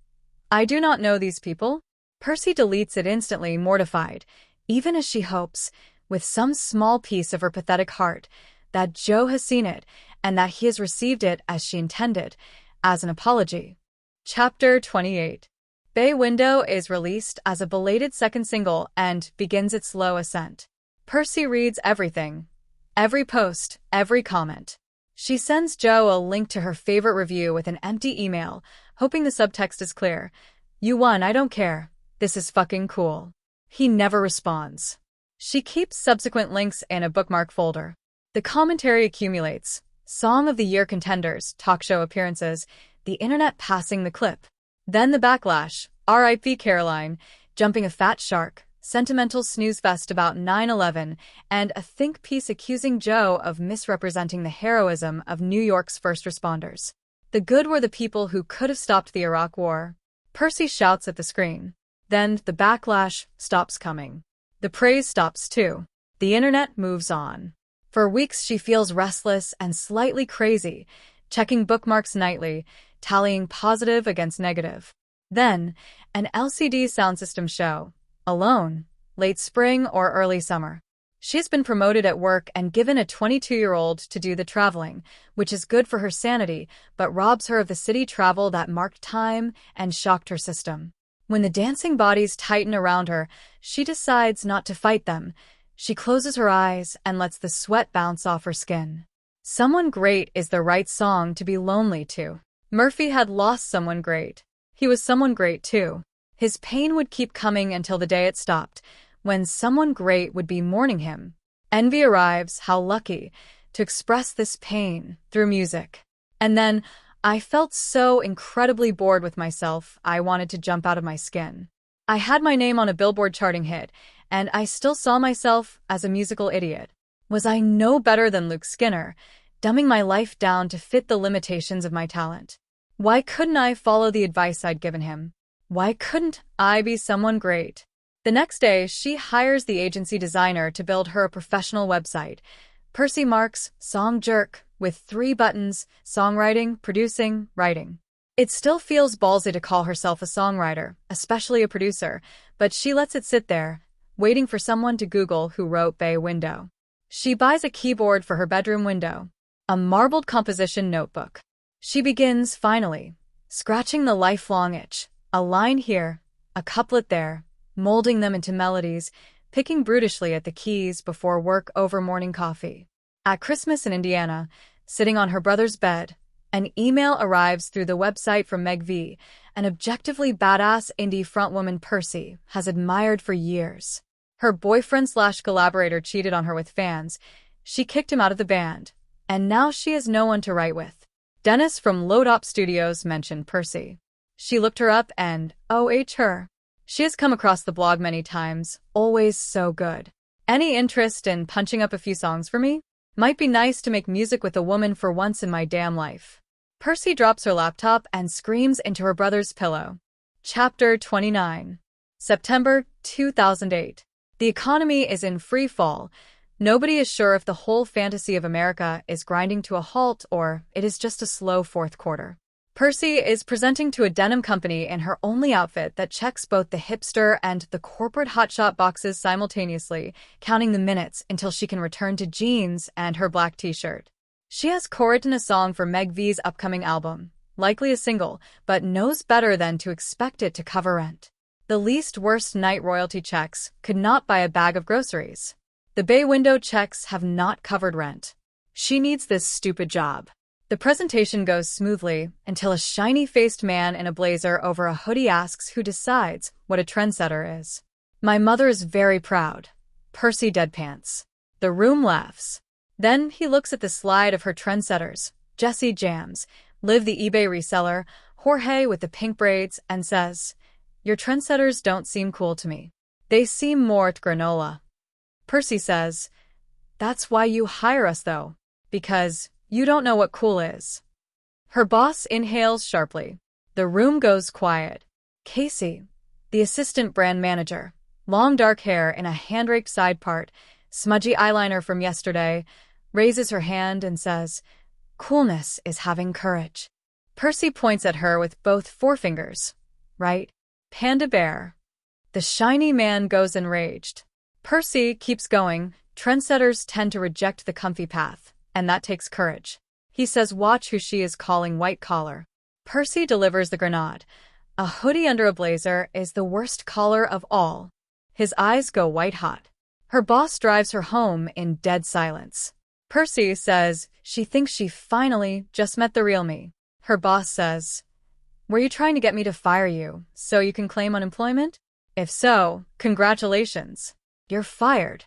A: I do not know these people. Percy deletes it instantly, mortified, even as she hopes, with some small piece of her pathetic heart, that Joe has seen it and that he has received it as she intended, as an apology. Chapter 28. Bay Window is released as a belated second single and begins its slow ascent. Percy reads everything. Every post, every comment. She sends Joe a link to her favorite review with an empty email, hoping the subtext is clear. You won, I don't care. This is fucking cool. He never responds. She keeps subsequent links in a bookmark folder. The commentary accumulates. Song of the Year contenders, talk show appearances, the internet passing the clip. Then the backlash, R.I.P. Caroline, jumping a fat shark, sentimental snooze fest about 9/11, and a think piece accusing Joe of misrepresenting the heroism of New York's first responders. The good were the people who could have stopped the Iraq War. Percy shouts at the screen. Then the backlash stops coming. The praise stops too. The internet moves on. For weeks she feels restless and slightly crazy, checking bookmarks nightly, tallying positive against negative. Then, an LCD sound system show. Alone. Late spring or early summer. She's been promoted at work and given a 22-year-old to do the traveling, which is good for her sanity, but robs her of the city travel that marked time and shocked her system. When the dancing bodies tighten around her, she decides not to fight them. She closes her eyes and lets the sweat bounce off her skin. Someone Great is the right song to be lonely to. Murphy had lost someone great. He was someone great too. His pain would keep coming until the day it stopped, when someone great would be mourning him. Envy arrives, how lucky, to express this pain through music. And then, I felt so incredibly bored with myself, I wanted to jump out of my skin. I had my name on a Billboard charting hit, and I still saw myself as a musical idiot. Was I no better than Luke Skinner, dumbing my life down to fit the limitations of my talent? Why couldn't I follow the advice I'd given him? Why couldn't I be someone great? The next day, she hires the agency designer to build her a professional website. Percy Marks, Song Jerk, with 3 buttons: songwriting, producing, writing. It still feels ballsy to call herself a songwriter, especially a producer, but she lets it sit there, waiting for someone to Google who wrote bay window. She buys a keyboard for her bedroom window, a marbled composition notebook. She begins, finally, scratching the lifelong itch, a line here, a couplet there, molding them into melodies, picking brutishly at the keys before work over morning coffee. At Christmas in Indiana, sitting on her brother's bed, an email arrives through the website from Meg V, an objectively badass indie frontwoman Percy has admired for years. Her boyfriend/collaborator cheated on her with fans. She kicked him out of the band, and now she has no one to write with. Dennis from Load Up Studios mentioned Percy. She looked her up and, her. She has come across the blog many times, always so good. Any interest in punching up a few songs for me? Might be nice to make music with a woman for once in my damn life. Percy drops her laptop and screams into her brother's pillow. Chapter 29. September 2008. The economy is in free fall. Nobody is sure if the whole fantasy of America is grinding to a halt or it is just a slow fourth quarter. Percy is presenting to a denim company in her only outfit that checks both the hipster and the corporate hotshot boxes simultaneously, counting the minutes until she can return to jeans and her black t-shirt. She has co-written a song for Meg V's upcoming album, likely a single, but knows better than to expect it to cover rent. The least worst night royalty checks could not buy a bag of groceries. The bay window checks have not covered rent. She needs this stupid job. The presentation goes smoothly until a shiny-faced man in a blazer over a hoodie asks who decides what a trendsetter is. My mother is very proud. Percy deadpants. The room laughs. Then he looks at the slide of her trendsetters, Jessie Jams, Liv the eBay reseller, Jorge with the pink braids, and says, "Your trendsetters don't seem cool to me. They seem more granola." Percy says, "That's why you hire us though, because you don't know what cool is." Her boss inhales sharply. The room goes quiet. Casey, the assistant brand manager, long dark hair in a hand-raked side part, smudgy eyeliner from yesterday, raises her hand and says, "Coolness is having courage." Percy points at her with both forefingers. "Right? Panda bear." The shiny man goes enraged. Percy keeps going. Trendsetters tend to reject the comfy path, and that takes courage. He says, "Watch who she is calling white collar." Percy delivers the grenade. A hoodie under a blazer is the worst collar of all. His eyes go white hot. Her boss drives her home in dead silence. Percy says she thinks she finally just met the real me. Her boss says, "Were you trying to get me to fire you so you can claim unemployment? If so, congratulations. You're fired."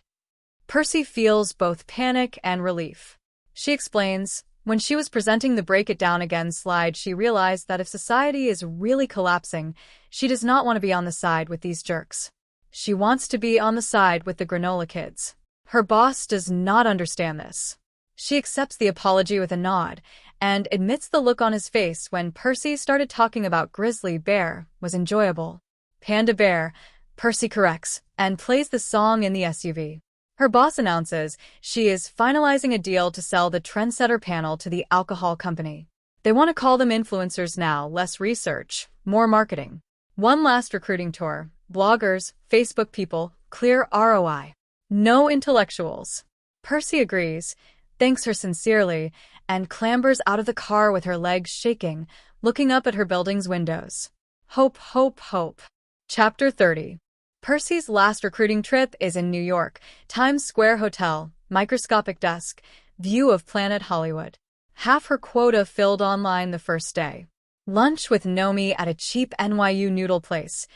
A: Percy feels both panic and relief. She explains, when she was presenting the Break It Down Again slide, she realized that if society is really collapsing, she does not want to be on the side with these jerks. She wants to be on the side with the granola kids. Her boss does not understand this. She accepts the apology with a nod and admits the look on his face when Percy started talking about grizzly bear was enjoyable. Panda bear, Percy corrects, and plays the song in the SUV. Her boss announces she is finalizing a deal to sell the Trendsetter panel to the alcohol company. They want to call them influencers now, less research, more marketing. One last recruiting tour, bloggers, Facebook people, clear ROI. No intellectuals. Percy agrees, thanks her sincerely, and clambers out of the car with her legs shaking, looking up at her building's windows. Hope, hope, hope. Chapter 30. Percy's last recruiting trip is in New York, Times Square Hotel, microscopic desk, view of Planet Hollywood. Half her quota filled online the first day. Lunch with Nomi at a cheap NYU noodle place.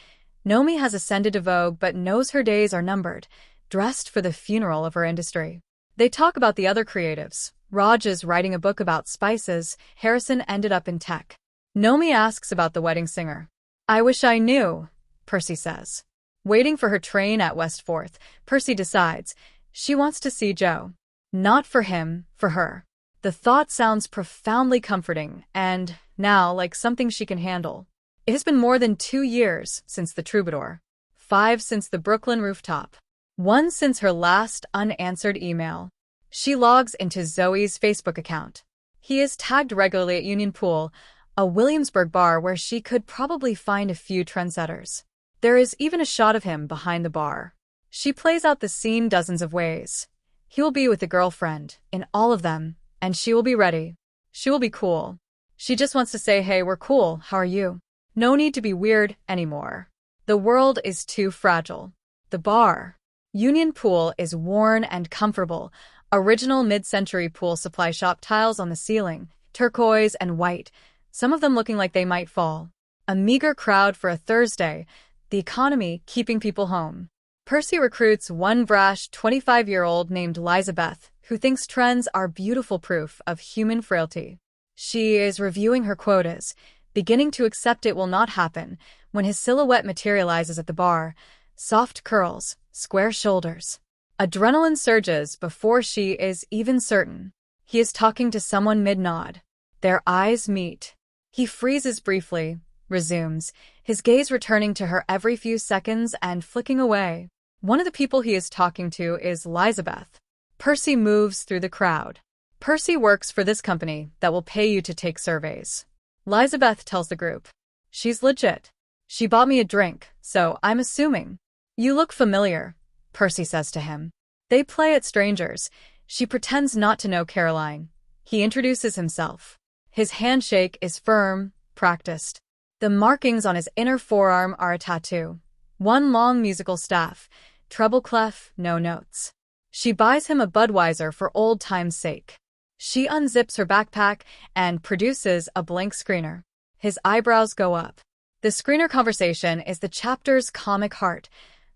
A: Nomi has ascended to Vogue but knows her days are numbered, dressed for the funeral of her industry. They talk about the other creatives. Raj is writing a book about spices. Harrison ended up in tech. Nomi asks about the wedding singer. "I wish I knew," Percy says. Waiting for her train at West 4th, Percy decides she wants to see Joe. Not for him, for her. The thought sounds profoundly comforting, and now like something she can handle. It has been more than 2 years since the Troubadour. 5 since the Brooklyn rooftop. 1 since her last unanswered email. She logs into Zoe's Facebook account. He is tagged regularly at Union Pool, a Williamsburg bar where she could probably find a few trendsetters. There is even a shot of him behind the bar. She plays out the scene dozens of ways. He will be with a girlfriend, in all of them, and she will be ready. She will be cool. She just wants to say, hey, we're cool, how are you? No need to be weird anymore. The world is too fragile. The bar. Union Pool is worn and comfortable. Original mid-century pool supply shop tiles on the ceiling, turquoise and white, some of them looking like they might fall. A meager crowd for a Thursday, the economy keeping people home. Percy recruits one brash 25-year-old named Lizabeth, who thinks trends are beautiful proof of human frailty. She is reviewing her quotas, beginning to accept it will not happen, when his silhouette materializes at the bar. Soft curls, square shoulders. Adrenaline surges before she is even certain. He is talking to someone mid-nod. Their eyes meet. He freezes briefly, resumes, his gaze returning to her every few seconds and flicking away. One of the people he is talking to is Lizabeth. Percy moves through the crowd. Percy works for this company that will pay you to take surveys. Lizabeth tells the group. She's legit. She bought me a drink, so I'm assuming. You look familiar, Percy says to him. They play at strangers. She pretends not to know Caroline. He introduces himself. His handshake is firm, practiced. The markings on his inner forearm are a tattoo. One long musical staff, treble clef, no notes. She buys him a Budweiser for old time's sake. She unzips her backpack and produces a blank screener. His eyebrows go up. The screener conversation is the chapter's comic heart.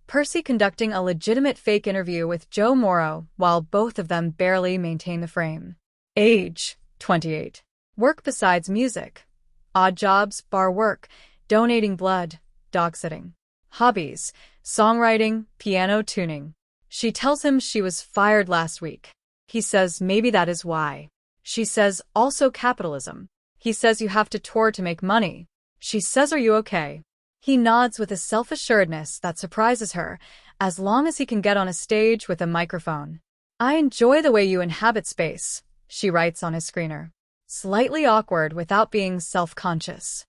A: Percy conducting a legitimate fake interview with Joe Morrow while both of them barely maintain the frame. Age, 28. Work besides music. Odd jobs, bar work, donating blood, dog sitting. Hobbies, songwriting, piano tuning. She tells him she was fired last week. He says maybe that is why. She says also capitalism. He says you have to tour to make money. She says are you okay? He nods with a self-assuredness that surprises her, as long as he can get on a stage with a microphone. I enjoy the way you inhabit space, she writes on his screener. Slightly awkward without being self-conscious.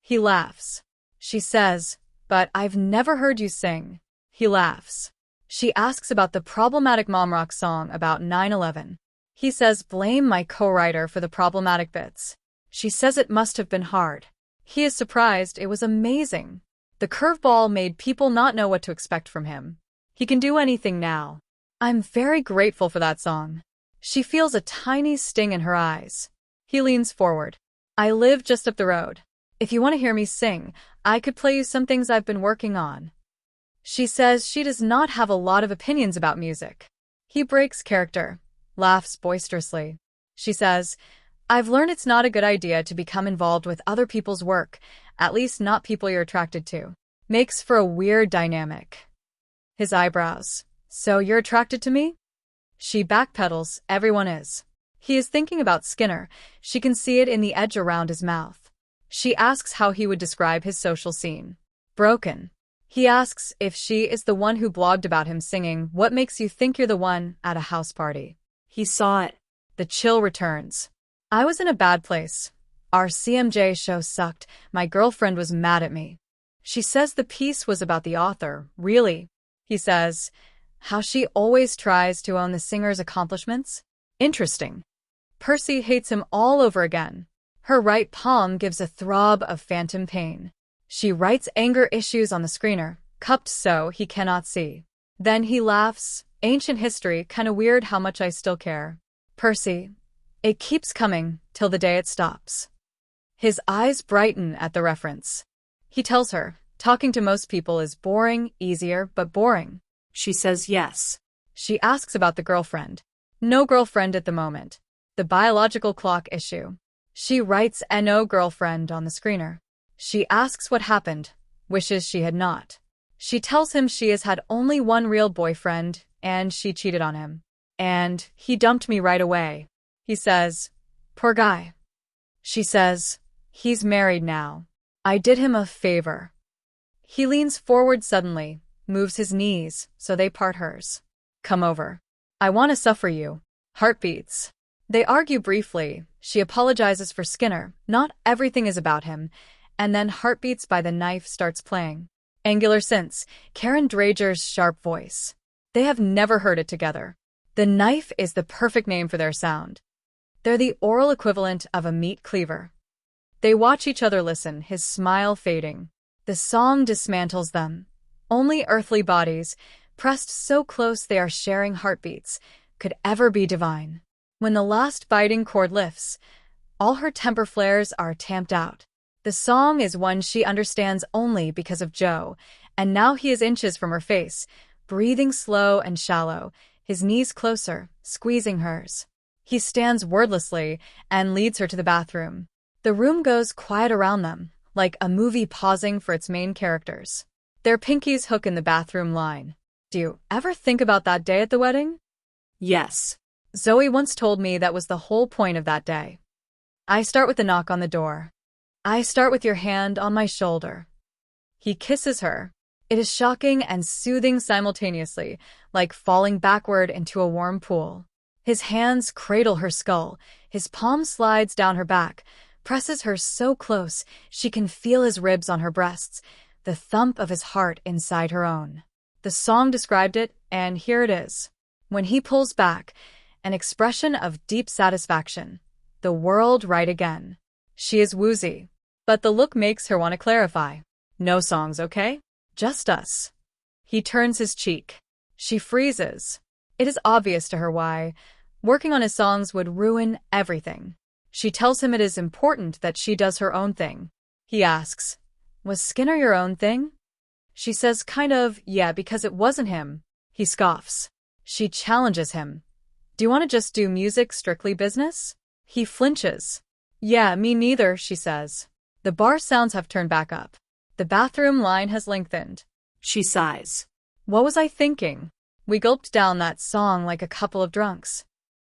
A: He laughs. She says, but I've never heard you sing. He laughs. She asks about the problematic mom rock song about 9/11. He says blame my co-writer for the problematic bits. She says it must have been hard. He is surprised it was amazing. The curveball made people not know what to expect from him. He can do anything now. I'm very grateful for that song. She feels a tiny sting in her eyes. He leans forward. I live just up the road. If you want to hear me sing, I could play you some things I've been working on. She says she does not have a lot of opinions about music. He breaks character, laughs boisterously. She says, I've learned it's not a good idea to become involved with other people's work, at least not people you're attracted to. Makes for a weird dynamic. His eyebrows. So you're attracted to me? She backpedals, everyone is. He is thinking about Skinner. She can see it in the edge around his mouth. She asks how he would describe his social scene. Broken. He asks if she is the one who blogged about him singing What Makes You Think You're the One at a house party. He saw it. The chill returns. I was in a bad place. Our CMJ show sucked. My girlfriend was mad at me. She says the piece was about the author. Really? He says, how she always tries to own the singer's accomplishments? Interesting. Percy hates him all over again. Her right palm gives a throb of phantom pain. She writes anger issues on the screener, cupped so he cannot see. Then he laughs. Ancient history, kinda weird how much I still care. Percy. It keeps coming, till the day it stops. His eyes brighten at the reference. He tells her, talking to most people is boring, easier, but boring. She says yes. She asks about the girlfriend. No girlfriend at the moment. The biological clock issue. She writes no girlfriend on the screener. She asks what happened, wishes she had not. She tells him she has had only one real boyfriend, and she cheated on him. And he dumped me right away. He says, poor guy. She says, He's married now. I did him a favor. He leans forward suddenly, moves his knees so they part hers. Come over. I want to suffer you. Heartbeats. They argue briefly. She apologizes for Skinner. Not everything is about him. And then Heartbeats by the Knife starts playing. Angular Synths, Karen Drager's sharp voice. They have never heard it together. The Knife is the perfect name for their sound. They're the oral equivalent of a meat cleaver. They watch each other listen, his smile fading. The song dismantles them. Only earthly bodies, pressed so close they are sharing heartbeats, could ever be divine. When the last biting chord lifts, all her temper flares are tamped out. The song is one she understands only because of Joe, and now he is inches from her face, breathing slow and shallow, his knees closer, squeezing hers. He stands wordlessly and leads her to the bathroom. The room goes quiet around them, like a movie pausing for its main characters. Their pinkies hook in the bathroom line. Do you ever think about that day at the wedding?
E: Yes.
A: Zoe once told me that was the whole point of that day. I start with a knock on the door. I start with your hand on my shoulder. He kisses her. It is shocking and soothing simultaneously, like falling backward into a warm pool. His hands cradle her skull, his palm slides down her back, presses her so close she can feel his ribs on her breasts, the thump of his heart inside her own. The song described it, and here it is. When he pulls back, an expression of deep satisfaction. The world right again. She is woozy, but the look makes her want to clarify. No songs, okay? Just us. He turns his cheek. She freezes. It is obvious to her why. Working on his songs would ruin everything. She tells him it is important that she does her own thing. He asks, was Skinner your own thing? She says kind of, yeah, because it wasn't him. He scoffs. She challenges him. Do you want to just do music strictly business? He flinches. Yeah, me neither, she says. The bar sounds have turned back up. The bathroom line has lengthened.
E: She sighs.
A: What was I thinking? We gulped down that song like a couple of drunks.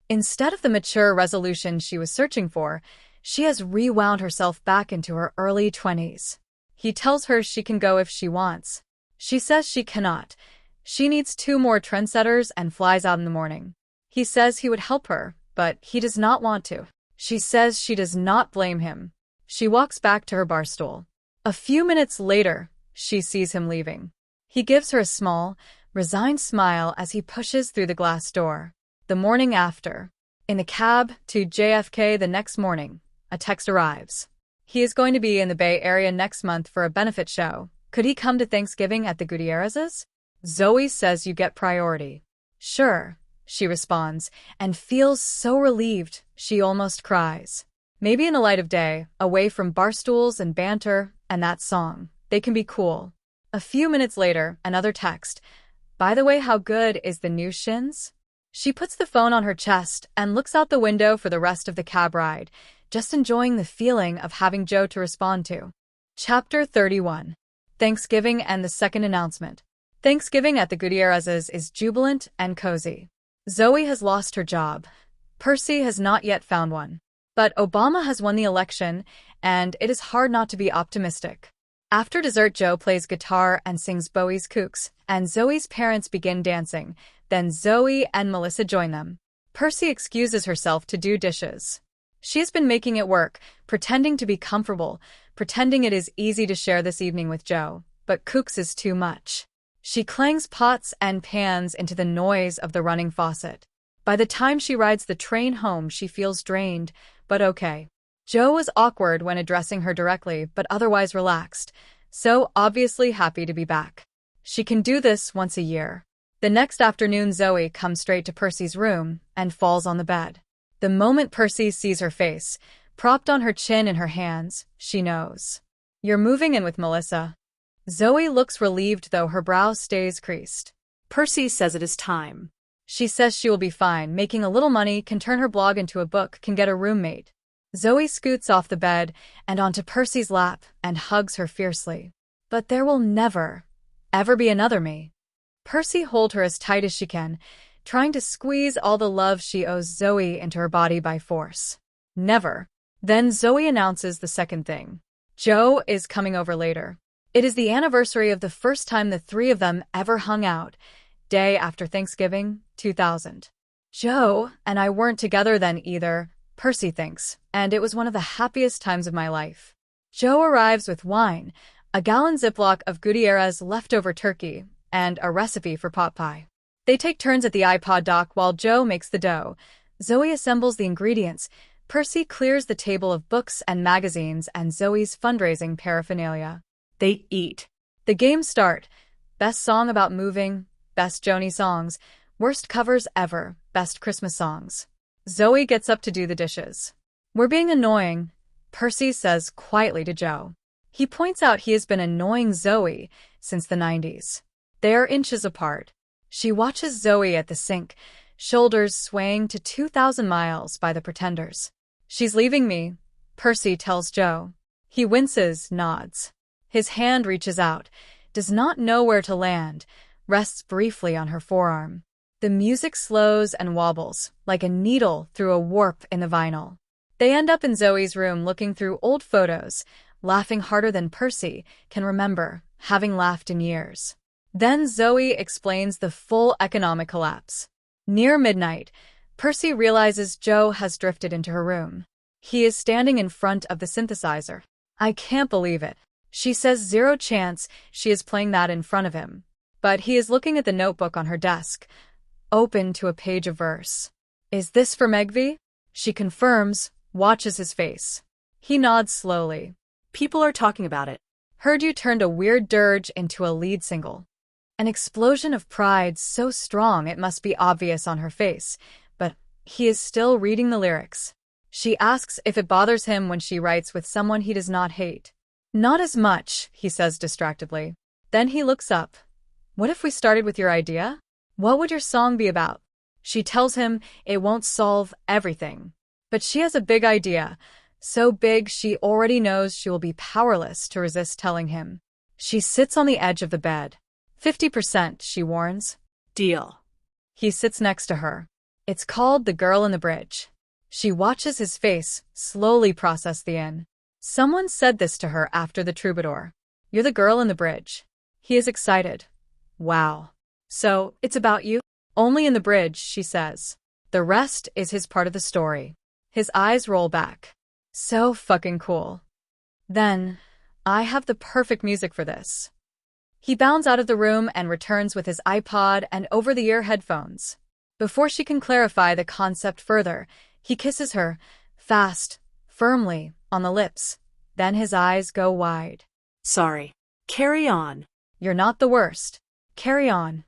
A: Instead of the mature resolution she was searching for, she has rewound herself back into her early 20s. He tells her she can go if she wants. She says she cannot. She needs 2 more trendsetters and flies out in the morning. He says he would help her, but he does not want to. She says she does not blame him. She walks back to her bar stool. A few minutes later, she sees him leaving. He gives her a small, resigned smile as he pushes through the glass door. The morning after, in the cab to JFK the next morning, a text arrives. He is going to be in the Bay Area next month for a benefit show. Could he come to Thanksgiving at the Gutierrez's? Zoe says you get priority. Sure, she responds, and feels so relieved she almost cries. Maybe in the light of day, away from bar stools and banter and that song, they can be cool. A few minutes later, another text. By the way, how good is the new Shins? She puts the phone on her chest and looks out the window for the rest of the cab ride, just enjoying the feeling of having Joe to respond to. Chapter 31. Thanksgiving and the second announcement. Thanksgiving at the Gutierrez's is jubilant and cozy. Zoe has lost her job. Percy has not yet found one. But Obama has won the election, and it is hard not to be optimistic. After dessert, Joe plays guitar and sings Bowie's Kooks, and Zoe's parents begin dancing. Then Zoe and Melissa join them. Percy excuses herself to do dishes. She has been making it work, pretending to be comfortable, pretending it is easy to share this evening with Joe, but Kooks is too much. She clangs pots and pans into the noise of the running faucet. By the time she rides the train home, she feels drained, but okay. Joe was awkward when addressing her directly, but otherwise relaxed, so obviously happy to be back. She can do this once a year. The next afternoon, Zoe comes straight to Percy's room and falls on the bed. The moment Percy sees her face, propped on her chin in her hands, she knows. You're moving in with Melissa. Zoe looks relieved, though her brow stays creased.
E: Percy says it is time.
A: She says she will be fine, making a little money, can turn her blog into a book, can get a roommate. Zoe scoots off the bed and onto Percy's lap and hugs her fiercely. But there will never, ever be another me. Percy holds her as tight as she can, trying to squeeze all the love she owes Zoe into her body by force. Never. Then Zoe announces the second thing. Joe is coming over later. It is the anniversary of the first time the three of them ever hung out, day after Thanksgiving, 2000. Joe and I weren't together then either, Percy thinks, and it was one of the happiest times of my life. Joe arrives with wine, a gallon Ziploc of Gutierrez leftover turkey, and a recipe for pot pie. They take turns at the iPod dock while Joe makes the dough. Zoe assembles the ingredients. Percy clears the table of books and magazines and Zoe's fundraising paraphernalia.
E: They eat.
A: The games start. Best song about moving, best Joni songs, worst covers ever, best Christmas songs. Zoe gets up to do the dishes. We're being annoying, Percy says quietly to Joe. He points out he has been annoying Zoe since the 90s. They are inches apart. She watches Zoe at the sink, shoulders swaying to 2,000 miles by the Pretenders. She's leaving me, Percy tells Joe. He winces, nods. His hand reaches out, does not know where to land, rests briefly on her forearm. The music slows and wobbles, like a needle through a warp in the vinyl. They end up in Zoe's room looking through old photos, laughing harder than Percy can remember, having laughed in years. Then Zoe explains the full economic collapse. Near midnight, Percy realizes Joe has drifted into her room. He is standing in front of the synthesizer. I can't believe it. She says zero chance she is playing that in front of him. But he is looking at the notebook on her desk, open to a page of verse. Is this for Megvi? She confirms, watches his face. He nods slowly.
E: People are talking about it.
A: Heard you turned a weird dirge into a lead single. An explosion of pride so strong it must be obvious on her face, but he is still reading the lyrics. She asks if it bothers him when she writes with someone he does not hate. Not as much, he says distractedly. Then he looks up. What if we started with your idea? What would your song be about? She tells him it won't solve everything. But she has a big idea, so big she already knows she will be powerless to resist telling him. She sits on the edge of the bed. 50%, she warns.
E: Deal.
A: He sits next to her. It's called The Girl in the Bridge. She watches his face slowly process the in. Someone said this to her after the Troubadour. You're the girl in the bridge. He is excited. Wow. So, it's about you? Only in the bridge, she says. The rest is his part of the story. His eyes roll back. So fucking cool. Then, I have the perfect music for this. He bounds out of the room and returns with his iPod and over-the-ear headphones. Before she can clarify the concept further, he kisses her, fast, firmly, on the lips. Then his eyes go wide.
E: Sorry. Carry on.
A: You're not the worst. Carry on.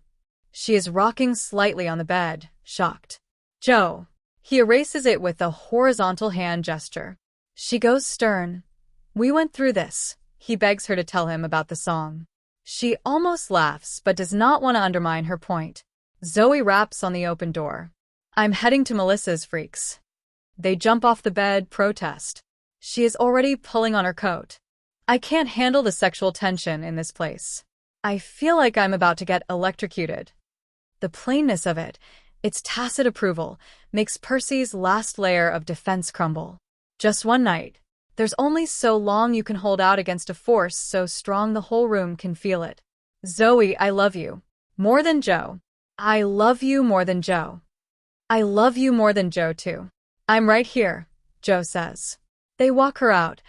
A: She is rocking slightly on the bed, shocked. Joe. He erases it with a horizontal hand gesture. She goes stern. We went through this. He begs her to tell him about the song. She almost laughs but does not want to undermine her point. Zoe raps on the open door. I'm heading to Melissa's, freaks. They jump off the bed, protest. She is already pulling on her coat. I can't handle the sexual tension in this place. I feel like I'm about to get electrocuted. The plainness of it, its tacit approval, makes Percy's last layer of defense crumble. Just one night. There's only so long you can hold out against a force so strong the whole room can feel it. Zoe, I love you. More than Joe. I love you more than Joe. I love you more than Joe, too. I'm right here, Joe says. They walk her out,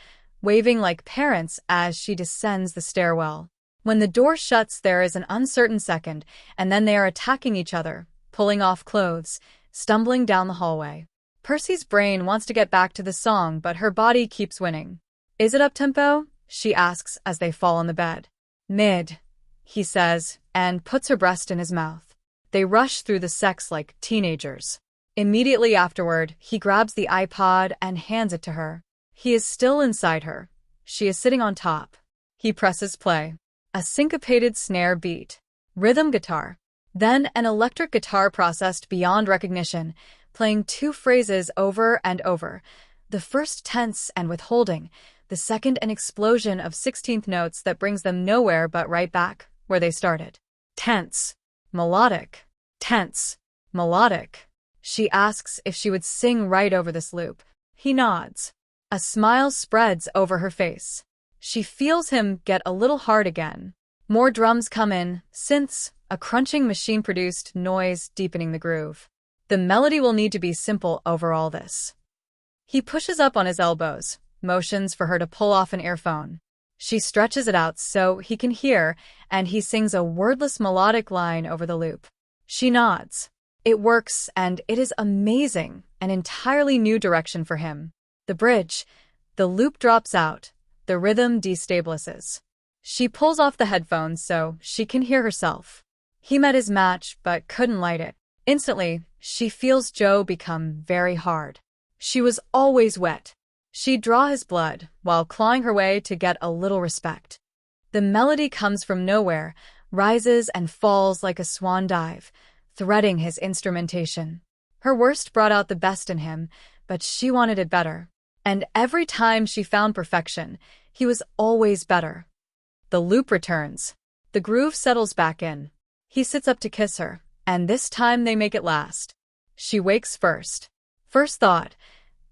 A: waving like parents as she descends the stairwell. When the door shuts, there is an uncertain second, and then they are attacking each other, pulling off clothes, stumbling down the hallway. Percy's brain wants to get back to the song, but her body keeps winning. Is it up-tempo? She asks as they fall on the bed. Mid, he says, and puts her breast in his mouth. They rush through the sex like teenagers. Immediately afterward, he grabs the iPod and hands it to her. He is still inside her. She is sitting on top. He presses play. A syncopated snare beat. Rhythm guitar. Then an electric guitar processed beyond recognition, playing two phrases over and over. The first tense and withholding, the second an explosion of 16th notes that brings them nowhere but right back where they started. Tense. Melodic. Tense. Melodic. She asks if she would sing right over this loop. He nods. A smile spreads over her face. She feels him get a little hard again. More drums come in, synths, a crunching machine-produced noise deepening the groove. The melody will need to be simple over all this. He pushes up on his elbows, motions for her to pull off an earphone. She stretches it out so he can hear, and he sings a wordless melodic line over the loop. She nods. It works, and it is amazing, an entirely new direction for him. The bridge, the loop drops out, the rhythm destabilizes. She pulls off the headphones so she can hear herself. He met his match but couldn't light it. Instantly, she feels Joe become very hard. She was always wet. She'd draw his blood while clawing her way to get a little respect. The melody comes from nowhere, rises and falls like a swan dive, threading his instrumentation. Her worst brought out the best in him, but she wanted it better. And every time she found perfection, he was always better. The loop returns. The groove settles back in. He sits up to kiss her, and this time they make it last. She wakes first. First thought,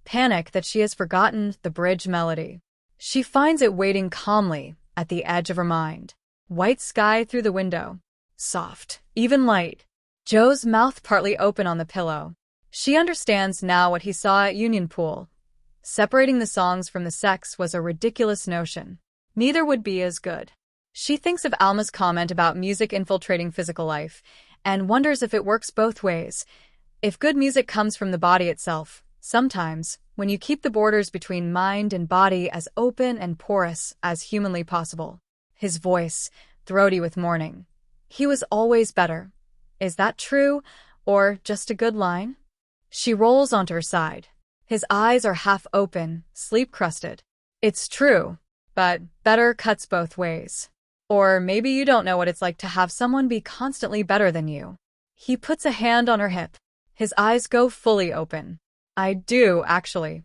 A: panic that she has forgotten the bridge melody. She finds it waiting calmly at the edge of her mind. White sky through the window. Soft, even light. Joe's mouth partly open on the pillow. She understands now what he saw at Union Pool. Separating the songs from the sex was a ridiculous notion. Neither would be as good. She thinks of Alma's comment about music infiltrating physical life, and wonders if it works both ways. If good music comes from the body itself, sometimes, when you keep the borders between mind and body as open and porous as humanly possible. His voice, throaty with mourning. He was always better. Is that true, or just a good line? She rolls onto her side. His eyes are half open, sleep-crusted. It's true, but better cuts both ways. Or maybe you don't know what it's like to have someone be constantly better than you. He puts a hand on her hip. His eyes go fully open. I do, actually.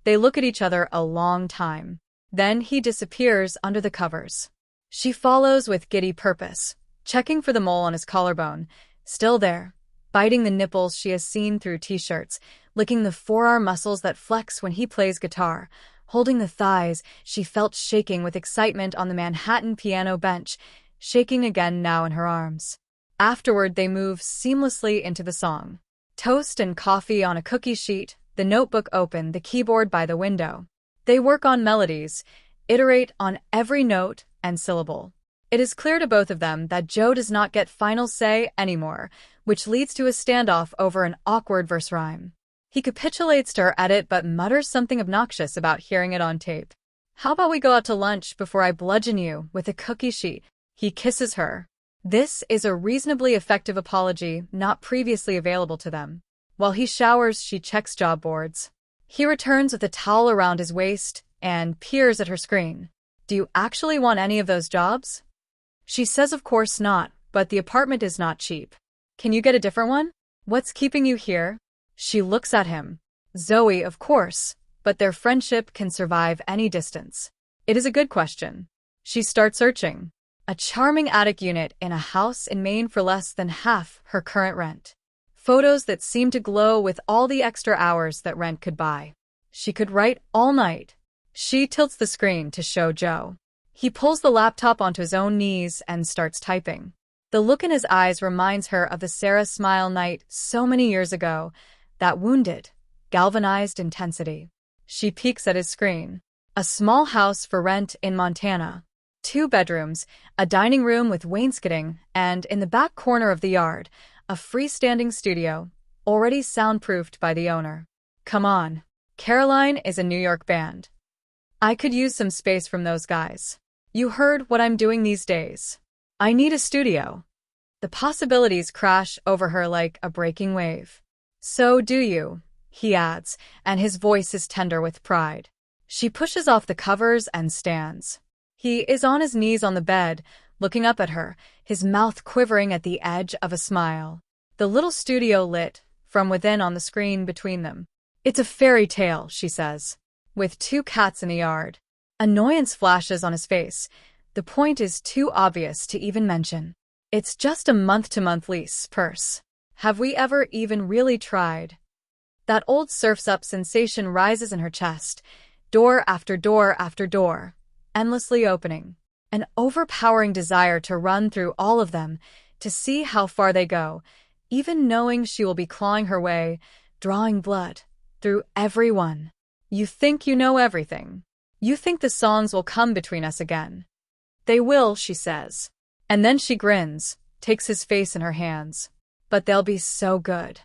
A: They look at each other a long time. Then he disappears under the covers. She follows with giddy purpose, checking for the mole on his collarbone. Still there, biting the nipples she has seen through t-shirts, licking the forearm muscles that flex when he plays guitar, holding the thighs she felt shaking with excitement on the Manhattan piano bench, shaking again now in her arms. Afterward, they move seamlessly into the song. Toast and coffee on a cookie sheet, the notebook open, the keyboard by the window. They work on melodies, iterate on every note and syllable. It is clear to both of them that Joe does not get final say anymore, which leads to a standoff over an awkward verse rhyme. He capitulates to her edit but mutters something obnoxious about hearing it on tape. How about we go out to lunch before I bludgeon you with a cookie sheet? He kisses her. This is a reasonably effective apology not previously available to them. While he showers, she checks job boards. He returns with a towel around his waist and peers at her screen. Do you actually want any of those jobs? She says of course not, but the apartment is not cheap. Can you get a different one? What's keeping you here? She looks at him. Zoe, of course, but their friendship can survive any distance. It is a good question. She starts searching. A charming attic unit in a house in Maine for less than half her current rent. Photos that seem to glow with all the extra hours that rent could buy. She could write all night. She tilts the screen to show Joe. He pulls the laptop onto his own knees and starts typing. The look in his eyes reminds her of the Sarah Smile night so many years ago, that wounded, galvanized intensity. She peeks at his screen. A small house for rent in Montana. 2 bedrooms, a dining room with wainscoting, and in the back corner of the yard, a freestanding studio, already soundproofed by the owner. Come on. Caroline is a New York band. I could use some space from those guys. You heard what I'm doing these days. I need a studio. The possibilities crash over her like a breaking wave. So do you, he adds, and his voice is tender with pride. She pushes off the covers and stands. He is on his knees on the bed, looking up at her, his mouth quivering at the edge of a smile. The little studio lit from within on the screen between them. It's a fairy tale, she says, with 2 cats in the yard. Annoyance flashes on his face. The point is too obvious to even mention. It's just a month-to-month lease, Perce. Have we ever even really tried? That old surf's up sensation rises in her chest. door after door after door, endlessly opening. An overpowering desire to run through all of them, to see how far they go, even knowing she will be clawing her way, drawing blood, through every one. You think you know everything. You think the songs will come between us again. They will, she says. And then she grins, takes his face in her hands. But they'll be so good.